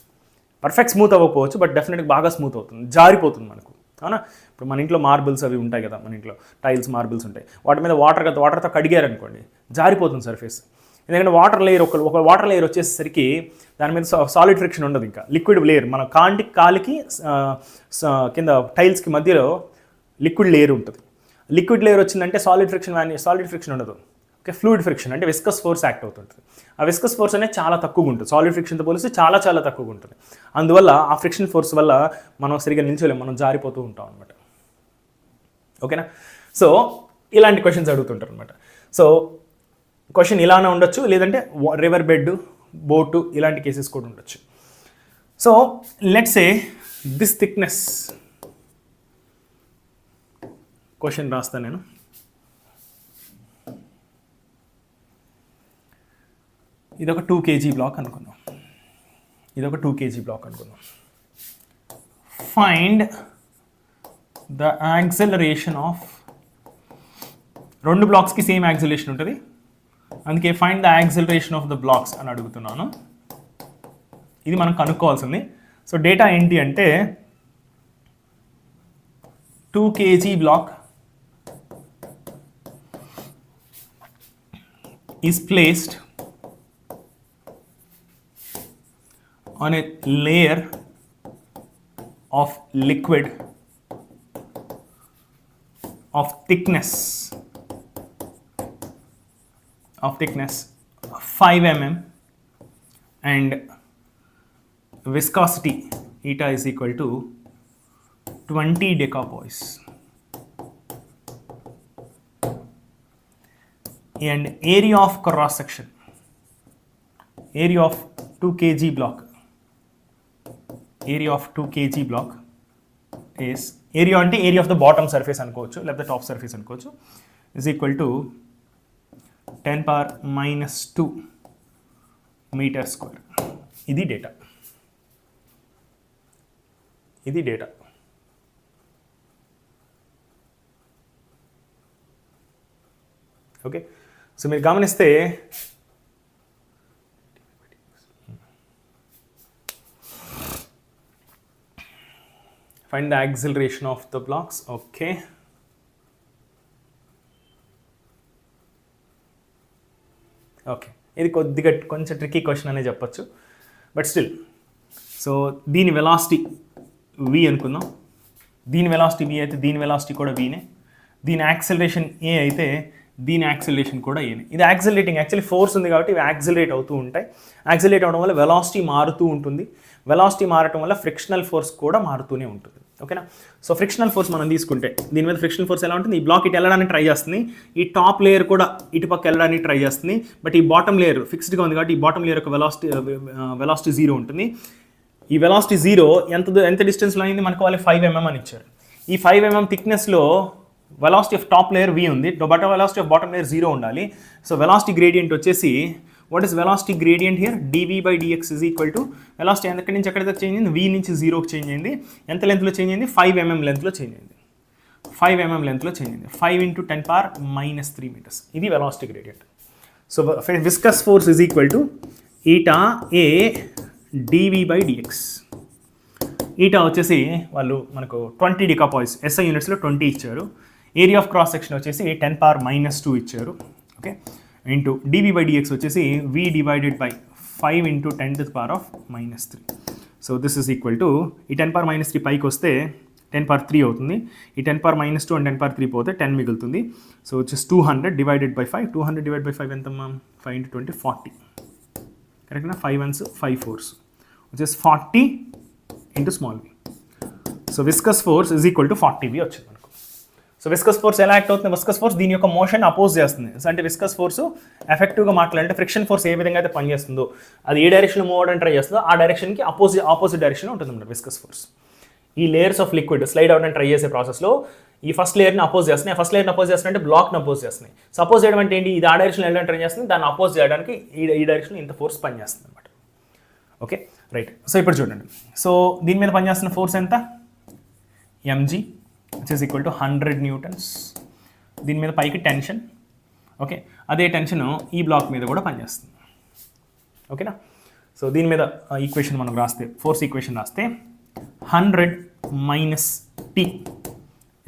పర్ఫెక్ట్ స్మూత్ అవ్వకపోవచ్చు, బట్ డెఫినెట్గా బాగా స్మూత్ అవుతుంది, జారిపోతుంది మనకు. అవునా? ఇప్పుడు మన ఇంట్లో మార్బుల్స్ అవి ఉంటాయి కదా, మన ఇంట్లో టైల్స్ మార్బుల్స్ ఉంటాయి. వాటి మీద వాటర్తో కడిగారనుకోండి, జారిపోతుంది సర్ఫేస్. ఎందుకంటే వాటర్ లేయర్ ఒక వాటర్ లేయర్ వచ్చేసరికి దాని మీద సాలిడ్ ఫ్రిక్షన్ ఉండదు. ఇంకా లిక్విడ్ లేయర్, మన కాలికి కింద టైల్స్కి మధ్యలో లిక్విడ్ లేయర్ ఉంటుంది. లిక్విడ్ లేయర్ వచ్చిందంటే సాలిడ్ ఫ్రిక్షన్ ఉండదు. ఓకే, ఫ్లూయిడ్ ఫ్రిక్షన్ అంటే విస్కస్ ఫోర్స్ యాక్ట్ అవుతుంటుంది. ఆ విస్కస్ ఫోర్స్ అనేది చాలా తక్కువగా ఉంటుంది, సాలిడ్ ఫ్రిక్షన్తో పోలిస్తే చాలా తక్కువగా ఉంటుంది. అందువల్ల ఆ ఫ్రిక్షన్ ఫోర్స్ వల్ల మనం సరిగ్గా నిల్చోలేము, మనం జారిపోతూ ఉంటాం అనమాట. ఓకేనా? సో ఇలాంటి క్వశ్చన్స్ అడుగుతుంటారు అనమాట. సో క్వశ్చన్ ఇలానే ఉండొచ్చు, లేదంటే రివర్ బెడ్, బోటు ఇలాంటి కేసెస్ కూడా ఉండొచ్చు. So let's say this thickness, question రాస్తాను నేను. ఇదొక 2 kg బ్లాక్ అనుకుందాం. ఇదొక 2 kg బ్లాక్ అనుకుందాం. ఫైండ్ ద యాక్సెలరేషన్ ఆఫ్, రెండు బ్లాక్స్కి సేమ్ యాక్సెలరేషన్ ఉంటుంది, అందుకే find the acceleration of the blocks అని అడుగుతున్నాను. ఇది మనం కనుక్కోవాల్సింది. సో డేటా ఏంటి అంటే 2 kg block is placed on a layer of liquid of thickness 5 mm and viscosity eta is equal to 20 decapoise, and area of cross section, area of 2 kg block, area of 2 kg block is, area అంటే area of the bottom surface అనుకోవచ్చు లేకపోతే టాప్ సర్ఫేస్ అనుకోవచ్చు, is equal to 10 power minus 2 meter square. ఇది డేటా, ఇది డేటా. ఓకే, సో మీరు గమనిస్తే find the acceleration of the blocks. Okay, okay, ఇది కొద్దిగా కొంచెం ట్రిక్కీ క్వశ్చన్ అనే చెప్పచ్చు, బట్ స్టిల్. సో దీని వెలాసిటీ v అనుకుందాం. దీని వెలాసిటీ v అయితే దీని వెలాసిటీ కూడా vనే, దీని యాక్సిలరేషన్ a అయితే దీని యాక్సిలరేషన్ కూడా ఏనే. ఇది యాక్సిలరేటింగ్, యాక్చువల్లీ ఫోర్స్ ఉంది కాబట్టి ఇవి యాక్సిలరేట్ అవుతూ ఉంటాయి. యాక్సిలరేట్ అవడం వల్ల వెలాసిటీ మారుతూ ఉంటుంది. వెలాసిటీ మారటం వల్ల ఫ్రిక్షనల్ ఫోర్స్ కూడా మారుతూనే ఉంటుంది. ఓకేనా? సో ఫ్రిక్షనల్ ఫోర్స్ మనం తీసుకుంటే దీని మీద ఫ్రిక్షనల్ ఫోర్స్ ఎలా ఉంటుంది? ఈ బ్లాక్ ఇటు వెళ్ళడానికి ట్రై చేస్తుంది, ఈ టాప్ లేయర్ కూడా ఇటుపక్క వెళ్ళడానికి ట్రై చేస్తుంది, బట్ ఈ బాటమ్ లేయర్ ఫిక్స్డ్గా ఉంది కాబట్టి ఈ బాటమ్ లేయర్ యొక్క వెలాసిటీ 0 ఉంటుంది. ఈ వెలాసిటీ 0 ఎంత డిస్టెన్స్లో అయింది? మనకు వాళ్ళు 5 mm అని ఇచ్చారు. ఈ 5 mm థిక్నెస్లో velocity of top layer v ఉంది, but velocity of bottom layer 0 ఉండాలి. సో వెలాసిటీ గ్రేడియంట్ వచ్చేసి, what is velocity gradient here? dv by dx is equal to velocity ఎక్కడి నుంచి ఎక్కడి దాకా చేంజ్ అయింది? v నుంచి 0కి చేంజ్ అయింది. ఎంత లెంత్లో చేంజ్ అయింది? 5 mm లెంత్లో చేంజ్ అయింది. 5 mm లెంత్లో చేంజ్ అయింది. 5 × 10⁻³ మీటర్స్. ఇది velocity gradient. So viscous force is equal to eta a dv by dx. Eta వచ్చేసి వాళ్ళు మనకు 20 decapoise, SI యూనిట్స్లో 20 ఇచ్చారు. ఏరియా ఆఫ్ క్రాస్ సెక్షన్ వచ్చేసి 10⁻² ఇచ్చారు. Okay, into dv by dx వచ్చేసి v divided by 5 × 10⁻³ so this is equal to, ఈ 10⁻³ పైకి వస్తే 10⁻³ అవుతుంది. ఈ 10⁻² అండ్ 10⁻³ పోతే 10 మిగులుతుంది. సో వచ్చేసి 200 డివైడెడ్ బై 5. 200 డివైడ్ బై 5 ఎంత? 5 × 20 40. కరెక్ట్నా? 5 1s 5 4s వచ్చేసి 40 × small v. So viscous force is equal to 40v వచ్చింది మనకు. సో విస్కస్ ఫోర్స్ ఎలా యాక్ట్ అవుతుంది? విస్కస్ ఫోర్స్ దీని యొక్క మోషన్ అపోజ్ చేస్తుంది. అంటే విస్కస్ ఫోర్స్ ఎఫెక్టివ్గా మాట్లాడాలంటే ఫ్రిక్షన్ ఫోర్స్ ఏ విధంగా అయితే పనిచేస్తుందో, అది ఏ డైరెక్షన్ మూవ్ అవడానికి ట్రై చేస్తుందో ఆ డైరెక్షన్కి ఆపోజిట్ డైరెక్షన్ ఉంటుంది అన్నమాట విస్కస్ ఫోర్స్. ఈ లేయర్స్ ఆఫ్ లిక్విడ్ స్లైడ్ అవడానికి ట్రై చేసే ప్రాసెస్లో ఈ ఫస్ట్ లేయర్ని అపోజ్ చేస్తున్నాయి. ఫస్ట్ లేయర్ని అపోజ్ చేస్తున్నాయంటే బ్లాక్ని అపోజ్ చేస్తున్నాయి. సో అపోజ్ చేయడం అంటే ఏంటి? ఇది ఆ డైరెక్షన్ వెళ్ళడానికి ట్రై చేస్తుంది, దాన్ని అపోజ్ చేయడానికి ఈ డైరెక్షన్లో ఇంత ఫోర్స్ పనిచేస్తుంది అనమాట. Okay, right. సో ఇప్పుడు చూడండి, సో దీని మీద పనిచేస్తున్న ఫోర్స్ ఎంత? mg which is equal to 100 newtons. దీని మీద పైకి టెన్షన్. ఓకే, అదే టెన్షన్ ఈ బ్లాక్ మీద కూడా పనిచేస్తుంది. ఓకేనా? సో దీని మీద ఈక్వేషన్ మనం రాస్తే, ఫోర్స్ ఈక్వేషన్ రాస్తే 100 - t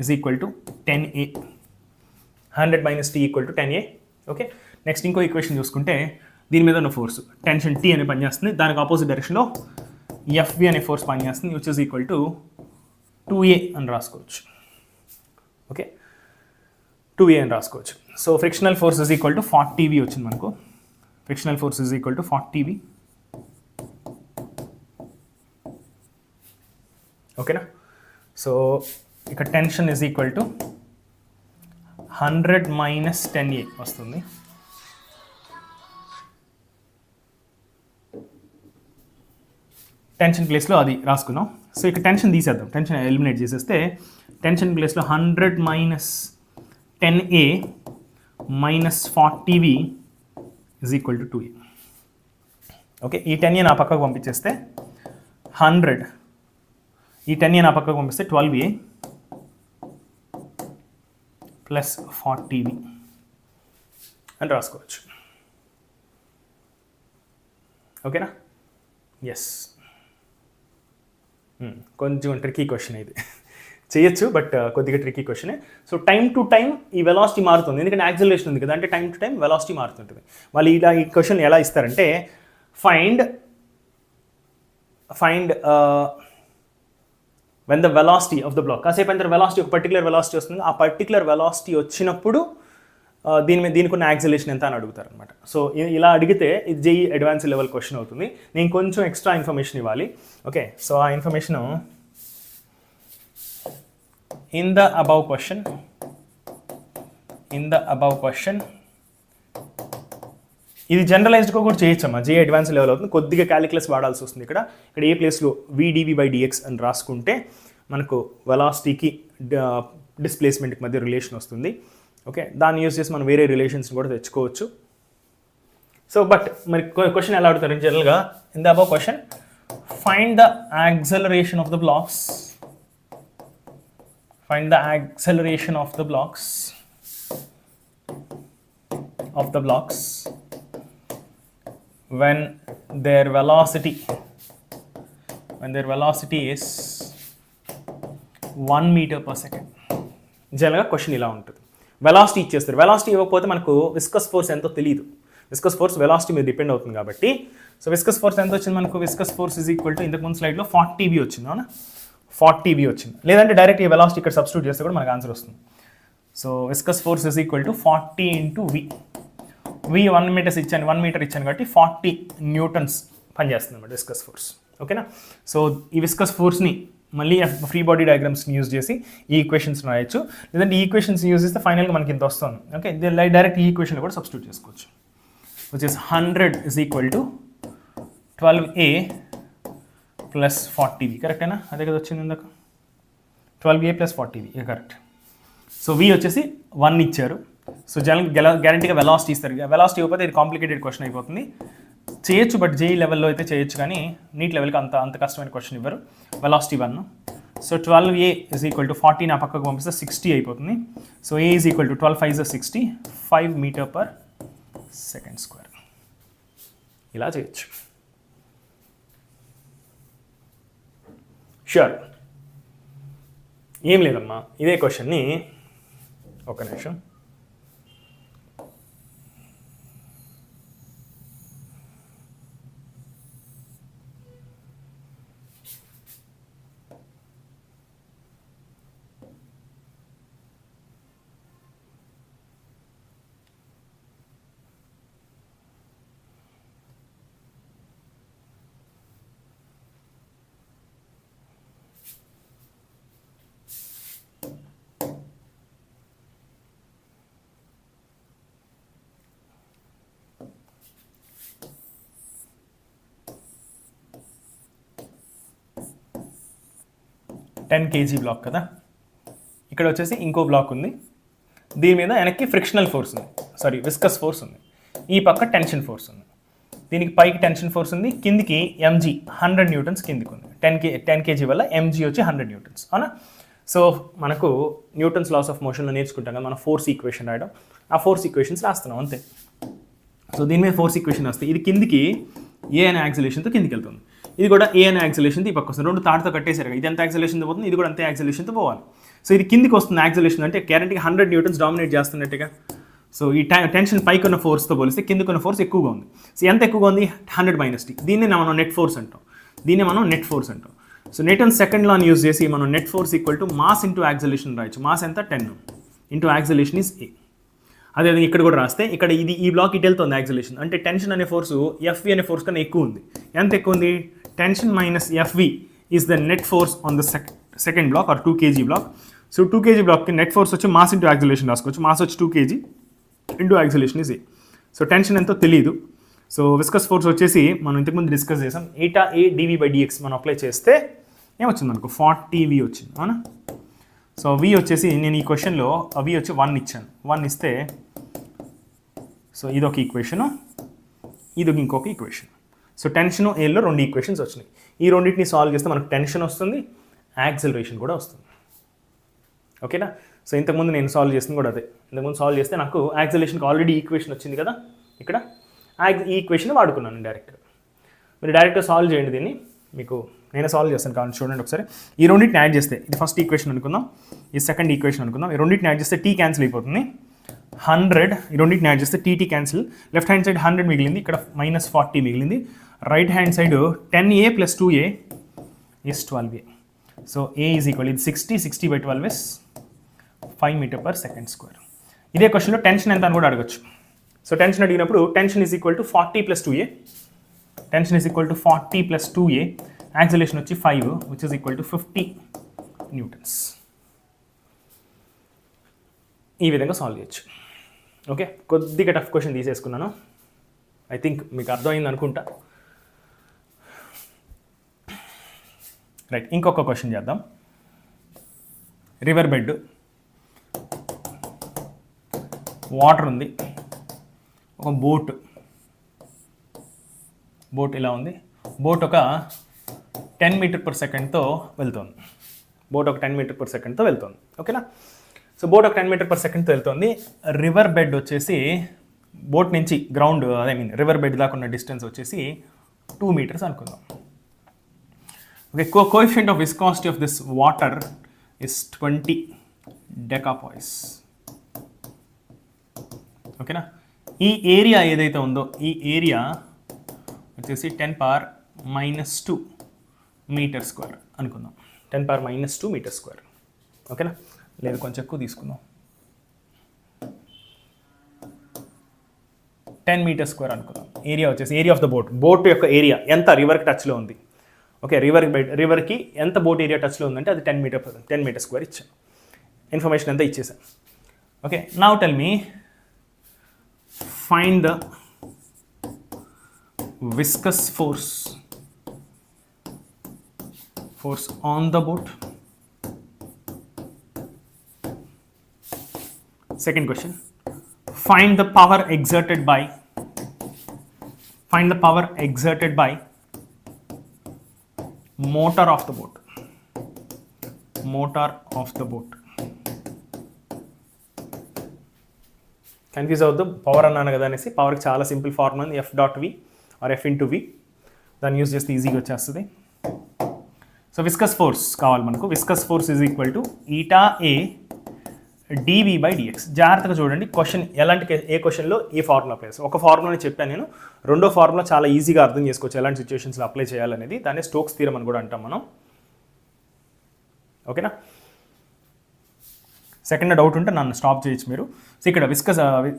is equal to 10a. 100 - t equal to 10a. Okay, next ఇంకో ఈక్వేషన్ చూసుకుంటే దీని మీద ఉన్న ఫోర్స్ టెన్షన్ t అనే పనిచేస్తుంది, దానికి ఆపోజిట్ డైరెక్షన్లో fv అనే ఫోర్స్ పనిచేస్తుంది, which is equal to 2a అని రాసుకోవచ్చు. ఓకే, 2a అని రాసుకోవచ్చు. So frictional force is equal to 40v వచ్చింది మనకు. Frictional force is equal to 40v. ఓకేనా? సో ఇక tension is equal to 100 - 10a వస్తుంది. టెన్షన్ ప్లేస్లో అది రాసుకున్నాం. సో ఇక్కడ టెన్షన్ తీసేద్దాం, టెన్షన్ ఎలిమినేట్ చేసేస్తే టెన్షన్ ప్లేస్లో 100 minus 10A minus 40V is equal to 2A. Okay, ఈ 10A నా పక్కకు పంపించేస్తే 100, ఈ 10A నా పక్కకు పంపిస్తే 12A ప్లస్ 40V అని రాసుకోవచ్చు. ఓకేనా? ఎస్, కొంచెం ట్రికీ క్వశ్చన్ ఇది, చేయొచ్చు బట్ కొద్దిగా ట్రికీ క్వశ్చనే. సో టైం టు టైం ఈ వెలాసిటీ మారుతుంది, ఎందుకంటే యాక్సిలరేషన్ ఉంది కదా, అంటే టైం టు టైం వెలాసిటీ మారుతుంటుంది. వాళ్ళు ఇలా ఈ క్వశ్చన్ ఎలా ఇస్తారంటే find when the velocity of the block, కాసేపు అయిన వెలాసిటీ ఒక పర్టికులర్ వెలాసిటీ వస్తుంది, ఆ పర్టికులర్ వెలాసిటీ వచ్చినప్పుడు దీనికి ఉన్న యాక్సిలేషన్ ఎంత అని అడుగుతారు అనమాట. సో ఇలా అడిగితే ఇది జేఈ అడ్వాన్స్ లెవెల్ క్వశ్చన్ అవుతుంది. నేను కొంచెం ఎక్స్ట్రా ఇన్ఫర్మేషన్ ఇవ్వాలి. ఓకే, సో ఆ information in the above question ఇది జనరలైజ్డ్గా కూడా చేయొచ్చమ్మా, జే అడ్వాన్స్ లెవెల్ అవుతుంది. కొద్దిగా క్యాలిక్యులస్ వాడాల్సి వస్తుంది. ఇక్కడ ఏ ప్లేస్లో VdV/dx అని రాసుకుంటే మనకు వెలాసిటీకి డిస్ప్లేస్మెంట్కి మధ్య రిలేషన్ వస్తుంది. ఓకే, దాన్ని యూజ్ చేసి మనం వేరే రిలేషన్స్ని కూడా తెచ్చుకోవచ్చు. సో బట్ మరి క్వశ్చన్ ఎలా అడుగుతారు జనరల్గా, in the above question find the acceleration of the blocks, when their velocity is 1 meter per second. జనరల్గా క్వశ్చన్ ఇలా ఉంటుంది. వెలాసిటీ ఇచ్చేస్తారు, వెలాసిటీ ఇవ్వకపోతే మనకు విస్కస్ ఫోర్స్ ఎంతో తెలియదు. విస్కస్ ఫోర్స్ వెలాసిటీ మీద డిపెండ్ అవుతుంది కాబట్టి, సో విస్కస్ ఫోర్స్ ఎంత వచ్చింది మనకు, viscous force is equal to ఇంతకుముందు స్లైడ్లో 40V వచ్చింది, అవునా? 40V వచ్చింది. లేదంటే డైరెక్ట్ ఈ వెలాసిటీ ఇక్కడ సబ్స్టిట్యూట్ చేస్తే కూడా మనకు ఆన్సర్ వస్తుంది. So viscous force is equal to 40 × V 1 metre ఇచ్చాను కాబట్టి 40 న్యూటన్స్ పనిచేస్తుంది అన్నమాట విస్కస్ ఫోర్స్. ఓకేనా? సో ఈ విస్కస్ ఫోర్స్ని మళ్ళీ ఫ్రీ బాడీ డయాగ్రామ్స్ని యూజ్ చేసి ఈ ఈక్వేషన్స్ రాయొచ్చు, లేదంటే ఈ ఈక్వేషన్స్ యూజ్ చేస్తే ఫైనల్గా మనకి ఇంత వస్తుంది. ఓకే, డైరెక్ట్ ఈ ఈక్వేషన్లో కూడా సబ్స్టిట్యూట్ చేసుకోవచ్చు. Which is 100 is equal to 12A plus 40V. కరెక్టేనా? అదే కదా వచ్చింది ఇందాక, 12A plus 40V correct. So V వచ్చేసి 1 ఇచ్చారు. సో గ్యారంటీగా వెలాసిటీ ఇస్తారు. వెలాసిటీ ఇవ్వకపోతే ఇది కాంప్లికేటెడ్ క్వశ్చన్ అయిపోతుంది. చేయొచ్చు బట్ జేఈ లెవెల్లో అయితే చేయొచ్చు, కానీ నీట్ లెవెల్కి అంత కష్టమైన క్వశ్చన్ ఇవ్వరు. Velocity 1. So 12A is equal to 40 నా పక్కకు పంపిస్తే 60 అయిపోతుంది. So A is equal to 12 5 60, 5 metre per second square. ఇలా చేయొచ్చు. షూర్, ఏం లేదమ్మా, ఇదే క్వశ్చన్ని ఒక నిమిషం టెన్ కేజీ బ్లాక్ కదా, ఇక్కడ వచ్చేసి ఇంకో బ్లాక్ ఉంది, దీని మీద వెనక్కి ఫ్రిక్షనల్ ఫోర్స్ ఉంది, సారీ విస్కస్ ఫోర్స్ ఉంది, ఈ పక్క టెన్షన్ ఫోర్స్ ఉంది, దీనికి పైకి టెన్షన్ ఫోర్స్ ఉంది, కిందికి mg 100 న్యూటన్స్ కిందికి ఉంది. 10 kg వల్ల mg వచ్చి 100 న్యూటన్స్, అవునా? సో మనకు న్యూటన్స్ లాస్ ఆఫ్ మోషన్లో నేర్చుకుంటాం కదా మనం ఫోర్స్ ఈక్వేషన్ రాయడం, ఆ ఫోర్స్ ఈక్వేషన్స్ రాస్తున్నాం అంతే. సో దీని మీద ఫోర్స్ ఈక్వేషన్ వస్తే ఇది కిందికి ఏ అనే యాక్సిలేషన్తో కిందికి వెళ్తుంది, ఇది కూడా ఏ అనే యాక్సిలేషన్తో ఈ పక్క వస్తుంది, రెండు తాడుతో కట్టేశారు కదా, ఇది ఎంత యాక్సిలేషన్తో పోతుంది, ఇది కూడా అంతే యాక్సిలేషన్తో పోవాలి. సో ఇది కిందికి వస్తుంది యాక్సిలేషన్ అంటే గ్యారంటీగా 100 న్యూటన్స్ డామినేట్ చేస్తున్నట్టుగా. సో ఈ టెన్షన్ పైకి ఉన్న ఫోర్స్తో పోలిస్తే కిందికి ఉన్న ఫోర్స్ ఎక్కువగా ఉంది. సో ఎంత ఎక్కువగా ఉంది, 100 - t, దీన్ని మనం నెట్ ఫోర్స్ అంటాం, దీన్ని మనం నెట్ ఫోర్స్ అంటాం. సో న్యూటన్ సెకండ్ లాని యూజ్ చేసి మనం net force equal to mass into acceleration రాయొచ్చు. మాస్ ఎంత 10 ఇంటూ యాక్సిలేషన్ ఈజ్ ఏ. అదే ఇక్కడ కూడా రాస్తే ఇక్కడ ఇది ఈ బ్లాక్ ఇటు వెళ్తుంది యాక్సిలేషన్ అంటే టెన్షన్ అనే ఫోర్సు ఎఫ్వి అనే ఫోర్స్ కన్నా ఎక్కువ ఉంది. ఎంత ఎక్కువ ఉంది, tension minus F V is the net force on the second block or 2 kg block. So 2 kg బ్లాక్కి నెట్ ఫోర్స్ వచ్చి మాస్ ఇంటూ యాక్సిలేషన్ రాసుకోవచ్చు. మాస్ వచ్చి 2 kg into acceleration is A. So tension ఎంతో తెలియదు. సో విస్కస్ ఫోర్స్ వచ్చేసి మనం ఇంతకుముందు డిస్కస్ చేసాం eta A DV by DX మనం అప్లై చేస్తే ఏమొచ్చింది మనకు 40V వచ్చింది అవునా. సో వి వచ్చేసి నేను ఈ క్వశ్చన్లో వి వచ్చి 1 ఇచ్చాను. 1 ఇస్తే సో ఇదొక ఈక్వేషను, ఇది ఇంకొక ఈక్వేషన్. సో టెన్షన్ ఏలో 2 ఈక్వేషన్స్ వచ్చినాయి. ఈ రెండింటిని సాల్వ్ చేస్తే మనకు టెన్షన్ వస్తుంది, యాక్సిలరేషన్ కూడా వస్తుంది. ఓకేనా. సో ఇంతకుముందు నేను సాల్వ్ చేసింది కూడా అదే. ఇంతకుముందు సాల్వ్ చేస్తే నాకు యాక్సిలరేషన్కి ఆల్రెడీ ఈక్వేషన్ వచ్చింది కదా ఇక్కడ, ఈ ఈక్వేషన్ వాడుకున్నాను డైరెక్ట్గా. మీరు డైరెక్ట్గా సాల్వ్ చేయండి దీన్ని, మీకు నేను సాల్వ్ చేస్తాను కావాలి చూడండి ఒకసారి. ఈ రెండింటిని యాడ్ చేస్తే ఇది ఫస్ట్ ఈక్వేషన్ అనుకుందాం, ఈ సెకండ్ ఈక్వేషన్ అనుకుందాం. ఈ రెండింటిని యాడ్ చేస్తే టీ క్యాన్సిల్ అయిపోతుంది, 100. ఈ రెండింటిని యాడ్ చేస్తే T cancel. Left hand side 100 మిగిలింది, ఇక్కడ -40 మిగిలింది. Right hand side 10A + 2A is 12A. So A is equal, ఇది 60/12 is 5 m/s². ఇదే క్వశ్చన్లో టెన్షన్ ఎంత అని కూడా అడగచ్చు. సో టెన్షన్ అడిగినప్పుడు tension is equal to 40 + 2A, tension is equal to 40 + 2A, acceleration వచ్చి 5 which is equal to 50 Newtons. ఈ విధంగా సాల్వ్ చేయొచ్చు. ఓకే, కొద్దిగా టఫ్ క్వశ్చన్ తీసేసుకున్నాను. ఐ థింక్ మీకు అర్థమైంది అనుకుంటా. రైట్, ఇంకొక క్వశ్చన్ చేద్దాం. రివర్ బెడ్, వాటర్ ఉంది, ఒక బోట్ ఇలా ఉంది. బోట్ ఒక 10 m/s వెళ్తుంది. బోట్ ఒక 10 m/s వెళ్తుంది. ఓకేనా. సో బోట్ ఒక 10 m/s వెళ్తుంది. రివర్ బెడ్ వచ్చేసి బోట్ నుంచి గ్రౌండ్ రివర్ బెడ్ దాకా ఉన్న డిస్టెన్స్ వచ్చేసి 2 meters అనుకుందాం. Okay, coefficient of viscosity of this water is 20 decapoise. ఓకేనా. ఈ ఏరియా ఏదైతే ఉందో ఈ ఏరియా వచ్చేసి 10⁻⁻² m² అనుకుందాం. 10⁻⁻² m². ఓకేనా, లేదు కొంచెం ఎక్కువ తీసుకుందాం, 10 m² అనుకుందాం. ఏరియా వచ్చేసి ఏరియా ఆఫ్ ద బోట్ యొక్క ఏరియా ఎంత రివర్కి టచ్లో ఉంది. ఓకే, రివర్కి ఎంత బోట్ ఏరియా టచ్లో ఉందంటే అది 10 m² ఇచ్చాను. ఇన్ఫర్మేషన్ అంతా ఇచ్చేసాను. Okay, now tell me find the viscous force on the boat. Second question, find the power exerted by motor of the boat. Confuse అవుద్దు, పవర్ అన్నాను కదా అనేసి. పవర్కి చాలా సింపుల్ ఫార్ములా ఉంది, F.V ఆర్ F/V. దాన్ని యూజ్ చేస్తే ఈజీగా వచ్చేస్తుంది. సో విస్కస్ ఫోర్స్ కావాలి మనకు. Viscous force is equal to eta A DV by DX. జాగ్రత్తగా చూడండి క్వశ్చన్ ఏ క్వశ్చన్లో ఏ ఫార్ములా అప్లై చేస్తాం. ఒక ఫార్ములాని చెప్పాను నేను, రెండో ఫార్ములా చాలా ఈజీగా అర్థం చేసుకోవచ్చు ఎలాంటి సిచ్యువేషన్స్లో అప్లై చేయాలనేది. దాన్ని స్టోక్స్ థియరం అని కూడా అంటాం మనం. ఓకేనా. సెకండ్ డౌట్ ఉంటే నన్ను స్టాప్ చేయొచ్చు మీరు. సో ఇక్కడ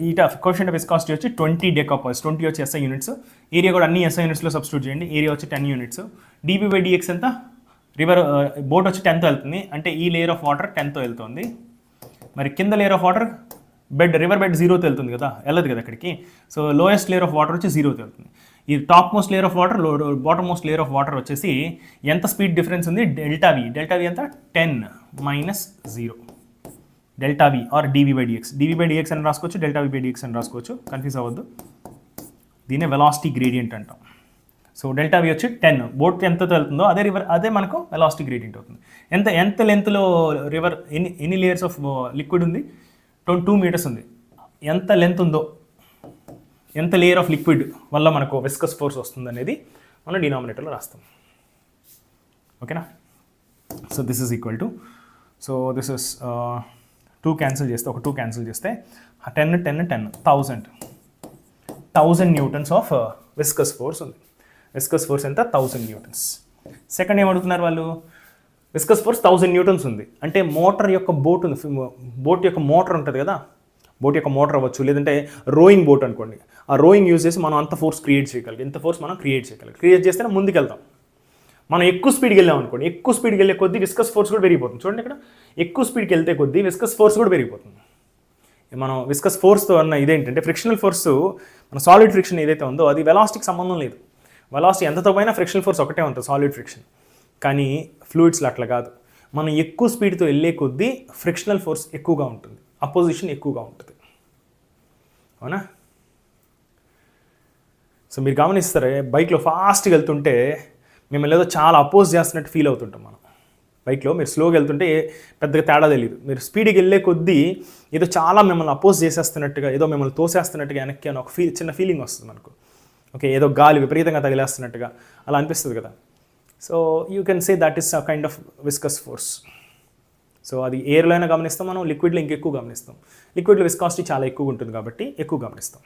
ఈటా కోఎఫిషియంట్ ఆఫ్ విస్కాసిటీ వచ్చి 20 decapoise. 20 వచ్చి SI యూనిట్స్. ఏరియా కూడా అన్ని SI యూనిట్స్లో సబ్స్టిట్యూట్ చేయండి. ఏరియా వచ్చి 10 units. డివి బై డిఎక్స్ ఎంత, బోట్ వచ్చి 10తో వెళ్తుంది అంటే ఈ లేయర్ ఆఫ్ వాటర్ 10తో వెళ్తుంది. మరి కింద layer of water river bed 0తో వెళ్తుంది కదా, వెళ్ళదు కదా అక్కడికి. So lowest layer of water వచ్చి 0తో వెళ్తుంది. ఈ topmost layer of water, bottommost layer of water వచ్చేసి ఎంత స్పీడ్ డిఫరెన్స్ ఉంది, ΔV ఎంత 10 - 0 ΔV or DV by DX. DV by DX అని రాసుకోవచ్చు, ΔV బై డిఎక్స్ అని రాసుకోవచ్చు, కన్ఫ్యూజ్ అవ్వద్దు. దీనే వెలాసిటీ గ్రేడియంట్ అంటాం. సో ΔV వచ్చి 10, బోట్ ఎంతతో వెళ్తుందో అదే మనకు వెలాసిటీ గ్రేడియంట్ అవుతుంది. ఎంత లెంత్లో రివర్ ఎన్ని లేయర్స్ ఆఫ్ లిక్విడ్ ఉంది, 2 meters ఉంది. ఎంత లెంత్ ఉందో, ఎంత లేయర్ ఆఫ్ లిక్విడ్ వల్ల మనకు విస్కస్ ఫోర్స్ వస్తుంది అనేది మనం డినామినేటర్లో రాస్తాం. ఓకేనా. So this is equal to, so this is 2 cancel చేస్తే, ఒక 2 క్యాన్సిల్ చేస్తే 10 1000 newtons ఆఫ్ విస్కస్ ఫోర్స్ ఉంది. విస్కస్ ఫోర్స్ ఎంత 1000 newtons. సెకండ్ ఏమడుగుతున్నారు వాళ్ళు, విస్కస్ ఫోర్స్ 1000 newtons ఉంది అంటే బోట్ యొక్క మోటార్ ఉంటుంది కదా, బోట్ యొక్క మోటార్ అవ్వచ్చు, లేదంటే రోయింగ్ బోట్ అనుకోండి. ఆ రోయింగ్ యూజ్ చేసి మనం అంత ఫోర్స్ క్రియేట్ చేయగలిగి, ఎంత ఫోర్స్ మనం క్రియేట్ చేయగలిగి, క్రియేట్ చేస్తేనే ముందుకు వెళ్తాం. మనం ఎక్కువ స్పీడ్కి వెళ్ళాం అనుకోండి, ఎక్కువ స్పీడ్కి వెళ్ళే కొద్దీ విస్కస్ ఫోర్స్ కూడా పెరిగిపోతుంది. చూడండి ఇక్కడ ఎక్కువ స్పీడ్కి వెళ్తే కొద్దీ విస్కస్ ఫోర్స్ కూడా పెరిగిపోతుంది. మనం విస్కస్ ఫోర్స్తో అన్న ఇదేంటంటే ఫ్రిక్షనల్ ఫోర్స్ మన సాలిడ్ ఫ్రిక్షన్ ఏదైతే ఉందో అది వెలాసిటీకి సంబంధం లేదు. వెలాసిటీ ఎంతతో పోయినా ఫ్రిక్షనల్ ఫోర్స్ ఒకటే ఉంటుంది సాలిడ్ ఫ్రిక్షన్. కానీ ఫ్లూయిడ్స్లో అట్లా కాదు. మనం ఎక్కువ స్పీడ్తో వెళ్ళే కొద్దీ ఫ్రిక్షనల్ ఫోర్స్ ఎక్కువగా ఉంటుంది, అపోజిషన్ ఎక్కువగా ఉంటుంది. అవునా? సో మీరు గమనిస్తారే బైక్లో ఫాస్ట్గా వెళ్తుంటే మిమ్మల్ని ఏదో చాలా అపోజ్ చేస్తున్నట్టు ఫీల్ అవుతుంటాం మనం. బైక్లో మీరు స్లోగా వెళ్తుంటే పెద్దగా తేడా తెలియదు. మీరు స్పీడ్కి వెళ్ళే కొద్దీ ఏదో చాలా మిమ్మల్ని అపోజ్ చేసేస్తున్నట్టుగా, ఏదో మిమ్మల్ని తోసేస్తున్నట్టుగా వెనక్కి అని ఒక చిన్న ఫీలింగ్ వస్తుంది మనకు. ఓకే, ఏదో గాలి విపరీతంగా తగిలేస్తున్నట్టుగా అలా అనిపిస్తుంది కదా. So you can say that is a kind of viscous force. So అది ఎయిర్లో అయినా గమనిస్తాం మనం, లిక్విడ్లో ఇంకెక్కువ గమనిస్తాం. లిక్విడ్లో విస్కాసిటీ చాలా ఎక్కువగా ఉంటుంది కాబట్టి ఎక్కువ గమనిస్తాం.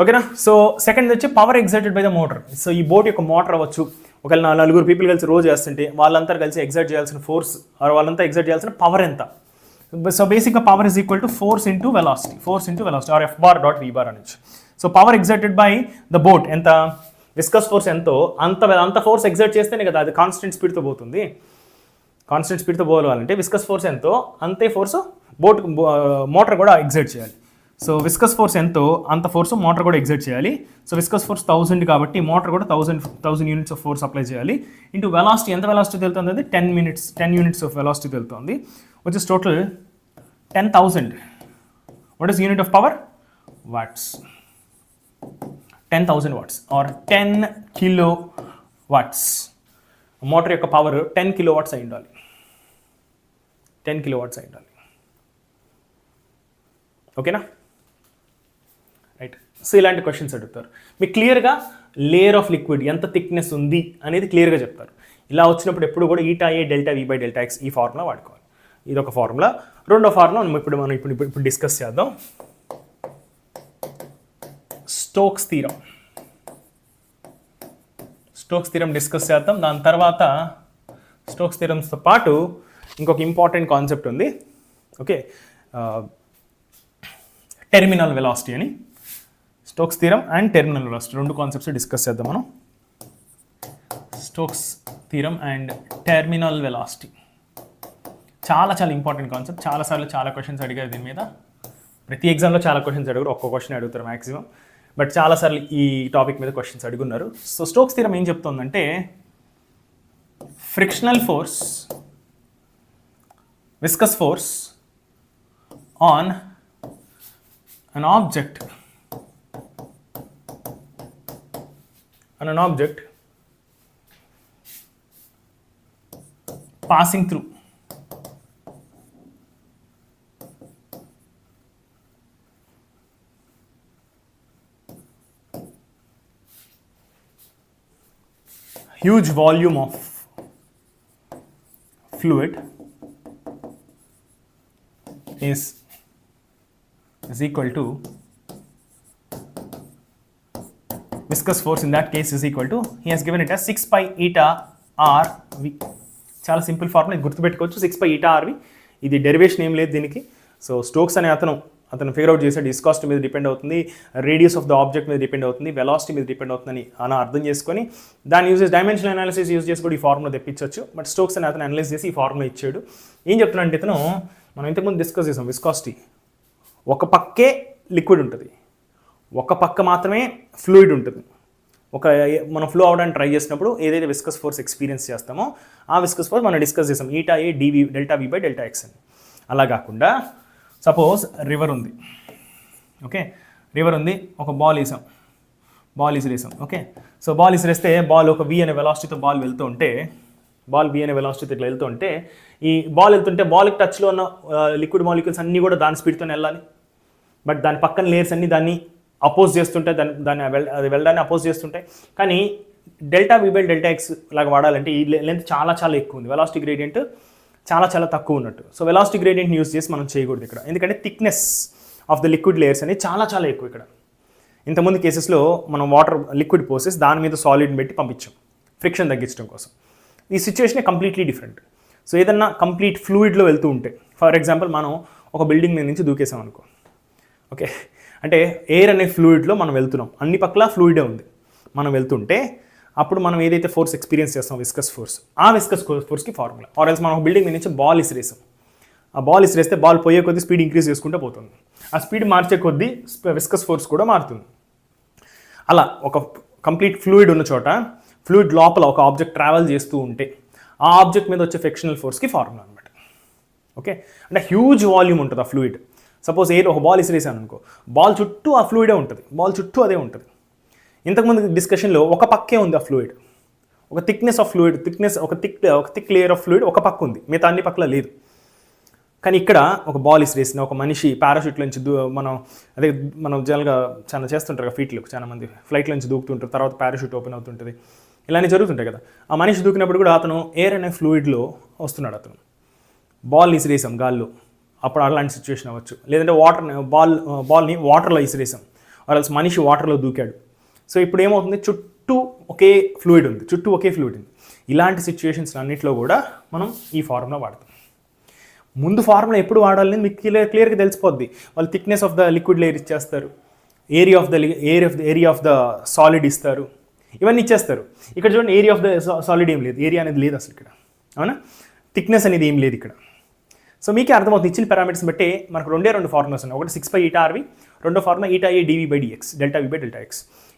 ఓకేనా? సో సెకండ్ వచ్చి power exerted by the motor. So ఈ బోట్ యొక్క మోటార్ అవ్వచ్చు, ఒకవేళ నలుగురు పీపుల్ కలిసి రోజు చేస్తుంటే వాళ్ళంతా కలిసి ఎగ్జర్ట్ చేయాల్సిన ఫోర్స్, వాళ్ళంతా ఎగ్జర్ట్ చేయాల్సిన పవర్ ఎంత? సో బేసిక్గా power is equal to force into velocity or F bar dot V bar అనొచ్చు. So power exerted by the boat ఎంత? విస్కస్ ఫోర్స్ ఎంతో అంత ఫోర్స్ ఎగ్జర్ట్ చేస్తేనే కదా అది కాన్స్టెంట్ స్పీడ్తో పోతుంది. కాన్స్టెంట్ స్పీడ్తో పోవాలంటే విస్కస్ ఫోర్స్ ఎంతో అంతే ఫోర్స్ మోటార్ కూడా ఎగ్జర్ట్ చేయాలి. సో విస్కస్ ఫోర్స్ ఎంతో అంత ఫోర్స్ మోటార్ కూడా ఎగ్జర్ట్ చేయాలి. సో విస్కస్ ఫోర్స్ 1000 కాబట్టి మోటార్ కూడా 1000 యూనిట్స్ ఆఫ్ ఫోర్స్ అప్లై చేయాలి. ఇంటూ వెలాసిటీ, ఎంత వెలాసిటీ తెలుతుంది? అది 10 యూనిట్స్ ఆఫ్ వెలాసిటీ తెలుతుంది, which is total 10,000. What is unit of power? Watts. 10,000 watts or 10 kilo watts. Motor యొక్క పవర్ 10 కిలో వాట్స్ అయి ఉండాలి. 10 కిలో వాట్స్ అయి ఉండాలి. ఓకేనా? రైట్. సో ఇలాంటి క్వశ్చన్స్ అడుగుతారు. మీకు క్లియర్గా లేయర్ ఆఫ్ లిక్విడ్ ఎంత థిక్నెస్ ఉంది అనేది క్లియర్గా చెప్తారు. ఇలా వచ్చినప్పుడు ఎప్పుడు కూడా eta A delta V by delta X ఈ ఫార్ములా వాడుకోవాలి. ఇది ఒక ఫార్ములా. రెండో ఫార్ములా మనం ఇప్పుడు డిస్కస్ చేద్దాం. Stokes theorem. Stokes theorem discuss చేద్దాం. దాని తర్వాత స్టోక్స్ థీరమ్స్తో పాటు ఇంకొక ఇంపార్టెంట్ కాన్సెప్ట్ ఉంది. ఓకే, టెర్మినల్ వెలాసిటీ అని. Stokes theorem and terminal velocity రెండు కాన్సెప్ట్స్ డిస్కస్ చేద్దాం మనం. Stokes theorem and terminal velocity చాలా ఇంపార్టెంట్ కాన్సెప్ట్. చాలాసార్లు చాలా క్వశ్చన్స్ అడిగారు దీని మీద. ప్రతి ఎగ్జామ్లో చాలా క్వశ్చన్స్ అడుగుతారు, ఒక్కో క్వశ్చన్ అడుగుతారు మ్యాక్సిమం. బట్ చాలాసార్లు ఈ టాపిక్ మీద క్వశ్చన్స్ అడుగున్నారు. సో స్టోక్స్ థీరం ఏం చెప్తుందంటే frictional force, viscous force on an object passing through huge volume of fluid is equal to viscous force. In that case is equal to, he has given it as 6 pi eta rv. చాలా సింపుల్ ఫార్ములా, ఇది గుర్తుపెట్టుకోవచ్చు. 6 pi eta rv. ఇది డెరివేషన్ ఏం లేదు దీనికి. సో స్టోక్స్ అనే అతను ఫిగర్ అవుట్ చేశాడు. విస్కాసిటీ మీద డిపెండ్ అవుతుంది, రేడియస్ ఆఫ్ ద ఆబ్జెక్ట్ మీద డిపెండ్ అవుతుంది, వెలాసిటీ మీద డిపెండ్ అవుతుందని అర్థం చేసుకొని దాన్ని యూజ్ చేసి డైమెన్షనల్ అనాలిసిస్ యూజ్ చేసి కూడా ఈ ఫార్ములా తెప్పించవచ్చు. బట్ స్టోక్స్ అని అతను అనలైజ్ చేసి ఈ ఫార్ములా ఇచ్చాడు. ఏం చెప్తున్నాడంటే ఇతను, మనం ఇంతకుముందు డిస్కస్ చేసాం విస్కాసిటీ, ఒక పక్కే లిక్విడ్ ఉంటుంది, ఒక పక్క మాత్రమే ఫ్లూయిడ్ ఉంటుంది. మనం ఫ్లో అవడానికి ట్రై చేసినప్పుడు ఏదైతే విస్కస్ ఫోర్స్ ఎక్స్పీరియన్స్ చేస్తామో ఆ విస్కస్ ఫోర్స్ మనం డిస్కస్ చేసాం, eta A D V delta V by delta X అని. అలా కాకుండా సపోజ్ రివర్ ఉంది. ఓకే, రివర్ ఉంది, ఒక బాల్ ఇసిరేసాం. ఓకే, సో బాల్ ఇసిరేస్తే బాల్ ఒక వి అనే వెలాసిటీతో బాల్ వెళ్తూ ఉంటే, ఇట్లా వెళ్తూ ఉంటే, ఈ బాల్ వెళ్తుంటే బాల్కి టచ్లో ఉన్న లిక్విడ్ మాలిక్యూల్స్ అన్నీ కూడా దాని స్పీడ్తోనే వెళ్ళాలి. బట్ దాని పక్కన లేయర్స్ అన్నీ దాన్ని అపోజ్ చేస్తుంటాయి, అది వెళ్ళడాన్ని అపోజ్ చేస్తుంటాయి. కానీ delta V by delta X లాగా వాడాలంటే ఈ లెంత్ చాలా ఎక్కువ ఉంది, వెలాసిటీ గ్రేడియంట్ చాలా తక్కువ ఉన్నట్టు. సో వెలాసిటీ గ్రేడియంట్ని యూస్ చేసి మనం చేయకూడదు ఇక్కడ, ఎందుకంటే thickness of the liquid layers అనేది చాలా ఎక్కువ ఇక్కడ. ఇంతకుముందు కేసెస్లో మనం లిక్విడ్ పోసేసి దాని మీద సాలిడ్ని పెట్టి పంపించాం ఫ్రిక్షన్ తగ్గించడం కోసం. ఈ సిచ్యువేషన్ కంప్లీట్లీ డిఫరెంట్. సో ఏదన్నా కంప్లీట్ ఫ్లూయిడ్లో వెళ్తూ ఉంటే, ఫర్ ఎగ్జాంపుల్ మనం ఒక బిల్డింగ్ మీద నుంచి దూకేసాం అనుకో. ఓకే, అంటే ఎయిర్ అనే ఫ్లూయిడ్లో మనం వెళ్తున్నాం, అన్ని పక్కల ఫ్లూయిడే ఉంది. మనం వెళ్తుంటే అప్పుడు మనం ఏదైతే ఫోర్స్ ఎక్స్పీరియన్స్ చేస్తాం విస్కస్ ఫోర్స్, ఆ విస్కస్ ఫోర్స్కి ఫార్ములా. ఆర్ ఎల్స్ మనం ఒక బిల్డింగ్ మీద నుంచి బాల్ ఇసిరేసాం, ఆ బాల్ ఇసిరేస్తే బాల్ పోయే కొద్ది స్పీడ్ ఇంక్రీజ్ చేసుకుంటూ పోతుంది. ఆ స్పీడ్ మార్చే కొద్దీ విస్కస్ ఫోర్స్ కూడా మారుతుంది. అలా ఒక కంప్లీట్ ఫ్లూయిడ్ ఉన్న చోట ఫ్లూయిడ్ లోపల ఒక ఆబ్జెక్ట్ ట్రావెల్ చేస్తూ ఉంటే ఆ ఆబ్జెక్ట్ మీద వచ్చే ఫ్రిక్షనల్ ఫోర్స్కి ఫార్ములా అనమాట. ఓకే, అంటే హ్యూజ్ వాల్యూమ్ ఉంటుంది ఆ ఫ్లూయిడ్. సపోజ్ ఒక బాల్ ఇసిరేసాను అనుకో, బాల్ చుట్టూ ఆ ఫ్లూయిడే ఉంటుంది, బాల్ చుట్టూ అదే ఉంటుంది. ఇంతకుముందు డిస్కషన్లో ఒక పక్కే ఉంది ఆ ఫ్లూయిడ్, ఒక థిక్నెస్ ఆఫ్ ఫ్లూయిడ్, ఒక థిక్ లేయర్ ఆఫ్ ఫ్లూయిడ్ ఒక పక్క ఉంది, మిగతా అన్ని పక్కల లేదు. కానీ ఇక్కడ ఒక బాల్ ఇసిరేసిన ఒక మనిషి పారాషూట్లో నుంచి మనం జనరల్గా చాలా చేస్తుంటారు కదా, ఫీట్లు చాలా మంది ఫ్లైట్లో నుంచి దూకుతుంటారు, తర్వాత పారాషూట్ ఓపెన్ అవుతుంటుంది, ఇలానే జరుగుతుంటాయి కదా. ఆ మనిషి దూకినప్పుడు కూడా అతను ఎయిర్ అనే ఫ్లూయిడ్లో వస్తున్నాడు. అతను బాల్ని ఇసిరేసాం గాల్లో, అప్పుడు అలాంటి సిచ్యువేషన్ అవ్వచ్చు. లేదంటే బాల్ని వాటర్లో ఇసిరేసాం, ఆర్ఎల్స్ మనిషి వాటర్లో దూకాడు. సో ఇప్పుడు ఏమవుతుంది, చుట్టూ ఒకే ఫ్లూయిడ్ ఉంది. ఇలాంటి సిచ్యువేషన్స్ అన్నింటిలో కూడా మనం ఈ ఫార్ములా వాడతాం. ముందు ఫార్ములా ఎప్పుడు వాడాలని మీకు క్లియర్గా తెలిసిపోద్ది. వాళ్ళు thickness of the liquid layer ఇచ్చేస్తారు, ఏరియా ఆఫ్ ద సాలిడ్ ఇస్తారు, ఇవన్నీ ఇచ్చేస్తారు. ఇక్కడ చూడండి, ఏరియా ఆఫ్ ద సాలిడ్ ఏం లేదు, ఏరియా అనేది లేదు అసలు ఇక్కడ, అవునా? థిక్నెస్ అనేది ఏం లేదు ఇక్కడ. సో మీకే అర్థమవుతుంది, ఇచ్చిన పారామీటర్స్ బట్టి మనకు రెండు ఫార్ములాస్ ఉన్నాయి. ఒకటి 6π∗RV, రెండో ఫార్ములా η/dV/dx, ΔV/Δx.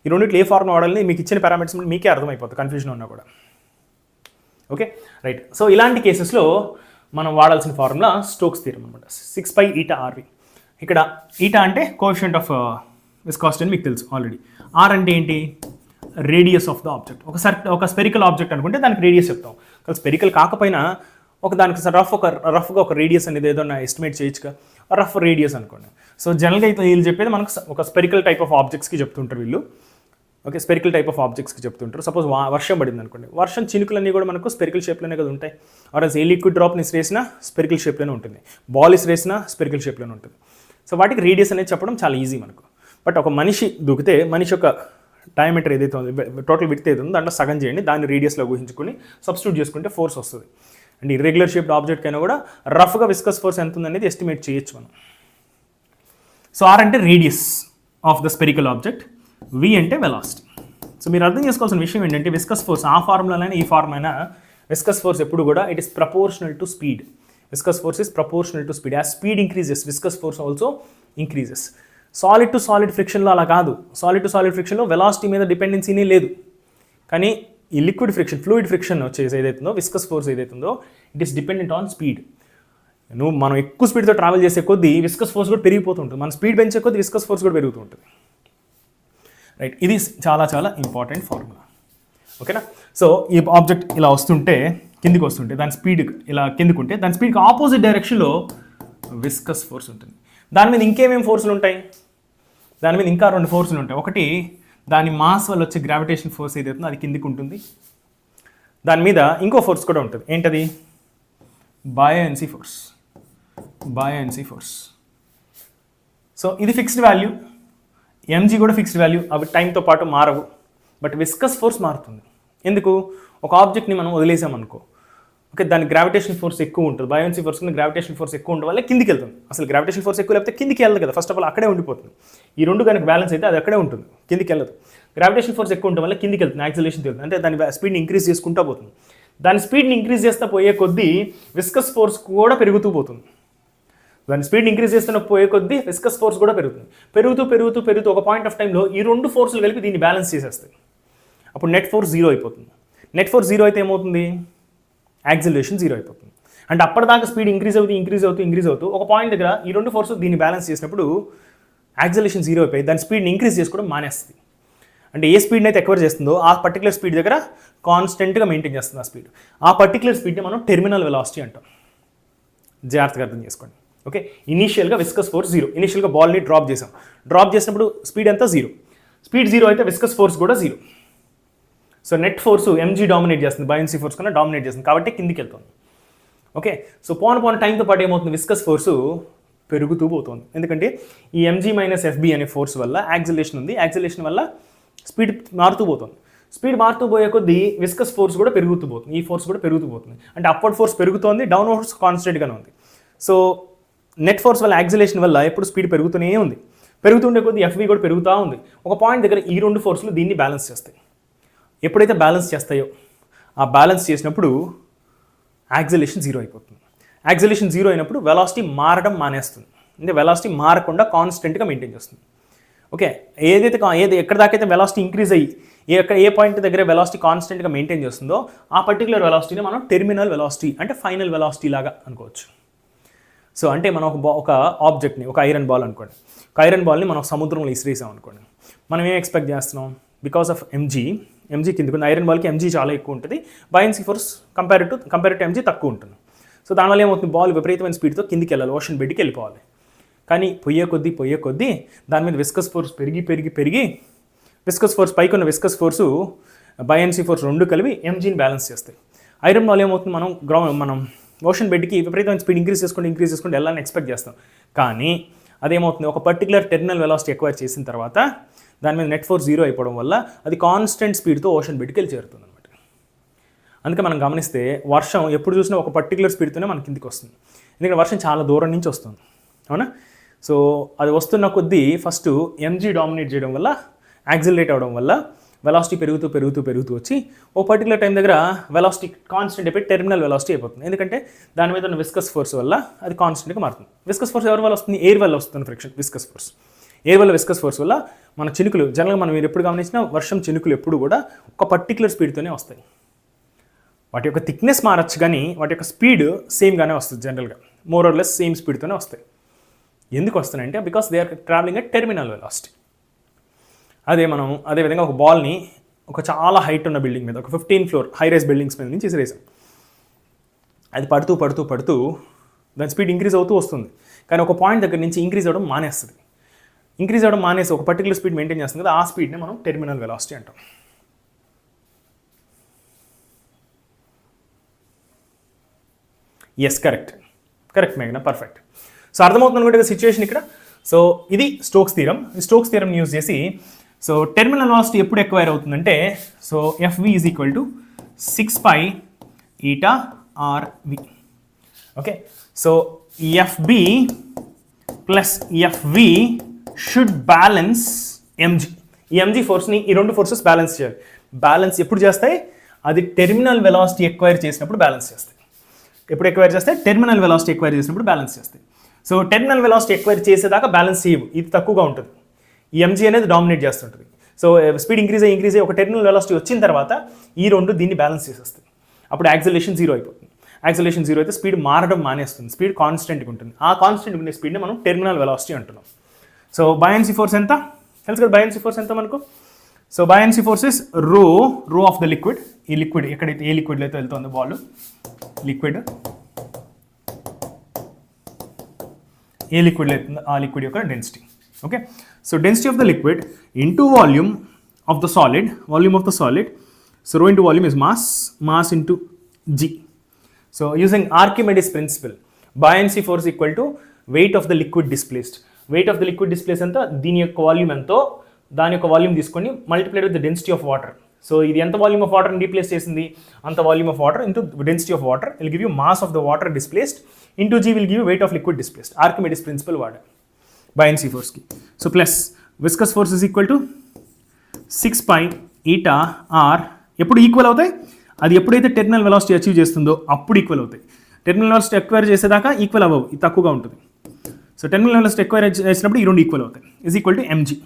ఈ రెండింటిలో ఏ ఫార్ములా వాడాలని మీకు ఇచ్చిన పారామీటర్స్ మీకే అర్థమైపోతుంది, కన్ఫ్యూజన్ ఉన్నా కూడా. Okay, right. సో ఇలాంటి కేసెస్లో మనం వాడాల్సిన ఫార్ములా స్టోక్స్ థియరమ్ అనమాట, 6π∗RV. ఇక్కడ ఈటా అంటే కోఎఫిషియంట్ ఆఫ్ విస్కాసిటీ అని మీకు తెలుసు ఆల్రెడీ. ఆర్ అంటే ఏంటి, రేడియస్ ఆఫ్ ద ఆబ్జెక్ట్. ఒక స్పెరికల్ ఆబ్జెక్ట్ అనుకుంటే దానికి రేడియస్ చెప్తాం. కానీ స్పెరికల్ కాకపోయినా దానికి రఫ్గా ఒక రేడియస్ అనేది ఏదైనా ఎస్టిమేట్ చేయొచ్చుగా, రఫ్ రేడియస్ అనుకోండి. సో జనరల్గా అయితే వీళ్ళు చెప్పేది మనకు ఒక స్పెరికల్ టైప్ ఆఫ్ ఆబ్జెక్ట్స్కి చెప్తుంటారు వీళ్ళు. ఓకే, స్పెరికల్ టైప్ ఆఫ్ ఆబ్జెక్ట్స్కి చెప్తుంటారు. సపోజ్ వర్షం పడింది అనుకోండి, వర్షం చినుకులన్నీ కూడా మనకు స్పెరికల్ షేప్లోనే కదా ఉంటాయి. ఆర్ఎల్స్ ఏ లిక్విడ్ డ్రాప్ని ఇసిరేసినా స్పెరికల్ షేప్లోనే ఉంటుంది, బాల్ ఇసిరేసినా స్పెరికల్ షేప్లోనే ఉంటుంది. సో వాటికి రేడియస్ అనేది చెప్పడం చాలా ఈజీ మనకు. బట్ ఒక మనిషి దూకితే మనిషి యొక్క డయామీటర్ ఏదైతే ఉంది, టోటల్ విడ్త్ ఏదైతే ఉందో దాంట్లో సగం చేయండి, దాన్ని రేడియస్లో ఊహించుకొని సబ్స్టిట్యూట్ చేసుకుంటే ఫోర్స్ వస్తుంది. అండ్ ఇర్రెగ్యులర్ షేప్డ్ ఆబ్జెక్ట్ అయినా కూడా రఫ్గా విస్కస్ ఫోర్స్ ఎంత ఉందనేది ఎస్టిమేట్ చేయొచ్చు మనం. సో ఆర్ అంటే radius of the spherical object, V అంటే వెలాసిటీ. సో మీరు అర్థం చేసుకోవాల్సిన విషయం ఏంటంటే విస్కస్ ఫోర్స్ ఆ ఫార్ములాలైనా ఈ ఫార్ములా విస్కస్ ఫోర్స్ ఎప్పుడు కూడా it is proportional to speed. Viscous force is proportional to speed. As speed increases viscous force also increases. Solid to solid ఫ్రిక్షన్లో అలా కాదు. సాలిడ్ టు సాలిడ్ ఫ్రిక్షన్లో వెలాసిటీ మీద డిపెండెన్సీనే లేదు. కానీ ఈ లిక్విడ్ ఫ్రిక్షన్, ఫ్లూయిడ్ ఫ్రిక్షన్ వచ్చేసి ఏదైతుందో, విస్కస్ ఫోర్స్ ఏదైతుందో it is dependent on speed. మనం ఎక్కువ స్పీడ్తో ట్రావెల్ చేసే కొద్దీ విస్కస్ ఫోర్స్ కూడా పెరిగిపోతుంటుంది, మన స్పీడ్ పెంచే కొద్దీ విస్కస్ ఫోర్స్ కూడా పెరుగుతూ ఉంటుంది. రైట్, ఇది చాలా చాలా ఇంపార్టెంట్ ఫార్ములా. ఓకేనా? సో ఈ ఆబ్జెక్ట్ ఇలా వస్తుంటే, కిందికి వస్తుంటే దాని స్పీడ్ ఇలా కిందికుంటే దాని స్పీడ్కి ఆపోజిట్ డైరెక్షన్లో విస్కస్ ఫోర్స్ ఉంటుంది. దాని మీద ఇంకేమేమి ఫోర్సులు ఉంటాయి, దాని మీద ఇంకా 2 ఫోర్సులు ఉంటాయి. ఒకటి దాని మాస్ వల్ల వచ్చే గ్రావిటేషన్ ఫోర్స్ ఏదైతుందో అది కిందికి ఉంటుంది. దాని మీద ఇంకో ఫోర్స్ కూడా ఉంటుంది, ఏంటది, బయాన్సీ ఫోర్స్. సో ఇది ఫిక్స్డ్ వాల్యూ, ఎంజీ కూడా ఫిక్స్డ్ వాల్యూ, అవి టైంతో పాటు మారవు. బట్ విస్కస్ ఫోర్స్ మారుతుంది. ఎందుకు, ఒక ఆబ్జెక్ట్ని మనం వదిలేసామనుకో, ఓకే, దాని గ్రావిటేషన్ ఫోర్స్ ఎక్కువ ఉంటుంది, బయాన్సీ ఫోర్స్ కింద గ్రావిటేషన్ ఫోర్స్ ఎక్కువ ఉండడం వల్ల కిందికి వెళ్తుంది. అసలు గ్రావిటేషన్ ఫోర్స్ ఎక్కువ లేకపోతే కిందికి వెళ్ళదు కదా, ఫస్ట్ ఆఫ్ ఆల్ అక్కడే ఉండిపోతుంది. ఈ రెండు కనుక బ్యాలెన్స్ అయితే అది అక్కడే ఉంటుంది, కిందికి వెళ్ళదు. గ్రావిటేషన్ ఫోర్స్ ఎక్కువ ఉండడం వల్ల కిందికి వెళ్తుంది, యాక్సిలరేషన్ తెలుస్తుంది, అంటే దాని స్పీడ్ని ఇంక్రీజ్ చేసుకుంటూ పోతుంది. దాని స్పీడ్ని ఇంక్రీజ్ చేస్తూ పోయే కొద్దీ విస్కస్ ఫోర్స్ కూడా పెరుగుతూ పోతుంది. దాని స్పీడ్ ఇంక్రీజ్ చేస్తున్న పోయే కొద్దీ విస్కస్ ఫోర్స్ కూడా పెరుగుతూ ఒక పాయింట్ ఆఫ్ టైంలో ఈ 2 ఫోర్సులు కలిపి దీన్ని బ్యాలెన్స్ చేసేస్తాయి. అప్పుడు నెట్ ఫోర్స్ 0 అయిపోతుంది. నెట్ ఫోర్స్ 0 అయితే ఏమవుతుంది, యాక్సిలరేషన్ 0 అయిపోతుంది. అంటే అప్పటిదాకా స్పీడ్ ఇంక్రీజ్ అవుతూ ఒక పాయింట్ దగ్గర ఈ 2 ఫోర్స్ దీన్ని బ్యాలెన్స్ చేసినప్పుడు యాక్సిలరేషన్ 0 అయిపోయి దాని స్పీడ్ని ఇంక్రీజ్ చేసుకోవడం మానేస్తుంది. అంటే ఏ స్పీడ్ని అయితే ఎక్వైర్ చేస్తుందో ఆ పర్టికులర్ స్పీడ్ దగ్గర కాన్స్టెంట్గా మెయింటైన్ చేస్తుంది ఆ స్పీడ్. ఆ పర్టికులర్ స్పీడ్ని మనం టెర్మినల్ వెలాసిటీ అంటాం. జాగ్రత్తగా అర్థం చేసుకోండి. ఓకే, ఇనీషియల్గా విస్కస్ ఫోర్స్ 0, ఇనీషియల్గా బాల్ని డ్రాప్ చేసినప్పుడు స్పీడ్ ఎంత 0, స్పీడ్ 0 అయితే విస్కస్ ఫోర్స్ కూడా 0. So net force MG dominate చేస్తుంది, బయాన్సీ ఫోర్స్ కన్నా డామినేట్ చేస్తుంది, కాబట్టి కిందికి వెళ్తుంది. ఓకే, సో పోను టైంతో పాటు ఏమవుతుంది, విస్కస్ ఫోర్సు పెరుగుతూ పోతుంది. ఎందుకంటే ఈ ఎంజీ మైనస్ ఎఫ్బి అనే ఫోర్స్ వల్ల యాక్సిలరేషన్ ఉంది, యాక్సిలరేషన్ వల్ల స్పీడ్ మారుతూ పోతుంది. స్పీడ్ మారుతూ పోయే కొద్దీ విస్కస్ ఫోర్స్ కూడా పెరుగుతూ పోతుంది, ఈ ఫోర్స్ కూడా పెరుగుతూ పోతుంది. అంటే అప్వర్డ్ ఫోర్స్ పెరుగుతోంది, డౌన్ ఫోర్స్ కాన్స్టెంట్గానే ఉంది. సో నెట్ ఫోర్స్ వల్ల యాక్సిలరేషన్ వల్ల ఎప్పుడు స్పీడ్ పెరుగుతూనే ఉంది, పెరుగుతుండే కొద్దీ ఎఫ్వి కూడా పెరుగుతూ ఉంది. ఒక పాయింట్ దగ్గర ఈ 2 ఫోర్సులు దీన్ని బ్యాలెన్స్ చేస్తాయి. ఎప్పుడైతే బ్యాలెన్స్ చేస్తాయో ఆ బ్యాలెన్స్ చేసినప్పుడు యాక్సిలరేషన్ 0 అయిపోతుంది. యాక్సిలరేషన్ 0 అయినప్పుడు వెలాసిటీ మారడం మానేస్తుంది. అంటే వెలాసిటీ మారకుండా కాన్స్టెంట్గా మెయింటైన్ చేస్తుంది. ఓకే, ఏది ఎక్కడ దాకైతే వెలాసిటీ ఇంక్రీజ్ అయ్యి ఏ పాయింట్ దగ్గర వెలాసిటీ కాన్స్టెంట్గా మెయింటైన్ చేస్తుందో ఆ పర్టికులర్ వెలాసిటీని మనం టెర్మినల్ వెలాసిటీ అంటే ఫైనల్ వెలాసిటీ లాగా అనుకోవచ్చు. సో అంటే మనం ఒక ఆబ్జెక్ట్ని, ఒక ఐరన్ బాల్ అనుకోండి, ఒక ఐరన్ బాల్ని మనం సముద్రంలో ఇసిరేసాం అనుకోండి, మనం ఏం ఎక్స్పెక్ట్ చేస్తున్నాం? బికాస్ ఆఫ్ ఎంజీ కిందకు ఐరన్ బాల్కి ఎంజీ చాలా ఎక్కువ ఉంటుంది, buoyancy force compare to MG తక్కువ ఉంటుంది. సో దానివల్ల ఏమవుతుంది? బాల్ విపరీతమైన స్పీడ్తో కిందికి వెళ్ళాలి, ఓషన్ బెడ్కి వెళ్ళిపోవాలి. కానీ పోయే కొద్దీ దాని మీద విస్కస్ ఫోర్స్ పెరిగి విస్కస్ ఫోర్స్ పైకి ఉన్న విస్కస్ ఫోర్సు బయాన్సీ ఫోర్స్ రెండు కలిపి ఎంజీని బ్యాలెన్స్ చేస్తాయి. ఐరన్ బాల్ ఏమవుతుంది? మనం ఓషన్ బెడ్కి విపరీతమైన స్పీడ్ ఇంక్రీజ్ చేసుకుంటూ వెళ్ళాలని ఎక్స్పెక్ట్ చేస్తాం. కానీ అదేమవుతుంది? ఒక పర్టికులర్ టెర్మినల్ వెలాసిటీ ఎక్వైర్ చేసిన తర్వాత దాని మీద నెట్ ఫోర్స్ 0 అయిపోవడం వల్ల అది కాన్స్టెంట్ స్పీడ్తో ఓషన్ బెడ్కి వెళ్ళి చేరుతుంది అనమాట. అందుకే మనం గమనిస్తే వర్షం ఎప్పుడు చూసినా ఒక పర్టికులర్ స్పీడ్తోనే మన కిందికి వస్తుంది. ఎందుకంటే వర్షం చాలా దూరం నుంచి వస్తుంది, అవునా? సో అది వస్తున్న కొద్దీ ఫస్ట్ ఎంజీ డామినేట్ చేయడం వల్ల, యాక్సిలరేట్ అవ్వడం వల్ల వెలాసిటీ పెరుగుతూ వచ్చి ఓ పర్టికులర్ టైం దగ్గర వెలాసిటీ కాన్స్టెంట్ అయిపోయి టెర్మినల్ వెలాసిటీ అయిపోతుంది. ఎందుకంటే దాని మీద ఉన్న విస్కస్ ఫోర్స్ వల్ల అది కాన్స్టెంట్గా మారుతుంది. విస్కస్ ఫోర్స్ ఎవరి వల్ల వస్తుంది? ఎయిర్ వల్ల వస్తుంది ఫ్రిక్షన్. ఎయిర్ వల్ల విస్కస్ ఫోర్స్ వల్ల మన చినుకులు జనరల్గా మనం మీరు ఎప్పుడు గమనించినా వర్షం చినుకులు ఎప్పుడు కూడా ఒక పర్టికులర్ స్పీడ్తోనే వస్తాయి. వాటి యొక్క థిక్నెస్ మారచ్చు కానీ వాటి యొక్క స్పీడ్ సేమ్గానే వస్తుంది. జనరల్గా మోర్ ఆర్ లెస్ సేమ్ స్పీడ్తోనే వస్తాయి. ఎందుకు వస్తున్నాయంటే because they are travelling at terminal velocity. అదేవిధంగా ఒక బాల్ని ఒక చాలా హైట్ ఉన్న బిల్డింగ్ మీద, ఒక 15 ఫ్లోర్ హై రైజ్ బిల్డింగ్స్ మీద నుంచి ఇసిరేసాం. అది పడుతూ దాని స్పీడ్ ఇంక్రీజ్ అవుతూ వస్తుంది. కానీ ఒక పాయింట్ దగ్గర నుంచి ఇంక్రీజ్ అవ్వడం మానేసి ఒక పర్టికులర్ స్పీడ్ మెయింటైన్ చేస్తుంది కదా, ఆ స్పీడ్ని మనం టెర్మినల్ వెలాసిటీ అంటాం. ఎస్, కరెక్ట్ మేఘన, పర్ఫెక్ట్. సో అర్థమవుతుంది అనుకుంటే సిచ్యువేషన్ ఇక్కడ. సో ఇది స్టోక్స్ థీరం యూజ్ చేసి సో టెర్మినల్ వెలాసిటీ ఎప్పుడు ఎక్వైర్ అవుతుందంటే so F V is equal to 6π eta R V. Okay, so F B plus F V should balance M G. ఈ ఎంజీ ఫోర్స్ని ఈ రెండు ఫోర్సెస్ బ్యాలెన్స్ చేయాలి. బ్యాలెన్స్ ఎప్పుడు చేస్తాయి? అది టెర్మినల్ వెలాసిటీ ఎక్వైర్ చేసినప్పుడు బ్యాలెన్స్ చేస్తాయి. ఎప్పుడు ఎక్వైర్ చేస్తాయి? టెర్మినల్ వెలాసిటీ ఎక్వైర్ చేసినప్పుడు బ్యాలెన్స్ చేస్తాయి. సో టెర్మినల్ వెలాసిటీ ఎక్వైర్ చేసేదాకా బ్యాలెన్స్ చేయవు, ఇది తక్కువగా ఉంటుంది. ఈ ఎంజీ అనేది డామినేట్ చేస్తుంటుంది. సో స్పీడ్ ఇంక్రీజ్ అయ్యి ఒక టెర్మినల్ వెలాసిటీ వచ్చిన తర్వాత ఈ రెండు దీన్ని బ్యాలెన్స్ చేసేస్తాయి. అప్పుడు యాక్సిలరేషన్ 0 అయిపోతుంది. యాక్సిలరేషన్ 0 అయితే స్పీడ్ మారడం మానేస్తుంది, స్పీడ్ కాన్స్టెంట్గా ఉంటుంది. ఆ కాన్స్టెంట్ ఉండే స్పీడ్ని మనం టెర్మినల్ వెలాసిటీ అంటున్నాం. సో బయాన్సీ ఫోర్స్ ఎంత తెలుసు కదా? బయాన్సీ ఫోర్స్ ఎంత మనకు? సో బయాన్సీ ఫోర్స్ ఇస్ రో ఆఫ్ ద లిక్విడ్. ఈ లిక్విడ్ ఎక్కడైతే ఏ లిక్విడ్లో అయితే వెళ్తుందో బాల్, లిక్విడ్ ఏ లిక్విడ్లో అవుతుందో ఆ లిక్విడ్ యొక్క density. Okay, so density of the liquid into volume of the solid. So rho into volume is mass into G. So using Archimedes principle, buoyancy force equal to weight of the liquid displaced. Weight of the liquid displace ఎంత, దీని యొక్క వాల్యూమ్ ఎంతో దాని యొక్క వాల్యూమ్ తీసుకొని multiplied with the density of water. So ఇది ఎంత వాల్యూమ్ ఆఫ్ వాటర్ని రీప్లేస్ చేసింది, అంత volume of water into density of water will give you mass of the water displaced into G will give you weight of liquid displaced. Archimedes principle వాడారు బయాన్సీ ఫోర్స్కి. So plus viscous force is equal to 6π eta R. ఎప్పుడు ఈక్వల్ అవుతాయి? అది ఎప్పుడైతే టెర్మినల్ వెలాసిటీ అచీవ్ చేస్తుందో అప్పుడు ఈక్వల్ అవుతాయి. టెర్మినల్ వెలాసిటీ ఎక్వైర్ చేసేదాకా ఈక్వల్ అవ్వవు, ఇది తక్కువగా ఉంటుంది. సో టెర్మినల్ వెలాసిటీ ఎక్వైర్ చేసినప్పుడు ఈ రెండు ఈక్వల్ అవుతాయి. Is equal to M G.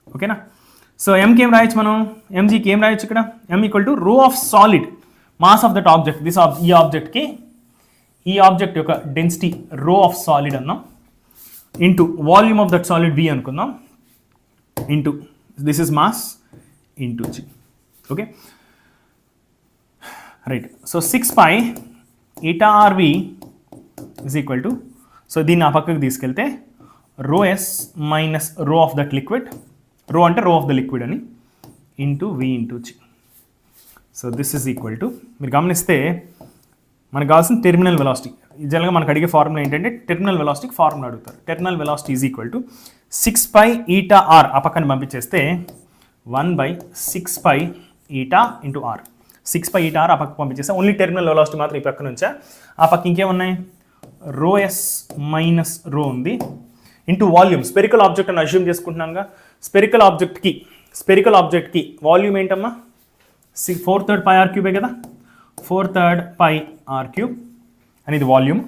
ఓకేనా? సో ఎంకి ఏం రాయొచ్చు మనం? ఎంజీకి ఏం రాయొచ్చు ఇక్కడ? M equal to rho of solid mass of that object. ఈ ఆబ్జెక్ట్ యొక్క డెన్సిటీ రో ఆఫ్ సాలిడ్ అన్నాం, into volume of that solid V అనుకుందాం, into this is mass into G. Okay, right. So 6π eta R V is equal to, so దీన్ని ఆ పక్కకు తీసుకెళ్తే rho yes minus rho of that liquid, రో అంటే రో ఆఫ్ ద లిక్విడ్ అని, into v into G. So this is equal to, మీరు గమనిస్తే మనకు కావాల్సిన టెర్మినల్ వెలాసిటీ. జనరల్గా మనకు అడిగే ఫార్ములా ఏంటంటే టెర్మినల్ వెలాసిటీకి ఫార్ములా అడుగుతారు. Terminal velocity is equal to 6π eta R ఆ పక్కన పంపించేస్తే 1/6π eta into R. 6π eta R ఆ పక్క పంపించేస్తే ఓన్లీ టెర్మినల్ వెలాసిటీ మాత్రం ఈ పక్క నుంచా. ఆ పక్క ఇంకేమున్నాయి? రో ఎస్ మైనస్ రో ఉంది, ఇంటూ వాల్యూమ్. స్పెరికల్ ఆబ్జెక్ట్ అని అజ్యూమ్ చేసుకుంటున్నానుగా. స్పెరికల్ ఆబ్జెక్ట్కి వాల్యూమ్ ఏంటమ్మా? 4/3 π r క్యూబే కదా. 4/3 π r క్యూబ్ అనేది వాల్యూమ్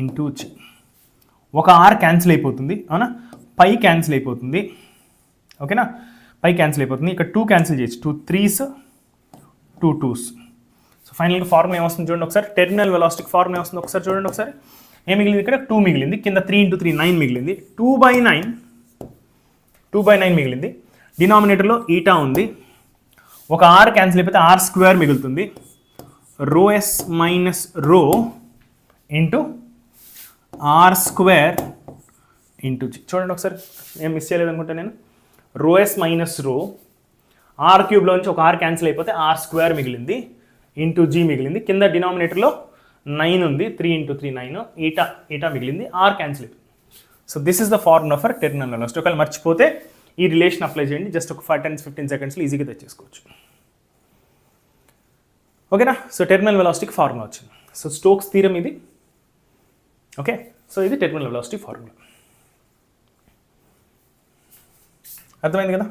ఇంటూ జీ. ఒక ఆర్ క్యాన్సిల్ అయిపోతుంది, అవునా, పై క్యాన్సిల్ అయిపోతుంది, ఓకేనా, పై క్యాన్సిల్ అయిపోతుంది. ఇక్కడ 2 క్యాన్సిల్ చేయొచ్చు, 2 3s 2 2s. సో ఫైనల్గా ఫార్ములా ఏమొస్తుంది చూడండి ఒకసారి, టెర్మినల్ వెలాసిటీకి ఫార్ములా ఏమొస్తుంది ఒకసారి చూడండి ఒకసారి. ఏం మిగిలింది ఇక్కడ, 2 మిగిలింది, కింద 3 × 3 9 మిగిలింది, 2/9 మిగిలింది. డినామినేటర్లో ఈటా ఉంది, ఒక ఆర్ క్యాన్సిల్ అయిపోతే ఆర్ స్క్వేర్ మిగులుతుంది, ρs minus rho into r square into g. చూడండి ఒకసారి, ఏం మిస్ చేయలేదు అనుకుంటా నేను. ρs మైనస్ రో, ఆర్ క్యూబ్లో నుంచి ఒక ఆర్ క్యాన్సిల్ అయిపోతే ఆర్ స్క్వేర్ మిగిలింది ఇంటూ జీ మిగిలింది, కింద డినామినేటర్లో 9 ఉంది, 3 × 3 9, ఈటా మిగిలింది, ఆర్ క్యాన్సిల్ అయిపోయింది. So this is the formula for terminal velocity. ఒకవేళ మర్చిపోతే ఈ రిలేషన్ అప్లై చేయండి, జస్ట్ ఒక 10-15 సెకండ్స్లో ఈజీగా తెచ్చేసుకోవచ్చు, ఓకేనా. సో టెర్మినల్ వెలాసిటీకి ఫార్ములా వచ్చింది. సో స్టోక్స్ థీరం ఇది, ఓకే. సో ఇది టెర్మినల్ వెలాసిటీ ఫార్ములా, అర్థమైంది కదా.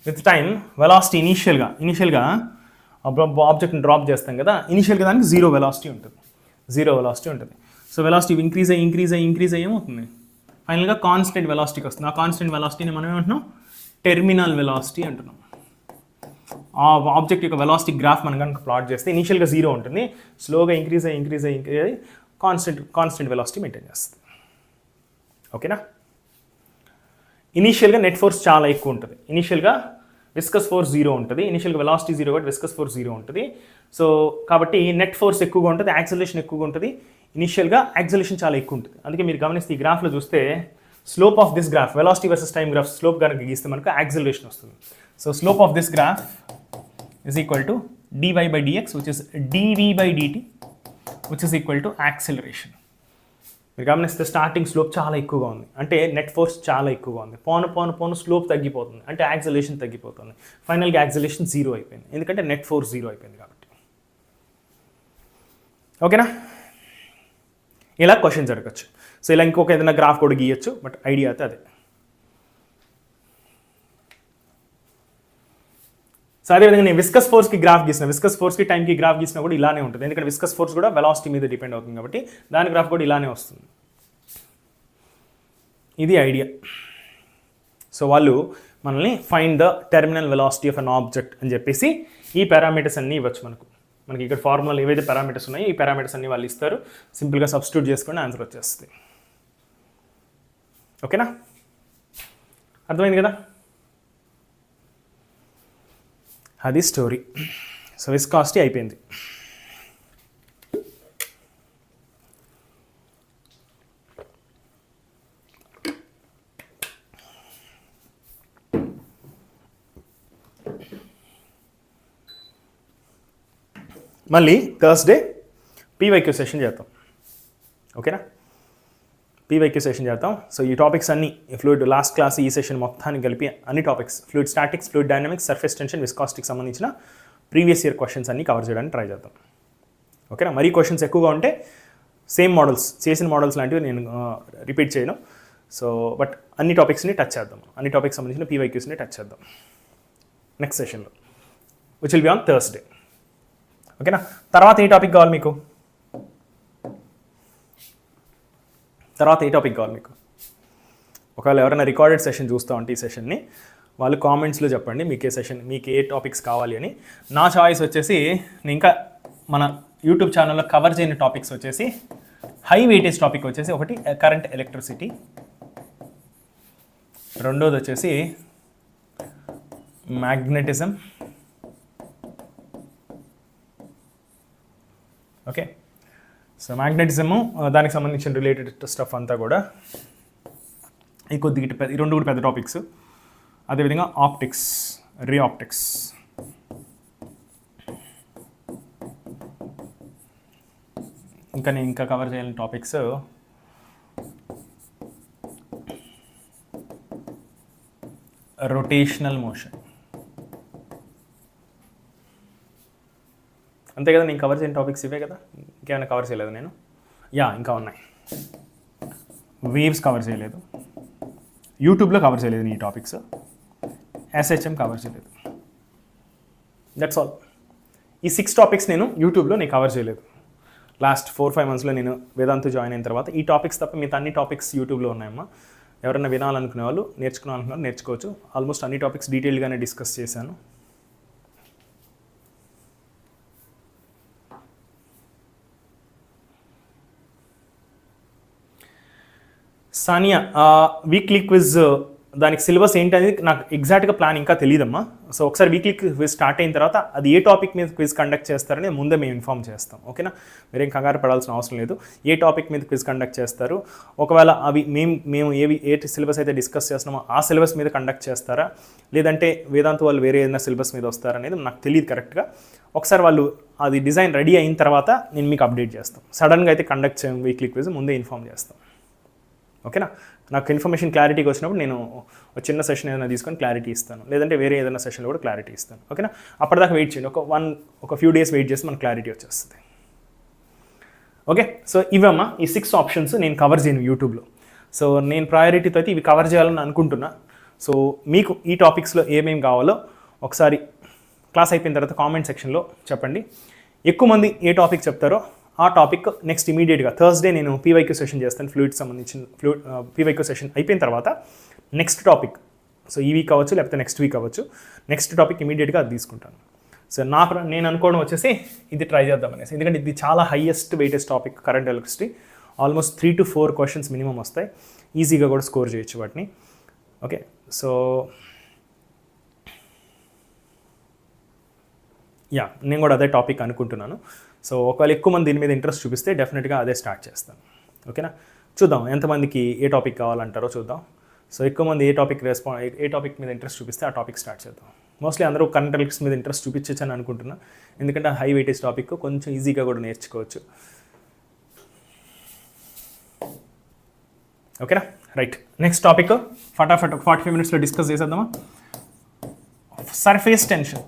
విత్ టైం వెలాసిటీ ఇనీషియల్గా ఆబ్జెక్ట్ని డ్రాప్ చేస్తాం కదా, ఇనీషియల్గా దానికి జీరో వెలాసిటీ ఉంటుంది. సో వెలాసిటీ ఇంక్రీజ్ అయ్యి ఏమవుతుంది, ఫైనల్గా కాన్స్టెంట్ వెలాసిటీకి వస్తుంది. ఆ కాన్స్టెంట్ వెలాసిటీని మనం ఏమంటున్నాం, టెర్మినల్ వెలాసిటీ అంటున్నాం. ఆ ఆబ్జెక్ట్ యొక్క వెలాసిటీ గ్రాఫ్ మనం కనుక ప్లాట్ చేస్తే ఇనీషియల్గా జీరో ఉంటుంది, స్లోగా ఇంక్రీజ్ అయ్యి కాన్స్టెంట్ వెలాసిటీ మెయింటైన్ చేస్తుంది, ఓకేనా. ఇనీషియల్గా నెట్ ఫోర్స్ చాలా ఎక్కువ ఉంటుంది, ఇనీషియల్గా విస్కస్ ఫోర్స్ 0 ఉంటుంది, ఇనీషియల్గా వెలాసిటీ 0 కాబట్టి విస్కస్ ఫోర్స్ 0 ఉంటుంది. సో కాబట్టి నెట్ ఫోర్స్ ఎక్కువగా ఉంటుంది, యాక్సలరేషన్ ఎక్కువగా ఉంటుంది, ఇనీషియల్గా యాక్సలరేషన్ చాలా ఎక్కువ ఉంటుంది. అందుకే మీరు గమనిస్తే ఈ గ్రాఫ్లో చూస్తే slope of this graph, velocity versus time graph slope కనుక గీస్తే మనకు యాక్సలరేషన్ వస్తుంది. So slope of this graph is equal to dy/dx which is dv/dt which is equal to acceleration. మీరు గమనిస్తే స్టార్టింగ్ స్లోప్ చాలా ఎక్కువగా ఉంది, అంటే నెట్ ఫోర్స్ చాలా ఎక్కువగా ఉంది, పోను స్లోప్ తగ్గిపోతుంది, అంటే యాక్సలరేషన్ తగ్గిపోతుంది, ఫైనల్గా యాక్సలరేషన్ 0 అయిపోయింది, ఎందుకంటే నెట్ ఫోర్స్ 0 అయిపోయింది కాబట్టి, ఓకేనా. ఇలా క్వశ్చన్స్ జరగచ్చు. సో ఇలా ఇంకొక ఏదైనా గ్రాఫ్ కూడా గీయచ్చు, బట్ ఐడియా అయితే అదే. సో అదేవిధంగా నేను విస్కస్ ఫోర్స్కి గ్రాఫ్ గీసిన, విస్కస్ ఫోర్స్కి టైంకి గ్రాఫ్ గీసినా కూడా ఇలానే ఉంటుంది, ఎందుకంటే విస్కస్ ఫోర్స్ కూడా వెలాసిటీ మీద డిపెండ్ అవుతుంది కాబట్టి దాని గ్రాఫ్ కూడా ఇలానే వస్తుంది. ఇది ఐడియా. సో వాళ్ళు మనల్ని find the terminal velocity of an object అని చెప్పేసి ఈ పారామీటర్స్ అన్నీ ఇవ్వచ్చు మనకి ఇక్కడ ఫార్ములాలు ఏవైతే పారామీటర్స్ ఉన్నాయో ఈ పారామీటర్స్ అన్నీ వాళ్ళు ఇస్తారు, సింపుల్గా సబ్స్టిట్యూట్ చేసుకొని ఆన్సర్ వచ్చేస్తుంది, ఓకేనా. అర్థమైంది కదా, అది స్టోరీ. సో విస్కాసిటీ అయిపోయింది. మళ్ళీ థర్స్డే PYQ సెషన్ చేద్దాం, ఓకేనా. PYQ సెషన్ చేద్దాం. సో ఈ టాపిక్స్ అన్ని ఫ్లూయిడ్ లాస్ట్ క్లాస్ ఈ సెషన్ మొత్తాన్ని కలిపి అన్ని topics fluid statics, fluid dynamics, surface tension, విస్కాసిటీకి సంబంధించిన ప్రీవియస్ ఇయర్ క్వశ్చన్స్ అన్ని కవర్ చేయడానికి ట్రై చేద్దాం, ఓకేనా. మరీ క్వశ్చన్స్ ఎక్కువగా ఉంటే సేమ్ మోడల్స్, చేసిన మోడల్స్ లాంటివి నేను రిపీట్ చేయను. సో బట్ అన్ని టాపిక్స్ని టచ్ చేద్దాం, అన్ని టాపిక్స్ సంబంధించిన PYQస్ని టచ్ చేద్దాం నెక్స్ట్ సెషన్లో, which will be on Thursday, ఓకేనా. తర్వాత ఏ టాపిక్ కావాలి మీకు, ఒకవేళ ఎవరైనా రికార్డెడ్ సెషన్ చూస్తూ ఉంటే ఈ సెషన్ని వాళ్ళు కామెంట్స్లో చెప్పండి మీకు ఏ టాపిక్స్ కావాలి అని. నా చాయిస్ వచ్చేసి నేను ఇంకా మన యూట్యూబ్ ఛానల్లో కవర్ చేయని టాపిక్స్ వచ్చేసి హై వెయిటేజ్ టాపిక్ వచ్చేసి ఒకటి కరెంట్ ఎలక్ట్రిసిటీ, రెండోది వచ్చేసి మ్యాగ్నెటిజం, ఓకే. సో మ్యాగ్నెటిజము దానికి సంబంధించిన రిలేటెడ్ స్టఫ్ అంతా కూడా ఈ కొద్దిగా ఈ రెండు కూడా పెద్ద టాపిక్స్. అదేవిధంగా ఆప్టిక్స్, రే ఆప్టిక్స్, ఇంకా కవర్ చేయాలని టాపిక్స్ రొటేషనల్ మోషన్, అంతే కదా. నేను కవర్ చేయని టాపిక్స్ ఇవే కదా, ఇంకేమైనా కవర్ చేయలేదు నేను? ఇంకా ఉన్నాయి. వేవ్స్ కవర్ చేయలేదు, యూట్యూబ్లో కవర్ చేయలేదు ఈ టాపిక్స్, SHM కవర్ చేయలేదు, దట్స్ ఆల్. ఈ 6 టాపిక్స్ నేను యూట్యూబ్లో కవర్ చేయలేదు. లాస్ట్ 4-5 మంత్స్లో నేను వేదాంతు జాయిన్ అయిన తర్వాత ఈ టాపిక్స్ తప్ప మిగతా అన్ని టాపిక్స్ యూట్యూబ్లో ఉన్నాయమ్మా. ఎవరైనా వినాలనుకునే వాళ్ళు, నేర్చుకోవాలనుకునే వాళ్ళు నేర్చుకోవచ్చు. ఆల్మోస్ట్ అన్ని టాపిక్స్ డీటెయిల్గానే డిస్కస్ చేశాను. సానియా, వీక్లీ క్విజ్ దానికి సిలబస్ ఏంటనేది నాకు ఎగ్జాక్ట్గా ప్లాన్ ఇంకా తెలియదమ్మా. సో ఒకసారి వీక్లీ క్విజ్ స్టార్ట్ అయిన తర్వాత అది ఏ టాపిక్ మీద క్విజ్ కండక్ట్ చేస్తారని ముందే మేము ఇన్ఫామ్ చేస్తాం. ఓకేనా, మీరేం కంగారు పడాల్సిన అవసరం లేదు. ఏ టాపిక్ మీద క్విజ్ కండక్ట్ చేస్తారు, ఒకవేళ అవి మేము ఏ సిలబస్ అయితే డిస్కస్ చేస్తున్నామో ఆ సిలబస్ మీద కండక్ట్ చేస్తారా, లేదంటే వేదాంతు వాళ్ళు వేరే ఏదైనా సిలబస్ మీద వస్తారనేది నాకు తెలియదు కరెక్ట్గా. ఒకసారి వాళ్ళు అది డిజైన్ రెడీ అయిన తర్వాత నేను మీకు అప్డేట్ చేస్తాం. సడన్గా అయితే కండక్ట్ చేయం వీక్లీ క్విజ్, ముందే ఇన్ఫామ్ చేస్తాం. ఓకేనా, నాకు ఇన్ఫర్మేషన్ క్లారిటీకి వచ్చినప్పుడు నేను ఒక చిన్న సెషన్ ఏదైనా తీసుకొని క్లారిటీ ఇస్తాను, లేదంటే వేరే ఏదైనా సెషన్లో కూడా క్లారిటీ ఇస్తాను. ఓకేనా, అప్పటిదాకా వెయిట్ చేయండి. ఒక ఫ్యూ డేస్ వెయిట్ చేస్తే మనకు క్లారిటీ వచ్చేస్తుంది. ఓకే, సో ఇవమ్మా ఈ 6 ఆప్షన్స్ నేను కవర్ చేయను యూట్యూబ్లో. సో నేను ప్రయారిటీతో అయితే ఇవి కవర్ చేయాలని అనుకుంటున్నా. సో మీకు ఈ టాపిక్స్లో ఏమేమి కావాలో ఒకసారి క్లాస్ అయిపోయిన తర్వాత కామెంట్ సెక్షన్లో చెప్పండి. ఎక్కువ మంది ఏ టాపిక్ చెప్తారో ఆ టాపిక్ నెక్స్ట్ ఇమీడియట్గా థర్స్డే నేను PYQ సెషన్ చేస్తాను. ఫ్లూయిడ్స్ సంబంధించిన PYQ సెషన్ అయిపోయిన తర్వాత నెక్స్ట్ టాపిక్, సో ఈ వీక్ అవ్వచ్చు లేకపోతే నెక్స్ట్ వీక్ అవ్వచ్చు, నెక్స్ట్ టాపిక్ ఇమీడియట్గా అది తీసుకుంటాను. సో నేను అనుకోవడం వచ్చేసి ఇది ట్రై చేద్దాం అనేసి, ఎందుకంటే ఇది చాలా highest weightage topic current electricity. Almost 3 to 4 questions minimum వస్తాయి, ఈజీగా కూడా స్కోర్ చేయొచ్చు వాటిని. ఓకే, సో నేను కూడా అదే టాపిక్ అనుకుంటున్నాను. సో ఒకవేళ ఎక్కువ మంది దీని మీద ఇంట్రెస్ట్ చూపిస్తే డెఫినెట్గా అదే స్టార్ట్ చేస్తాను. ఓకేనా, చూద్దాం ఎంతమందికి ఏ టాపిక్ కావాలంటారో చూద్దాం. సో ఎక్కువ మంది ఏ టాపిక్ మీద ఇంట్రెస్ట్ చూపిస్తే ఆ టాపిక్ స్టార్ట్ చేద్దాం. మోస్ట్లీ అందరూ కరెంట్ ఎలక్ట్రిసిటీ మీద ఇంట్రెస్ట్ చూపించచ్చు అని అనుకుంటున్నా, ఎందుకంటే హై వెయిటేజ్ టాపిక్ కొంచెం ఈజీగా కూడా నేర్చుకోవచ్చు. ఓకేనా, రైట్. నెక్స్ట్ టాపిక్ ఫటాఫట్ 45 minutesలో డిస్కస్ చేసేద్దామా. Surface tension.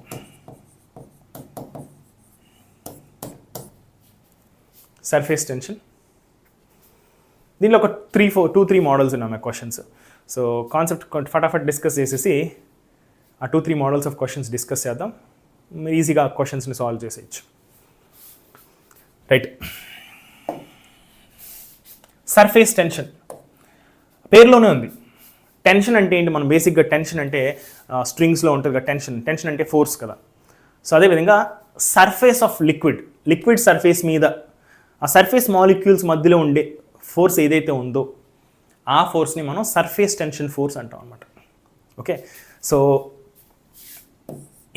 సర్ఫేస్ టెన్షన్, దీనిలో ఒక 2-3 మోడల్స్ ఉన్నాయి క్వశ్చన్స్. సో కాన్సెప్ట్ ఫటాఫట్ డిస్కస్ చేసేసి ఆ 2-3 మోడల్స్ ఆఫ్ క్వశ్చన్స్ డిస్కస్ చేద్దాం. మీరు ఈజీగా ఆ క్వశ్చన్స్ని సాల్వ్ చేసేయచ్చు. రైట్, సర్ఫేస్ టెన్షన్ పేరులోనే ఉంది. టెన్షన్ అంటే ఏంటి? మనం బేసిక్గా టెన్షన్ అంటే స్ట్రింగ్స్లో ఉంటుంది కదా టెన్షన్ అంటే ఫోర్స్ కదా. సో అదేవిధంగా సర్ఫేస్ ఆఫ్ లిక్విడ్ సర్ఫేస్ మీద ఆ సర్ఫేస్ మాలిక్యూల్స్ మధ్యలో ఉండే ఫోర్స్ ఏదైతే ఉందో ఆ ఫోర్స్ని మనం సర్ఫేస్ టెన్షన్ ఫోర్స్ అంటాం అనమాట. Okay, so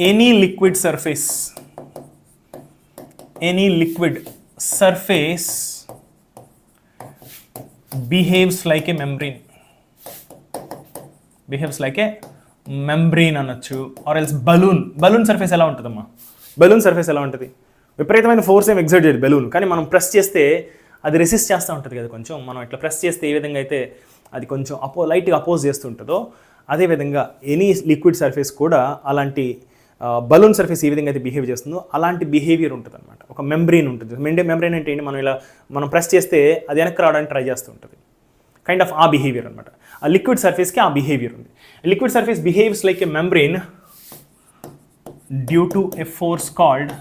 any liquid surface behaves like ఏ మెంబ్రెయిన్ అనొచ్చు. ఆర్ ఎల్స్ బలూన్ సర్ఫేస్ ఎలా ఉంటుందమ్మా? బలూన్ సర్ఫేస్ ఎలా ఉంటుంది? విపరీతమైన ఫోర్స్ ఏం ఎగ్జర్ట్ చేయదు బెలూన్, కానీ మనం ప్రెస్ చేస్తే అది రెసిస్ట్ చేస్తూ ఉంటుంది కదా. కొంచెం మనం ఇట్లా ప్రెస్ చేస్తే ఏ విధంగా అయితే అది కొంచెం లైట్గా అపోజ్ చేస్తుంటుందో, అదేవిధంగా ఎనీ లిక్విడ్ సర్ఫేస్ కూడా అలాంటి బలూన్ సర్ఫేస్ ఏ విధంగా అయితే బిహేవ్ చేస్తుందో అలాంటి బిహేవియర్ ఉంటుంది అనమాట. ఒక మెంబ్రెయిన్ ఉంటుంది. మెంబ్రెయిన్ అంటే ఏంటి? మనం ప్రెస్ చేస్తే అది వెనక్కి రావడానికి ట్రై చేస్తూ ఉంటుంది. కైండ్ ఆఫ్ ఆ బిహేవియర్ అనమాట. ఆ లిక్విడ్ సర్ఫేస్కి ఆ బిహేవియర్ ఉంది. Liquid surface behaves like A membrane due to A force called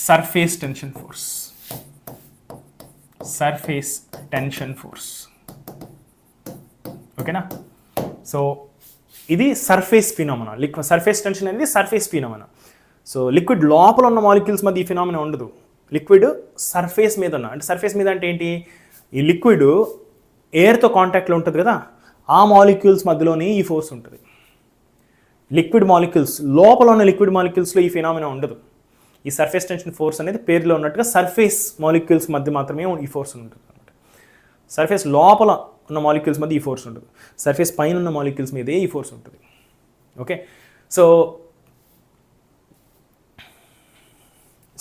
surface tension force. ఓకేనా, సో ఇది సర్ఫేస్ ఫినామినా. సర్ఫేస్ టెన్షన్ అనేది సర్ఫేస్ ఫినామినా. సో లిక్విడ్ లోపల ఉన్న మాలిక్యూల్స్ మధ్య ఈ ఫినామినా ఉండదు. లిక్విడ్ సర్ఫేస్ మీద అంటే సర్ఫేస్ మీద అంటే ఏంటి? ఈ లిక్విడ్ ఎయిర్తో కాంటాక్ట్లో ఉంటుంది కదా, ఆ మాలిక్యూల్స్ మధ్యలోనే ఈ ఫోర్స్ ఉంటుంది. లిక్విడ్ మాలిక్యూల్స్ లోపల ఉన్న లిక్విడ్ మాలిక్యూల్స్లో ఈ ఫినామినా ఉండదు. ఈ సర్ఫేస్ టెన్షన్ ఫోర్స్ అనేది పేరులో ఉన్నట్టుగా సర్ఫేస్ మాలిక్యూల్స్ మధ్య మాత్రమే ఈ ఫోర్స్ ఉంటుంది అనమాట. సర్ఫేస్ లోపల ఉన్న మాలిక్యూల్స్ మధ్య ఈ ఫోర్స్ ఉంటుంది. సర్ఫేస్ పైన ఉన్న మాలిక్యూల్స్ మీదే ఈ ఫోర్స్ ఉంటుంది. ఓకే,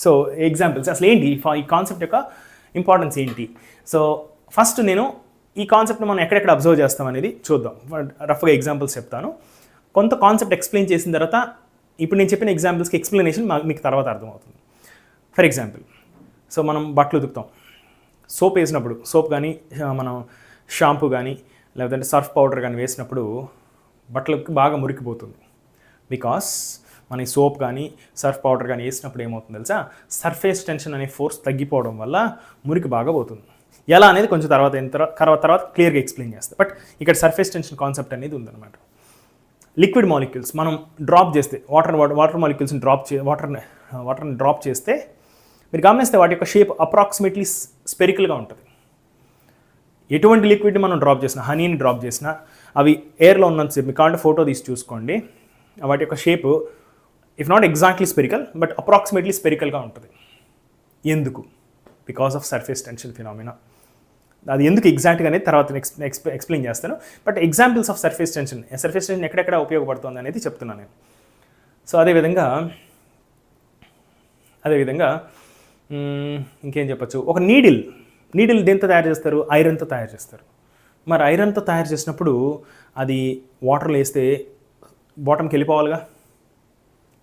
సో ఎగ్జాంపుల్స్ అసలు ఏంటి, ఈ కాన్సెప్ట్ యొక్క ఇంపార్టెన్స్ ఏంటి? సో ఫస్ట్ నేను ఈ కాన్సెప్ట్ని మనం ఎక్కడెక్కడ అబ్జర్వ్ చేస్తాం అనేది చూద్దాం. రఫ్గా ఎగ్జాంపుల్స్ చెప్తాను. కొంత కాన్సెప్ట్ ఎక్స్ప్లెయిన్ చేసిన తర్వాత ఇప్పుడు నేను చెప్పిన ఎగ్జాంపుల్స్కి ఎక్స్ప్లెనేషన్ మీకు తర్వాత అర్థమవుతుంది. ఫర్ ఎగ్జాంపుల్, సో మనం బట్టలు ఉతుకుతాం. సోప్ వేసినప్పుడు, సోప్ కానీ మనం షాంపూ కానీ లేదంటే సర్ఫ్ పౌడర్ కానీ వేసినప్పుడు బట్టలకు బాగా మురికిపోతుంది. బికాస్ మన ఈ సోప్ కానీ సర్ఫ్ పౌడర్ కానీ వేసినప్పుడు ఏమవుతుంది తెలుసా, సర్ఫేస్ టెన్షన్ అనే ఫోర్స్ తగ్గిపోవడం వల్ల మురికి బాగా పోతుంది. ఎలా అనేది కొంచెం తర్వాత క్లియర్గా ఎక్స్ప్లెయిన్ చేస్తాను. బట్ ఇక్కడ సర్ఫేస్ టెన్షన్ కాన్సెప్ట్ అనేది ఉందన్నమాట. లిక్విడ్ మాలిక్యూల్స్ మనం డ్రాప్ చేస్తే వాటర్ మాలిక్యూల్స్ని వాటర్ని డ్రాప్ చేస్తే మీరు గమనిస్తే వాటి యొక్క షేప్ అప్రాక్సిమేట్లీ స్పెరికల్గా ఉంటుంది. ఎటువంటి లిక్విడ్ని మనం డ్రాప్ చేసినా, హనీని డ్రాప్ చేసినా అవి ఎయిర్లో ఉన్నంతసేపు మీకు కావాలంటే ఫోటో తీసి చూసుకోండి, వాటి యొక్క shape if not exactly spherical but approximately స్పెరికల్గా ఉంటుంది. ఎందుకు? Because of surface tension phenomena. అది ఎందుకు ఎగ్జాక్ట్గా అనేది తర్వాత ఎక్స్ప్లెయిన్ చేస్తాను. But examples of surface tension ఎక్కడెక్కడ ఉపయోగపడుతుంది అనేది చెప్తున్నాను నేను. సో అదేవిధంగా ఇంకేం చెప్పచ్చు, ఒక నీడిల్ దేంతో తయారు చేస్తారు? ఐరన్తో తయారు చేస్తారు. మరి ఐరన్తో తయారు చేసినప్పుడు అది వాటర్లో వేస్తే బాటంకి వెళ్ళిపోవాలిగా.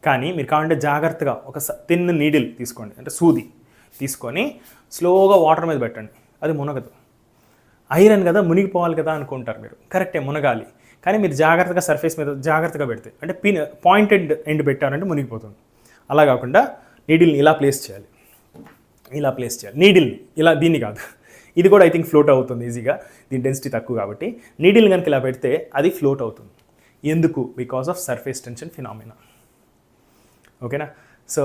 కానీ మీరు కావాలంటే జాగ్రత్తగా ఒక తిన్ నీడిల్ తీసుకోండి, అంటే సూది తీసుకొని స్లోగా వాటర్ మీద పెట్టండి, అది మునగదు. ఐరన్ కదా మునిగిపోవాలి కదా అనుకుంటారు మీరు, కరెక్టే మునగాలి. కానీ మీరు జాగ్రత్తగా సర్ఫేస్ మీద జాగ్రత్తగా పెడితే, అంటే పాయింటెడ్ ఎండ్ పెట్టారంటే మునిగిపోతుంది. అలా కాకుండా నీడిల్ని ఇలా ప్లేస్ చేయాలి, నీడిల్ని ఇలా, దీన్ని కాదు, ఇది కూడా ఐ థింక్ ఫ్లోట్ అవుతుంది ఈజీగా, దీని డెన్సిటీ తక్కువ కాబట్టి. నీడిల్ని కనుక ఇలా పెడితే అది ఫ్లోట్ అవుతుంది. ఎందుకు? Because of surface tension phenomena. ఓకేనా? సో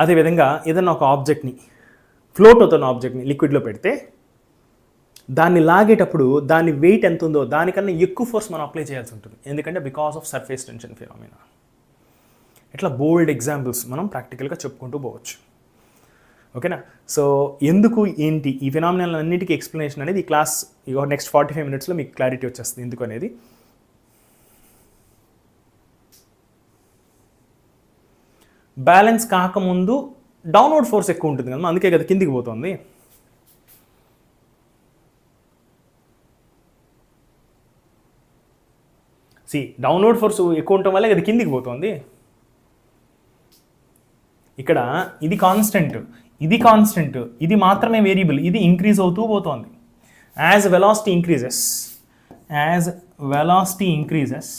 అదేవిధంగా ఏదన్నా ఒక ఆబ్జెక్ట్ని, ఫ్లోట్ అవుతున్న ఆబ్జెక్ట్ని లిక్విడ్లో పెడితే దాన్ని లాగేటప్పుడు దాని వెయిట్ ఎంత ఉందో దానికన్నా ఎక్కువ ఫోర్స్ మనం అప్లై చేయాల్సి ఉంటుంది. ఎందుకంటే because of surface tension phenomena. ఇట్లా బోల్డ్ ఎగ్జాంపుల్స్ మనం ప్రాక్టికల్గా చెప్పుకుంటూ పోవచ్చు. ఓకేనా? సో ఎందుకు ఏంటి ఈ ఫినామినల్ అన్నిటికీ ఎక్స్ప్లెనేషన్ అనేది ఈ క్లాస్ నెక్స్ట్ 45 minutesలో మీకు క్లారిటీ వచ్చేస్తుంది ఎందుకు అనేది. బ్యాలెన్స్ కాకముందు డౌన్వర్డ్ ఫోర్స్ ఎక్కువ ఉంటుంది కదా, అందుకే కదా కిందికి పోతుంది. డౌన్వర్డ్ ఫోర్స్ ఎక్కువ ఉండటం వల్ల అది కిందికి పోతుంది. ఇక్కడ ఇది కాన్స్టెంట్, ఇది మాత్రమే వేరియబుల్, ఇది ఇంక్రీజ్ అవుతూ పోతుంది. As velocity increases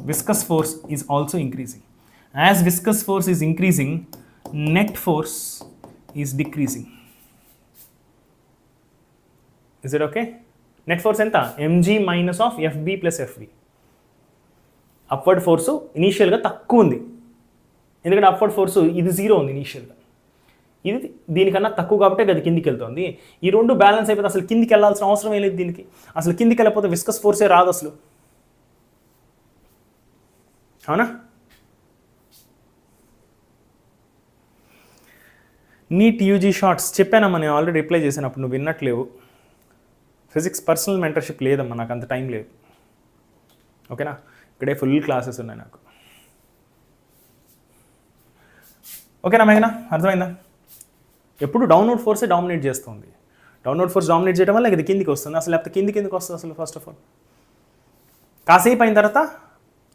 viscous force is also increasing. As viscous force is increasing, net force is decreasing. Is it okay? Net force ఎంత? mg minus of fb plus fv. Upward force ఇనీషియల్గా తక్కువ ఉంది, ఎందుకంటే అప్వర్డ్ ఫోర్సు ఇది 0 ఉంది ఇనీషియల్గా, ఇది దీనికన్నా తక్కువ కాబట్టి అది కిందికి వెళ్తుంది. ఈ రెండు బ్యాలెన్స్ అయిపోతే అసలు కిందికి వెళ్ళాల్సిన అవసరం ఏం లేదు దీనికి. అసలు కిందికి వెళ్ళకపోతే విస్కస్ ఫోర్సే రాదు అసలు, అవునా? నీట్ యూజీ షార్ట్స్ చెప్పానమ్మా, నేను ఆల్రెడీ రిప్లై చేశాను, నువ్వు విన్నట్లేవు. ఫిజిక్స్ పర్సనల్ మెంటర్షిప్ లేదమ్మా, నాకు అంత టైం లేదు. ఓకేనా? ఇక్కడే ఫుల్ క్లాసెస్ ఉన్నాయి నాకు. ఓకేనా మేఘనా, అర్థమైందా? ఎప్పుడు డౌన్వర్డ్ ఫోర్సే డామినేట్ చేస్తుంది. డౌన్వర్డ్ ఫోర్స్ డామినేట్ చేయడం వల్ల ఇది కిందికి వస్తుంది. అసలు లేకపోతే కిందికి ఎందుకు వస్తుంది అసలు? ఫస్ట్ ఆఫ్ ఆల్ కాసేపు అయిన తర్వాత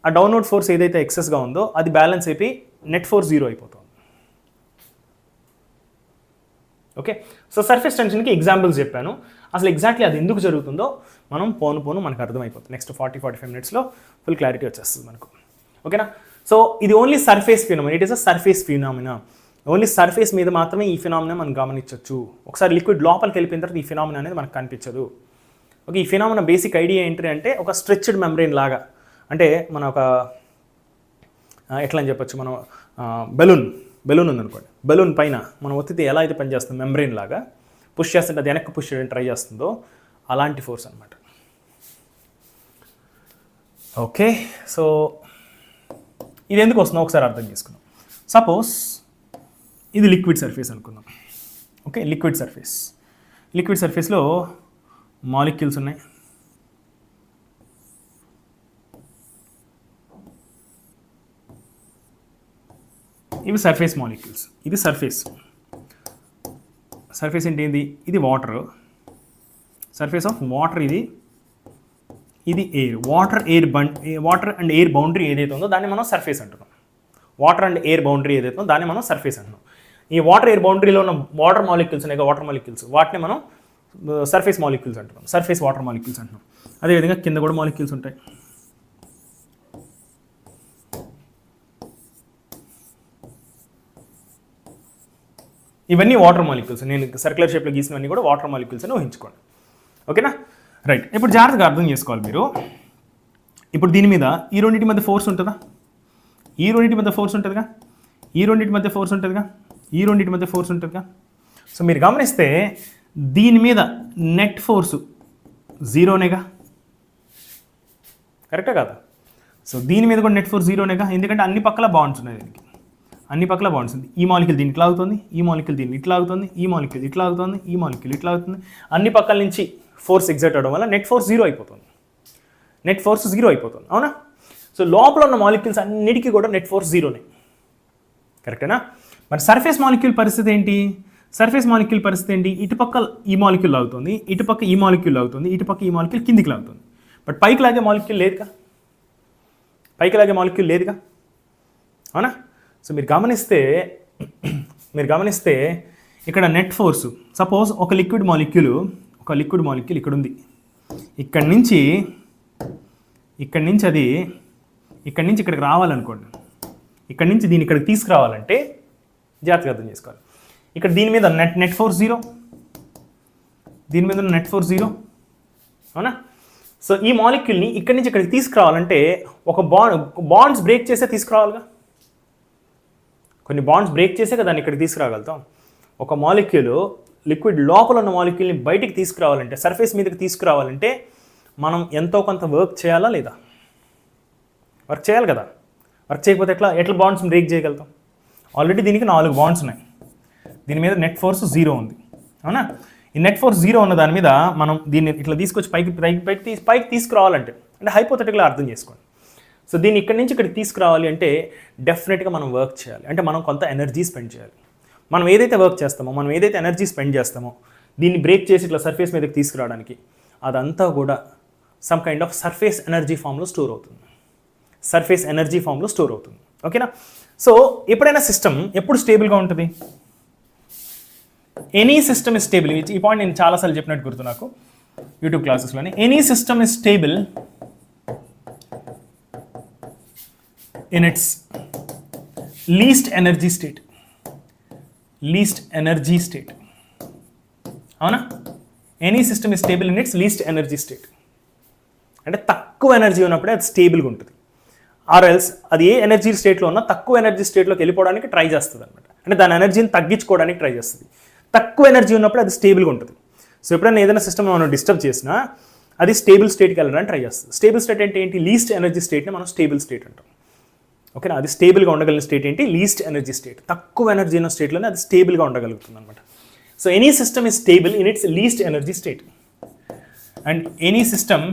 ఆ డౌన్వర్డ్ ఫోర్స్ ఏదైతే ఎక్సెస్గా ఉందో అది బ్యాలెన్స్ అయిపోయి నెట్ ఫోర్స్ 0 అయిపోతుంది. ఓకే, సో సర్ఫేస్ టెన్షన్కి ఎగ్జాంపుల్స్ చెప్పాను. అసలు ఎగ్జాక్ట్లీ అది ఎందుకు జరుగుతుందో మనం పోను మనకు అర్థమైపోతుంది. నెక్స్ట్ 40-45 minutesలో ఫుల్ క్లారిటీ వచ్చేస్తుంది మనకు. ఓకేనా? సో ఇది only surface phenomena, it is a surface phenomena. Only surface మీద మాత్రమే ఈ ఫినామినా మనం గమనించవచ్చు. ఒకసారి లిక్విడ్ లోపలికి వెళ్ళిపోయిన తర్వాత ఈ ఫినామినా అనేది మనకు కనిపించదు. ఓకే, ఈ ఫినామినా బేసిక్ ఐడియా ఏంటి అంటే ఒక స్ట్రెచ్డ్ మెంబ్రెయిన్ లాగా, అంటే మన ఒక ఎట్లా అని చెప్పొచ్చు, మనం బెలూన్ ఉందనుకోండి, బెలూన్ పైన మనం ఒత్తితే ఎలా అయితే పనిచేస్తుంది మెంబ్రెయిన్ లాగా, పుష్ చేస్తుంటే అది వెనక్కి పుష్ చేయడానికి ట్రై చేస్తుందో అలాంటి ఫోర్స్ అనమాట. ఓకే, సో ఇది ఎందుకు వస్తుందో ఒకసారి అర్థం చేసుకుందాం. సపోజ్ ఇది లిక్విడ్ సర్ఫేస్ అనుకుందాం. ఓకే, లిక్విడ్ సర్ఫేస్లో మాలిక్యూల్స్ ఉన్నాయి. ఇవి సర్ఫేస్ మాలిక్యూల్స్. ఇది సర్ఫేస్ ఏంటి? ఇది వాటర్, సర్ఫేస్ ఆఫ్ వాటర్. ఇది air. Water and air boundary ఏదైతే ఉందో దాన్ని మనం సర్ఫేస్ అంటున్నాం. వాటర్ అండ్ ఎయిర్ బౌండరీ ఏదైతే ఉందో దాన్ని మనం సర్ఫేస్ అంటున్నాం. ఈ వాటర్ ఎయిర్ బౌండరీలో ఉన్న వాటర్ మాలిక్యూల్స్ ఉన్నాయి, వాటర్ మాలిక్యూల్స్, వాటిని మనం సర్ఫేస్ మాలిక్యూల్స్ అంటున్నాం, సర్ఫేస్ వాటర్ మాలిక్యూల్స్ అంటున్నాం. అదేవిధంగా కింద కూడా మాలిక్యూల్స్ ఉంటాయి. ఇవన్నీ వాటర్ మాలిక్యూల్స్, నేను సర్క్యులర్ షేప్లో గీసినవన్నీ కూడా వాటర్ మాలిక్యూల్స్ అని ఊహించుకోండి. ఓకేనా? రైట్. ఇప్పుడు జాగ్రత్తగా అర్థం చేసుకోవాలి మీరు. ఇప్పుడు దీని మీద ఈ రెండింటి మధ్య ఫోర్స్ ఉంటుందా? ఈ రెండింటి మధ్య ఫోర్స్ ఉంటుందిగా, ఈ రెండింటి మధ్య ఫోర్స్ ఉంటుందిగా, ఈ రెండింటి మధ్య ఫోర్స్ ఉంటుందిగా. సో మీరు గమనిస్తే దీని మీద నెట్ ఫోర్సు జీరోనేగా, కరెక్టా కాదా? సో దీని మీద కూడా నెట్ ఫోర్స్ జీరోనేగా, ఎందుకంటే అన్ని పక్కల బాండ్స్ ఉన్నాయి దీనికి, అన్ని పక్కల బాండ్స్ ఉంది. ఈ మాలిక్యూల్ దీనికి ఇట్లా అవుతుంది, ఈ మాలిక్యూల్ దీన్ని ఇట్లా అవుతుంది, ఈ మాలిక్యూల్ ఇట్లా అవుతుంది, ఈ మాలిక్యూల్ ఇట్లా అవుతుంది. అన్ని పక్కల నుంచి ఫోర్స్ ఎగ్జర్ట్ అవడం వల్ల నెట్ ఫోర్స్ జీరో అయిపోతుంది, నెట్ ఫోర్స్ జీరో అయిపోతుంది. అవునా? సో లోపల ఉన్న మాలిక్యూల్స్ అన్నిటికీ కూడా నెట్ ఫోర్స్ జీరోనే, కరెక్టేనా? మరి సర్ఫేస్ మాలిక్యూల్ పరిస్థితి ఏంటి? సర్ఫేస్ మాలిక్యూల్ పరిస్థితి ఏంటి? ఇటుపక్క ఈ మాలిక్యూల్ అవుతుంది, ఇటుపక్క ఈ మాలిక్యూల్ అవుతుంది, ఇటుపక్క ఈ మాలిక్యూల్ కిందికి లాగుతుంది. బట్ పైకి లాగే మాలిక్యూల్ లేదుగా, పైకి లాగే మాలిక్యూల్ లేదుగా, అవునా? సో మీరు గమనిస్తే ఇక్కడ నెట్ ఫోర్సు, సపోజ్ ఒక లిక్విడ్ మాలిక్యూల్ ఇక్కడ ఉంది, ఇక్కడి నుంచి ఇక్కడికి రావాలనుకోండి, ఇక్కడి నుంచి దీన్ని ఇక్కడికి తీసుకురావాలంటే జాగ్రత్తగా అర్థం చేసుకోవాలి. ఇక్కడ దీని మీద నెట్ ఫోర్స్ జీరో, దీని మీద ఉన్న నెట్ ఫోర్స్ జీరో, అవునా? సో ఈ మాలిక్యూల్ని ఇక్కడి నుంచి ఇక్కడికి తీసుకురావాలంటే ఒక బాండ్స్ బ్రేక్ చేసే తీసుకురావాలిగా, కొన్ని బాండ్స్ బ్రేక్ చేసే కదా దాన్ని ఇక్కడికి తీసుకురాగలుగుతాం. ఒక మాలిక్యూల్ లిక్విడ్ లోపల ఉన్న మాలిక్యూల్ని బయటికి తీసుకురావాలంటే, సర్ఫేస్ మీదకి తీసుకురావాలంటే మనం ఎంతో కొంత వర్క్ చేయాలా లేదా? వర్క్ చేయాలి కదా. వర్క్ చేయకపోతే ఎట్లా బాండ్స్ బ్రేక్ చేయగలుగుతాం? ఆల్రెడీ దీనికి 4 బాండ్స్ ఉన్నాయి, దీని మీద నెట్ ఫోర్స్ జీరో ఉంది, అవునా? ఈ నెట్ ఫోర్స్ జీరో ఉన్న దాని మీద మనం దీన్ని ఇట్లా తీసుకొచ్చి పైకి తీసుకురావాలంటే, అంటే హైపోథెటికల్గా అర్థం చేసుకోండి. సో దీన్ని ఇక్కడి నుంచి ఇక్కడికి తీసుకురావాలి అంటే డెఫినెట్గా మనం వర్క్ చేయాలి, అంటే మనం కొంత ఎనర్జీ స్పెండ్ చేయాలి. మనం ఏదైతే వర్క్ చేస్తామో, మనం ఏదైతే ఎనర్జీ స్పెండ్ చేస్తామో దీన్ని బ్రేక్ చేసి ఇట్లా సర్ఫేస్ మీదకి తీసుకురావడానికి, అదంతా కూడా some kind of surface energy ఫామ్లో స్టోర్ అవుతుంది, సర్ఫేస్ ఎనర్జీ ఫామ్లో స్టోర్ అవుతుంది. ఓకేనా? సో ఎప్పుడైనా సిస్టమ్ ఎప్పుడు స్టేబుల్గా ఉంటుంది? Any system is stable. ఈ పాయింట్ నేను చాలాసార్లు చెప్పినట్టు గుర్తు నాకు యూట్యూబ్ క్లాసెస్లోనే. Any system is stable in its least energy state. Least energy state, అవునా? Any system is stable in its least energy state. అంటే తక్కువ ఎనర్జీ ఉన్నప్పుడే అది స్టేబుల్గా ఉంటుంది. ఆర్ఎల్స్ అది ఏ ఎనర్జీ స్టేట్లో ఉన్నా తక్కువ ఎనర్జీ స్టేట్లోకి వెళ్ళిపోవడానికి ట్రై చేస్తుంది అనమాట. అంటే దాని ఎనర్జీని తగ్గించుకోవడానికి ట్రై చేస్తుంది. తక్కువ ఎనర్జీ ఉన్నప్పుడు అది స్టేబుల్గా ఉంటుంది. సో ఎప్పుడైనా ఏదైనా సిస్టమ్ మనం డిస్టర్బ్ చేసినా అది స్టేబుల్ స్టేట్కి వెళ్ళడానికి ట్రై చేస్తుంది. స్టేబుల్ స్టేట్ అంటే ఏంటి? లీస్ట్ ఎనర్జీ స్టేట్ని మనం స్టేబుల్ స్టేట్ అంటాం. ఓకేనా? అది స్టేబుల్గా ఉండగలిగిన స్టేట్ ఏంటి? Least energy state. తక్కువ ఎనర్జీ ఉన్న స్టేట్లోనే అది స్టేబుల్గా ఉండగలుగుతుంది అనమాట. So any system is stable in its least energy state. And any system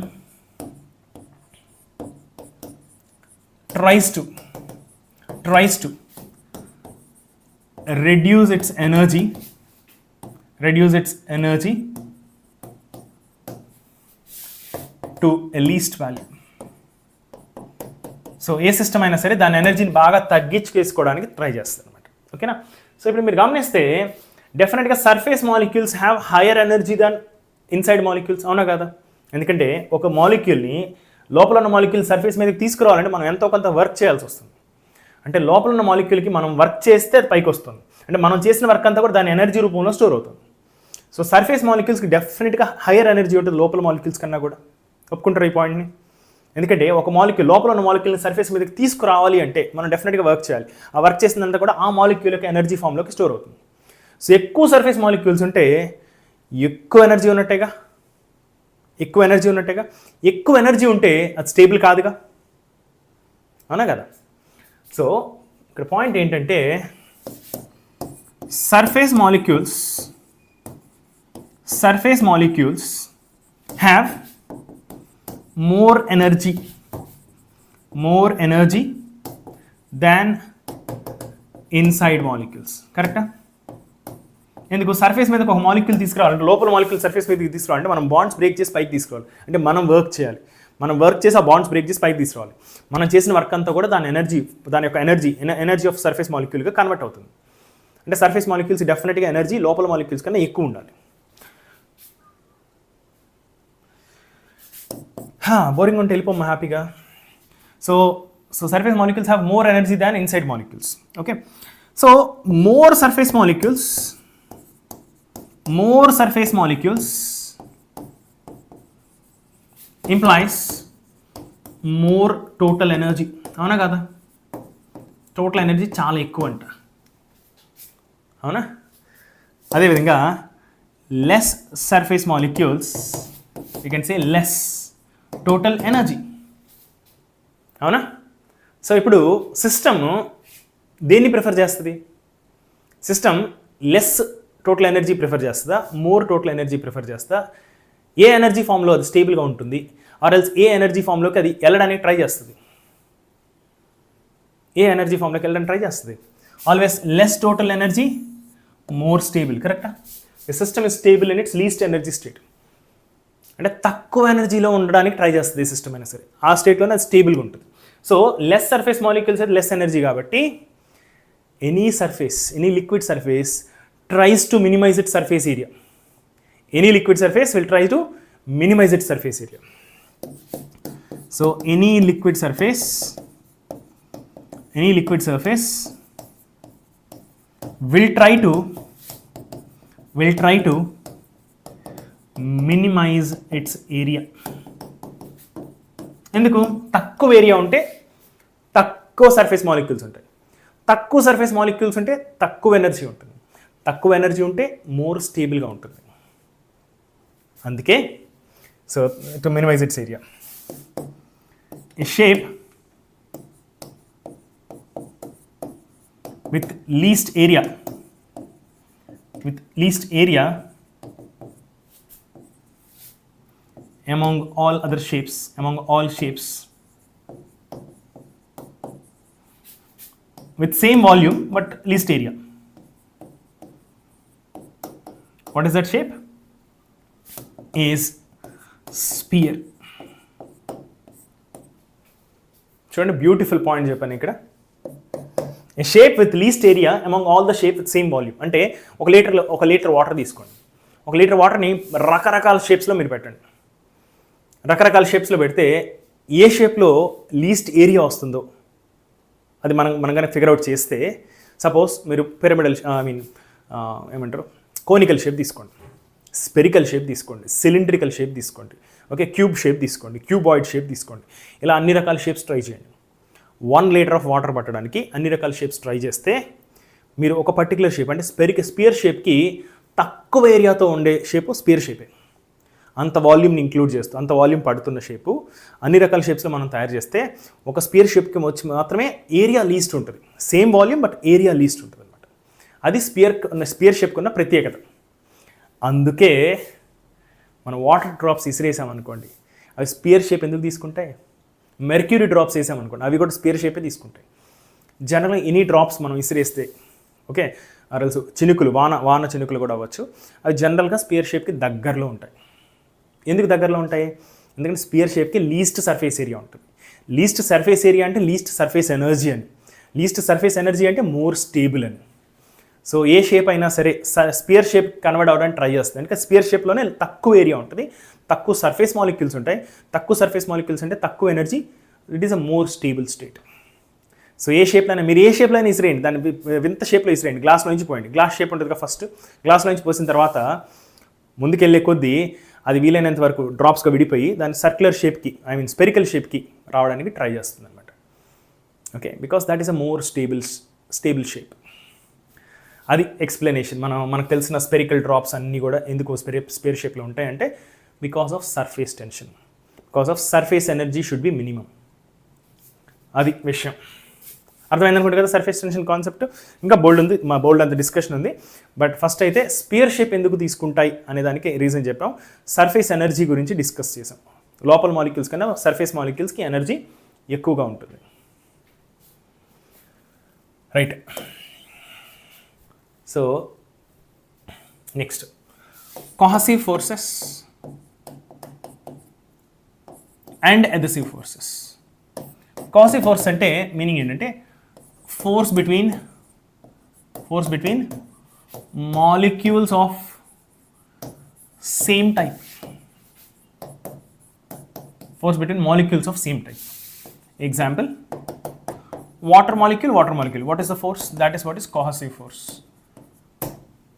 tries to reduce its energy to a least value. So A system అయినా సరే దాని ఎనర్జీని బాగా తగ్గించుకేసుకోవడానికి ట్రై చేస్తుంది అనమాట. ఓకేనా? సో ఇప్పుడు మీరు గమనిస్తే డెఫినెట్గా surface molecules have higher energy than inside molecules, అవునా కదా? ఎందుకంటే ఒక మాలిక్యూల్ని లోపల ఉన్న మాలిక్యూల్ సర్ఫేస్ మీదకి తీసుకురావాలంటే మనం ఎంతో కొంత వర్క్ చేయాల్సి వస్తుంది. అంటే లోపల ఉన్న మాలిక్యూల్కి మనం వర్క్ చేస్తే అది పైకి వస్తుంది. అంటే మనం చేసిన వర్క్ అంతా కూడా దాని ఎనర్జీ రూపంలో స్టోర్ అవుతుంది. సో సర్ఫేస్ మాలిక్యూల్స్కి డెఫినెట్గా హయ్యర్ ఎనర్జీ ఉంటుంది లోపల మాలిక్యూల్స్ కన్నా కూడా. ఒప్పుకుంటారు ఈ పాయింట్ని? ఎందుకంటే ఒక మాలిక్యూల్ లోపల ఉన్న మాలిక్యూల్ని సర్ఫేస్ మీదకి తీసుకురావాలి అంటే మనం డెఫినెట్గా వర్క్ చేయాలి. ఆ వర్క్ చేసినంతా కూడా ఆ మాలిక్యూల్ యొక్క ఎనర్జీ ఫామ్లోకి స్టోర్ అవుతుంది. సో ఎక్కువ సర్ఫేస్ మాలిక్యూల్స్ ఉంటే ఎక్కువ ఎనర్జీ ఉన్నట్టేగా, ఎక్కువ ఎనర్జీ ఉంటే అది స్టేబుల్ కాదుగా, అవునా కదా? సో ఇక్కడ పాయింట్ ఏంటంటే surface molecules have more energy than inside molecules. కరెక్టా? ఎందుకు? సర్ఫేస్ మీద ఒక మాలిక్యూల్ తీసుకురావాలంటే, లోపల మాలిక్యూల్ సర్ఫేస్ మీదకి తీసుకురావాలంటే మనం బాండ్స్ బ్రేక్ చేసి పైకి తీసుకురావాలి. అంటే మనం వర్క్ చేయాలి, మనం వర్క్ చేసి ఆ బాండ్స్ బ్రేక్ చేసి పైకి తీసుకురావాలి. మనం చేసిన వర్క్ అంతా కూడా దాని యొక్క ఎనర్జీ ఆఫ్ సర్ఫేస్ మాలిక్యూల్గా కన్వర్ట్ అవుతుంది. అంటే సర్ఫేస్ మాలిక్యూల్స్ డెఫినెట్గా ఎనర్జీ లోపల మాలిక్యూల్స్ కన్నా ఎక్కువ ఉండాలి. బోరింగ్ ఉంటే వెళ్ళిపోమ్మా హ్యాపీగా. So surface molecules have more energy than inside molecules. Okay, so more surface molecules more surface molecules implies more total energy. అవునా కదా? టోటల్ ఎనర్జీ చాలా ఎక్కువ అంట. అవునా? అదేవిధంగా less surface molecules you can say less total energy. అవునా? సో ఇప్పుడు సిస్టమ్ దేన్ని ప్రిఫర్ చేస్తుంది? System less total energy prefer చేస్తుందా, మోర్ టోటల్ ఎనర్జీ ప్రిఫర్ చేస్తుందా? ఏ ఎనర్జీ ఫామ్లో అది స్టేబుల్గా ఉంటుంది, ఆర్ ఎల్స్ ఏ ఎనర్జీ ఫామ్లోకి అది వెళ్ళడానికి ట్రై చేస్తుంది? ఏ ఎనర్జీ ఫామ్లోకి వెళ్ళడానికి ట్రై చేస్తుంది? Always less total energy, more stable. కరెక్టా? The system is stable in its least energy state. అంటే తక్కువ ఎనర్జీలో ఉండడానికి ట్రై చేస్తుంది ఏ సిస్టమ్ అయినా సరే. ఆ స్టేట్లోనే అది స్టేబుల్గా ఉంటుంది. సో లెస్ సర్ఫేస్ మాలిక్యూల్స్ అయితే లెస్ ఎనర్జీ కాబట్టి any surface, any liquid surface tries to minimize its surface area. Any liquid surface will try to minimize its surface area. So any liquid surface will try to minimize its area. ఎందుకు? తక్కువ ఏరియా ఉంటే తక్కువ సర్ఫేస్ మాలిక్యూల్స్ ఉంటాయి. తక్కువ సర్ఫేస్ మాలిక్యూల్స్ ఉంటే తక్కువ ఎనర్జీ ఉంటుంది. తక్కువ ఎనర్జీ ఉంటే మోర్ స్టేబుల్గా ఉంటుంది. అందుకే so to minimise its area, a shape with least area among all other shapes, among all shapes with same volume but least area. What is that shape? Is sphere. చూడండి, బ్యూటిఫుల్ పాయింట్ చెప్పాను ఇక్కడ. A shape with least area among all the shape with same volume. అంటే ఒక లీటర్ వాటర్ తీసుకోండి. ఒక లీటర్ వాటర్ని రకరకాల షేప్స్లో మీరు పెట్టండి. రకరకాల షేప్స్లో పెడితే ఏ షేప్లో లీస్ట్ ఏరియా వస్తుందో అది మనం కనుక ఫిగర్ అవుట్ చేస్తే, సపోజ్ మీరు పిరమిడల్ ఏమంటారు కోనికల్ షేప్ తీసుకోండి, స్పెరికల్ షేప్ తీసుకోండి, సిలిండ్రికల్ షేప్ తీసుకోండి, ఓకే, క్యూబ్ షేప్ తీసుకోండి, క్యూబాయిడ్ షేప్ తీసుకోండి. ఇలా అన్ని రకాల షేప్స్ ట్రై చేయండి. 1 లీటర్ ఆఫ్ వాటర్ పట్టడానికి అన్ని రకాల షేప్స్ ట్రై చేస్తే మీరు ఒక పర్టికులర్ షేప్ అంటే స్పియర్ షేప్కి తక్కువ ఏరియాతో ఉండే షేపు స్పియర్ షేపే. అంత వాల్యూమ్ని ఇంక్లూడ్ చేస్తూ అంత వాల్యూమ్ పడుతున్న షేపు అన్ని రకాల షేప్స్లో మనం తయారు చేస్తే ఒక స్పియర్ షేప్కి వచ్చి మాత్రమే ఏరియా లీస్ట్ ఉంటుంది. Same volume but area least ఉంటుంది అనమాట. అది స్పియర్ షేప్కి ఉన్న ప్రత్యేకత. అందుకే మనం వాటర్ డ్రాప్స్ ఇసిరేసామనుకోండి, అవి స్పియర్ షేప్ ఎందుకు తీసుకుంటాయి? మెర్క్యూరీ డ్రాప్స్ వేసామనుకోండి, అవి కూడా స్పియర్ షేపే తీసుకుంటాయి. జనరల్గా ఎనీ డ్రాప్స్ మనం ఇసిరేస్తే, ఓకే, అరల్స్ చినుకులు వాన చినుకులు కూడా అవ్వచ్చు, అవి జనరల్గా స్పియర్ షేప్కి దగ్గరలో ఉంటాయి. ఎందుకు దగ్గరలో ఉంటాయి? ఎందుకంటే స్పియర్ షేప్కి లీస్ట్ సర్ఫేస్ ఏరియా ఉంటుంది. లీస్ట్ సర్ఫేస్ ఏరియా అంటే లీస్ట్ సర్ఫేస్ ఎనర్జీ అని, లీస్ట్ సర్ఫేస్ ఎనర్జీ అంటే మోర్ స్టేబుల్ అని. సో ఏ షేప్ అయినా సరే స్పియర్ షేప్ కన్వర్ట్ అవ్వడానికి ట్రై చేస్తుంది. ఎందుకంటే స్పియర్ షేప్లోనే తక్కువ ఏరియా ఉంటుంది, తక్కువ సర్ఫేస్ మాలిక్యూల్స్ ఉంటాయి. తక్కువ సర్ఫేస్ మాలిక్యూల్స్ అంటే తక్కువ energy, it is a more stable state. So ఏ షేప్లో అయినా మీరు ఏ షేప్లో అయినా ఇసిరేయండి, దాన్ని వింత షేప్లో ఇసిరేయండి. గ్లాస్లో నుంచి పోయండి, గ్లాస్ షేప్ ఉంటుంది కదా, ఫస్ట్ గ్లాస్లో నుంచి పోసిన తర్వాత ముందుకెళ్ళే కొద్దీ అది వీలైనంత వరకు డ్రాప్స్గా విడిపోయి దాని సర్క్యులర్ షేప్కి, స్పెరికల్ షేప్కి రావడానికి ట్రై చేస్తుంది అనమాట. Okay, because that is a more stable shape. అది ఎక్స్ప్లెనేషన్. మనకు తెలిసిన స్పెరికల్ డ్రాప్స్ అన్నీ కూడా ఎందుకు స్పియర్ షేప్లో ఉంటాయంటే because of surface tension, because of surface energy should B minimum. అది విషయం. అర్థమైంది అనుకుంటే కదా సర్ఫేస్ టెన్షన్ కాన్సెప్ట్. ఇంకా బోల్డ్ అంత డిస్కషన్ ఉంది. బట్ ఫస్ట్ అయితే స్పియర్ షేప్ ఎందుకు తీసుకుంటాయి అనే దానికి రీజన్ చెప్పాం. సర్ఫేస్ ఎనర్జీ గురించి డిస్కస్ చేసాం. లోపల మాలిక్యూల్స్ కన్నా సర్ఫేస్ మాలిక్యూల్స్కి ఎనర్జీ ఎక్కువగా ఉంటుంది. Right. So next cohesive forces and adhesive forces. cohesive force అంటే మీనింగ్ ఏంటంటే force between molecules of same type. Force between molecules of same type. Example, water molecule. What is the force? That is what is cohesive force.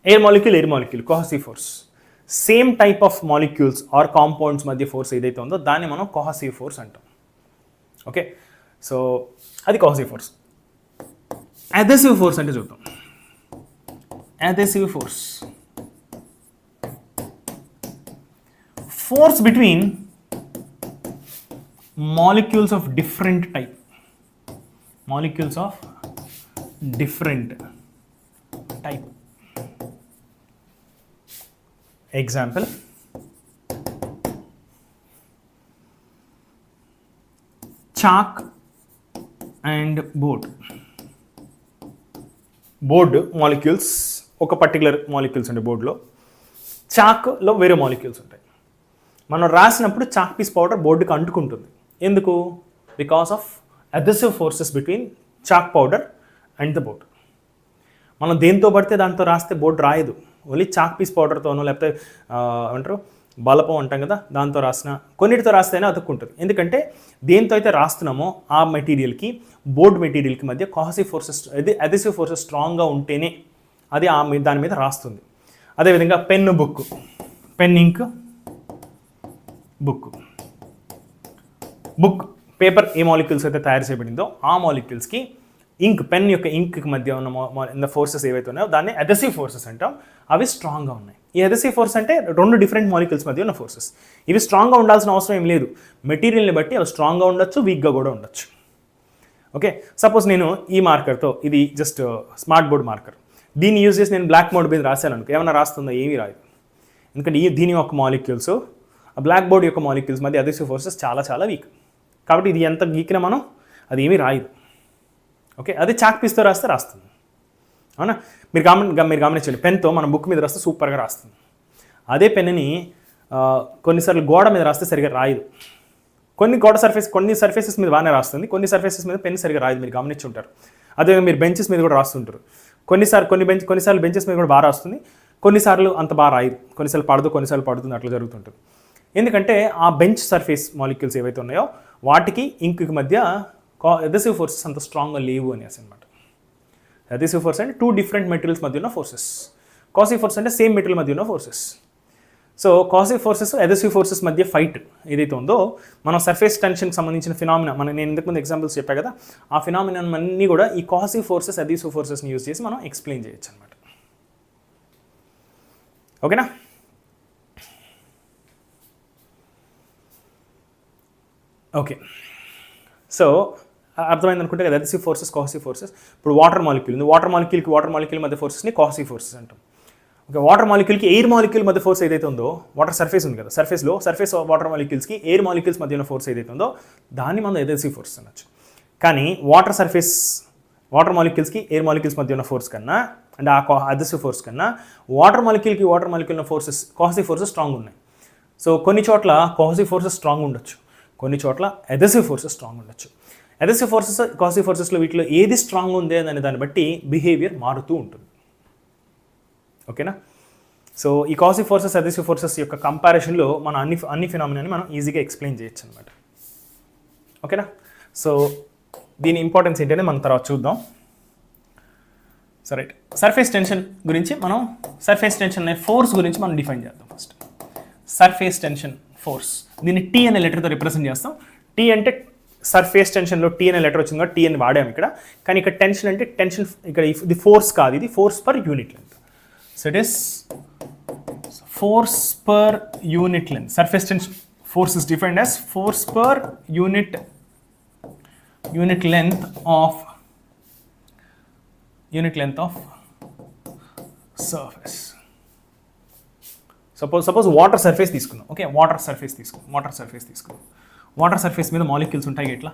Air molecule cohesive force. Same type of molecules or compounds మధ్య ఫోర్స్ ఏదైతే ఉందో దాన్ని మనం కోహసివ్ ఫోర్స్ అంటాం. ఓకే, సో అది కోహసివ్ ఫోర్స్. అదెసివ్ ఫోర్స్ అంటే చూద్దాం. Adhesive force between molecules of different type. Example, chalk and board molecules, ఒక పర్టికులర్ మాలిక్యూల్స్ అంటే బోర్డులో, చాక్లో వేరే మాలిక్యూల్స్ ఉంటాయి. మనం రాసినప్పుడు చాక్ పీస్ పౌడర్ బోర్డుకి అంటుకుంటుంది. ఎందుకు? Because of adhesive forces between chalk powder and the board. మనం దేంతో పడితే దాంతో రాస్తే బోర్డు రాయదు. ఓన్లీ చాక్ పీస్ పౌడర్తోనో లేకపోతే ఏమంటారు బలపం అంటాం కదా, దాంతో రాసిన కొన్నిటితో రాస్తేనే అతుక్కుంటుంది. ఎందుకంటే దేంతో అయితే రాస్తున్నామో ఆ మెటీరియల్కి బోర్డ్ మెటీరియల్కి మధ్య కోహసివ్ ఫోర్సెస్, అదెసివ్ ఫోర్సెస్ స్ట్రాంగ్గా ఉంటేనే అది దాని మీద రాస్తుంది. అదేవిధంగా పెన్ ఇంక్ బుక్ పేపర్ ఏ మాలిక్యూల్స్ అయితే తయారు చేయబడిందో ఆ మాలిక్యూల్స్కి పెన్ యొక్క ఇంక్కి మధ్య ఉన్న ఫోర్సెస్ ఏవైతే ఉన్నాయో దాన్ని అదెసివ్ ఫోర్సెస్ అంటాం. అవి స్ట్రాంగ్గా ఉన్నాయి. ఈ అదెసివ్ ఫోర్స్ అంటే రెండు డిఫరెంట్ మాలిక్యూల్స్ మధ్య ఉన్న ఫోర్సెస్. ఇవి స్ట్రాంగ్గా ఉండాల్సిన అవసరం ఏం లేదు. మెటీరియల్ని బట్టి అవి స్ట్రాంగ్గా ఉండొచ్చు, వీక్గా కూడా ఉండొచ్చు. ఓకే, సపోజ్ నేను ఈ మార్కర్తో, ఇది జస్ట్ స్మార్ట్ బోర్డ్ మార్కర్, దీన్ని యూజ్ చేసి నేను బ్లాక్ బోర్డ్ మీద రాశాను అనుకో, ఏమైనా రాస్తుందో? ఏమీ రాదు. ఎందుకంటే దీని యొక్క మాలిక్యూల్స్ ఆ బ్లాక్ బోర్డ్ యొక్క మాలిక్యూల్స్ మధ్య అదెసివ్ ఫోర్సెస్ చాలా చాలా వీక్. కాబట్టి ఇది ఎంత గీకినా మనం అది ఏమీ రాయదు. ఓకే, అదే చాక్ పీస్తో రాస్తే రాస్తుంది. అవునా? మీరు గమనించండి, పెన్తో మనం బుక్ మీద రాస్తే సూపర్గా రాస్తుంది. అదే పెన్ని కొన్నిసార్లు గోడ మీద రాస్తే సరిగా రాయదు. కొన్ని సర్ఫేసెస్ మీద బాగానే రాస్తుంది, కొన్ని సర్ఫేసెస్ మీద పెన్ సరిగా రాయదు. మీరు గమనించి ఉంటారు. అదే మీరు బెంచెస్ మీద కూడా రాస్తుంటారు. కొన్నిసార్లు బెంచెస్ మీద కూడా బాగా రాస్తుంది, కొన్నిసార్లు అంత బాగా రాయదు. కొన్నిసార్లు పడుతుంది, అట్లా జరుగుతుంటుంది. ఎందుకంటే ఆ బెంచ్ సర్ఫేస్ మాలిక్యూల్స్ ఏవైతే ఉన్నాయో వాటికి ఇంక్కి మధ్య అదెసివ్ ఫోర్సెస్ అంత స్ట్రాంగ్గా లేవు అనేసి అనమాట. అదెసివ్ ఫోర్స్ అంటే 2 డిఫరెంట్ మెటీరియల్స్ మధ్య ఉన్న ఫోర్సెస్. కోహసివ్ ఫోర్స్ అంటే సేమ్ మెటీరియల్ మధ్య ఉన్న forces. So cohesive forces, adhesive forces మధ్య ఫైట్ ఏదైతే ఉందో, మనం సర్ఫేస్ టెన్షన్కి సంబంధించిన ఫినామినా, నేను ఇంతకుముందు ఎగ్జాంపుల్స్ చెప్పా కదా, ఆ ఫినామినా అన్నీ కూడా ఈ కోహసివ్ ఫోర్సెస్, అదెసివ్ ఫోర్సెస్ని యూజ్ చేసి మనం ఎక్స్ప్లెయిన్ చేయొచ్చు అనమాట. ఓకేనా? ఓకే, సో అర్థమైంది అనుకుంటే కదా అదెసివ్ ఫోర్సెస్, కోహసివ్ ఫోర్సెస్. ఇప్పుడు వాటర్ మాలిక్యూల్ ఉంది, వాటర్ మాలిక్యూల్ మధ్య ఫోర్సెస్ని కోహసివ్ ఫోర్సెస్ అంటాం. ఓకే, వాటర్ మాలిక్యూల్కి ఎయిర్ మాలిక్యూల్ మధ్య ఫోర్స్ ఏదైతే ఉందో, వాటర్ సర్ఫేస్ ఉంది కదా, సర్ఫేస్ వాటర్ మాలిక్యూల్స్కి ఎయిర్ మాలిక్యూల్స్ మధ్య ఉన్న ఫోర్స్ ఏదైతే ఉందో దాన్ని మనం అదెసివ్ ఫోర్స్ అనొచ్చు. కానీ వాటర్ మాలిక్యూల్స్కి ఎయిర్ మాలిక్యూల్స్ మధ్య ఉన్న ఫోర్స్ కన్నా, అంటే ఆ అదెసివ్ ఫోర్స్ కన్నా వాటర్ మాలిక్యూల్ ఉన్న ఫోర్సెస్, కోహసివ్ ఫోర్సెస్ స్ట్రాంగ్ ఉన్నాయి. సో కొన్ని చోట్ల కోహసివ్ ఫోర్సెస్ స్ట్రాంగ్ ఉండొచ్చు, కొన్ని చోట్ల అదెసివ్ ఫోర్సెస్ స్ట్రాంగ్ ఉండొచ్చు. అదెసివ్ ఫోర్సెస్, కోహసివ్ ఫోర్సెస్లో వీటిలో ఏది స్ట్రాంగ్ ఉంది అనే దాన్ని బట్టి బిహేవియర్ మారుతూ ఉంటుంది. ఓకేనా? సో ఈ కోహసివ్ ఫోర్సెస్, అదెసివ్ ఫోర్సెస్ యొక్క కంపారిజన్లో మన అన్ని ఫినామినాని మనం ఈజీగా ఎక్స్ప్లెయిన్ చేయొచ్చు అనమాట. ఓకేనా? సో దీని ఇంపార్టెన్స్ ఏంటంటే మనం తర్వాత చూద్దాం. సరే, సర్ఫేస్ టెన్షన్ అనే ఫోర్స్ గురించి మనం డిఫైన్ చేద్దాం. ఫస్ట్ సర్ఫేస్ టెన్షన్ ఫోర్స్, దీన్ని టీ అనే లెటర్తో రిప్రజెంట్ చేస్తాం. టీ అంటే సర్ఫేస్ టెన్షన్లో టీ అనే లెటర్ వచ్చింది కాబట్టి టీ అని వాడాము ఇక్కడ. కానీ ఇక్కడ టెన్షన్ అంటే టెన్షన్, ఇక్కడ ఇది ఫోర్స్ కాదు, ఇది force per unit length. So it is force per unit length. Surface tension force is defined as force per unit length of surface. Suppose water surface తీసుకుందాం. ఓకే, వాటర్ సర్ఫేస్ తీసుకుందాం. వాటర్ సర్ఫేస్ మీద మాలిక్యూల్స్ ఉంటాయి ఎట్లా?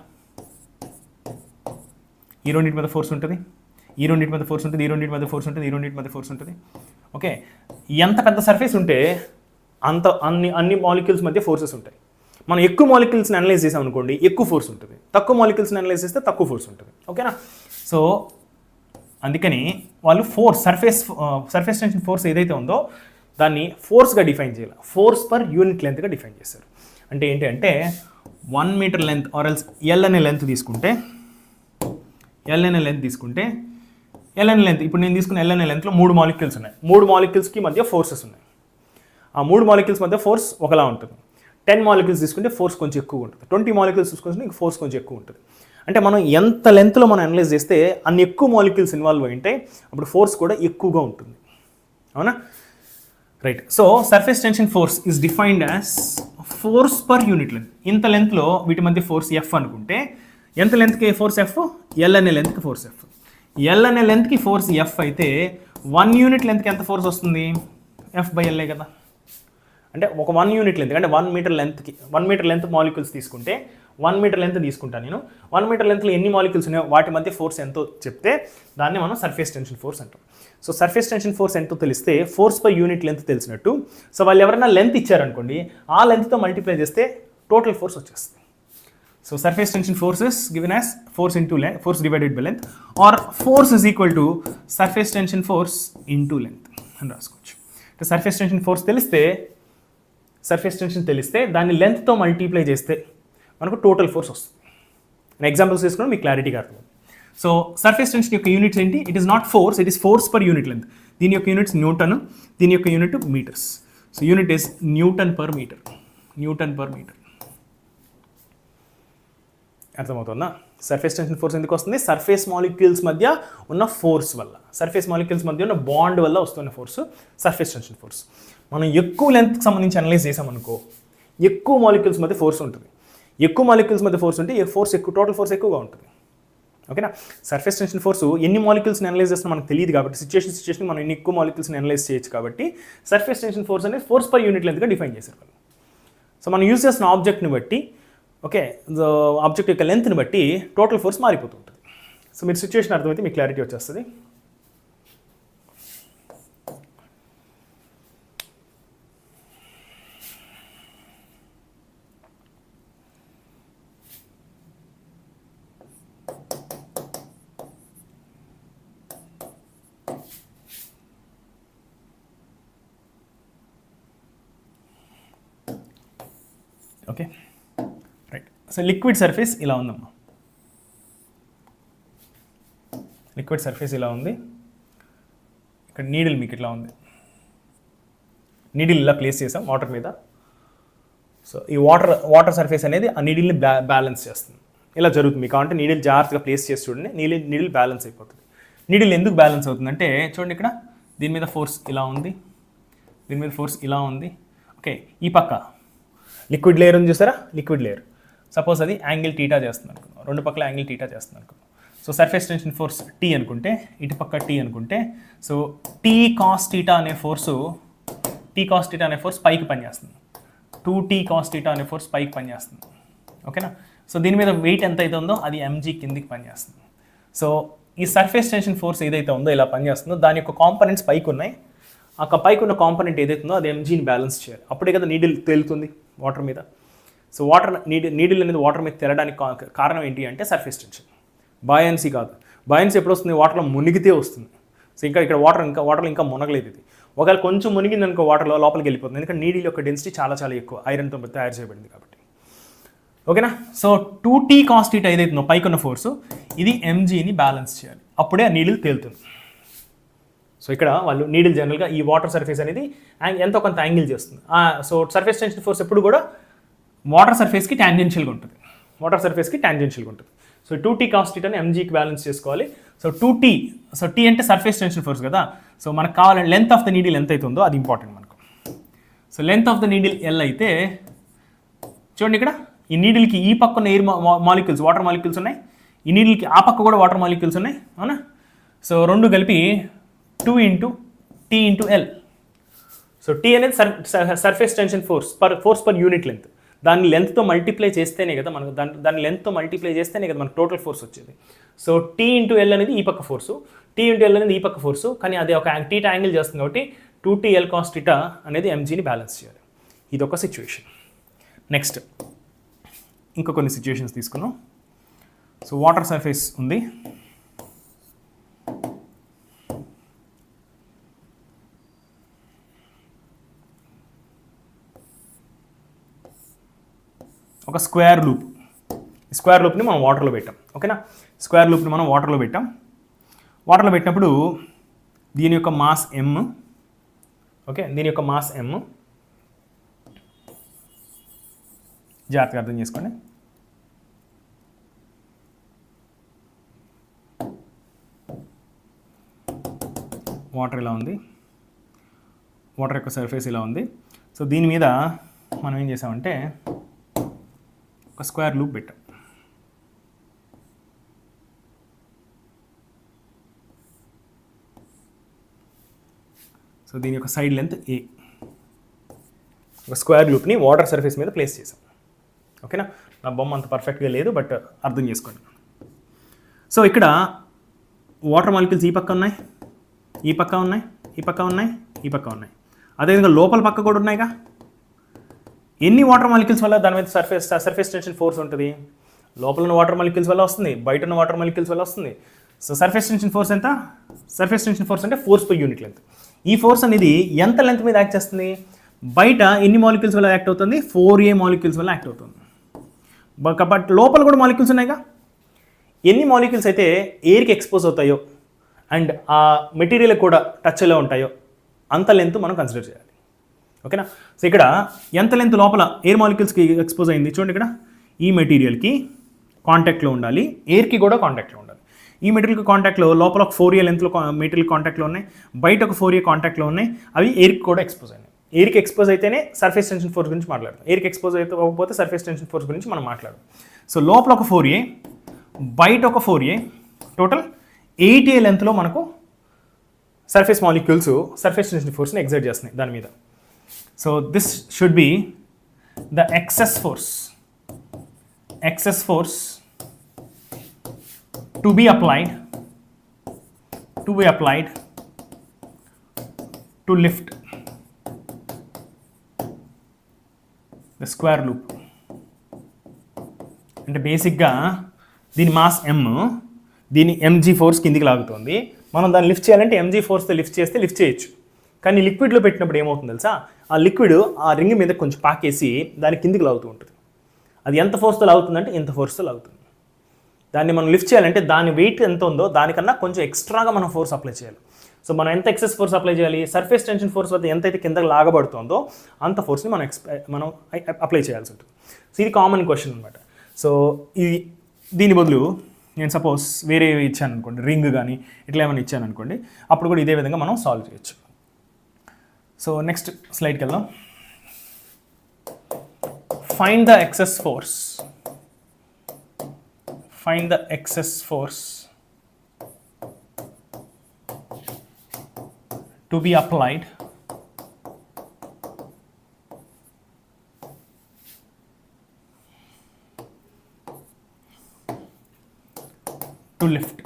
ఈ రెండింటి మీద ఫోర్స్ ఉంటుంది, ఈ రెండింటి మీద ఫోర్స్ ఉంటుంది, ఈ రెండింటి మీద ఫోర్స్ ఉంటుంది, ఈ రెండింటి మీద ఫోర్స్ ఉంటుంది. ఓకే, ఎంత పెద్ద సర్ఫేస్ ఉంటే అంత అన్ని మాలిక్యూల్స్ మధ్య ఫోర్సెస్ ఉంటాయి. మనం ఎక్కువ మాలిక్యూల్స్ని అనలైజ్ చేసాం అనుకోండి, ఎక్కువ ఫోర్స్ ఉంటుంది. తక్కువ మాలిక్యూల్స్ని అనలైజ్ చేస్తే తక్కువ ఫోర్స్ ఉంటుంది. ఓకేనా? సో అందుకని వాళ్ళు సర్ఫేస్ టెన్షన్ ఫోర్స్ ఏదైతే ఉందో దాన్ని ఫోర్స్గా డిఫైన్ చేయాలి. ఫోర్స్ పర్ యూనిట్ లెంత్గా డిఫైన్ చేశారు. అంటే ఏంటి అంటే 1 metre length or else L అనే లెంత్ తీసుకుంటే ఎల్ఎన్ లెంత్, ఇప్పుడు నేను తీసుకున్న ఎల్ఎన్ లెంత్లో 3 మాలిక్యూల్స్ ఉన్నాయి. 3 మాలిక్యూల్స్కి మధ్య ఫోర్సెస్ ఉన్నాయి. ఆ 3 మాలిక్యూల్స్ మధ్య ఫోర్స్ ఒకలా ఉంటుంది. 10 మాలిక్యూల్స్ తీసుకుంటే ఫోర్స్ కొంచెం ఎక్కువ ఉంటుంది. 20 మాలిక్యూల్స్ తీసుకుంటే ఇంక ఫోర్స్ కొంచెం ఎక్కువ ఉంటుంది. అంటే మనం ఎంత లెంత్లో మనం అనలైజ్ చేస్తే అన్ని ఎక్కువ మాలిక్యూల్స్ ఇన్వాల్వ్ అయి ఉంటే అప్పుడు ఫోర్స్ కూడా ఎక్కువగా ఉంటుంది. అవునా? Right. So surface tension force is defined as force per unit length. ఇంత లెంత్లో వీటి మధ్య ఫోర్స్ ఎఫ్ అనుకుంటే ఎంత లెంత్కి ఫోర్స్ ఎఫ్? ఎల్ అనే లెంత్కి ఫోర్స్ ఎఫ్. ఎల్ అనే లెంత్కి ఫోర్స్ ఎఫ్ అయితే 1 యూనిట్ లెంత్కి ఎంత ఫోర్స్ వస్తుంది? ఎఫ్ బై ఎల్ఏ కదా. అంటే ఒక 1 యూనిట్ లెంత్ అంటే 1 మీటర్ లెంత్కి 1 మీటర్ లెంత్ మాలిక్యూల్స్ తీసుకుంటే 1 మీటర్ లెంత్ తీసుకుంటాను నేను. 1 మీటర్ లెంత్లో ఎన్ని మాలిక్యూల్స్ ఉన్నాయో వాటి మధ్య ఫోర్స్ ఎంతో చెప్తే దాన్ని మనం సర్ఫేస్ టెన్షన్ ఫోర్స్ అంటాం. సో సర్ఫేస్ టెన్షన్ ఫోర్స్ ఎంతో తెలిస్తే ఫోర్స్ పర్ యూనిట్ లెంత్ తెలిసినట్టు. సో వాళ్ళు ఎవరైనా లెంత్ ఇచ్చారనుకోండి, ఆ లెంత్తో మల్టిప్లై చేస్తే టోటల్ ఫోర్స్ వచ్చేస్తుంది. So surface tension force is given as force into length, force divided by length, or force is equal to surface tension force into length అని రాసుకోవచ్చు. సర్ఫేస్ టెన్షన్ ఫోర్స్ తెలిస్తే దాన్ని లెంత్తో మల్టిప్లై చేస్తే మనకు టోటల్ ఫోర్స్ వస్తుంది. నేను ఎగ్జాంపుల్స్ తీసుకున్నాను, మీకు క్లారిటీగా అర్థం. సో సర్ఫేస్ టెన్షన్ యొక్క యూనిట్స్ ఏంటి? It is not force, it is force per unit length. దీని యొక్క యూనిట్స్ న్యూటన్, దీని యొక్క unit metres. So unit is newton per metre. అర్థమవుతుందా? సర్ఫేస్ టెన్షన్ ఫోర్స్ ఎందుకు వస్తుంది? సర్ఫేస్ మాలిక్యూల్స్ మధ్య ఉన్న ఫోర్స్ వల్ల, సర్ఫేస్ మాలిక్యూల్స్ మధ్య ఉన్న బాండ్ వల్ల వస్తున్న ఫోర్స్ సర్ఫేస్ టెన్షన్ ఫోర్స్. మనం ఎక్కువ లెంత్కి సంబంధించి అనలైజ్ చేసామనుకో, ఎక్కువ మాలిక్యూల్స్ మధ్య ఫోర్స్ ఉంటుంది. ఎక్కువ మాలిక్యూల్స్ మధ్య ఫోర్స్ ఉంటే టోటల్ ఫోర్స్ ఎక్కువగా ఉంటుంది. ఓకేనా? సర్ఫేస్ టెన్షన్ ఫోర్స్ ఎన్ని మాలిక్యూల్స్ని అనలైజ్ చేస్తున్నా మనకు తెలియదు కాబట్టి సిచ్యువేషన్ మనం ఎన్ని ఎక్కువ మాలిక్యూల్స్ని అనలైజ్ చేయొచ్చు కాబట్టి సర్ఫేస్ టెన్షన్ ఫోర్స్ అనేది ఫోర్స్ పర్ యూనిట్ లెంత్గా డిఫైన్ చేశారు వాళ్ళు. సో మనం యూజ్ చేసిన ఆబ్జెక్ట్ని బట్టి, ఓకే, ఆబ్జెక్ట్ యొక్క లెంత్ని బట్టి టోటల్ ఫోర్స్ మారిపోతుంటుంది. సో మీరు సిచ్యువేషన్ అర్థమైతే మీకు క్లారిటీ వచ్చేస్తుంది. Okay, right. So liquid surface ఇలా ఉందమ్మా. లిక్విడ్ సర్ఫేస్ ఇలా ఉంది. ఇక్కడ నీడిల్ మీకు ఇట్లా ఉంది. నీడిల్ ఇలా ప్లేస్ చేసాం వాటర్ మీద. సో ఈ వాటర్ సర్ఫేస్ అనేది ఆ నీడిల్ని బ్యాలెన్స్ చేస్తుంది. ఇలా జరుగుతుంది మీకు. అంటే నీడిల్ జాగ్రత్తగా ప్లేస్ చేసి చూడండి, నీడిల్ బ్యాలెన్స్ అయిపోతుంది. నీడిల్ ఎందుకు బ్యాలెన్స్ అవుతుందంటే చూడండి, ఇక్కడ దీని మీద ఫోర్స్ ఇలా ఉంది, దీని మీద ఫోర్స్ ఇలా ఉంది. ఓకే, ఈ పక్క లిక్విడ్ లేయర్ ఉంది చూసారా, లిక్విడ్ లేయర్. సపోజ్ అది యాంగిల్ టీటా చేస్తుంది అనుకుందాం, రెండు పక్కల యాంగిల్ టీటా చేస్తుంది అనుకుందాం. So surface tension force T అనుకుంటే, ఇటు పక్క టీ అనుకుంటే, సో టీ కాస్ టీటా అనే ఫోర్స్ పైకి పనిచేస్తుంది. 2t కాస్ టీటా అనే ఫోర్స్ పైకి పనిచేస్తుంది. ఓకేనా? సో దీని మీద వెయిట్ ఎంత అయితే ఉందో అది mg కిందికి పనిచేస్తుంది. సో ఈ సర్ఫేస్ టెన్షన్ ఫోర్స్ ఏదైతే ఉందో ఇలా పనిచేస్తుందో దాని యొక్క కాంపనెంట్స్ పైకి ఉన్నాయి. ఆ పైకి ఉన్న కాంపనెంట్ ఏదైతే ఉందో అది mgని బ్యాలెన్స్ చేయాలి. అప్పుడే కదా నీడిల్ తేలుతుంది వాటర్ మీద. సో నీడిల్ అనేది వాటర్ మీద తేలడానికి కారణం ఏంటి అంటే సర్ఫేస్ టెన్షన్, బాయన్సీ కాదు. బాయన్సీ ఎప్పుడు వస్తుంది? వాటర్లో మునిగితే వస్తుంది. సో ఇక్కడ వాటర్లో ఇంకా మునగలేదు ఇది. ఒకవేళ కొంచెం మునిగింది అనుకో వాటర్లో లోపలికి వెళ్ళిపోతుంది. ఎందుకంటే నీడిల్ యొక్క డెన్సిటీ చాలా ఎక్కువ, ఐరన్తో తయారు చేయబడింది కాబట్టి. ఓకేనా? సో 2t కాస్ టీటా ఏదైతుందో పైకి ఉన్న ఫోర్సు ఇది mgని బ్యాలెన్స్ చేయాలి. అప్పుడే ఆ నీడిల్ తేలుతుంది. సో ఇక్కడ వాళ్ళు నీడిల్ జనరల్గా ఈ వాటర్ సర్ఫేస్ అనేది ఎంతో కొంత యాంగిల్ చేస్తుంది. సో సర్ఫేస్ టెన్షన్ ఫోర్స్ ఎప్పుడు కూడా వాటర్ సర్ఫేస్కి ట్యాంజెన్షియల్గా ఉంటుంది. సో 2t కాస్ టీటాని mgకి బ్యాలెన్స్ చేసుకోవాలి. సో 2t, సో t అంటే సర్ఫేస్ టెన్షన్ ఫోర్స్ కదా. సో మనకు కావాలంటే లెంత్ ఆఫ్ ద నీడిల్ ఎంత అయితే ఉందో అది ఇంపార్టెంట్ మనకు. So length of the needle L అయితే చూడండి, ఇక్కడ ఈ నీడిల్కి ఈ పక్క ఉన్న ఎయిర్ మాలిక్యూల్స్, వాటర్ మాలిక్యూల్స్ ఉన్నాయి. ఈ నీడిల్కి ఆ పక్క కూడా వాటర్ మాలిక్యూల్స్ ఉన్నాయి, అవునా? సో రెండు కలిపి 2 × t × L. సో t అనేది surface tension force per unit length. దాన్ని లెంత్తో మల్టిప్లై చేస్తేనే కదా మనకు మనకు టోటల్ ఫోర్స్ వచ్చేది. సో t × L అనేది ఈ పక్క ఫోర్సు, t × L అనేది ఈ పక్క ఫోర్సు, కానీ అది ఒక టీటా యాంగిల్ చేస్తుంది కాబట్టి 2t L cos టీటా అనేది mgని బ్యాలెన్స్ చేయాలి. ఇది ఒక సిచ్యువేషన్. నెక్స్ట్ ఇంకా కొన్ని సిచ్యువేషన్స్ తీసుకున్నాం. సో వాటర్ సర్ఫేస్ ఉంది. ఒక స్క్వేర్ లూప్ని మనం వాటర్లో పెట్టాం. ఓకేనా? స్క్వేర్ లూప్ని మనం వాటర్లో పెట్టాం. వాటర్లో పెట్టినప్పుడు దీని యొక్క మాస్ m, ఓకే, దీని యొక్క మాస్ m, జాగ్రత్తగా అర్థం చేసుకోండి. వాటర్ ఇలా ఉంది, వాటర్ యొక్క సర్ఫేస్ ఇలా ఉంది. సో దీని మీద మనం ఏం చేసామంటే ఒక స్క్వేర్ లూప్ పెట్టాం. సో దీని యొక్క సైడ్ లెంత్ a, ఒక స్క్వేర్ లూప్ని వాటర్ సర్ఫేస్ మీద ప్లేస్ చేసాం. ఓకేనా, నా బొమ్మ అంత పర్ఫెక్ట్గా లేదు, బట్ అర్థం చేసుకోండి. సో ఇక్కడ వాటర్ మాలిక్యూల్స్ ఈ పక్క ఉన్నాయి, ఈ పక్క ఉన్నాయి, ఈ పక్క ఉన్నాయి, ఈ పక్క ఉన్నాయి. అదేవిధంగా లోపల పక్క కూడా ఉన్నాయిగా. ఎన్ని వాటర్ మాలిక్యూల్స్ వల్ల దాని మీద సర్ఫేస్ టెన్షన్ ఫోర్స్ ఉంటుంది? లోపల ఉన్న వాటర్ మాలిక్యూల్స్ వల్ల వస్తుంది, బయట ఉన్న వాటర్ మాలిక్యూల్స్ వల్ల వస్తుంది. సో సర్ఫేస్ టెన్షన్ ఫోర్స్ ఎంత? సర్ఫేస్ టెన్షన్ ఫోర్స్ అంటే ఫోర్స్ పర్ యూనిట్ లెంత్. ఈ ఫోర్స్ అనేది ఎంత లెంత్ మీద యాక్ట్ చేస్తుంది? బయట ఎన్ని మాలిక్యూల్స్ వల్ల యాక్ట్ అవుతుంది? 4a మాలిక్యూల్స్ వల్ల యాక్ట్ అవుతుంది. బట్ లోపల కూడా మాలిక్యూల్స్ ఉన్నాయిగా. ఎన్ని మాలిక్యూల్స్ అయితే ఎయిర్కి ఎక్స్పోజ్ అవుతాయో అండ్ ఆ మెటీరియల్ కూడా టచ్ ఎలా ఉంటాయో అంత లెంత్ మనం కన్సిడర్ చేయాలి. ఓకేనా, సో ఇక్కడ ఎంత లెంత్ లోపల ఎయిర్ మాలిక్యూల్స్కి ఎక్స్పోజ్ అయింది చూడండి. ఇక్కడ ఈ మెటీరియల్కి కాంటాక్ట్లో ఉండాలి, ఎయిర్కి కూడా కాంటాక్ట్లో ఉండాలి. ఈ మెటీరియల్కి కాంటాక్ట్లో లోపల ఒక 4a లెంత్లో మెటీరియల్ కాంటాక్ట్లో ఉన్నాయి, బయట ఒక 4a కాంటాక్ట్లో ఉన్నాయి. అవి ఎయిర్కి కూడా ఎక్స్పోజ్ అయినాయి. ఎయిర్కి ఎక్స్పోజ్ అయితేనే సర్ఫేస్ టెన్షన్ ఫోర్స్ గురించి మాట్లాడతాం. ఎయిర్కి ఎక్స్పోజ్ అయితే అవ్వకపోతే సర్ఫేస్ టెన్షన్ ఫోర్స్ గురించి మనం మాట్లాడదాం. సో లోపల ఒక 4a, బయట ఒక 4a, టోటల్ 8a లెంత్లో మనకు సర్ఫేస్ మాలిక్యూల్స్ సర్ఫేస్ టెన్షన్ ఫోర్స్ని ఎగ్జర్ట్ చేస్తున్నాయి దాని మీద. So this should be the excess force to be applied to lift the square loop. అంటే బేసిక్గా దీని మాస్ m, దీని mg ఫోర్స్ కిందికి లాగుతుంది. మనం దాన్ని లిఫ్ట్ చేయాలంటే mg ఫోర్స్తో లిఫ్ట్ చేయొచ్చు. కానీ లిక్విడ్లో పెట్టినప్పుడు ఏమవుతుంది తెలుసా? ఆ లిక్విడ్ ఆ రింగ్ మీద కొంచెం పాకేసి దాని కిందికి లాగుతూ ఉంటుంది. అది ఎంత ఫోర్స్తో లాగుతుందంటే ఇంత ఫోర్స్తో లాగుతుంది. దాన్ని మనం లిఫ్ట్ చేయాలంటే దాని వెయిట్ ఎంత ఉందో దానికన్నా కొంచెం ఎక్స్ట్రాగా మనం ఫోర్స్ అప్లై చేయాలి. సో మనం ఎంత ఎక్సెస్ ఫోర్స్ అప్లై చేయాలి? సర్ఫేస్ టెన్షన్ ఫోర్స్ వద్ద ఎంతైతే కిందకి లాగబడుతుందో అంత ఫోర్స్ని మనం అప్లై చేయాల్సి ఉంటుంది. సో ఇది కామన్ క్వశ్చన్ అనమాట. సో దీని బదులు నేను సపోజ్ వేరే ఇచ్చాను అనుకోండి, రింగ్ కానీ ఇట్లా ఏమైనా ఇచ్చాను అనుకోండి, అప్పుడు కూడా ఇదే విధంగా మనం సాల్వ్ చేయొచ్చు. సో నెక్స్ట్ స్లైడ్కి వెళ్దాం. Find the excess force to be applied to lift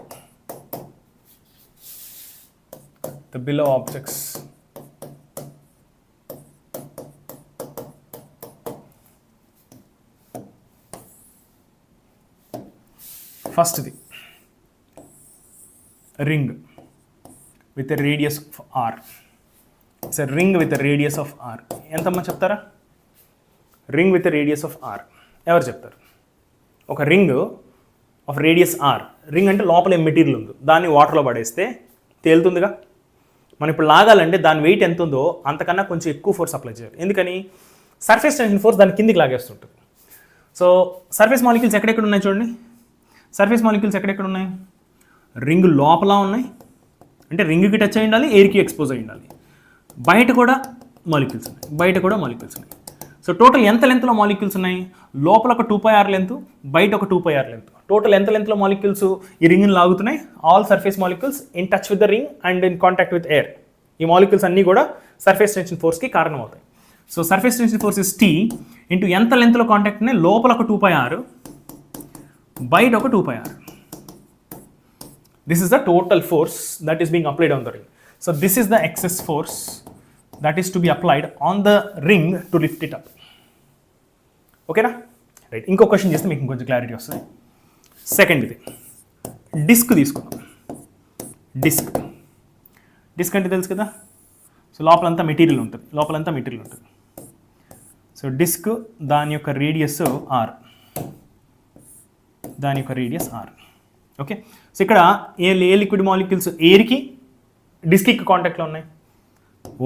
the below objects first the ring with a radius of r. It's a ring with a radius of r. ఎంతమ్మా చెప్తారా? Ring with radius of r ఎవరు చెప్తారు? ఒక ring of radius r. Ring అంటే లోపల ఏం మెటీరియల్ ఉందో దాన్ని వాటర్లో పడేస్తే తేలుతుందిగా. మనం ఇప్పుడు లాగాలంటే దాని వెయిట్ ఎంత ఉందో అంతకన్నా కొంచెం ఎక్కువ ఫోర్స్ అప్లై చేయాలి. ఎందుకని? సర్ఫేస్ టెన్షన్ ఫోర్స్ దాని కిందికి లాగేస్తుంటుంది. సో సర్ఫేస్ మాలిక్యూల్స్ ఎక్కడెక్కడ ఉన్నాయి చూడండి. సర్ఫేస్ మాలిక్యూల్స్ ఎక్కడెక్కడ ఉన్నాయి? రింగ్ లోపల ఉన్నాయి, అంటే రింగ్కి టచ్ అయి ఉండాలి, ఎయిర్కి ఎక్స్పోజ్ అయి ఉండాలి. బయట కూడా మాలిక్యూల్స్ ఉన్నాయి. సో టోటల్ ఎంత లెంత్లో మాలిక్యూల్స్ ఉన్నాయి? లోపల ఒక 2πr లెంత్, బయట ఒక 2πr లెంత్. టోటల్ ఎంత లెంత్లో మాలిక్యూల్స్ ఈ రింగ్ని లాగుతున్నాయి? All surface molecules in touch with the ring and in contact with air. ఈ మాలిక్యూల్స్ అన్నీ కూడా సర్ఫేస్ టెన్షన్ ఫోర్స్కి కారణం అవుతాయి. So surface tension force is T into ఎంత లెంత్లో కాంటాక్ట్ ఉన్నాయి? లోపల ఒక 2πr, బయట ఒక 2πr. This is the total force that is being applied on the ring. So this is the excess force that is to be applied on the ring to lift it up. Okay na? Right. ఇంకో క్వశ్చన్ చేస్తే మీకు కొంచెం క్లారిటీ వస్తుంది. సెకండ్ ఇది డిస్క్ తీసుకుందాం. డిస్క్ అంటే తెలుసు కదా. సో లోపలంతా మెటీరియల్ ఉంటుంది. సో డిస్క్ దాని యొక్క రేడియస్ r. ఓకే, సో ఇక్కడ ఏ లిక్విడ్ మాలిక్యూల్స్ ఎయిర్కి డిస్క్కి కాంటాక్ట్లో ఉన్నాయి?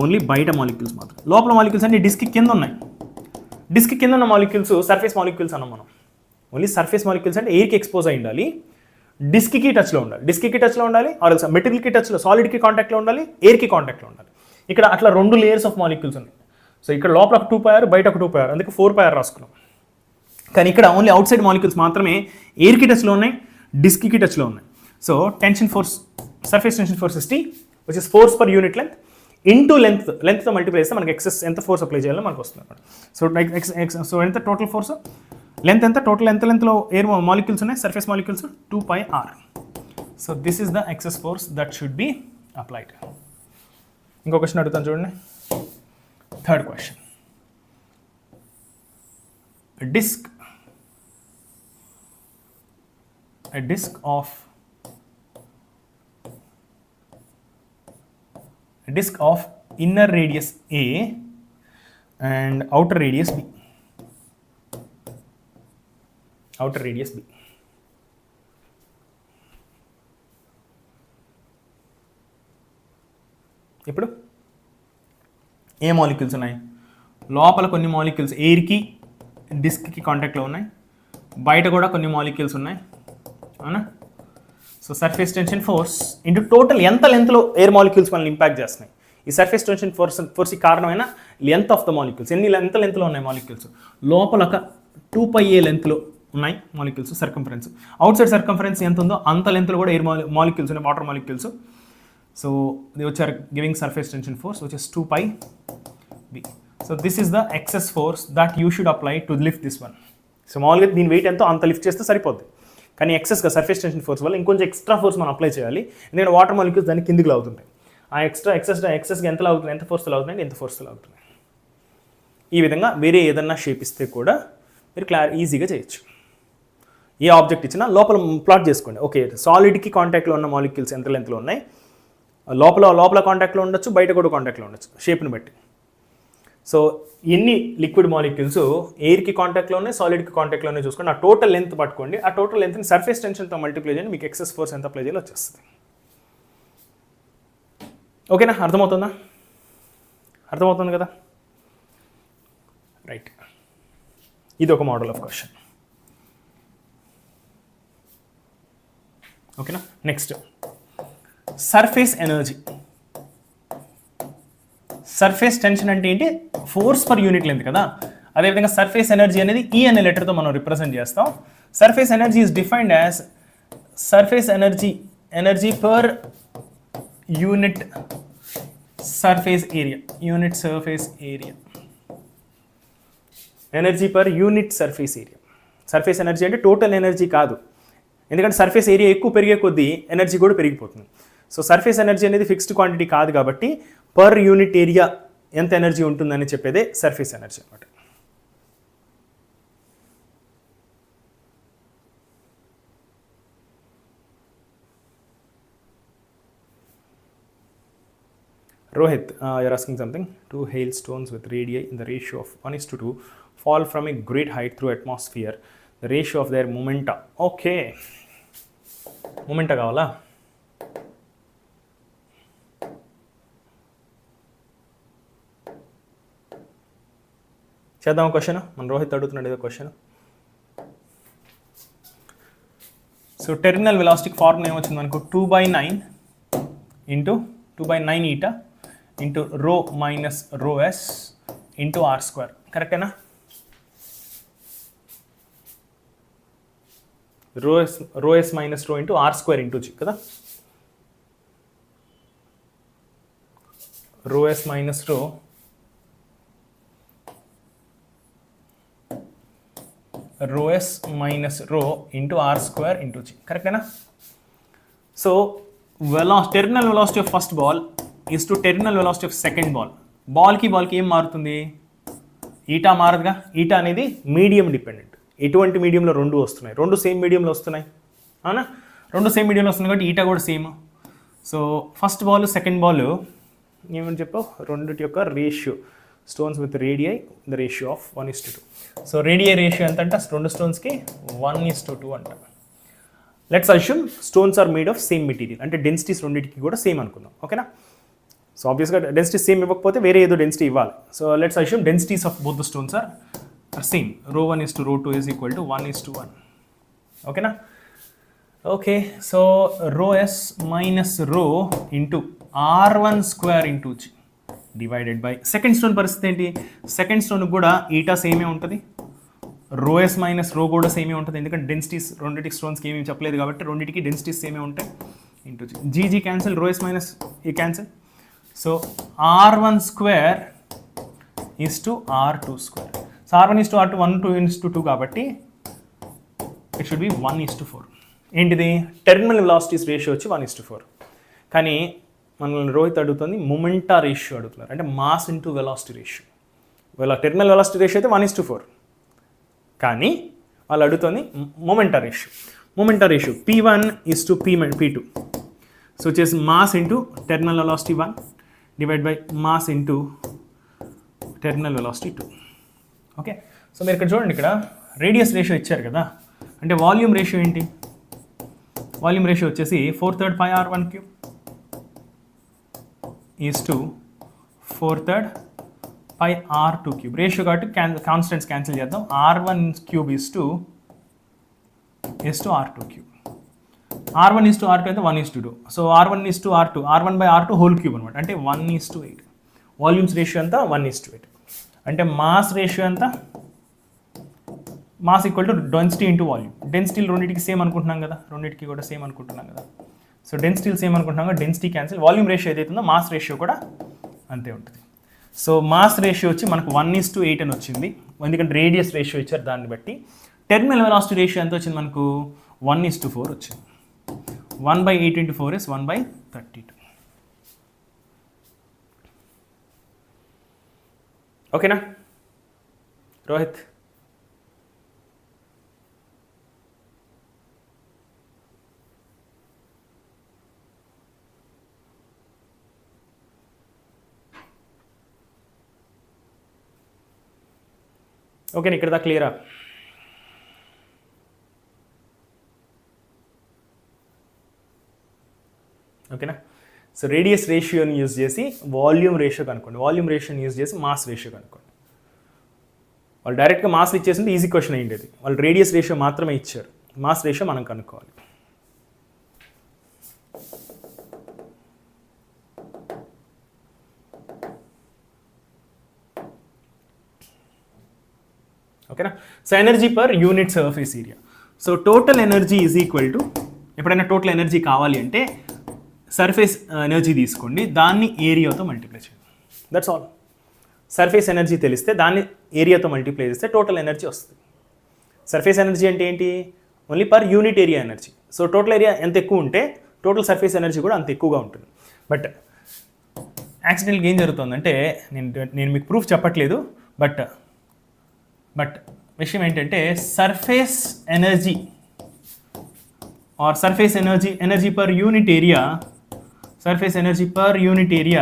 ఓన్లీ బయట మాలిక్యూల్స్ మాత్రం. లోపల మాలిక్యూల్స్ అన్ని డిస్క్ కింద ఉన్నాయి. డిస్క్ కింద ఉన్న మాలిక్యూల్స్ సర్ఫేస్ మాలిక్యూల్స్ అన్నాం మనం. ఓన్లీ సర్ఫేస్ మాలిక్యూల్స్ అంటే ఎయిర్కి ఎక్స్పోజ్ అయి ఉండాలి, డిస్క్కి టచ్లో ఉండాలి, డిస్క్కి టచ్లో ఉండాలి, ఆర్ మెటీరియల్కి టచ్లో, సాలిడ్కి కాంటాక్ట్లో ఉండాలి, ఎయిర్కి కాంటాక్ట్లో ఉండాలి. ఇక్కడ అట్లా 2 లేయర్స్ ఆఫ్ మాలిక్యూల్స్ ఉన్నాయి. సో ఇక్కడ లోపల ఒక 2 పైర్, బయట ఒక 2 పైర్, అందుకే 4 పైర్ రాసుకున్నాం. కానీ ఇక్కడ ఓన్లీ అవుట్ సైడ్ మాలిక్యూల్స్ మాత్రమే ఎయిర్కి టచ్లో ఉన్నాయి, డిస్క్కి టచ్లో ఉన్నాయి. So tension force, surface tension force is T, which is force per unit length into లెంత్తో మల్టిప్లై చేస్తే మనకి ఎక్సెస్ ఎంత ఫోర్స్ అప్లై చేయాలో మనకు వస్తుంది అనమాట. సో సో ఎంత టోటల్ ఫోర్స్, లెంత్ ఎంత, టోటల్ లెంత్లో ఎయిర్ మాలిక్యూల్స్ ఉన్నాయి, surface molecules 2πr. So this is the excess force that should be applied. ఇంకో క్వశ్చన్ అడుగుతాను చూడండి. Third question. A disc of inner radius A and outer radius B. ఇప్పుడు ఏ మాలిక్యూల్స్ ఉన్నాయి? లోపల కొన్ని మాలిక్యూల్స్ ఎయిర్కి డిస్క్కి కాంటాక్ట్లో ఉన్నాయి, బయట కూడా కొన్ని మాలిక్యూల్స్ ఉన్నాయి, అవునా? So surface tension force into total ఎంత లెంత్లో ఎయిర్ మాలిక్యూల్స్ మనల్ని ఇంపాక్ట్ చేస్తున్నాయి. ఈ సర్ఫేస్ టెన్షన్ ఫోర్స్కి కారణమైన లెంత్ ఆఫ్ ద మాలిక్యూల్స్. ఎంత లెంత్లో ఉన్నాయి మాలిక్యూల్స్? లోపల ఒక 2πa లెంత్లో ఉన్నాయి molecules, circumference. Outside circumference ఎంత ఉందో అంత లెంత్లో కూడా ఎయిర్ మాలిక్యూల్స్ ఉన్నాయి, water molecules. So the which are giving surface tension force which is 2πb. So this is the excess force that you should apply to lift this one. So మామూలుగా దీని వెయిట్ ఎంతో అంత లిఫ్ట్ చేస్తే సరిపోద్ది. కానీ ఎక్సెస్గా సర్ఫేస్ టెన్షన్ ఫోర్స్ వల్ల ఇంకొంచెం ఎక్స్ట్రా ఫోర్స్ మనం అప్లై చేయాలి, ఎందుకంటే వాటర్ మాలిక్యూల్స్ దాన్ని కిందికి లాగుతుంటాయి. ఆ ఎక్సెస్గా ఎంత లాగుతుంది, ఎంత ఫోర్స్తో లాగుతున్నాయి, ఎంత ఫోర్స్తో లాగుతున్నాయి. ఈ విధంగా వేరే ఏదన్నా షేప్ ఇస్తే కూడా మీరు ఈజీగా చేయొచ్చు. ఏ ఆబ్జెక్ట్ ఇచ్చినా లోపల ప్లాట్ చేసుకోండి. ఓకే, సాలిడ్కి కాంటాక్ట్లో ఉన్న మాలిక్యూల్స్ ఎంత లెంత్లో ఉన్నాయి, లోపల కాంటాక్ట్లో ఉండొచ్చు, బయట కూడా కాంటాక్ట్లో ఉండొచ్చు షేప్ని బట్టి. సో ఎన్ని లిక్విడ్ మాలిక్యూల్స్ ఎయిర్కి కాంటాక్ట్లో ఉన్నాయి, సాలిడ్కి కాంటాక్ట్లో ఉన్నాయి చూసుకోండి. ఆ టోటల్ లెంత్ పట్టుకోండి, ఆ టోటల్ లెంత్ని సర్ఫేస్ టెన్షన్తో మల్టిప్లై చేయండి, మీకు ఎక్సెస్ ఫోర్స్ ఎంత అప్లై చేయాలో వచ్చేస్తుంది. ఓకేనా? అర్థమవుతుంది కదా? రైట్, ఇది ఒక మోడల్ ఆఫ్ క్వశ్చన్. ఓకేనా? Next surface energy. Surface tension అంటే ఏంటి? ఫోర్స్ పర్ యూనిట్ లెంత్ కదా. అదేవిధంగా సర్ఫేస్ ఎనర్జీ అనేది ఈ అనే లెటర్తో మనం రిప్రజెంట్ చేస్తాం. Surface energy is defined as surface energy per unit surface area. Energy per unit surface area. Surface energy అంటే టోటల్ ఎనర్జీ కాదు, ఎందుకంటే సర్ఫేస్ ఏరియా ఎక్కువ పెరిగే కొద్దీ ఎనర్జీ కూడా పెరిగిపోతుంది. సో సర్ఫేస్ ఎనర్జీ అనేది ఫిక్స్డ్ క్వాంటిటీ కాదు కాబట్టి పర్ యూనిట్ ఏరియా ఎంత ఎనర్జీ ఉంటుందని చెప్పేదే సర్ఫేస్ ఎనర్జీ అన్నమాట. Rohit, you're asking something. 2 hailstones with radii in the ratio of 1:2 fall from a great height through atmosphere. The ratio of their momenta. Okay. Momenta కావాలా? చేద్దాం క్వశ్చన్. మన రోహిత్ అడుగుతున్నాడు ఏదో క్వశ్చన్. సో టెర్మినల్ వెలాసిటీకి ఫార్ములా ఏమొచ్చింది మనకు? 2/9 into 2/9 eta into rho minus rho s into r square. కరెక్టేనా? Rho yes minus rho into r square into g కదా. Rho yes minus rho yes minus rho into r square into g. కరెక్టేనా? So terminal velocity of first ball is to terminal velocity of second ball. బాల్కి ఏం మారుతుంది? ఈటా మారదుగా. ఈటా అనేది మీడియం డిపెండెంట్. ఎటువంటి మీడియంలో రెండు వస్తున్నాయి? రెండు సేమ్ మీడియంలో వస్తున్నాయి, అవునా? రెండు సేమ్ మీడియంలో వస్తున్నాయి కాబట్టి ఈటా కూడా same. So first ball second ball ఏమని చెప్పావు? రెండిటి యొక్క ratio, stones with radii the ratio of 1:2. So radii ratio ఎంత అంటే రెండు స్టోన్స్కి 1:2 అంట. Let's assume stones are made of same material, అంటే డెన్సిటీస్ రెండింటికి కూడా సేమ్ అనుకుందాం. ఓకేనా? సో ఆబ్వియస్గా డెన్సిటీ సేమ్ ఇవ్వకపోతే వేరే ఏదో డెన్సిటీ ఇవ్వాలి. So let's assume densities of both the stones are same. ρ1 is to ρ2 is equal to 1 is to 1. ఓకేనా? Okay, so ρs minus ρ into r1 square into g divided by second stone పరిస్థితి ఏంటి? సెకండ్ స్టోన్ కూడా ఈటా సేమే ఉంటుంది, ρs మైనస్ ρ కూడా సేమే ఉంటుంది, ఎందుకంటే డెన్సిటీస్ రెండింటికి స్టోన్స్కి ఏమేమి చెప్పలేదు కాబట్టి రెండింటికి డెన్సిటీస్ సేమే ఉంటాయి. Into g cancel, ρs minus ఈ cancel. So r1 square is to r2 square. So r1 is to r2, 1 2 is to 2 కాబట్టి it should be 1 is to 4. ఏంటిది? టెర్మినల్ వెలాసిటీస్ రేషియో వచ్చి 1 ఈజ్ టు 4. కానీ మనల్ని రోహిత్ అడుగుతుంది మొమెంటా రేషియో అడుగుతున్నారు, అంటే mass into velocity ratio. Terminal velocity ratio అయితే 1 ఈజ్ టు 4, కానీ వాళ్ళు అడుగుతుంది momenta ratio. Momenta ratio P1 is to P2. So వచ్చేసి mass into terminal velocity 1 divide by mass into terminal velocity 2. Okay, so మీరు ఇక్కడ చూడండి, ఇక్కడ రేడియస్ రేషియో ఇచ్చారు కదా, అంటే వాల్యూమ్ రేషియో ఏంటి? వాల్యూమ్ రేషియో వచ్చేసి 4/3 pi r1 cube is to 4/3 pi r2 cube. Ratio కాబట్టి కాన్స్టెంట్స్ క్యాన్సిల్ చేద్దాం. r1 cube is to r2 cube. r1 is to r2 అయితే 1 is to 2. So r1 is to r2, r1 by r2 whole cube అనమాట, అంటే 1 ఈజ్ టు 8. వాల్యూమ్స్ రేషియో అంతా 1 ఈజ్ టు 8. అంటే మాస్ రేషియో అంతా, mass equal to density into volume. డెన్సిటీలు రెండింటికి సేమ్ అనుకుంటున్నాం కదా, రెండింటికి కూడా సేమ్ అనుకుంటున్నాం కదా. సో డెన్సిటీలు సేమ్ అనుకుంటున్నాం కదా, డెన్సిటీ క్యాన్సిల్. వాల్యూమ్ రేషియో ఏదైతే ఉందో మాస్ రేషియో కూడా అంతే ఉంటుంది. సో మాస్ రేషియో వచ్చి మనకు 1 ఈజ్ టు 8 అని వచ్చింది, ఎందుకంటే రేడియస్ రేషియో ఇచ్చారు దాన్ని బట్టి. టెర్మినల్ వెలాసిటీ రేషియో ఎంత వచ్చింది మనకు? 1 ఈజ్ టు 4 వచ్చింది. 1/8 into 4 is 1/32. ఓకేనా రోహిత్? ఓకేనా, ఇక్కడ దా క్లియరా? ఓకేనా? సో రేడియస్ రేషియోని యూజ్ చేసి వాల్యూమ్ రేషియో కనుక్కోండి, వాల్యూమ్ రేషియోని యూజ్ చేసి మాస్ రేషియో కనుక్కోండి. వాళ్ళు డైరెక్ట్గా మాస్ ఇచ్చేసింది ఈజీ క్వశ్చన్ అయ్యింది, వాళ్ళు రేడియస్ రేషియో మాత్రమే ఇచ్చారు, మాస్ రేషియో మనం కనుక్కోవాలి. ఓకేనా? So energy per unit surface area. So total energy is equal to, ఎప్పుడైనా టోటల్ ఎనర్జీ కావాలి అంటే సర్ఫేస్ ఎనర్జీ తీసుకోండి, దాన్ని ఏరియాతో మల్టిప్లై చేయండి. That's all. సర్ఫేస్ ఎనర్జీ తెలిస్తే దాన్ని ఏరియాతో మల్టిప్లై చేస్తే టోటల్ ఎనర్జీ వస్తుంది. సర్ఫేస్ ఎనర్జీ అంటే ఏంటి? Only per unit area energy. So total area ఎంత ఎక్కువ ఉంటే టోటల్ సర్ఫేస్ ఎనర్జీ కూడా అంత ఎక్కువగా ఉంటుంది. బట్ యాక్సిడెంట్గా ఏం జరుగుతుందంటే, నేను మీకు ప్రూఫ్ చెప్పట్లేదు, బట్ విషయం ఏంటంటే surface energy or surface energy per unit area, surface energy per unit area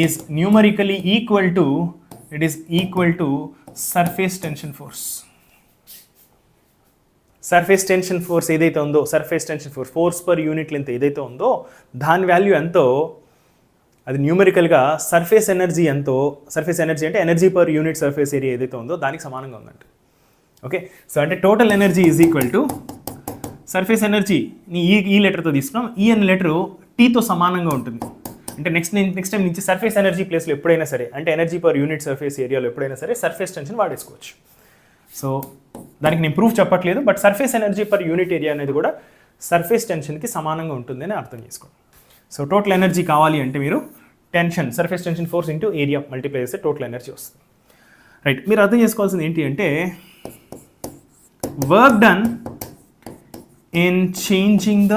is numerically equal to surface tension force. Surface tension force ఏదైతే ఉందో, surface tension force per unit length ఏదైతే ఉందో దాని వాల్యూ ఎంతో అది న్యూమరికల్గా సర్ఫేస్ ఎనర్జీ ఎంతో, సర్ఫేస్ ఎనర్జీ అంటే energy per unit surface area ఏదైతే ఉందో దానికి సమానంగా ఉందంట. ఓకే, సో అంటే total energy is equal to surface ఎనర్జీని ఈ లెటర్తో తీసుకున్నాం, ఈ అనే లెటరు టీతో సమానంగా ఉంటుంది. అంటే నెక్స్ట్ టైం నుంచి సర్ఫేస్ ఎనర్జీ ప్లేస్లో ఎప్పుడైనా సరే, అంటే ఎనర్జీ పర్ యూనిట్ సర్ఫేస్ ఏరియాలో ఎప్పుడైనా సరే సర్ఫేస్ టెన్షన్ వాడేసుకోవచ్చు. సో దానికి నేను ప్రూఫ్ చెప్పట్లేదు, but surface energy per unit area అనేది కూడా సర్ఫేస్ టెన్షన్కి సమానంగా ఉంటుందని అర్థం చేసుకోండి. సో టోటల్ ఎనర్జీ కావాలి అంటే మీరు tension, surface tension force into area multiply చేస్తే టోటల్ ఎనర్జీ వస్తుంది. రైట్, మీరు అర్థం చేసుకోవాల్సింది ఏంటి అంటే work done in changing the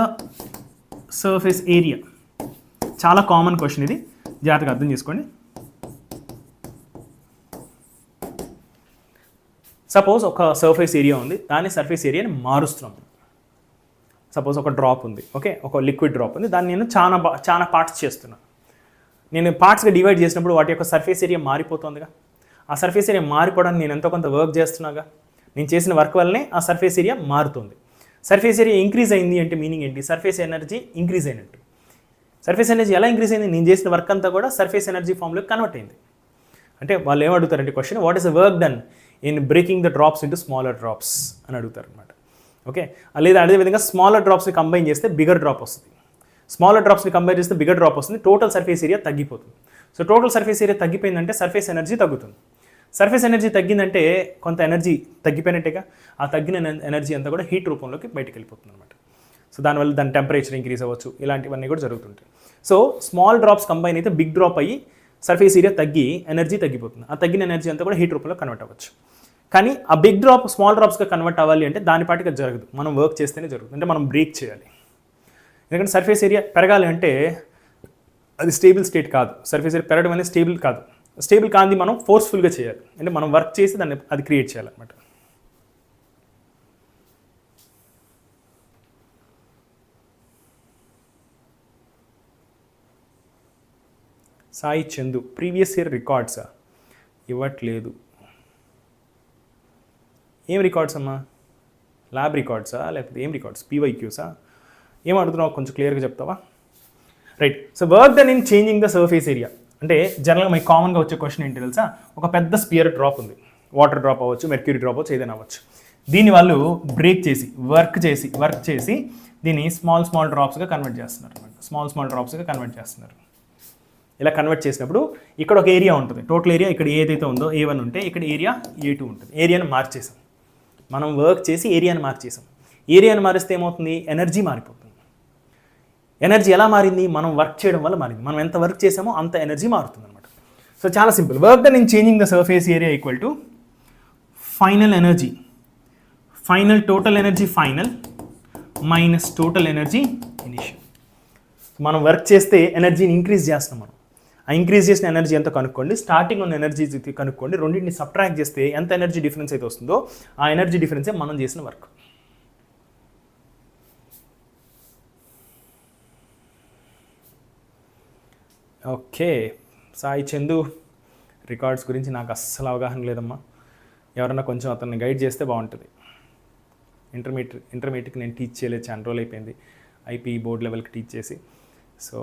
surface area. చాలా కామన్ క్వశ్చన్ ఇది, జాగ్రత్తగా అర్థం చేసుకోండి. సపోజ్ ఒక సర్ఫేస్ ఏరియా ఉంది, దాని సర్ఫేస్ ఏరియాని మారుస్తున్నాం. సపోజ్ ఒక డ్రాప్ ఉంది, ఓకే, ఒక లిక్విడ్ డ్రాప్ ఉంది, దాన్ని నేను చాలా పార్ట్స్ చేస్తున్నాను. నేను పార్ట్స్గా డివైడ్ చేసినప్పుడు వాటి యొక్క సర్ఫేస్ ఏరియా మారిపోతుందిగా. ఆ సర్ఫేస్ ఏరియా మారిపోవడానికి నేను ఎంతో కొంత వర్క్ చేస్తున్నాగా. నేను చేసిన వర్క్ వల్లనే ఆ సర్ఫేస్ ఏరియా మారుతుంది. సర్ఫేస్ ఏరియా ఇంక్రీజ్ అయింది అంటే మీనింగ్ ఏంటి? సర్ఫేస్ ఎనర్జీ ఇంక్రీజ్ అయినట్టు. సర్ఫేస్ ఎనర్జీ ఎలా ఇంక్రీజ్ అయింది? నేను చేసిన వర్క్ అంతా కూడా సర్ఫేస్ ఎనర్జీ ఫామ్లోకి కన్వర్ట్ అయింది. అంటే వాళ్ళు ఏమడుగుతారంటే question, what is the work done in breaking the drops into smaller drops అని అడుగుతారు అనమాట. ఓకే, లేదా అదేవిధంగా స్మాలర్ డ్రాప్స్ని కంబైన్ చేస్తే బిగర్ డ్రాప్ వస్తుంది. స్మాలర్ డ్రాప్స్ని కంబైన్ చేస్తే బిగర్ డ్రాప్ వస్తుంది. టోటల్ సర్ఫేస్ ఏరియా తగ్గిపోతుంది. సో టోటల్ సర్ఫేస్ ఏరియా తగ్గిపోయిందంటే సర్ఫేస్ ఎనర్జీ తగ్గుతుంది. సర్ఫేస్ ఎనర్జీ తగ్గిందంటే కొంత ఎనర్జీ తగ్గిపోయినట్టుగా, ఆ తగ్గిన ఎనర్జీ అంతా కూడా హీట్ రూపంలోకి బయటకు వెళ్ళిపోతుంది అనమాట. సో దానివల్ల దాని టెంపరేచర్ ఇంక్రీజ్ అవ్వచ్చు, ఇలాంటివన్నీ కూడా జరుగుతుంటాయి. సో స్మాల్ డ్రాప్స్ కంబైన్ అయితే బిగ్ డ్రాప్ అయ్యి సర్ఫేస్ ఏరియా తగ్గి ఎనర్జీ తగ్గిపోతుంది. ఆ తగ్గిన ఎనర్జీ అంతా కూడా హీట్ రూపంలో కన్వర్ట్ అవ్వచ్చు. కానీ ఆ బిగ్ డ్రాప్ స్మాల్ డ్రాప్స్గా కన్వర్ట్ అవ్వాలి అంటే దాని పాటికి అది జరగదు, మనం వర్క్ చేస్తేనే జరుగుతుంది. అంటే మనం బ్రేక్ చేయాలి. ఎందుకంటే సర్ఫేస్ ఏరియా పెరగాలి అంటే అది స్టేబుల్ స్టేట్ కాదు. సర్ఫేస్ ఏరియా పెరగడం అనేది స్టేబుల్ కాదు. స్టేబుల్ కాంది మనం ఫోర్స్ఫుల్గా చేయాలి. అంటే మనం వర్క్ చేసి దాన్ని అది క్రియేట్ చేయాలన్నమాట. సాయి చందు, ప్రీవియస్ ఇయర్ రికార్డ్సా? ఇవ్వట్లేదు. ఏం రికార్డ్స్ అమ్మా? ల్యాబ్ రికార్డ్సా లేకపోతే ఏం రికార్డ్స్? PYQసా? ఏం అడుగుతున్నావు కొంచెం క్లియర్గా చెప్తావా? Right. So work done in changing the surface area అంటే జనరల్గా మనకి కామన్గా వచ్చే క్వశ్చన్ ఏంటి తెలుసా? ఒక పెద్ద స్పియర్ డ్రాప్ ఉంది, వాటర్ డ్రాప్ అవ్వచ్చు, మెర్క్యూరీ డ్రాప్ అవ్వచ్చు, ఏదైనా అవ్వచ్చు. దీన్ని వాళ్ళు బ్రేక్ చేసి వర్క్ చేసి దీన్ని స్మాల్ డ్రాప్స్గా కన్వర్ట్ చేస్తున్నారు అనమాట. స్మాల్ డ్రాప్స్గా కన్వర్ట్ చేస్తున్నారు. ఇలా కన్వర్ట్ చేసినప్పుడు ఇక్కడ ఒక ఏరియా ఉంటుంది. టోటల్ ఏరియా ఇక్కడ ఏదైతే ఉందో A1 ఉంటే ఇక్కడ ఏరియా A2 ఉంటుంది. ఏరియాని మార్చేసాం, మనం వర్క్ చేసి ఏరియాని మార్చేసాం. ఏరియాని మారిస్తే ఏమవుతుంది? ఎనర్జీ మారిపోతుంది. ఎనర్జీ ఎలా మారింది? మనం వర్క్ చేయడం వల్ల మారింది. మనం ఎంత వర్క్ చేసామో అంత ఎనర్జీ మారుతుంది అనమాట. సో చాలా simple. Work done in changing the surface area equal to final energy, total energy final minus total energy initial. మనం వర్క్ చేస్తే ఎనర్జీని ఇంక్రీజ్ చేస్తాం. మనం ఆ ఇంక్రీజ్ చేసిన ఎనర్జీ ఎంత కనుక్కోండి, స్టార్టింగ్ ఉన్న ఎనర్జీ కనుక్కోండి, రెండింటిని సబ్ట్రాక్ట్ చేస్తే ఎంత ఎనర్జీ డిఫరెన్స్ అయితే వస్తుందో ఆ ఎనర్జీ డిఫరెన్సే మనం చేసిన work. Okay Sai Chandu, records గురించి నాకు అస్సలు అవగాహన లేదమ్మా. ఎవరన్నా కొంచెం అతన్ని గైడ్ చేస్తే బాగుంటుంది. ఇంటర్మీడియట్కి నేను టీచ్ చేయలేదు, చాలా రోజులు అయిపోయింది. ఐపీ బోర్డ్ లెవెల్కి టీచ్ చేసి. సో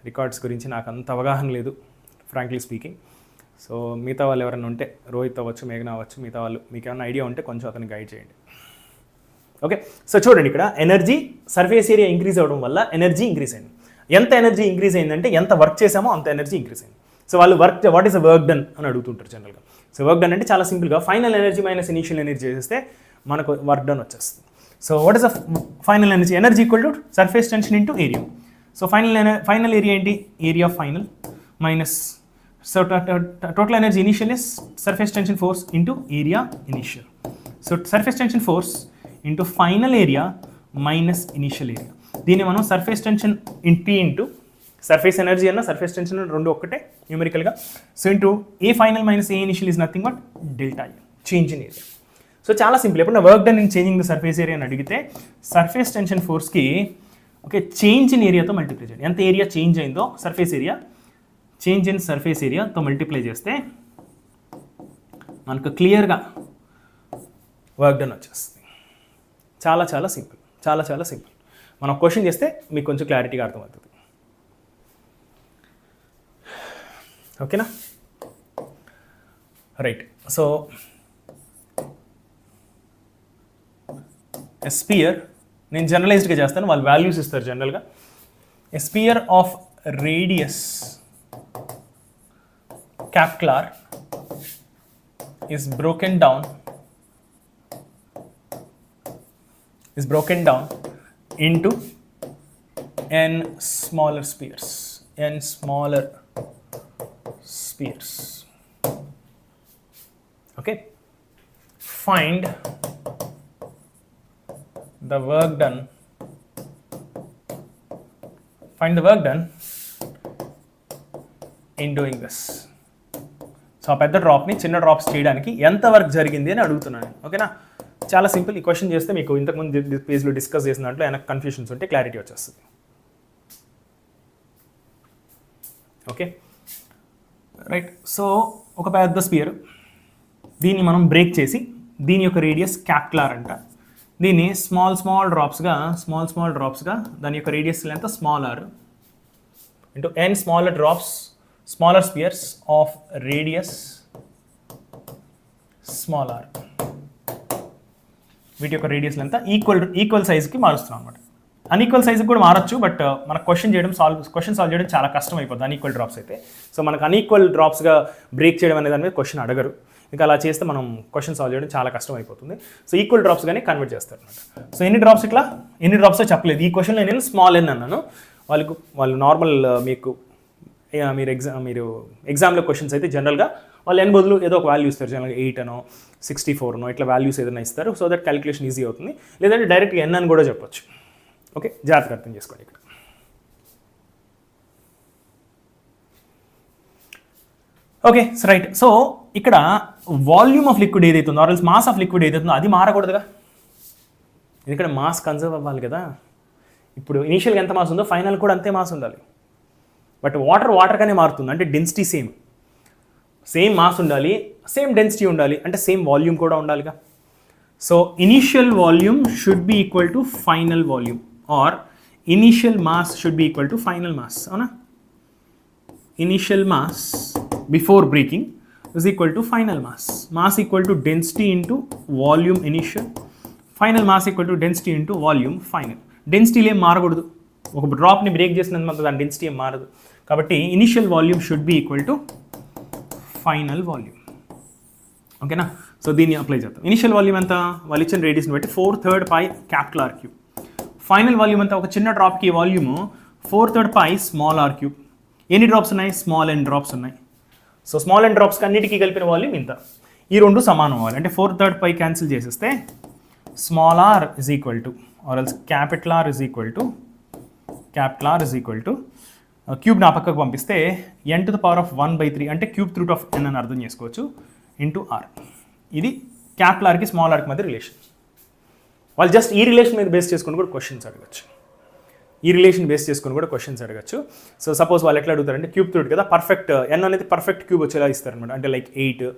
రికార్డ్స్ గురించి నాకు అంత అవగాహన లేదు ఫ్రాంక్లీ స్పీకింగ్. సో మిగతా వాళ్ళు ఎవరైనా ఉంటే, రోహిత్ అవ్వచ్చు, మేఘన అవ్వచ్చు, మిగతా వాళ్ళు మీకు ఏమైనా ఐడియా ఉంటే కొంచెం అతన్ని గైడ్ చేయండి. ఓకే, సో చూడండి ఇక్కడ ఎనర్జీ సర్ఫేస్ ఏరియా ఇంక్రీజ్ అవ్వడం వల్ల ఎనర్జీ ఇంక్రీజ్ అయింది. ఎంత ఎనర్జీ ఇంక్రీజ్ అయిందంటే ఎంత వర్క్ చేసామో అంత ఎనర్జీ ఇంక్రీజ్ అయింది. సో వాళ్ళు what is the work done అని అడుగుతుంటారు జనరల్గా. సో వర్క్ డన్ అంటే చాలా సింపుల్గా final energy minus initial energy చేస్తే మనకు వర్క్ డన్ వచ్చేస్తుంది. So what is the final energy? Energy equal to surface tension into area. So final area ఏంటి? Area final minus total energy initial is surface tension force into area initial. So surface tension force into final area minus initial area. దీన్ని మనం surface tension into surface energy అన్న సర్ఫేస్ టెన్షన్ రెండు ఒక్కటే న్యూమరికల్గా. So into A final minus A initial is nothing but delta A, change in area. So చాలా సింపుల్. ఎప్పుడు work done in changing the surface area అని అడిగితే సర్ఫేస్ టెన్షన్ ఫోర్స్కి ఓకే చేంజ్ ఇన్ ఏరియాతో మల్టిప్లై చేయండి. ఎంత ఏరియా చేంజ్ అయిందో surface area, change in surface ఏరియాతో మల్టిప్లై చేస్తే మనకు క్లియర్గా వర్క్ డన్ వచ్చేస్తుంది. చాలా సింపుల్. మనం క్వశ్చన్ చేస్తే మీకు కొంచెం క్లారిటీగా అర్థమవుతుంది. ఓకేనా? రైట్. సో స్పియర్ నేను జనరలైజ్డ్గా చేస్తాను, వాళ్ళు వాల్యూస్ ఇస్తారు జనరల్గా. Sphere of radius capillary is broken down into n smaller spheres. Okay, find the work done in doing this. So ఆ పెద్ద డ్రాప్ని చిన్న డ్రాప్స్ చేయడానికి ఎంత వర్క్ జరిగింది అని అడుగుతున్నాను. ఓకేనా? చాలా సింపుల్. ఈ క్వశ్చన్ చేస్తే మీకు ఇంతకుముందు పేజ్లో డిస్కస్ చేసిన దాంట్లో ఏమైనా కన్ఫ్యూషన్స్ ఉంటే క్లారిటీ వచ్చేస్తుంది. Okay right. సో ఒక పెద్ద స్పియర్, దీన్ని మనం బ్రేక్ చేసి దీని యొక్క రేడియస్ క్యాపిలర్ అంట, దీన్ని స్మాల్ డ్రాప్స్గా దాని యొక్క radius length small r into n smaller spheres of radius small r, వీటి యొక్క రేడియస్ లెంత్ ఈక్వల్ సైజ్కి మారుస్తున్నాం అనమాట. అన్ఈక్వల్ సైజ్కి కూడా మారచ్చు, బట్ మనకు క్వశ్చన్ సాల్వ్ చేయడం చాలా కష్టం అయిపోతుంది అన్ఈక్వల్ డ్రాప్స్ అయితే. సో మనకు అన్ఈక్వల్ డ్రాప్స్గా బ్రేక్ చేయడం అనే దాని మీద క్వశ్చన్ అడగరు, ఇంకా అలా చేస్తే మనం క్వశ్చన్ సాల్వ్ చేయడం చాలా కష్టం అయిపోతుంది. సో ఈక్వల్ డ్రాప్స్గానే కన్వర్ట్ చేస్తారు అనమాట. సో ఎన్ని డ్రాప్సో చెప్పలేదు. ఈ క్వశ్చన్లో నేను స్మాల్ ఎన్ అన్నాను. వాళ్ళు నార్మల్ మీరు ఎగ్జామ్లో క్వశ్చన్స్ అయితే జనరల్గా వాళ్ళు ఎన్ బదులు ఏదో ఒక వాల్యూ ఇస్తారు, జనరల్గా 8 అనో 64 ఇట్లా వాల్యూస్ ఏదైనా ఇస్తారు. సో దట్ క్యాలిక్యులేషన్ ఈజీ అవుతుంది. లేదంటే డైరెక్ట్గా ఎన్ అని కూడా చెప్పొచ్చు. ఓకే, జాగ్రత్తగా అర్థం చేసుకోండి ఇక్కడ. Okay right. సో ఇక్కడ వాల్యూమ్ ఆఫ్ లిక్విడ్ ఏదైతే ఉందో ఆర్ మాస్ ఆఫ్ లిక్విడ్ ఏదైతే ఉందో అది మారకూడదుగా, ఎందుకంటే మాస్ కన్సర్వ్ అవ్వాలి కదా. ఇప్పుడు ఇనీషియల్గా ఎంత మాస్ ఉందో ఫైనల్ కూడా అంతే మాస్ ఉండాలి. బట్ వాటర్గానే మారుతుంది, అంటే డెన్సిటీ సేమ్ మాస్ ఉండాలి, సేమ్ డెన్సిటీ ఉండాలి, అంటే సేమ్ వాల్యూమ్ కూడా ఉండాలిగా. So initial volume should be equal to final volume or initial mass should be equal to final mass. అవునా, initial mass before breaking is equal to final mass equal to density into volume initial, final mass equal to density into volume final. డెన్సిటీలు ఏం మారకూడదు, ఒక డ్రాప్ని బ్రేక్ చేసినంత మాత్రం దాని డెన్సిటీ ఏం మారదు. కాబట్టి initial volume should be equal to final volume. ఓకేనా, సో దీన్ని అప్లై చేద్దాం. ఇనిషియల్ వాల్యూమ్ ఎంత, వాళ్ళు ఇచ్చిన రేడియస్ని బట్టి 4/3 pi capital R cube. Final volume ఎంత, ఒక చిన్న డ్రాప్కి volume 4/3 pi small r cube. ఎన్ని డ్రాప్స్ ఉన్నాయి, స్మాల్ ఎన్ డ్రాప్స్ ఉన్నాయి. సో స్మాల్ అండ్ డ్రాప్స్కి అన్నిటికీ కలిపిన వాల్యూమ్ ఇంత. ఈ రెండు సమానం అవ్వాలి, అంటే 4/3 పై క్యాన్సిల్ చేసేస్తే small r is equal to or else capital R is equal to క్యూబ్ని ఆ పక్కకు పంపిస్తే n⁻1/3 అంటే క్యూబ్ రూట్ ఆఫ్ n అని అర్థం చేసుకోవచ్చు ఇంటూ ఆర్. ఇది క్యాపిటల్ ఆర్కి స్మాల్ ఆర్కి మధ్య రిలేషన్. వాళ్ళు జస్ట్ ఈ రిలేషన్ మీద బేస్ చేసుకుని కూడా క్వశ్చన్స్ అడగచ్చు. సో సపోజ్ వాళ్ళు ఎట్లా అడుగుతారంటే క్యూబ్ రూట్ కదా, పర్ఫెక్ట్ ఎన్ అనేది పర్ఫెక్ట్ క్యూబ్ వచ్చేలా ఇస్తారనమాట. అంటే లైక్ 8,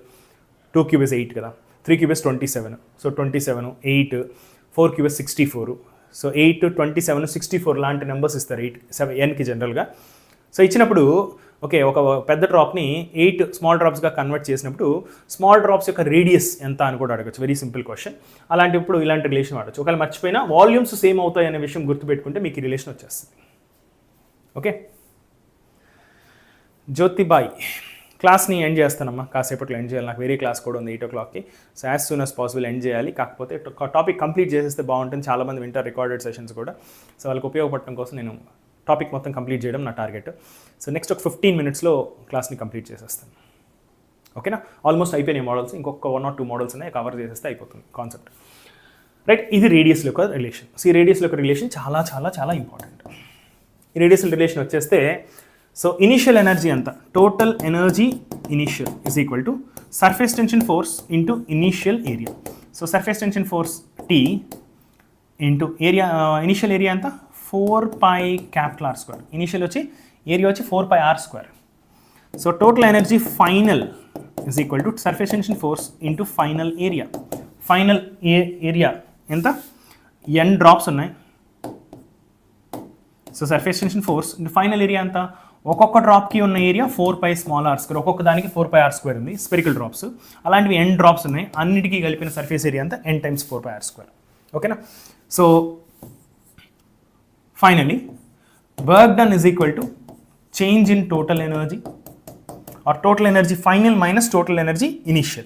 2 క్యూబ్ ఇస్ 8 కదా, 3 cube is 27. So 27, 8, 4 cube is 64. So 8, 27, 64 లాంటి నెంబర్స్ ఇస్తారు 8, 7 ఎన్కి జనరల్గా. సో ఇచ్చినప్పుడు ఓకే, ఒక పెద్ద డ్రాప్ని 8 స్మాల్ డ్రాప్స్గా కన్వర్ట్ చేసినప్పుడు స్మాల్ డ్రాప్స్ యొక్క రేడియస్ ఎంత అని కూడా అడగచ్చు. Very simple question. అలాంటిప్పుడు ఇలాంటి రిలేషన్ వాడచ్చు. ఒకవేళ మర్చిపోయినా వాల్యూమ్స్ సేమ్ అవుతాయి అనే విషయం గుర్తుపెట్టుకుంటే మీకు ఈ రిలేషన్ వచ్చేస్తుంది. ఓకే, జ్యోతిబాయ్ క్లాస్ని ఎండ్ చేస్తానమ్మా, కాసేపట్లో ఎండ్ చేయాలి. నాకు వేరే క్లాస్ కూడా ఉంది 8 o'clockకి. So as soon as possible end చేయాలి. కాకపోతే టాపిక్ కంప్లీట్ చేసేస్తే బాగుంటుంది. చాలామంది వింటారు రికార్డెడ్ సెషన్స్ కూడా. సో వాళ్ళకి ఉపయోగపడటం కోసం నేను టాపిక్ మొత్తం కంప్లీట్ చేయడం నా టార్గెట్. సో నెక్స్ట్ ఒక 15 minutesలో క్లాస్ని కంప్లీట్ చేసేస్తాను. ఓకేనా, ఆల్మోస్ట్ అయిపోయినాయి మోడల్స్. ఇంకొక 1 or 2 మోడల్స్ ఉన్నాయి, కవర్ చేసేస్తే అయిపోతుంది కాన్సెప్ట్. రైట్, ఇది రేడియస్ యొక్క రిలేషన్. సో ఈ రేడియస్ యొక్క రిలేషన్ చాలా చాలా చాలా ఇంపార్టెంట్. ఈ రేడియస్ రిలేషన్ వచ్చేస్తే సో ఇనిషియల్ ఎనర్జీ అంతా, total energy initial is equal to surface tension force into initial area. So surface tension force T into area, initial area అంతా 4 pi capital R square. Initial వచ్చి ఏరియా వచ్చి 4 pi R square. So total energy final is equal to surface tension force into final area. Final area ఎంత, n డ్రాప్స్ ఉన్నాయి. So surface tension force into final area ఎంత, ఒక్కొక్క డ్రాప్కి ఉన్న area 4 pi small r square, ఒక్కొక్క దానికి 4 pi R square ఉంది. స్పెరికల్ డ్రాప్స్ అలాంటివి n డ్రాప్స్ ఉన్నాయి. అన్నిటికీ కలిపిన సర్ఫేస్ ఏరియా అంతా n times 4 pi R square. ఓకేనా, so finally work done is equal to change in total energy or total energy final minus total energy initial.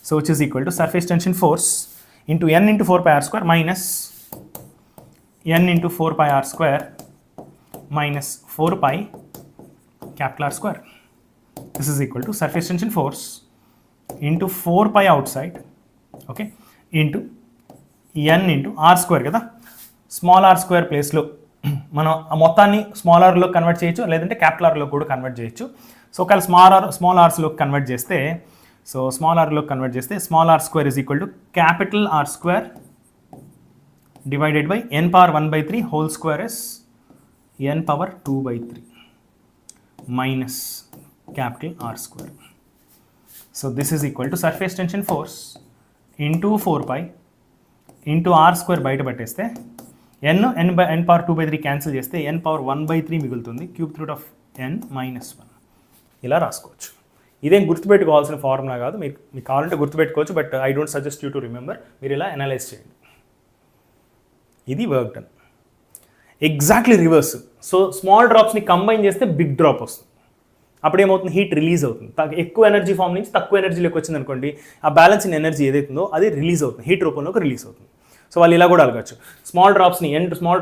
So which is equal to surface tension force into n into 4 pi R square minus n into 4 pi R square minus 4 pi capital R square. This is equal to surface tension force into 4 pi outside, okay, into n into R square కదా. స్మాల్ ఆర్ స్క్వేర్ ప్లేస్లో మనం ఆ మొత్తాన్ని స్మాల్ ఆర్లో కన్వర్ట్ చేయొచ్చు, లేదంటే క్యాపిటల్ ఆర్లో కూడా కన్వర్ట్ చేయొచ్చు. సో ఒకవేళ స్మాల్ ఆర్స్లో కన్వర్ట్ చేస్తే, సో స్మాల్ ఆర్లో కన్వర్ట్ చేస్తే small r square is equal to capital r square divided by n⁻1/3 whole square is n⁻2/3 minus capital r square. So this is equal to surface tension force into 4 pi into r square బయట పెట్టేస్తే n పవర్ 2/3 క్యాన్సిల్ చేస్తే n పవర్ 1/3 మిగులుతుంది, cube root of n minus 1 ఇలా రాసుకోవచ్చు. ఇదేం గుర్తుపెట్టుకోవాల్సిన ఫార్ములా కాదు, మీకు కావాలంటే గుర్తుపెట్టుకోవచ్చు, but I don't suggest you to remember. మీరు ఇలా అనలైజ్ చేయండి. ఇది work done. Exactly reverse. So small డ్రాప్స్ని కంబైన్ చేస్తే బిగ్ డ్రాప్ వస్తుంది. అప్పుడు ఏమవుతుంది, హీట్ రిలీజ్ అవుతుంది. ఎక్కువ ఎనర్జీ ఫామ్ నుంచి తక్కువ ఎనర్జీలోకి వచ్చింది అనుకోండి, ఆ బ్యాలెన్స్ ఇన్ ఎనర్జీ ఏదైతుందో అది రిలీజ్ అవుతుంది, హీట్ రూపంలోకి రిలీజ్ అవుతుంది. సో వాళ్ళు ఇలా కూడా అడగచ్చు, స్మాల్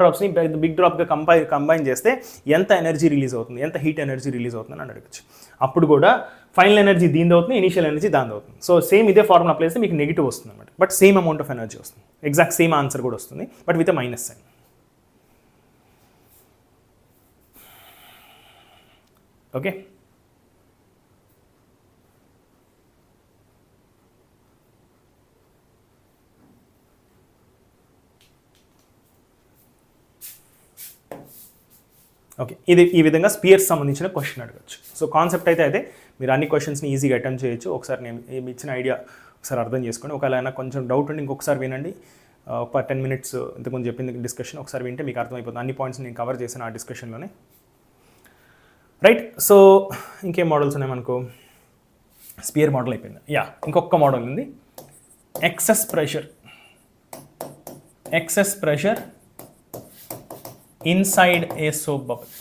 డ్రాప్స్ని బిగ్ డ్రాప్గా కంబైన్ చేస్తే ఎంత ఎనర్జీ రిలీజ్ అవుతుంది, ఎంత హీట్ ఎనర్జీ రిలీజ్ అవుతుంది అని అడగచ్చు. అప్పుడు కూడా ఫైనల్ ఎనర్జీ దీని అవుతుంది, ఇనిషియల్ ఎనర్జీ దాని అవుతుంది. సో సేమ్ ఇదే ఫార్ములా అప్లై చేస్తే మీకు నెగిటివ్ వస్తుంది అనమాట, but same amount of energy వస్తుంది, ఎగ్జాక్ట్ సేమ్ ఆన్సర్ కూడా వస్తుంది, but with minus sign. Okay, okay, ఇది ఈ విధంగా స్పియర్స్ సంబంధించిన క్వశ్చన్ అడగచ్చు. సో కాన్సెప్ట్ అయితే అదే, మీరు అన్ని క్వశ్చన్స్ని ఈజీగా అటెంప్ట్ చేయొచ్చు. ఒకసారి నేను ఇచ్చిన ఐడియా ఒకసారి అర్థం చేసుకోండి. ఒకవేళ అయినా కొంచెం డౌట్ ఉండి ఇంకొకసారి వినండి. ఒక 10 మినిట్స్ ఇంతకుముందు చెప్పింది డిస్కషన్ ఒకసారి వింటే మీకు అర్థమైపోతుంది. అన్ని పాయింట్స్ నేను కవర్ చేశాను ఆ డిస్కషన్లోనే. రైట్, సో ఇంకేం మోడల్స్ ఉన్నాయి మనకు? స్పియర్ మోడల్ అయిపోయింది. ఇంకొక మోడల్ ఉంది, excess pressure inside a soap bubble,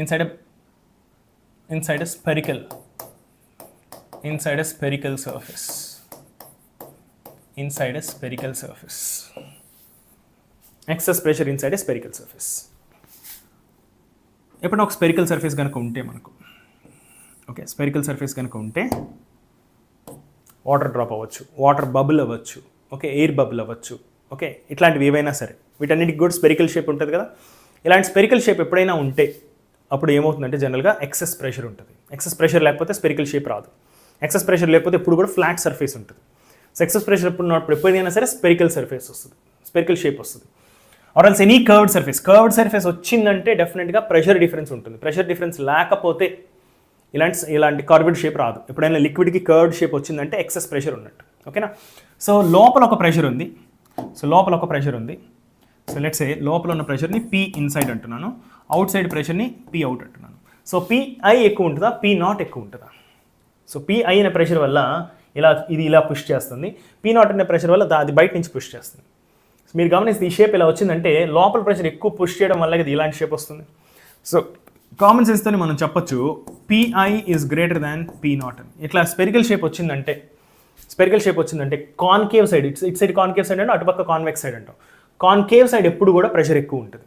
inside a spherical surface, excess pressure inside a spherical surface. ఎప్పుడైనా ఒక స్పెరికల్ సర్ఫేస్ కనుక ఉంటే మనకు, ఓకే, స్పెరికల్ సర్ఫేస్ కనుక ఉంటే వాటర్ డ్రాప్ అవ్వచ్చు, వాటర్ బబుల్ అవ్వచ్చు, ఓకే, ఎయిర్ బబుల్ అవ్వచ్చు, ఓకే, ఇట్లాంటివి ఏవైనా సరే వీటన్నిటికి కూడా స్పెరికల్ షేప్ ఉంటుంది కదా. ఇలాంటి స్పెరికల్ షేప్ ఎప్పుడైనా ఉంటే అప్పుడు ఏమవుతుందంటే జనరల్గా ఎక్సెస్ ప్రెషర్ ఉంటుంది. ఎక్సెస్ ప్రెషర్ లేకపోతే స్పెరికల్ షేప్ రాదు. ఎక్సెస్ ప్రెషర్ లేకపోతే ఎప్పుడు కూడా ఫ్లాట్ సర్ఫేస్ ఉంటుంది. సో ఎక్సెస్ ప్రెషర్ ఎప్పుడైనా సరే స్పెరికల్ సర్ఫేస్ వస్తుంది, స్పెరికల్ షేప్ వస్తుంది. ఆర్ఎల్స్ ఎనీ కర్వ్డ్ సర్ఫేస్ వచ్చిందంటే డెఫినెట్గా ప్రెషర్ డిఫరెన్స్ ఉంటుంది. ప్రెషర్ డిఫరెన్స్ లేకపోతే ఇలాంటి కర్వ్డ్ షేప్ రాదు. ఎప్పుడైనా లిక్విడ్కి కర్వ్డ్ షేప్ వచ్చిందంటే ఎక్సెస్ ప్రెషర్ ఉన్నట్టు, ఓకేనా. సో లోపల ఒక ప్రెషర్ ఉంది, సో లెట్స్ సే లోపల ఉన్న ప్రెషర్ని పీ ఇన్సైడ్ అంటున్నాను, అవుట్ సైడ్ ప్రెషర్ని పీ అవుట్ అంటున్నాను. సో పిఐ ఎక్కువ ఉంటుందా, పీ నాట్ ఎక్కువ ఉంటుందా? సో పిఐ అనే ప్రెషర్ వల్ల ఇది ఇలా పుష్ చేస్తుంది, పీ నాట్ అనే ప్రెషర్ వల్ల అది బయట నుంచి పుష్ చేస్తుంది. సో మీరు గమనిస్తే ఈ షేప్ ఇలా వచ్చిందంటే లోపల ప్రెషర్ ఎక్కువ పుష్ చేయడం వల్ల ఇది ఇలాంటి షేప్ వస్తుంది. సో కామన్ సెన్స్తోనే మనం చెప్పొచ్చు PI is greater than P naught అని. ఇట్లా స్పెరికల్ షేప్ వచ్చిందంటే concave side, it side concave side అంటే అటుపక్క కాన్వెక్స్ సైడ్ అంటాం. కాన్కేవ్ సైడ్ ఎప్పుడు కూడా ప్రెషర్ ఎక్కువ ఉంటుంది,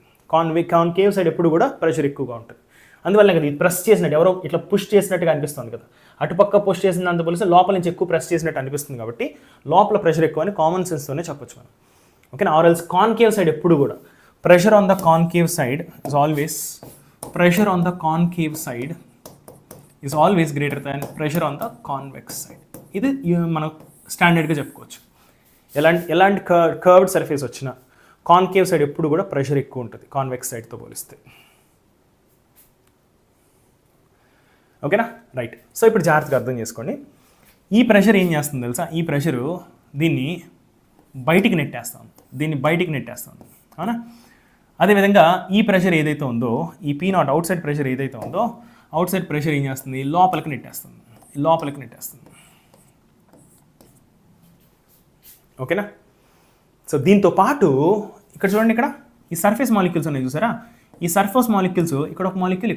కాన్కేవ్ సైడ్ ఎప్పుడు కూడా ప్రెషర్ ఎక్కువగా ఉంటుంది. అందువల్ల కదా ఇది ప్రెస్ చేసినట్టు, ఎవరో ఇట్లా పుష్ చేసినట్టుగా అనిపిస్తుంది కదా, అటుపక్క పుష్ చేసినంత పోలిస్తే లోపల నుంచి ఎక్కువ ప్రెస్ చేసినట్టు అనిపిస్తుంది, కాబట్టి లోపల ప్రెషర్ ఎక్కువ అని కామన్ సెన్స్తోనే చెప్పొచ్చు మనం, ఓకేనా. ఆర్ఎల్స్ కాన్కేవ్ సైడ్ ఎప్పుడు కూడా pressure on the concave side is always greater than pressure on the convex side. ఇది మనం స్టాండర్డ్గా చెప్పుకోవచ్చు. ఎలాంటి కర్వ్డ్ సర్ఫేస్ వచ్చినా కాన్కేవ్ సైడ్ ఎప్పుడు కూడా ప్రెషర్ ఎక్కువ ఉంటుంది కాన్వెక్స్ సైడ్తో పోలిస్తే, ఓకేనా. రైట్, సో ఇప్పుడు జాగ్రత్తగా అర్థం చేసుకోండి. ఈ ప్రెషర్ ఏం చేస్తుంది తెలుసా, ఈ ప్రెషరు దీన్ని బయటికి నెట్టేస్తాం, అవునా. అదేవిధంగా ఈ ప్రెషర్ ఏదైతే ఉందో, ఈ p nought out side pressure ఏదైతే ఉందో, అవుట్ సైడ్ ప్రెషర్ ఏం చేస్తుంది, లోపలికి నెట్టేస్తుంది, ఓకేనా. సో దీంతో పాటు ఇక్కడ చూడండి, ఇక్కడ ఈ సర్ఫేస్ మాలిక్యూల్స్ ఉన్నాయి చూసారా, ఈ సర్ఫేస్ మాలిక్యూల్స్ ఇక్కడ ఒక మాలిక్యూల్,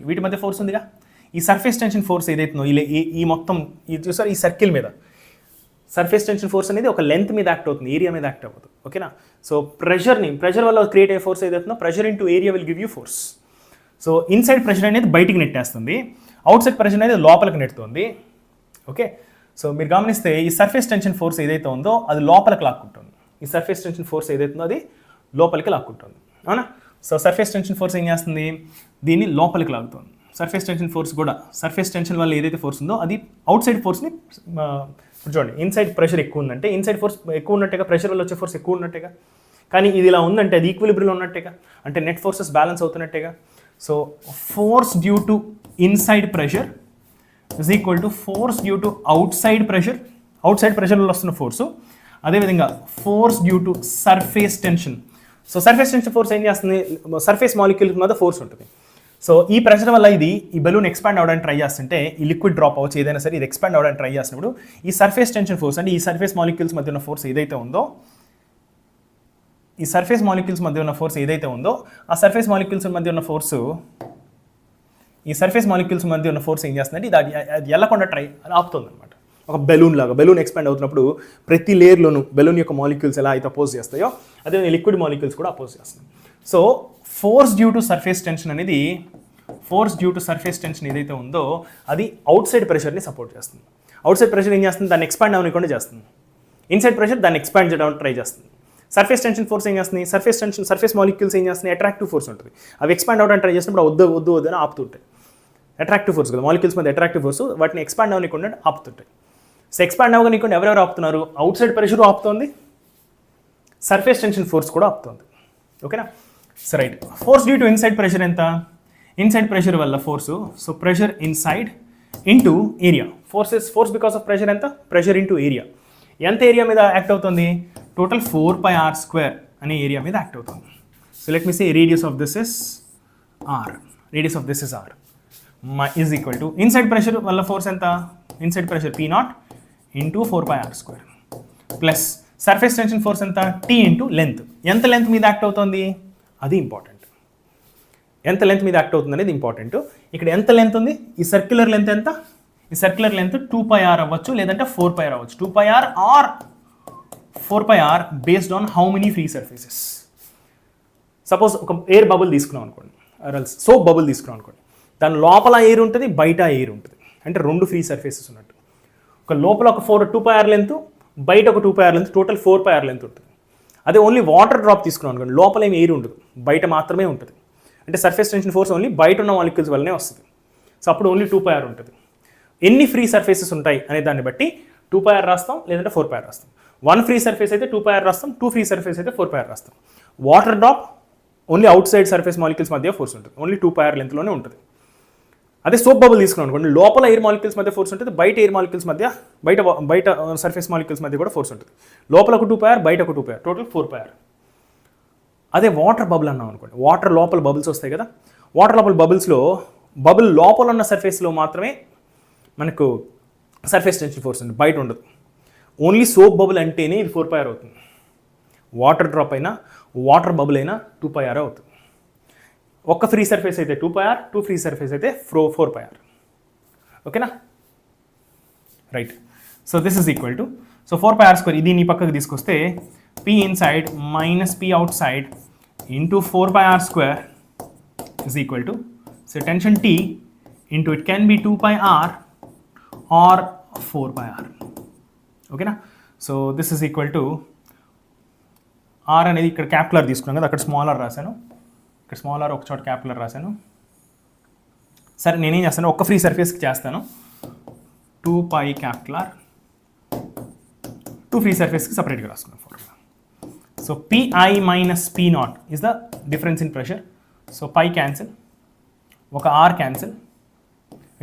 వీటి మధ్య ఫోర్స్ ఉందిగా. ఈ సర్ఫేస్ టెన్షన్ ఫోర్స్ ఏదైతుందో ఈ మొత్తం ఇది చూసారా, ఈ సర్కిల్ మీద సర్ఫేస్ టెన్షన్ ఫోర్స్ అనేది ఒక లెంత్ మీద యాక్ట్ అవుతుంది, ఏరియా మీద యాక్ట్ అవ్వదు, ఓకేనా. సో ప్రెషర్ వల్ల క్రియేట్ అయ్యే ఫోర్స్ ఏదైతుందో, pressure into area will give you force. So inside pressure అనేది బయటికి నెట్టేస్తుంది, అవుట్ సైడ్ ప్రెషర్ అనేది లోపలికి నెట్టుతుంది, ఓకే. సో మీరు గమనిస్తే ఈ సర్ఫేస్ టెన్షన్ ఫోర్స్ ఏదైతే ఉందో అది లోపలికి లాక్కుంటుంది, అవునా. సో సర్ఫేస్ టెన్షన్ ఫోర్స్ ఏం చేస్తుంది, దీన్ని లోపలికి లాగుతుంది. సర్ఫేస్ టెన్షన్ ఫోర్స్ కూడా, సర్ఫేస్ టెన్షన్ వల్ల ఏదైతే ఫోర్స్ ఉందో అది అవుట్ సైడ్ ఫోర్స్ని, చూడండి ఇన్సైడ్ ప్రెషర్ ఎక్కువ ఉందంటే ఇన్సైడ్ ఫోర్స్ ఎక్కువ ఉన్నట్టుగా, ప్రెషర్ వల్ల వచ్చే ఫోర్స్ ఎక్కువ ఉన్నట్టుగా. కానీ ఇది ఇలా ఉందంటే అది ఈక్విలిబ్రియంలో ఉన్నట్టుగా, అంటే నెట్ ఫోర్సెస్ బ్యాలెన్స్ అవుతున్నట్టుగా. So force due to inside pressure is equal to force due to outside pressure outside pressure వల్ల వస్తున్న ఫోర్సు. అదేవిధంగా force due to surface tension. So surface tension force ఏం చేస్తుంది, సర్ఫేస్ మాలిక్యూల్స్ మీద ఫోర్స్ ఉంటుంది. సో ఈ ప్రెషర్ వల్ల ఈ బెలూన్ ఎక్స్పాండ్ అవ్వడానికి ట్రై చేస్తుంటే ఈ లిక్విడ్ డ్రాప్ అవ్వచ్చు ఏదైనా సరే, ఇది ఎక్స్పాండ్ అవ్వడానికి ట్రై చేసినప్పుడు ఈ సర్ఫేస్ టెన్షన్ ఫోర్స్ అంటే ఈ సర్ఫేస్ మాలిక్యూల్స్ మధ్య ఉన్న ఫోర్స్ ఏదైతే ఉందో, ఈ సర్ఫేస్ మాలిక్యూల్స్ మధ్య ఉన్న ఫోర్స్ ఏదైతే ఉందో ఆ సర్ఫేస్ మాలిక్యూల్స్ మధ్య ఉన్న ఫోర్సు, ఈ సర్ఫేస్ మాలిక్యూల్స్ మధ్య ఉన్న ఫోర్స్ ఏం చేస్తుందంటే అది వెళ్ళకుండా ఆపుతుంది అనమాట. ఒక బెలూన్ లాగా, బెలూన్ ఎక్స్పాండ్ అవుతున్నప్పుడు ప్రతి లేయర్లోనూ బెలూన్ యొక్క మాలిక్యూల్స్ ఎలా అయితే అపోజ్ చేస్తాయో అదే లిక్విడ్ మాలిక్యూల్స్ కూడా అపోజ్ చేస్తాయి. So force due to surface tension అనేది, force due to surface tension ఏదైతే ఉందో అది అవుట్ సైడ్ ప్రెషర్ని సపోర్ట్ చేస్తుంది. అవుట్ సైడ్ ప్రెషర్ ఏం చేస్తుంది, దాన్ని ఎక్స్పాండ్ అవ్వకుండా చేస్తుంది. ఇన్సైడ్ ప్రెషర్ దాన్ని ఎక్స్పాండ్ చేయడానికి ట్రై చేస్తుంది. సర్ఫేస్ టెన్షన్ ఫోర్స్ ఏం చేస్తుంది, సర్ఫేస్ మాలిక్యూల్స్ ఏం చేస్తుంది, అట్రాక్టివ్ ఫోర్స్ ఉంటుంది. అవి ఎక్స్పాండ్ అవ్వడానికి ట్రై చేసినప్పుడు వద్దు అని ఆపుతుంటాయి. అట్రాక్టివ్ ఫోర్స్ కదా, మాలిక్యూల్స్ మీద అట్రాక్టివ్ ఫోర్స్ వాటిని ఎక్స్పాండ్ అవ్వకుండా ఆపుతుంటాయి. సో ఎక్స్పాండ్ అవ్వకుండా ఎవరెవరు ఆపుతున్నారు, అవుట్ సైడ్ ప్రెషర్ ఆపుతుంది, సర్ఫేస్ టెన్షన్ ఫోర్స్ కూడా ఆపుతుంది. ఓకేనా. So right, force due to inside pressure ఎంత, ఇన్సైడ్ ప్రెషర్ వల్ల force, so pressure inside into area. Force because of pressure ఎంత, ప్రెషర్ ఇంటూ ఏరియా. ఎంత ఏరియా మీద యాక్ట్ అవుతుంది, టోటల్ 4πr² అనే ఏరియా మీద యాక్ట్ అవుతుంది. So let me say radius of this is r, radius of this is r is equal to inside pressure వల్ల ఫోర్స్ ఎంత, inside pressure P0 into 4πr² plus surface tension force ఎంత, T ఇంటూ లెంత్. ఎంత లెంత్ మీద యాక్ట్ అవుతుంది అది ఇంపార్టెంట్. ఎంత లెంత్ మీద యాక్ట్ అవుతుంది అనేది ఇంపార్టెంట్. ఇక్కడ ఎంత లెంత్ ఉంది, ఈ సర్క్యులర్ లెంత్ ఎంత, ఈ సర్క్యులర్ లెంత్ 2πr అవ్వచ్చు లేదంటే 4πr అవ్వచ్చు. 2πr or 4πr based on how many free surfaces. Suppose ఒక ఎయిర్ బబుల్ తీసుకున్నాం అనుకోండి, సోప్ బబుల్ తీసుకున్నాం అనుకోండి, దాని లోపల ఎయిర్ ఉంటుంది, బయట ఎయిర్ ఉంటుంది, అంటే 2 ఫ్రీ సర్ఫేసెస్ ఉన్నట్టు. ఒక లోపల ఒక 2πr లెంత్, బయట ఒక 2πr length, total 4πr length ఉంటుంది. అదే ఓన్లీ వాటర్ డ్రాప్ తీసుకున్నాం అనుకోండి, లోపల ఏమి ఎయిర్ ఉండదు, బయట మాత్రమే ఉంటుంది. అంటే సర్ఫేస్ టెన్షన్ ఫోర్స్ ఓన్లీ బయట ఉన్న మాలిక్యూల్స్ వల్లనే వస్తుంది. సో అప్పుడు ఓన్లీ 2πr ఉంటుంది. ఎన్ని ఫ్రీ సర్ఫేసెస్ ఉంటాయి అనే దాన్ని బట్టి 2πr రాస్తాం లేదంటే 4πr రాస్తాం. 1 ఫ్రీ సర్ఫేస్ అయితే 2πr రాస్తాం, 2 ఫ్రీ సర్ఫేస్ అయితే 4πr రాస్తాం. Water drop only out side surface molecules మధ్య ఫోర్స్ ఉంటుంది, ఓన్లీ 2πr లెంత్లోనే ఉంటుంది. అదే సోప్ బబుల్ తీసుకున్నాం అనుకోండి, లోపల ఎయిర్ మాలిక్యూల్స్ మధ్య ఫోర్స్ ఉంటుంది, బయట ఎయిర్ మాలిక్యూల్స్ మధ్య, బయట సర్ఫేస్ మాలిక్యూల్స్ మధ్య కూడా ఫోర్స్ ఉంటుంది. లోపల ఒక 2πr, బయట ఒక 2πr, టోటల్ 4πr. అదే వాటర్ బబుల్ అన్నాం అనుకోండి, వాటర్ లోపల బబుల్స్ వస్తాయి కదా, వాటర్ లోపల బబుల్స్లో బబుల్ లోపల ఉన్న సర్ఫేస్లో మాత్రమే మనకు సర్ఫేస్ టెన్షన్ ఫోర్స్ ఉంది, బయట ఉండదు. ఓన్లీ సోప్ బబుల్ అంటేనే ఇది 4πr అవుతుంది. వాటర్ డ్రాప్ అయినా వాటర్ బబుల్ అయినా 2πr అవుతుంది. ఒక్క ఫ్రీ సర్ఫేస్ అయితే 2πr, 2 ఫ్రీ సర్ఫేస్ అయితే 4πr. ఓకేనా. Right, so this is equal to, so 4πr² ఇది నీ పక్కకు తీసుకొస్తే P inside minus P out side into 4πr² is equal to, so tension T into it can be 2πr or 4πr. ఓకేనా. So this is equal to R అనేది ఇక్కడ క్యాపిలర్ తీసుకున్నాం కదా, అక్కడ స్మాల్ r రాశాను, ఇక్కడ స్మాల్ r ఒక చోట క్యాపిలర్ రాశాను. సరే నేనేం చేస్తాను, ఒక్క ఫ్రీ సర్ఫేస్కి చేస్తాను, 2π క్యాపిలర్, 2 ఫ్రీ సర్ఫేస్కి సపరేట్గా రాసుకున్నాను formula. So Pi minus P0 is the difference in pressure. So pi cancel, ఒక r cancel,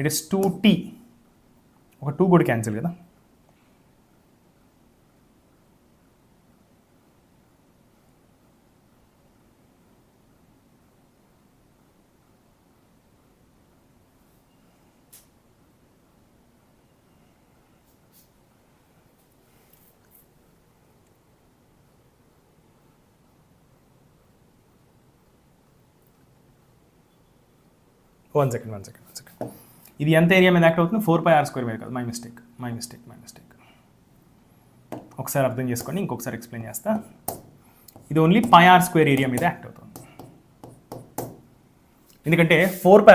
it is 2t, ఒక 2 కూడా క్యాన్సిల్ కదా. One second. ఇది ఎంత ఏరియా మీద యాక్ట్ అవుతుంది, 4πr² మీద కాదు, మై మిస్టేక్. ఒకసారి అర్థం చేసుకోండి, ఇంకొకసారి ఎక్స్ప్లెయిన్ చేస్తా. ఇది ఓన్లీ πr² ఏరియా మీద యాక్ట్ అవుతుంది. ఎందుకంటే 4π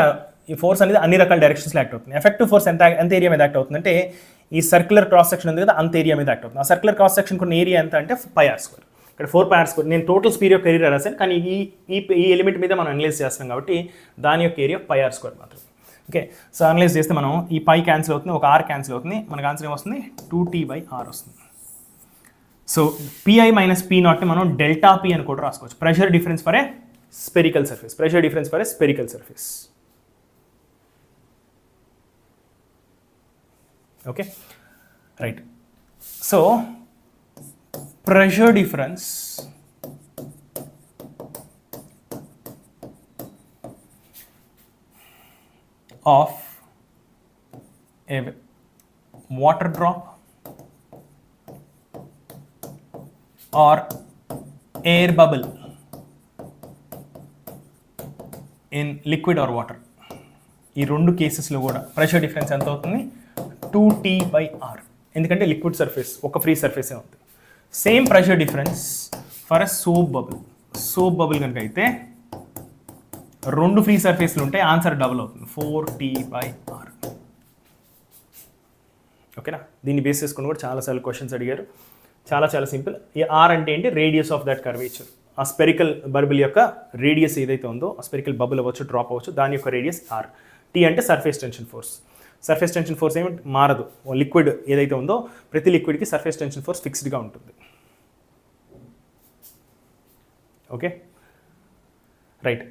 ఈ ఫోర్స్ అనేది అన్ని రకాల డైరెక్షన్స్లో యాక్ట్ అవుతుంది. ఎఫెక్టివ్ ఫోర్స్ ఎంత ఏరియా మీద యాక్ట్ అవుతుందంటే ఈ సర్క్యులర్ క్రాస్ సెక్షన్ ఉంది కదా, అంత ఏరియా మీద యాక్ట్ అవుతుంది. ఆ సర్క్యులర్ క్రాస్ సెక్షన్ కొన్ని ఏరియా ఎంత అంటే πr². ఇక్కడ 4πr². నేను టోటల్ స్పీడ్ యొక్క ఏరియా రాశాను, కానీ ఈ ఎలిమెంట్ మీద మనం అనలైజ్ చేస్తాం కాబట్టి దాని యొక్క ఏరియా πr² మాత్రమే. ఓకే, సో అనలైజ్ చేస్తే మనం ఈ పై క్యాన్సిల్ అవుతుంది, ఒక r క్యాన్సిల్ అవుతుంది, మనకు ఆన్సర్ ఏమొస్తుంది, 2t/r వస్తుంది. సో Pi మైనస్ P0ని మనం డెల్టా P అని కూడా రాసుకోవచ్చు. Pressure difference for a spherical surface. Okay, right. So pressure difference of a water drop or air bubble in liquid or water, ఈ రెండు కేసెస్లో కూడా ప్రెషర్ డిఫరెన్స్ ఎంత అవుతుంది 2T/R, ఎందుకంటే లిక్విడ్ సర్ఫేస్ ఒక ఫ్రీ సర్ఫేసే ఉంది. Same pressure difference for a soap bubble కనుక అయితే రెండు ఫ్రీ సర్ఫేస్లు ఉంటే ఆన్సర్ డబుల్ అవుతుంది 4T/R. ఓకేనా, దీన్ని బేస్ చేసుకుని కూడా చాలాసార్లు క్వశ్చన్స్ అడిగారు. చాలా సింపుల్. ఈ ఆర్ అంటే ఏంటి? Radius of that curvature. ఆ స్పెరికల్ బబుల్ యొక్క రేడియస్ ఏదైతే ఉందో, ఆ స్పెరికల్ బబుల్ అవ్వచ్చు, డ్రాప్ అవ్వచ్చు, దాని యొక్క రేడియస్ ఆర్. టీ అంటే surface tension force. Surface tension force ఏమి మారదు. లిక్విడ్ ఏదైతే ఉందో ప్రతి లిక్విడ్కి సర్ఫేస్ టెన్షన్ ఫోర్స్ ఫిక్స్డ్గా ఉంటుంది. Okay, right.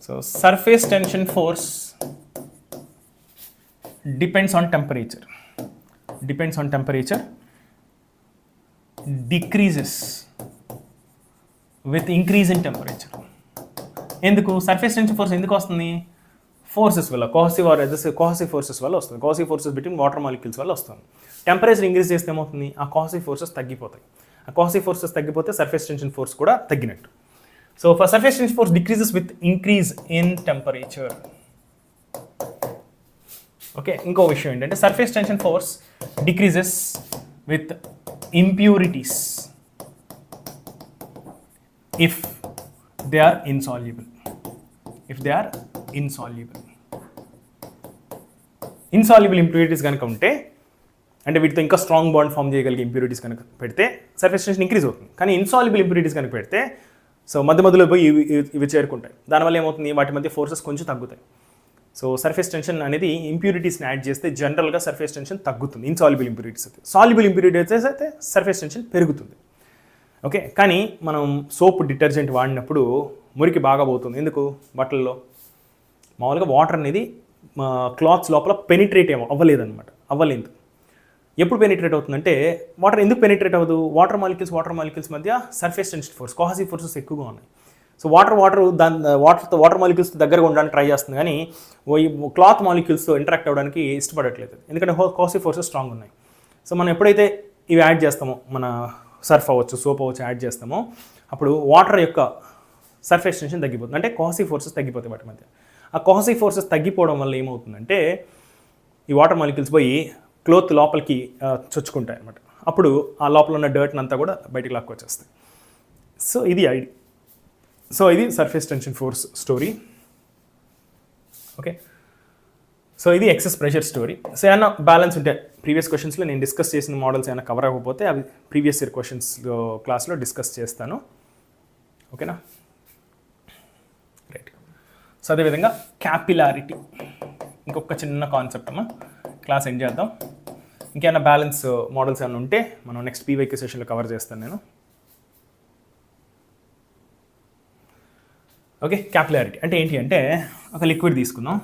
So surface tension force depends on temperature, decreases with increase in temperature. ఎందుకు సర్ఫేస్ టెన్షన్ ఫోర్స్ ఎందుకు వస్తుంది? ఫోర్సెస్ వల్ల, కోహసివ్ ఫోర్సెస్ వల్ల వస్తుంది. కోహసివ్ ఫోర్సెస్ బిట్వీన్ వాటర్ మాలిక్యూల్స్ వల్ల వస్తుంది. టెంపరేచర్ ఇంక్రీజ్ చేస్తే ఏమవుతుంది? ఆ కోహసివ్ ఫోర్సెస్ తగ్గిపోతాయి. ఆ కోహసివ్ ఫోర్సెస్ తగ్గిపోతే సర్ఫేస్ టెన్షన్ ఫోర్స్ కూడా తగ్గినట్టు. So for surface tension force decreases with increase in temperature. Okay, ఇంకో విషయం ఏంటంటే surface tension force decreases with impurities if they are insoluble. Insoluble impurities కనుక ఉంటే, అంటే వీటితో ఇంకా స్ట్రాంగ్ బాండ్ ఫామ్ చేయగలిగే ఇంప్యూరిటీస్ కనుక పెడితే సర్ఫేస్ టెన్షన్ ఇంక్రీజ్ అవుతుంది. కానీ ఇన్సాల్యుబుల్ ఇంప్యూరిటీస్ కనుక పెడితే సో మధ్యలో పోయి ఇవి చేరుకుంటాయి. దానివల్ల ఏమవుతుంది? వాటి మధ్య ఫోర్సెస్ కొంచెం తగ్గుతాయి. సో సర్ఫేస్ టెన్షన్ అనేది ఇంప్యూరిటీస్ని యాడ్ చేస్తే జనరల్గా సర్ఫేస్ టెన్షన్ తగ్గుతుంది. ఇన్సాల్యుబుల్ ఇంప్యూరిటీస్ అయితే. సాల్యుబుల్ ఇంప్యూరిటీస్ అయితే సర్ఫేస్ టెన్షన్ పెరుగుతుంది. ఓకే, కానీ మనం సోప్ డిటర్జెంట్ వాడినప్పుడు మురికి బాగా పోతుంది. ఎందుకు? బట్టల్లో మామూలుగా వాటర్ అనేది క్లాత్స్ లోపల పెనిట్రేట్ అవ్వలేదు. ఎప్పుడు పెనిట్రేట్ అవుతుందంటే, వాటర్ ఎందుకు పెనిట్రేట్ అవ్వదు? వాటర్ మాలిక్యూల్స్ మధ్య సర్ఫేస్ టెన్షన్ ఫోర్స్, కోహసివ్ ఫోర్సెస్ ఎక్కువగా ఉన్నాయి. సో వాటర్ మాలిక్యూల్స్ దగ్గరగా ఉండడానికి ట్రై చేస్తుంది, కానీ క్లాత్ మాలిక్యూల్స్తో ఇంటరాక్ట్ అవ్వడానికి ఇష్టపడట్లేదు, ఎందుకంటే కోహసివ్ ఫోర్సెస్ స్ట్రాంగ్ ఉన్నాయి. సో మనం ఎప్పుడైతే ఇవి యాడ్ చేస్తామో, మన సర్ఫ్ అవ్వచ్చు, సోప్ అవ్వచ్చు యాడ్ చేస్తామో, అప్పుడు వాటర్ యొక్క సర్ఫేస్ టెన్షన్ తగ్గిపోతుంది. అంటే కోహసివ్ ఫోర్సెస్ తగ్గిపోతాయి వాటి మధ్య. ఆ కోహసివ్ ఫోర్సెస్ తగ్గిపోవడం వల్ల ఏమవుతుందంటే, ఈ వాటర్ మాలిక్యూల్స్ పోయి క్లోత్ లోపలికి చొచ్చుకుంటాయి అన్నమాట. అప్పుడు ఆ లోపల ఉన్న డర్ట్ని అంతా కూడా బయటికి లాక్కొచ్చేస్తాయి. సో ఇది ఐడి. సో ఇది surface tension force story. Okay, so ఇది ఎక్సెస్ ప్రెషర్ స్టోరీ. సో ఏమన్నా బ్యాలెన్స్ ఉంటే ప్రీవియస్ క్వశ్చన్స్లో నేను డిస్కస్ చేసిన మోడల్స్ ఏమైనా కవర్ అవ్వకపోతే అవి ప్రీవియస్ ఇయర్ క్లాస్లో డిస్కస్ చేస్తాను. ఓకేనా, రైట్. సో అదేవిధంగా క్యాపిలారిటీ ఇంకొక చిన్న కాన్సెప్ట్ అమ్మా, క్లాస్ ఎండ్ చేద్దాం. ఇంకేమైనా బ్యాలెన్స్ మోడల్స్ ఏమైనా ఉంటే మనం నెక్స్ట్ PYQ సెషన్లో కవర్ చేస్తాను నేను. ఓకే, క్యాపిలారిటీ అంటే ఏంటి అంటే, ఒక లిక్విడ్ తీసుకుందాం,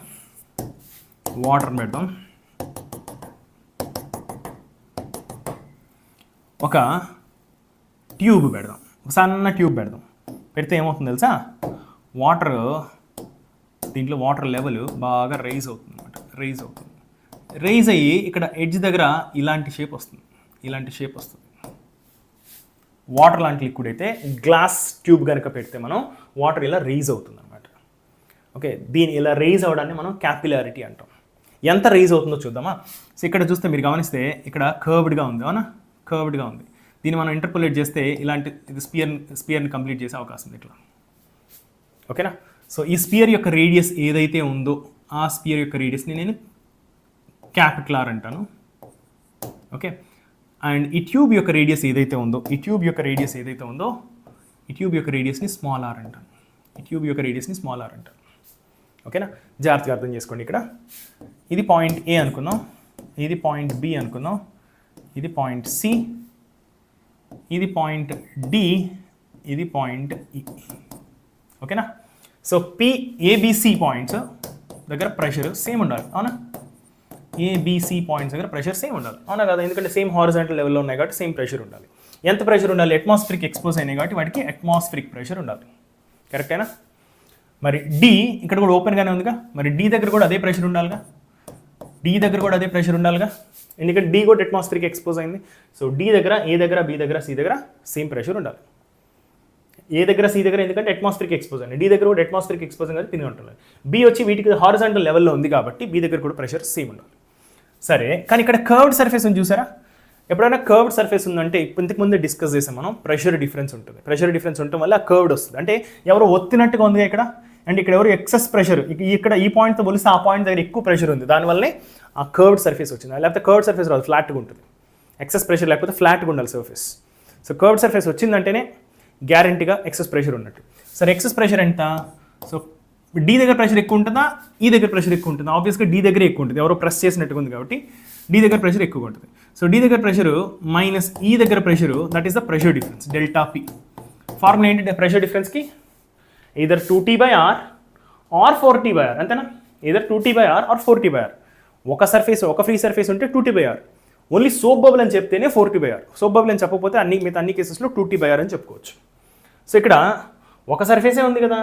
వాటర్ పెడదాం, ఒక ట్యూబ్ పెడదాం, ఒక సన్న ట్యూబ్ పెడదాం. పెడితే ఏమవుతుంది తెలుసా? దీంట్లో వాటర్ లెవెల్ బాగా రైజ్ అవుతుంది అనమాట. రైజ్ అయ్యి ఇక్కడ ఎడ్జ్ దగ్గర ఇలాంటి షేప్ వస్తుంది. వాటర్ లాంటి లిక్విడ్ అయితే గ్లాస్ ట్యూబ్ కనుక పెడితే మనం వాటర్ ఇలా రైజ్ అవుతుంది అనమాట. ఓకే, దీని ఇలా రైజ్ అవ్వడాన్ని మనం క్యాపిలారిటీ అంటాం. ఎంత రైజ్ అవుతుందో చూద్దామా. సో ఇక్కడ చూస్తే మీరు గమనిస్తే ఇక్కడ కర్వ్డ్గా ఉంది, అవునా? కర్వ్డ్గా ఉంది. దీన్ని మనం ఇంటర్పోలేట్ చేస్తే ఇలాంటి ఇది స్పియర్ని కంప్లీట్ చేసే అవకాశం ఉంది ఇట్లా. ఓకేనా, సో ఈ స్పియర్ యొక్క రేడియస్ ఏదైతే ఉందో ఆ స్పియర్ యొక్క రేడియస్ని నేను క్యాపిటల్ అంటాను. ఓకే, అండ్ ఈ ట్యూబ్ యొక్క రేడియస్ ఏదైతే ఉందో ఈ ట్యూబ్ యొక్క రేడియస్ని స్మాల్ ఆర్ అంటాను. ఓకేనా, జాగ్రత్తగా అర్థం చేసుకోండి. ఇక్కడ ఇది పాయింట్ ఏ అనుకుందాం, ఇది పాయింట్ బి అనుకుందాం, ఇది పాయింట్ సి, ఇది పాయింట్ డి, ఇది పాయింట్ ఈ. ఓకేనా, సో ఏబిసి పాయింట్స్ దగ్గర ప్రెషర్ సేమ్ ఉండాలి, అవునా? ఏబిసి పాయింట్స్ దగ్గర ప్రెషర్ సేమ్ ఉండాలి, అవునా కదా? ఎందుకంటే సేమ్ హారిజాంటల్ లెవెల్లో ఉన్నాయి కాబట్టి సేమ్ ప్రెషర్ ఉండాలి. ఎంత ప్రెషర్ ఉండాలి? అట్మాస్ఫిరిక్ ఎక్స్పోజ్ అయినాయి కాబట్టి వాటికి అట్మాస్ఫిరిక్ ప్రెషర్ ఉండాలి. కరెక్టేనా? మరి డి ఇక్కడ కూడా ఓపెన్గానే ఉందిగా, మరి డి దగ్గర కూడా అదే ప్రెషర్ ఉండాలిగా, డి దగ్గర కూడా అదే ప్రెషర్ ఉండాలిగా, ఎందుకంటే డి కూడా అట్మాస్ఫిరిక్ ఎక్స్పోజ్ అయింది. సో డి దగ్గర, ఏ దగ్గర, బి దగ్గర, సి దగ్గర సేమ్ ప్రెషర్ ఉండాలి. ఏ దగ్గర, సి దగ్గర ఎందుకంటే అట్మాస్ఫిరిక్ ఎక్స్పోజ్ అండి, డి దగ్గర కూడా అట్మాస్ఫిరిక్ ఎక్స్పోజ్ అనేది తిరిగి ఉంటుంది. బి వచ్చి వీటికి హారిజాంటల్ లెవెల్లో ఉంది కాబట్టి బి దగ్గర కూడా ప్రెషర్ సేమ్ ఉండాలి. సరే, కానీ ఇక్కడ కర్వ్డ్ సర్ఫేస్ ఉంది చూసారా? ఎప్పుడైనా కర్వ్డ్ సర్ఫేస్ ఉందంటే ఇంతకు ముందే డిస్కస్ చేసాం మనం, ప్రెషర్ డిఫరెన్స్ ఉంటుంది. ప్రెషర్ డిఫరెన్స్ ఉండటం వల్ల కర్వ్డ్ వస్తుంది, అంటే ఎవరో ఒత్తినట్టుగా ఉంది ఇక్కడ, అండ్ ఇక్కడ ఎవరు ఎక్సెస్ ప్రెషర్, ఇక్కడ ఈ పాయింట్తో పోలిస్తే ఆ పాయింట్ దగ్గర ఎక్కువ ప్రెషర్ ఉంది, దానివల్లనే ఆ కర్వ్డ్ సర్ఫేస్ వచ్చింది. లేకపోతే కర్వ్డ్ సర్ఫేస్ రాదు, ఫ్లాట్గా ఉంటుంది. ఎక్సెస్ ప్రెషర్ లేకపోతే ఫ్లాట్గా ఉండాలి సర్ఫేస్. సో కర్వ్డ్ సర్ఫేస్ వచ్చిందంటేనే గ్యారంటీగా ఎక్సెస్ ప్రెషర్ ఉన్నట్టు. సరే, ఎక్సెస్ ప్రెషర్ ఎంత? సో డి దగ్గర ప్రెషర్ ఎక్కువ ఉంటుందా, ఈ దగ్గర ప్రెషర్ ఎక్కువ ఉంటుందా? ఆబ్వియస్గా డి దగ్గర ఎక్కువ ఉంటుంది, ఎవరో ప్రెస్ చేసినట్టుగా ఉంది కాబట్టి డి దగ్గర ప్రెషర్ ఎక్కువ ఉంటుంది. సో డి దగ్గర ప్రెషరు మైనస్ ఈ దగ్గర pressure, that is the pressure difference, delta P. Formula ఏంటి pressure డిఫరెన్స్కి? either 2T/R or 4T/R, అంతేనా? either 2T/R or 4T/R. ఒక సర్ఫేస్, ఒక ఫ్రీ సర్ఫేస్ ఉంటే 2T/R. ఓన్లీ సోప్ బబుల్ అని చెప్తేనే 4T/R. సోప్ బబుల్ అని చెప్పకపోతే మిగతా అన్ని కేసెస్లో 2T/R అని చెప్పుకోవచ్చు. సో ఇక్కడ ఒక సర్ఫేసే ఉంది కదా,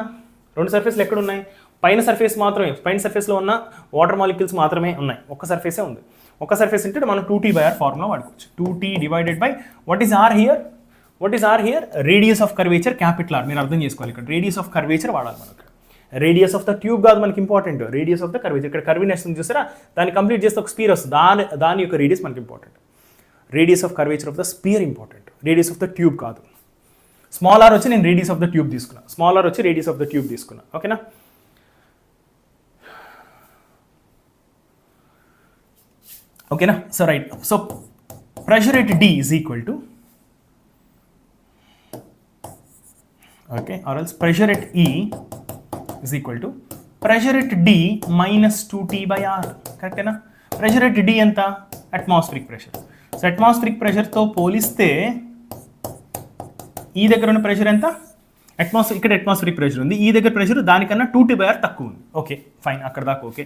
రెండు సర్ఫేస్లు ఎక్కడ ఉన్నాయి? పైన సర్ఫేస్ మాత్రమే, పైన సర్ఫేస్లో ఉన్న వాటర్ మాలిక్యూల్స్ మాత్రమే ఉన్నాయి, ఒక సర్ఫేసే ఉంది. ఒక సర్ఫేస్ ఉంటే మనం 2T/R ఫార్ములా వాడుకోవచ్చు. 2T divided by what is r here? What is r here? Radius of curvature, capital r. మీరు అర్థం చేసుకోవాలి, ఇక్కడ రేడియస్ ఆఫ్ కర్వేచర్ వాడాలి మనకు. రేడియస్ ఆఫ్ ద ట్యూబ్ కాదు మనకి important, radius of the curvature. ఇక్కడ కర్వినెస్ ఉంది చూసారా, దాన్ని కంప్లీట్ చేస్తే ఒక స్పీర్ వస్తుంది, దాని యొక్క రేడియస్ మనకి important. Radius of curvature of the sphere important, radius of the tube కాదు. స్మాల్ ఆర్ వచ్చి నేను రేడియస్ ఆఫ్ ద ట్యూబ్ తీసుకున్నా, స్మాల్ ఆర్ వచ్చి రేడియస్ ఆఫ్ ద ట్యూబ్ తీసుకున్నా. ఓకేనా? ఓకేనా? So right, so pressure at D is equal to, okay, or else pressure at E is equal to pressure at D minus 2T/R. కరెక్టేనా? ప్రెషర్ ఎట్ డి ఎంత? Atmospheric pressure. సో అట్మాస్ఫిరిక్ ప్రెషర్తో పోలిస్తే ఈ దగ్గర ఉన్న ప్రెషర్ ఎంత? ఇక్కడ అట్మాస్ఫిరిక్ ప్రెషర్ ఉంది, ఈ దగ్గర ప్రెషర్ దానికన్నా 2T/R తక్కువ ఉంది. ఓకే ఫైన్, అక్కడ దాకా ఓకే.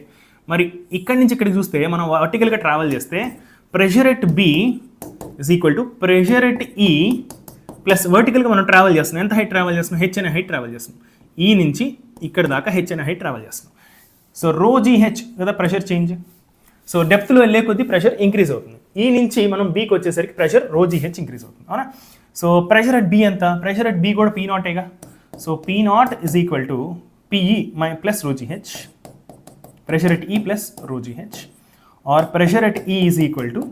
మరి ఇక్కడి నుంచి ఇక్కడికి చూస్తే మనం వర్టికల్గా ట్రావెల్ చేస్తే pressure at B is equal to pressure at E plus వర్టికల్గా మనం ట్రావెల్ చేస్తున్నాం. ఎంత హైట్ ట్రావెల్ చేస్తున్నాం? హెచ్ అనే హైట్ ట్రావెల్ చేస్తున్నాం. ఈ నుంచి ఇక్కడ దాకా హెచ్ అనే హైట్ ట్రావెల్ చేస్తున్నాం. సో ρgh కదా ప్రెషర్ చేంజ్. సో డెప్త్లో వెళ్ళే కొద్దీ ప్రెషర్ ఇంక్రీజ్ అవుతుంది. ఈ నుంచి మనం బీకి వచ్చేసరికి ప్రెషర్ ρgh ఇంక్రీజ్ అవుతుంది, అవునా? సో ప్రెషర్ అట్ బి ఎంత? ప్రెషర్ అట్ బి కూడా P0ఏగా. So P0 is equal to PE plus ρgh, pressure at E plus ρgh, or pressure at E is equal to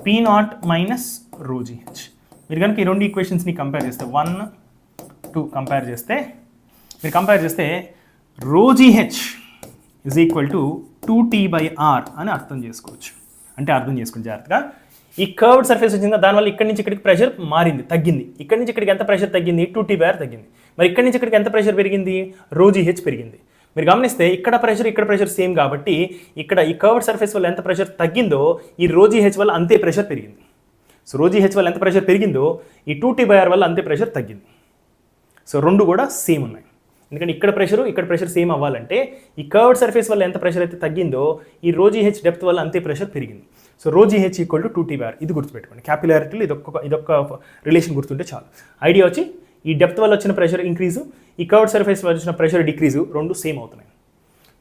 P0 minus ρgh. మీరు కనుక ఈ రెండు ఈక్వేషన్స్ని కంపేర్ చేస్తే 1, 2 కంపేర్ చేస్తే, మీరు కంపేర్ చేస్తే ρgh is equal to 2T/R అని అర్థం చేసుకోవచ్చు. అంటే అర్థం చేసుకోండి జాగ్రత్తగా. ఈ కర్వ్డ్ సర్ఫేస్ వచ్చింది, దానివల్ల ఇక్కడి నుంచి ఇక్కడికి ప్రెషర్ మారింది, తగ్గింది. ఇక్కడి నుంచి ఇక్కడికి ఎంత ప్రెషర్ తగ్గింది? 2T/R తగ్గింది. మరి ఇక్కడి నుంచి ఇక్కడికి ఎంత ప్రెషర్ పెరిగింది? ρgh పెరిగింది. మీరు గమనిస్తే ఇక్కడ ప్రెషర్ సేమ్ కాబట్టి ఇక్కడ ఈ కర్వ్డ్ సర్ఫేస్ వల్ల ఎంత ప్రెషర్ తగ్గిందో ఈ ρgh వల్ల అంతే ప్రెషర్ పెరిగింది. సో ρgh వల్ల ఎంత ప్రెషర్ పెరిగిందో ఈ 2T/R వల్ల అంతే ప్రెషర్ తగ్గింది. సో రెండు కూడా సేమ్ ఉన్నాయి, ఎందుకంటే ఇక్కడ ప్రెషర్ సేమ్ అవ్వాలంటే ఈ కర్వ్డ్ సర్ఫేస్ వల్ల ఎంత ప్రెషర్ అయితే తగ్గిందో ఈ ρgh డెప్త్ వల్ల అంతే ప్రెషర్ పెరిగింది. So ρgh equal to 2T/R. ఇది గుర్తుపెట్టుకోండి, క్యాపిలారిటీలో ఇదొక్క రిలేషన్ గుర్తుంటే చాలు. ఐడియా వచ్చి ఈ డెప్త్ వల్ల వచ్చిన ప్రెషర్ ఇంక్రీజు, ఈ కర్వ్డ్ సర్ఫేస్ వల్ల వచ్చిన ప్రెషర్ డిక్రీజు రెండు సేమ్ అవుతున్నాయి.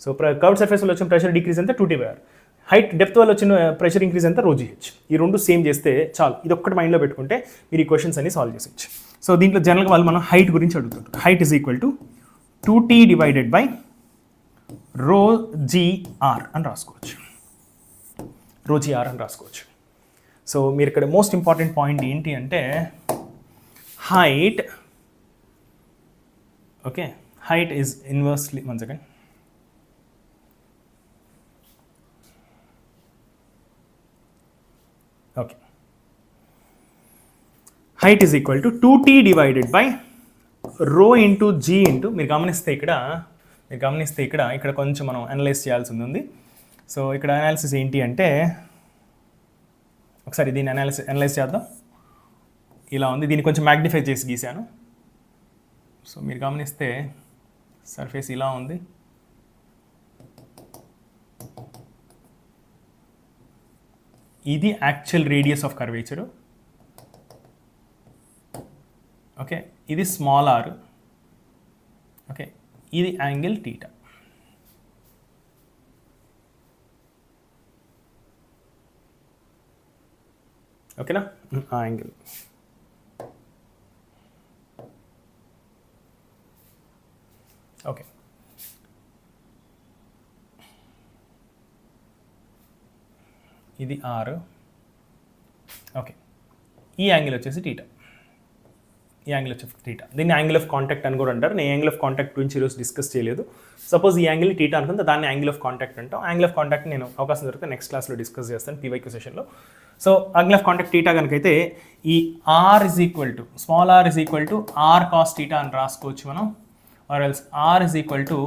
సో కర్వ్డ్ సర్ఫేస్ వల్ల వచ్చిన ప్రెషర్ డిక్రీజ్ అంతా 2T/R, హైట్ డెప్త్ వల్ల వచ్చిన ప్రెషర్ ఇంక్రీజ్ అంతా ρgh. ఈ రెండు సేమ్ చేస్తే చాలు. ఇది ఒక్కటి మైండ్లో పెట్టుకుంటే మీరు ఈ క్వశ్చన్స్ అన్ని సాల్వ్ చేసేయచ్చు. సో దీంట్లో జనరల్గా వాళ్ళు మనం హైట్ గురించి అడుగుతుంటారు. Height is equal to 2T divided by ρgr అని రాసుకోవచ్చు, ρgr అని రాసుకోవచ్చు. సో మీరు ఇక్కడ మోస్ట్ ఇంపార్టెంట్ పాయింట్ ఏంటి అంటే height, okay, height is inversely, one second, okay, height is equal to 2T divided by ρ into g into, మీరు గమనిస్తే ఇక్కడ కొంచెం మనం అనలైజ్ చేయాల్సి ఉంది. సో ఇక్కడ అనాలిసిస్ ఏంటి అంటే, ఒకసారి దీన్ని అనలైజ్ చేద్దాం. ఇలా ఉంది, దీన్ని కొంచెం మ్యాగ్నిఫై చేసి గీశాను. సో మీరు గమనిస్తే సర్ఫేస్ ఇలా ఉంది, ఇది actual radius of curvature. Okay, ఇది స్మాల్ ఆర్. ఓకే, ఇది యాంగిల్ టీటా. ఓకేనా, ఆ యాంగిల్. ఓకే, ఇది ఆర్. ఓకే, ఈ యాంగిల్ వచ్చేసి టీటా. ఈ యాంగిల్ వచ్చేసి టీటా. దీన్ని యాంగిల్ ఆఫ్ కాంటాక్ట్ అని కూడా అంటారు. నేను యాంగిల్ ఆఫ్ కాంటాక్ట్ గురించి ఈరోజు డిస్కస్ చేయలేదు. సపోజ్ ఈ యాంగిల్ టీటా అనుకుంటే దాన్ని యాంగిల్ ఆఫ్ కాంటాక్ట్ అంటాం. యాంగిల్ ఆఫ్ కాంటాక్ట్ నేను అవకాశం దొరికితే నెక్స్ట్ క్లాస్లో డిస్కస్ చేస్తాను PYQ సెషన్లో. So angle of contact theta కనుకైతే ఈ R is equal to small r is equal to R cos theta అని రాసుకోవచ్చు మనం. Or else R is equal to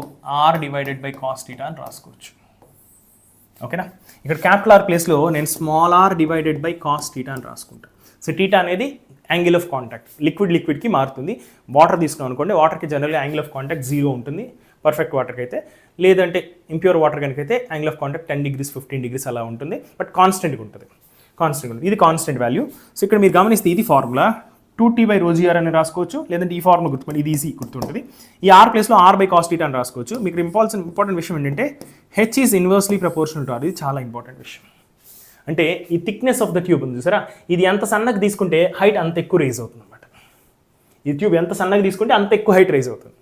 r divided by cos theta అని రాసుకోవచ్చు. ఓకేనా, ఇక్కడ క్యాపిటల్ ఆర్ ప్లేస్లో నేను small r divided by cos theta అని రాసుకుంటాను. సో టీటా అనేది యాంగిల్ ఆఫ్ కాంటాక్ట్. లిక్విడ్కి మారుతుంది. వాటర్ తీసుకున్నాం అనుకోండి, వాటర్కి జనరల్గా యాంగిల్ ఆఫ్ కాంటాక్ట్ 0 ఉంటుంది పర్ఫెక్ట్ వాటర్కి అయితే. లేదంటే ఇంప్యూర్ వాటర్ కనుకైతే angle of contact 10 degrees 15 degrees అలా ఉంటుంది. బట్ కాన్స్టెంట్గా ఉంటుంది. ఇది కాన్స్టెంట్ వాల్యూ. సో ఇక్కడ మీరు గమనిస్తే ఇది ఫార్ములా 2T/ρgr అని రాసుకోవచ్చు. లేదంటే ఈ ఫార్ములా గుర్తుపడి ఇది ఈజీ గుర్తుంటుంది. ఈ ఆర్ ప్లేస్లో ఆర్ బై కాస్ టీటా అని రాసుకోవచ్చు. మీకు ఇంపార్టెంట్ విషయం ఏంటంటే H is inversely proportional to r. ఇది చాలా ఇంపార్టెంట్ విషయం. అంటే ఈ థిక్నెస్ ఆఫ్ ద ట్యూబ్ ఉంది చూసారా, ఇది ఎంత సన్నగా తీసుకుంటే హైట్ అంత ఎక్కువ రైజ్ అవుతుంది అనమాట. ఈ ట్యూబ్ ఎంత సన్నగా తీసుకుంటే అంత ఎక్కువ హైట్ రైజ్ అవుతుంది.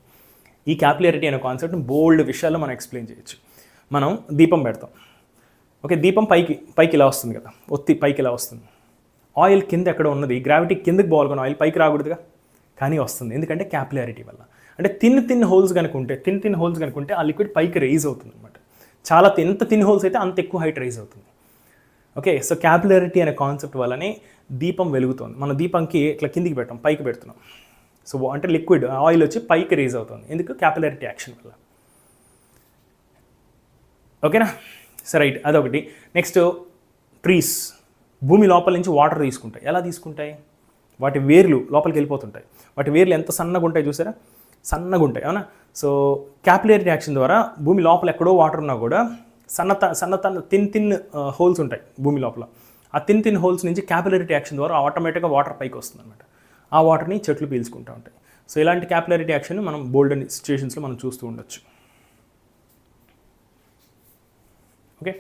ఈ క్యాపిలరిటీ అనే కాన్సెప్ట్ బోల్డ్ విషయాల్లో మనం ఎక్స్ప్లెయిన్ చేయొచ్చు. మనం దీపం పెడతాం. ఓకే, దీపం పైకి ఇలా వస్తుంది కదా, ఒత్తి పైకి ఇలా వస్తుంది. ఆయిల్ కింద ఎక్కడ ఉన్నది, గ్రావిటీ కిందకి పోవాలి కానీ ఆయిల్ పైకి రాకూడదుగా, కానీ వస్తుంది. ఎందుకంటే క్యాపిలారిటీ వల్ల. అంటే థిన్ హోల్స్ కనుక ఉంటే ఆ లిక్విడ్ పైకి రైజ్ అవుతుంది అనమాట. చాలా ఎంత థిన్ హోల్స్ అయితే అంత ఎక్కువ హైట్ రైజ్ అవుతుంది. ఓకే, సో క్యాపిలారిటీ అనే కాన్సెప్ట్ వల్లనే దీపం వెలుగుతుంది. మన దీపంకి ఇట్లా కిందికి పెట్టాం, పైకి పెడుతున్నాం. సో అంటే లిక్విడ్ ఆయిల్ వచ్చి పైకి రైజ్ అవుతుంది. ఎందుకు? క్యాపిలారిటీ యాక్షన్ వల్ల. ఓకేనా, సో రైట్, అదొకటి. నెక్స్ట్ ట్రీస్ భూమి లోపల నుంచి వాటర్ తీసుకుంటాయి. ఎలా తీసుకుంటాయి? వాటి వేర్లు లోపలికి వెళ్ళిపోతుంటాయి. వాటి వేర్లు ఎంత సన్నగా ఉంటాయి చూసారా, సన్నగా ఉంటాయి, అవునా? సో క్యాపిలరీ యాక్షన్ ద్వారా భూమి లోపల ఎక్కడో వాటర్ ఉన్నా కూడా సన్న థిన్ హోల్స్ ఉంటాయి భూమి లోపల. ఆ థిన్ హోల్స్ నుంచి క్యాపిలరీ యాక్షన్ ద్వారా ఆటోమేటిక్గా వాటర్ పైకి వస్తుంది అనమాట. ఆ వాటర్ని చెట్లు పీల్చుకుంటూ ఉంటాయి. సో ఇలాంటి క్యాపిలరీ యాక్షన్ మనం బోల్డ్ అండ్ సిచ్యువేషన్స్లో మనం చూస్తూ ఉండొచ్చు. ఓకే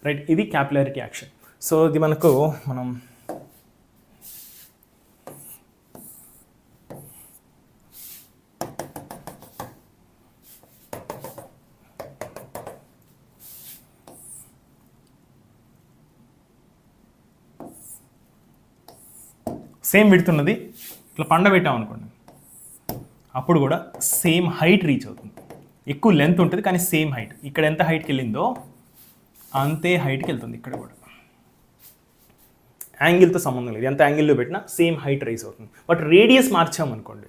రైట్, ఇది క్యాపిలారిటీ యాక్షన్. సో ఇది మనం సేమ్ విడుతున్నది ఇట్లా పండబెట్టాం అనుకోండి, అప్పుడు కూడా సేమ్ హైట్ రీచ్ అవుతుంది. ఎక్కువ లెంత్ ఉంటుంది కానీ సేమ్ హైట్. ఇక్కడ ఎంత హైట్కి వెళ్ళిందో అంతే హైట్కి వెళ్తుంది ఇక్కడ కూడా. యాంగిల్తో సంబంధం లేదు, ఎంత యాంగిల్లో పెట్టినా సేమ్ హైట్ రైజ్ అవుతుంది. బట్ రేడియస్ మార్చామనుకోండి,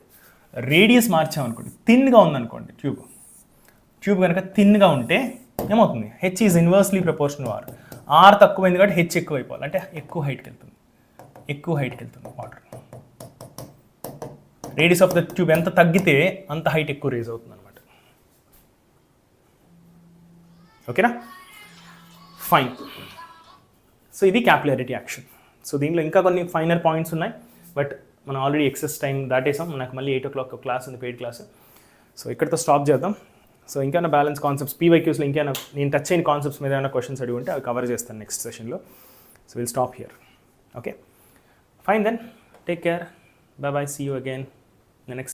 థిన్గా ఉందనుకోండి ట్యూబ్ కనుక థిన్గా ఉంటే ఏమవుతుంది? H is inversely proportional r. R తక్కువైంది కాబట్టి హెచ్ ఎక్కువ అయిపోవాలి, అంటే ఎక్కువ హైట్కి వెళ్తుంది water. Radius of the tube ఎంత తగ్గితే అంత హైట్ ఎక్కువ రేజ్ అవుతుంది అనమాట. ఓకేనా, ఫైన్. సో ఇది క్యాపిలారిటీ యాక్షన్. సో దీంట్లో ఇంకా కొన్ని ఫైనర్ పాయింట్స్ ఉన్నాయి, బట్ మనం ఆల్రెడీ ఎక్సెస్ టైం దాటేసాం. నాకు మళ్ళీ 8 o'clock క్లాస్ ఉంది, పెయిడ్ క్లాస్. సో ఇక్కడితో స్టాప్ చేద్దాం. సో ఇంకేమైనా బ్యాలెన్స్ కాన్సెప్ట్స్ PYQస్లో ఇంకేమైనా నేను టచ్ అయిన కాన్సెప్ట్స్ మీద ఏమైనా క్వశ్చన్స్ అడిగి ఉంటే అవి కవర్ చేస్తాను నెక్స్ట్ సెషన్లో. So will stop here. Okay, fine then, take care, bye bye, see you again in the next